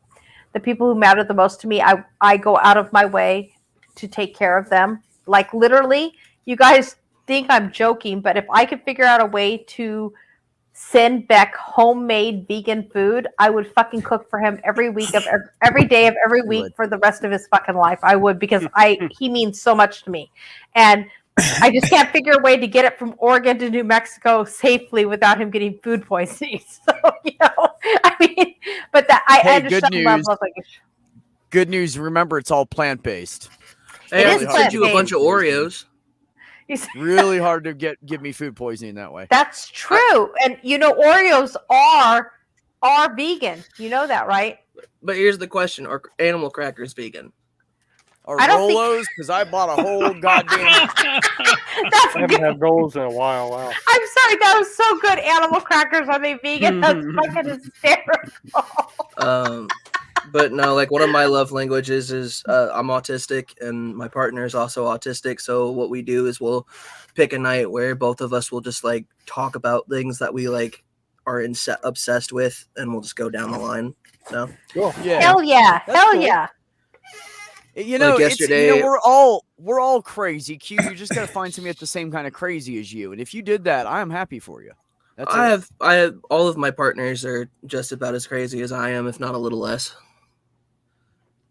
The people who matter the most to me, I go out of my way to take care of them. Like literally, you guys think I'm joking, but if I could figure out a way to send Beck homemade vegan food, I would fucking cook for him every day of every week for the rest of his fucking life. I would, because he means so much to me. And I just can't figure a way to get it from Oregon to New Mexico safely without him getting food poisoning. So, I mean, but that I understand. Good news. Remember, it's all plant-based. Hey, I can send you a bunch of Oreos. Really hard to give me food poisoning that way. That's true. And Oreos are vegan. You know that, right? But here's the question: are animal crackers vegan? Or Rolos? Because I bought a whole goddamn. I haven't had rolls in a while. Wow. I'm sorry, that was so good. Animal crackers, are they vegan? That's fucking hysterical. But no, one of my love languages is I'm autistic, and my partner is also autistic. So what we do is we'll pick a night where both of us will just talk about things that we are are obsessed with, and we'll just go down the line. So Cool. Yeah. Hell yeah. That's Hell cool. yeah. You know, Like it's, you yesterday- know, we're all crazy. Q, you just got to find somebody that's the same kind of crazy as you. And if you did that, I am happy for you. That's I it. have all of my partners are just about as crazy as I am, if not a little less.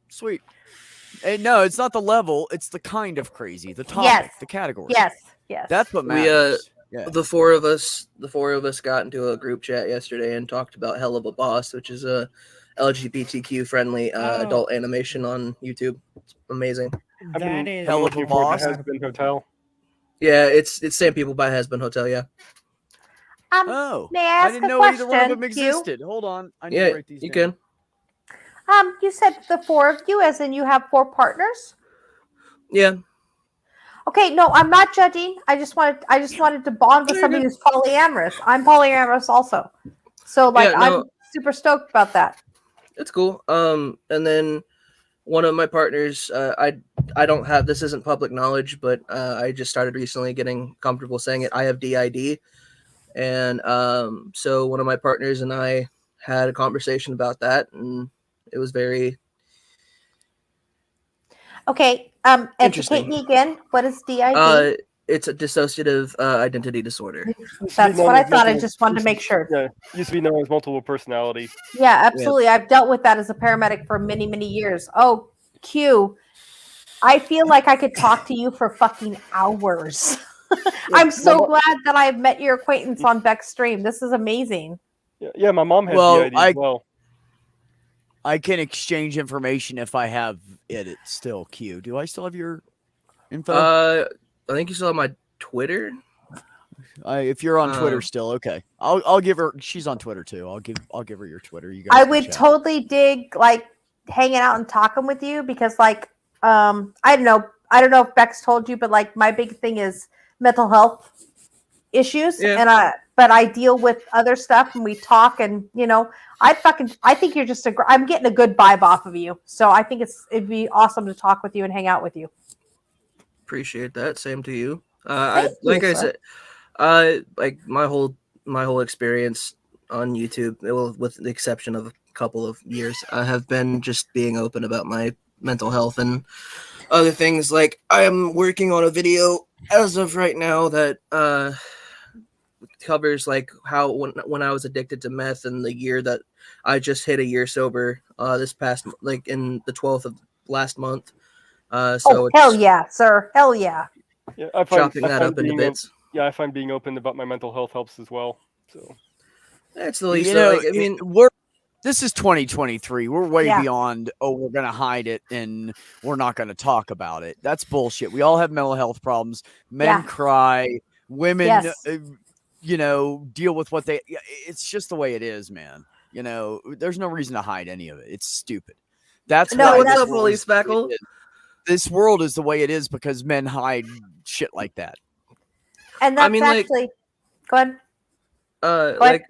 Sweet. And no, it's not the level, it's the kind of crazy, the topic, Yes. the category. Yes. Yes. That's what We, matters. Yeah. The four of us got into a group chat yesterday and talked about Hell of a Boss, which is a LGBTQ friendly adult animation on YouTube. It's amazing. That is Hell of a Boss. Has-Been Hotel. Yeah, it's Same People by Has-Been Hotel. Yeah. Oh, may I I ask didn't a know either one of question, them Q? existed. Hold on. I need Yeah, to write these you down. can. You said the four of you, as in you have 4 partners. Yeah. Okay, no, I'm not judging. I just wanted to bond with somebody who's polyamorous. I'm polyamorous also, so like Yeah, no. I'm super stoked about that. It's cool. And then one of my partners, I don't have, this isn't public knowledge, but I just started recently getting comfortable saying it. I have DID, and so one of my partners and I had a conversation about that, and it was very Okay, educate Interesting. me again. What is DID? it's a dissociative identity disorder. That's what I thought. I just wanted to make sure. Yeah, used to be known as multiple personality. Yeah, absolutely. I've dealt with that as a paramedic for many, many years. Oh, Q, I feel like I could talk to you for fucking hours. I'm so glad that I've met your acquaintance on Beck's stream. This is amazing. Yeah, my mom had Well, DID as well. I can exchange information if I have it still. Q, do I still have your info? I think you still have my Twitter. If you're on Twitter still, okay. I'll give her. She's on Twitter too. I'll give her your Twitter. You guys. I can would chat. totally dig like hanging out and talking with you because like I don't know if Beck's told you, but like my big thing is mental health issues, Yeah. and I deal with other stuff, and we talk, and you know I think you're just I'm getting a good vibe off of you, so I think it'd be awesome to talk with you and hang out with you. Appreciate that. Same to you. Thank you, I sir. said, like my whole experience on YouTube, with the exception of a couple of years, I have been just being open about my mental health and other things. Like I am working on a video as of right now that covers like how when I was addicted to meth and the year that I just hit a year sober this past like in the 12th of last month. So Hell yeah, sir. Hell yeah. Yeah, chopping that up into bits. I find being open about my mental health helps as well. So That's the least. You know, like, I mean, this is 2023. We're way Yeah. beyond. Oh, we're gonna hide it and we're not gonna talk about it. That's bullshit. We all have mental health problems. Men Yeah. cry. Women, Yes. you know, deal with what they. It's just the way it is, man. You know, there's no reason to hide any of it. It's stupid. That's No, why what's this up, world Police is the way it Spackle? is. This world is the way it is because men hide shit like that. And that's mean, like- actually go ahead. like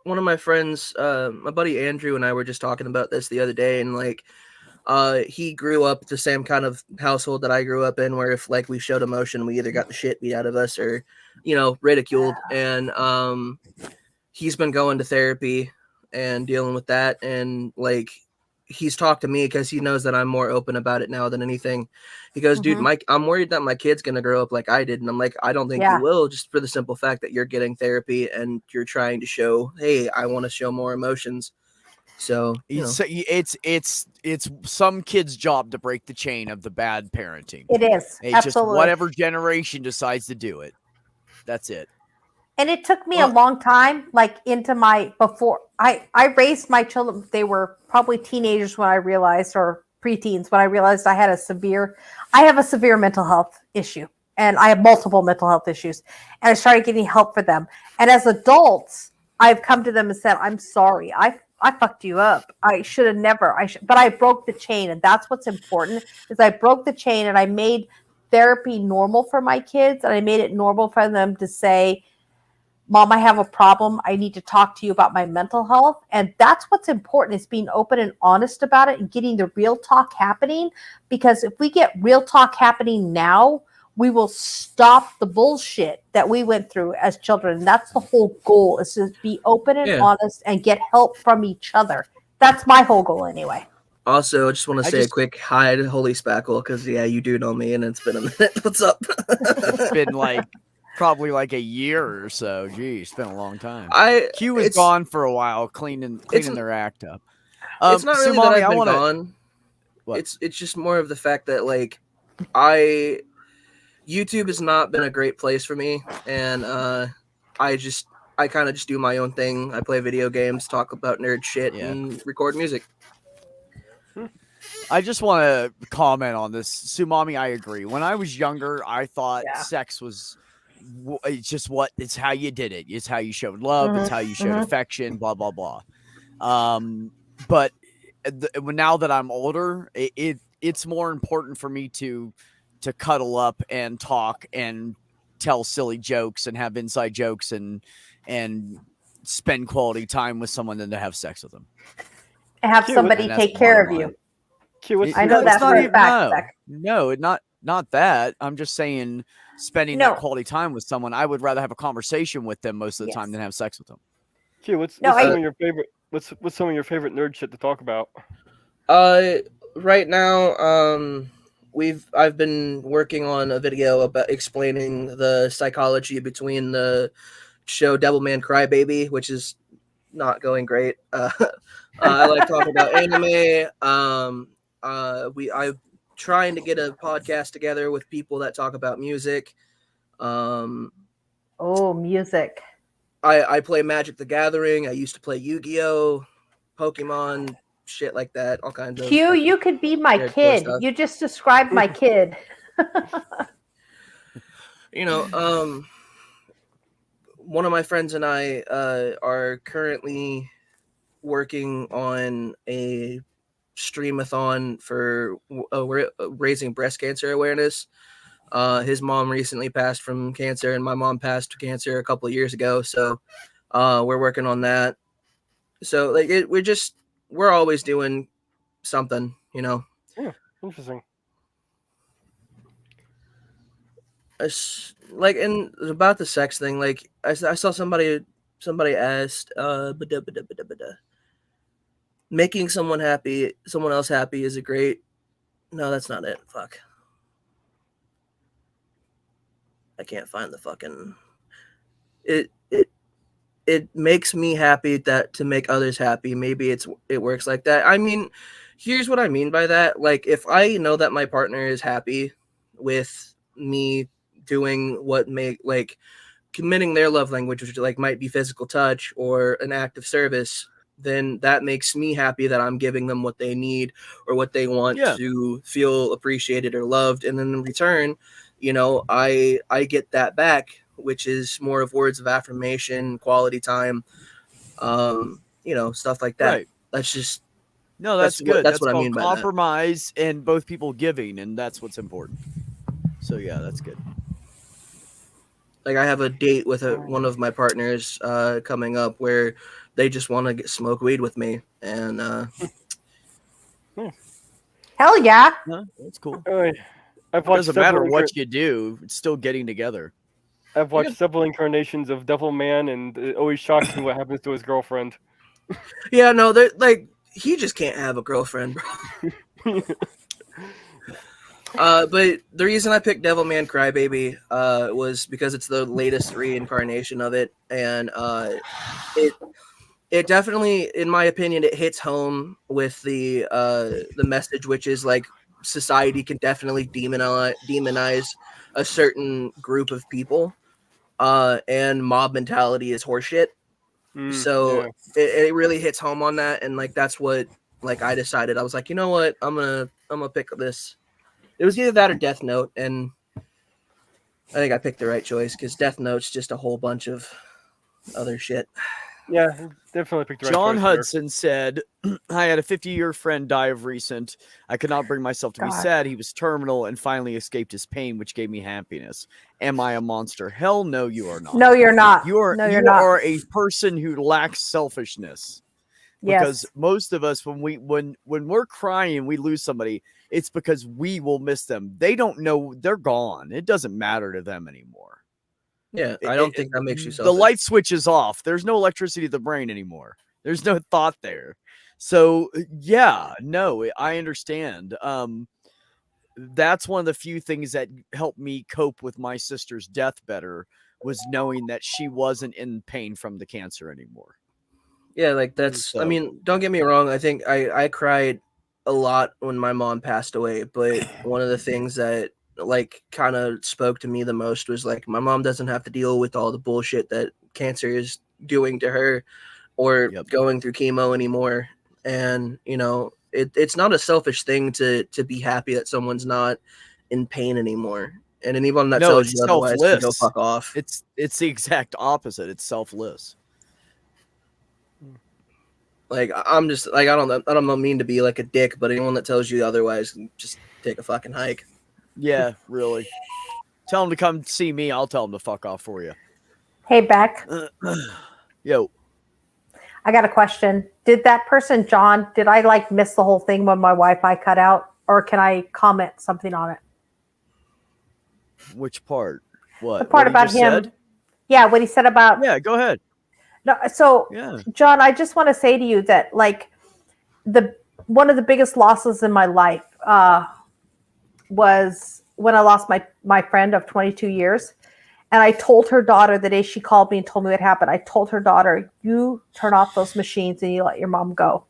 one of my friends, my buddy Andrew and I were just talking about this the other day, and like he grew up the same kind of household that I grew up in, where if like we showed emotion, we either got the shit beat out of us or, you know, ridiculed. And he's been going to therapy and dealing with that, and like he's talked to me because he knows that I'm more open about it now than anything. He goes, dude, I'm worried that my kid's gonna grow up like I did. And I'm like, I don't think Yeah. you will, just for the simple fact that you're getting therapy and you're trying to show, hey, I want to show more emotions. So you know. It's some kid's job to break the chain of the bad parenting. It is. It's just Absolutely. whatever generation decides to do it. That's it. And it took me a long time, like into my before I raised my children. They were probably teenagers when I realized, or preteens when I realized I have a severe mental health issue, and I have multiple mental health issues. And I started getting help for them. And as adults, I've come to them and said, "I'm sorry. I fucked you up. I should have never. But I broke the chain, and that's what's important. Is I broke the chain, and I made therapy normal for my kids, and I made it normal for them to say, Mom, I have a problem. I need to talk to you about my mental health. And that's what's important, is being open and honest about it and getting the real talk happening. Because if we get real talk happening now, we will stop the bullshit that we went through as children. And that's the whole goal, is to be open and honest and get help from each other. That's my whole goal anyway. Also, I just want to say a quick hi to Holy Spackle, because you do know me, and it's been a minute. What's up? It's been probably a year or so. Geez, it's been a long time. Q was gone for a while, cleaning their act up. It's not really that I've been gone. What? It's just more of the fact that YouTube has not been a great place for me, and I kind of just do my own thing. I play video games, talk about nerd shit, and record music. I just want to comment on this. Sumami, I agree. When I was younger, I thought sex was it's how you did it. It's how you showed love. It's how you showed affection, blah, blah, blah. But now that I'm older, it's more important for me to cuddle up and talk and tell silly jokes and have inside jokes and spend quality time with someone than to have sex with them. Have somebody take care of you. I know that's for a fact. No, not that. I'm just saying spending that quality time with someone. I would rather have a conversation with them most of the time than have sex with them. Q, what's some of your favorite nerd shit to talk about? Right now, I've been working on a video about explaining the psychology between the show Devilman Crybaby, which is not going great. I like talking about anime. I'm trying to get a podcast together with people that talk about music. Music. I play Magic the Gathering. I used to play Yu-Gi-Oh, Pokemon, shit like that. All kinds of. Q, you could be my kid. You just described my kid. One of my friends and I are currently working on a streamathon for raising breast cancer awareness. His mom recently passed from cancer, and my mom passed from cancer a couple of years ago. So we're working on that. So we're always doing something, Yeah, interesting. And about the sex thing, I saw somebody asked, making someone else happy is a great. No, that's not it. Fuck. I can't find the fucking. It makes me happy to make others happy. Maybe it works like that. I mean, here's what I mean by that. If I know that my partner is happy with me doing what committing their love language, which might be physical touch or an act of service, then that makes me happy that I'm giving them what they need or what they want to feel appreciated or loved. And then in return, I get that back, which is more of words of affirmation, quality time, stuff like that. Right. That's just that's good. That's what I mean by that. Compromise and both people giving, and that's what's important. So yeah, that's good. I have a date with one of my partners coming up where they just want to smoke weed with me, and hell yeah, that's cool. It doesn't matter what you do; it's still getting together. I've watched several incarnations of Devilman, and it always shocks me what happens to his girlfriend. Yeah, no, he just can't have a girlfriend, bro. But the reason I picked Devilman Crybaby was because it's the latest reincarnation of it, and it definitely, in my opinion, it hits home with the message, which is society can definitely demonize a certain group of people, and mob mentality is horseshit. It really hits home on that, and that's what I decided. I was like, you know what, I'm gonna pick this. It was either that or Death Note, and I think I picked the right choice because Death Note's just a whole bunch of other shit. Yeah, definitely picked the right choice. John Hudson said, I had a 50-year friend die of recent. I could not bring myself to be sad. He was terminal and finally escaped his pain, which gave me happiness. Am I a monster? Hell no, you are not. No, you're not. You are a person who lacks selfishness. Because Yes. most of us, when we're crying, we lose somebody, it's because we will miss them. They don't know, they're gone. It doesn't matter to them anymore. Yeah, I don't think that makes you The selfish. light switch is off. There's no electricity to the brain anymore. There's no thought there. So yeah, no, I understand. That's one of the few things that helped me cope with my sister's death better, was knowing that she wasn't in pain from the cancer anymore. Yeah, like that's. I So- mean, don't get me wrong. I think I cried a lot when my mom passed away, but one of the things that like kind of spoke to me the most was like my mom doesn't have to deal with all the bullshit that cancer is doing to her, or Yep. going through chemo anymore. And you know, it's not a selfish thing to be happy that someone's not in pain anymore. And anyone that No, tells it's you otherwise can go selfless. fuck off. It's the exact opposite. It's selfless. Like I'm just like I don't mean to be like a dick, but anyone that tells you otherwise, just take a fucking hike. Yeah, really. Tell them to come see me. I'll tell them to fuck off for you. Hey, Beck, Yo, I got a question. Did that person, John, did I like miss the whole thing when my Wi-Fi cut out, or can I comment something on it? which part? What? The part What he about just him. said? Yeah, what he said about. Yeah, go ahead. No, so Yeah. John, I just want to say to you that like one of the biggest losses in my life was when I lost my friend of 22 years. And I told her daughter the day she called me and told me what happened, I told her daughter, you turn off those machines and you let your mom go.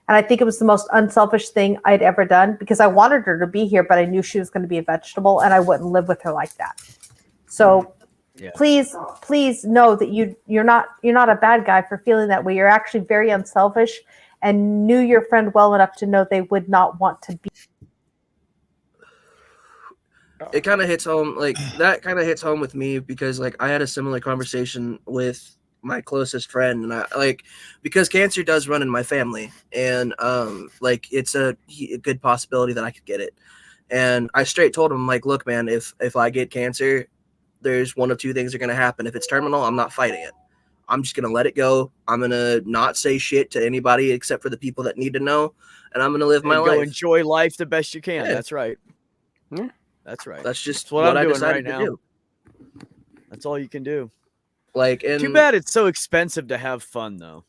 And I think it was the most unselfish thing I'd ever done, because I wanted her to be here, but I knew she was going to be a vegetable and I wouldn't live with her like that. So Yeah. please know that you're not a bad guy for feeling that way. You're actually very unselfish and knew your friend well enough to know they would not want to be. It kind of hits home, like that kind of hits home with me, because like I had a similar conversation with my closest friend, and I like, because cancer does run in my family, and like it's a good possibility that I could get it. And I straight told him, like, look man, if I get cancer, there's one of two things are going to happen. If it's terminal, I'm not fighting it. I'm just going to let it go. I'm going to not say shit to anybody except for the people that need to know, and I'm going to live my And go life. enjoy life the best you can. Yeah. That's right. Yeah. That's right. That's just That's what I'm I doing decided right to now. do. That's all you can do. Like, and Too bad it's so expensive to have fun, though.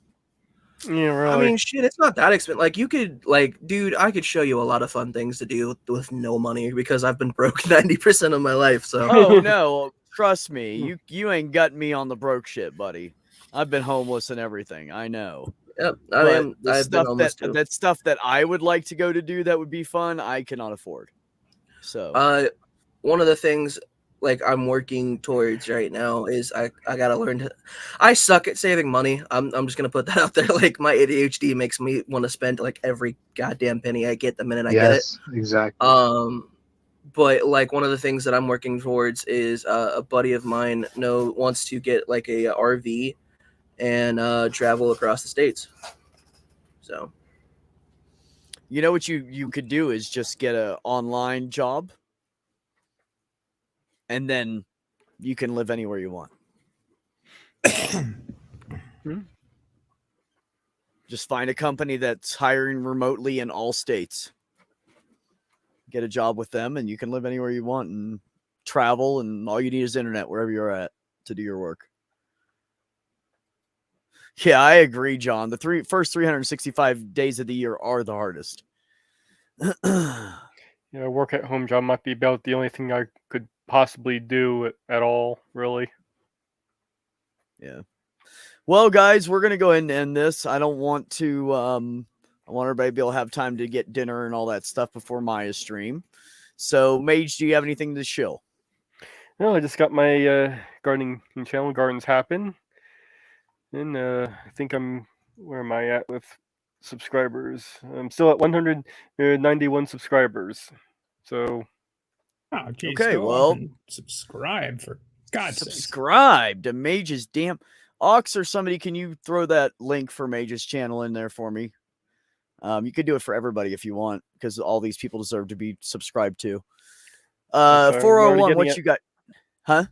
Yeah, really. I mean, shit, it's not that expensive. Like, you could, like, dude, I could show you a lot of fun things to do with no money, because I've been broke 90% of my life. So, Oh no, trust me, you ain't got me on the broke shit, buddy. I've been homeless and everything. I know. yep, But the I've been stuff homeless too. that stuff that I would like to go to do that would be fun, I cannot afford. So One of the things like I'm working towards right now is I gotta learn to. I suck at saving money. I'm just gonna put that out there. Like, my ADHD makes me want to spend like every goddamn penny I get the minute I get it. Yes, exactly. But like one of the things that I'm working towards is a buddy of mine wants to get like a RV and travel across the states. So you know what you could do is just get an online job, and then you can live anywhere you want. Just find a company that's hiring remotely in all states. Get a job with them, and you can live anywhere you want and travel, and all you need is internet wherever you're at to do your work. Yeah, I agree, John. The first 365 days of the year are the hardest. Yeah, work at home job might be about the only thing I could possibly do at all, really. Yeah. Well, guys, we're gonna go ahead and end this. I don't want to. I want everybody to be able to have time to get dinner and all that stuff before Maya's stream. So, Mage, do you have anything to shill? No, I just got my gardening channel, Gardens Happen, and I think where am I at with subscribers? I'm still at 191 subscribers. So, Oh, geez, Okay, go well, up and subscribe for God's sake. Subscribe to Mage's damn Ox or somebody. Can you throw that link for Mage's channel in there for me? You could do it for everybody if you want, because all these people deserve to be subscribed to. sorry, I'm 401, already what getting you got? Huh?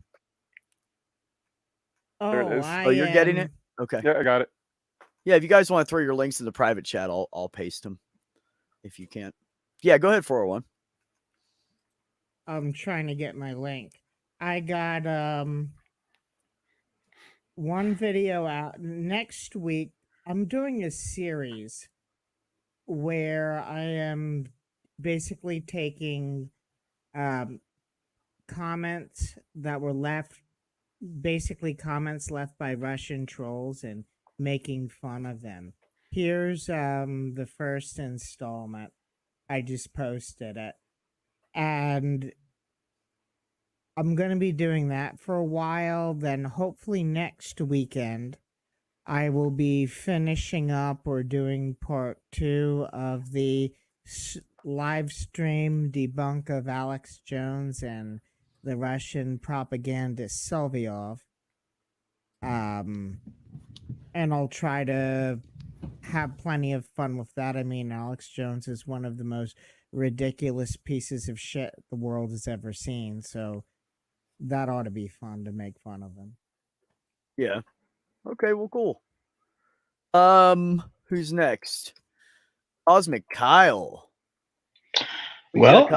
There it is. Oh, you're getting it? Okay. Yeah, I got it. Yeah, if you guys want to throw your links in the private chat, I'll paste them if you can't. Yeah, go ahead, 401. I'm trying to get my link. I got one video out next week. I'm doing a series where I am basically taking comments that were left, basically comments left by Russian trolls, and making fun of them. Here's the first installment. I just posted it. And I'm going to be doing that for a while. Then hopefully next weekend, I will be finishing up or doing part 2 of the live stream debunk of Alex Jones and the Russian propagandist Soviov. And I'll try to have plenty of fun with that. I mean, Alex Jones is one of the most ridiculous pieces of shit the world has ever seen. So that ought to be fun to make fun of him. Yeah. Okay, well, cool. Who's next? Cosmic Kyle. Well,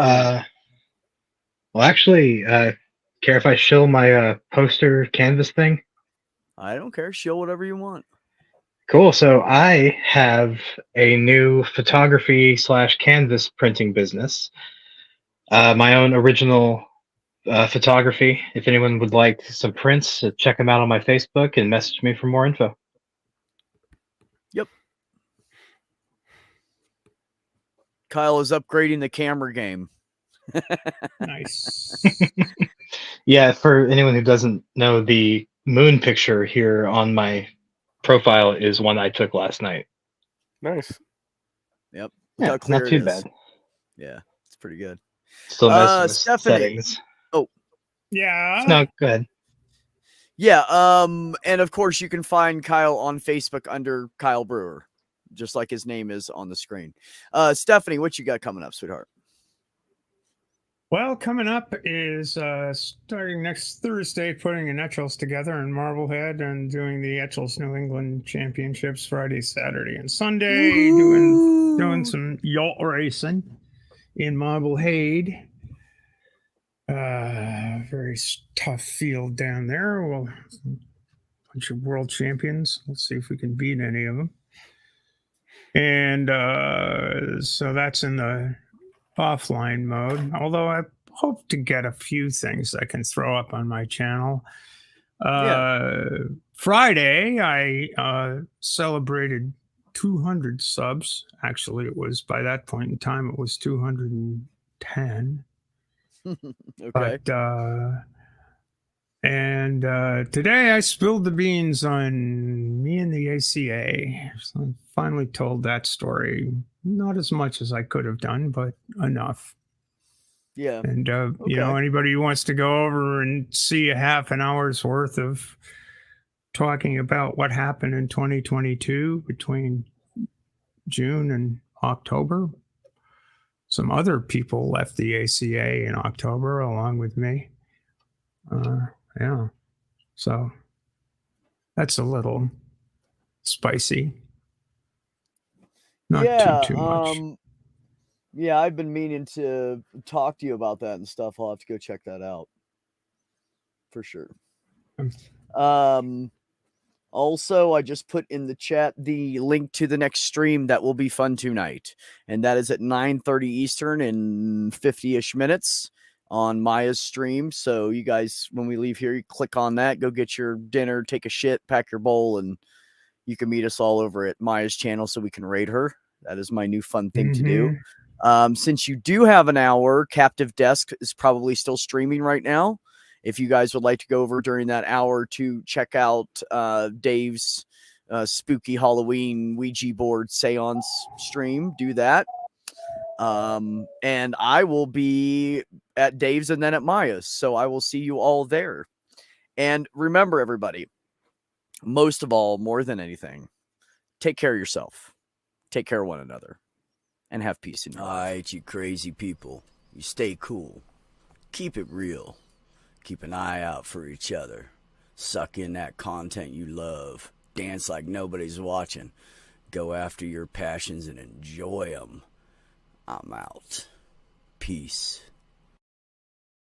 actually, care if I show my poster canvas thing? I don't care. Show whatever you want. Cool. So I have a new photography / canvas printing business. My own original photography. If anyone would like some prints, check them out on my Facebook and message me for more info. Yep. Kyle is upgrading the camera game. Nice. Yeah, for anyone who doesn't know, the moon picture here on my profile is one I took last night. Nice. Yep. Yeah, Look how it's not clear too it is. bad. Yeah, it's pretty good. Still messing with Stephanie. settings. Oh, Yeah. No, go ahead. yeah. And of course you can find Kyle on Facebook under Kyle Brewer, just like his name is on the screen. Stephanie, what you got coming up, sweetheart? Well, coming up is starting next Thursday, putting an Etchells together in Marblehead and doing the Etchells New England Championships Friday, Saturday, and Sunday. Doing some yacht racing in Marblehead. Very tough field down there. Well, a bunch of world champions. Let's see if we can beat any of them. And so that's in the offline mode, although I hope to get a few things I can throw up on my channel. Friday, I celebrated 200 subs. Actually, it was, by that point in time, it was 210. Okay. But today I spilled the beans on me and the ACA. So I finally told that story. Not as much as I could have done, but enough. Yeah. And you know, anybody who wants to go over and see a half an hour's worth of talking about what happened in 2022 between June and October. Some other people left the ACA in October along with me. Yeah. So that's a little spicy. Not too much. Yeah, I've been meaning to talk to you about that and stuff. I'll have to go check that out for sure. Also, I just put in the chat the link to the next stream that will be fun tonight, and that is at 9:30 Eastern in 50-ish minutes on Maya's stream. So you guys, when we leave here, you click on that, go get your dinner, take a shit, pack your bowl, and you can meet us all over at Maya's channel so we can raid her. That is my new fun thing to do. Since you do have an hour, Captive Desk is probably still streaming right now. If you guys would like to go over during that hour to check out Dave's spooky Halloween Ouija board seance stream, do that. And I will be at Dave's and then at Maya's. So I will see you all there. And remember, everybody, most of all, more than anything, take care of yourself. Take care of one another. And have peace in your life. All right, you crazy people. You stay cool. Keep it real. Keep an eye out for each other. Suck in that content you love. dance like nobody's watching. Go after your passions and enjoy them. I'm out. Peace.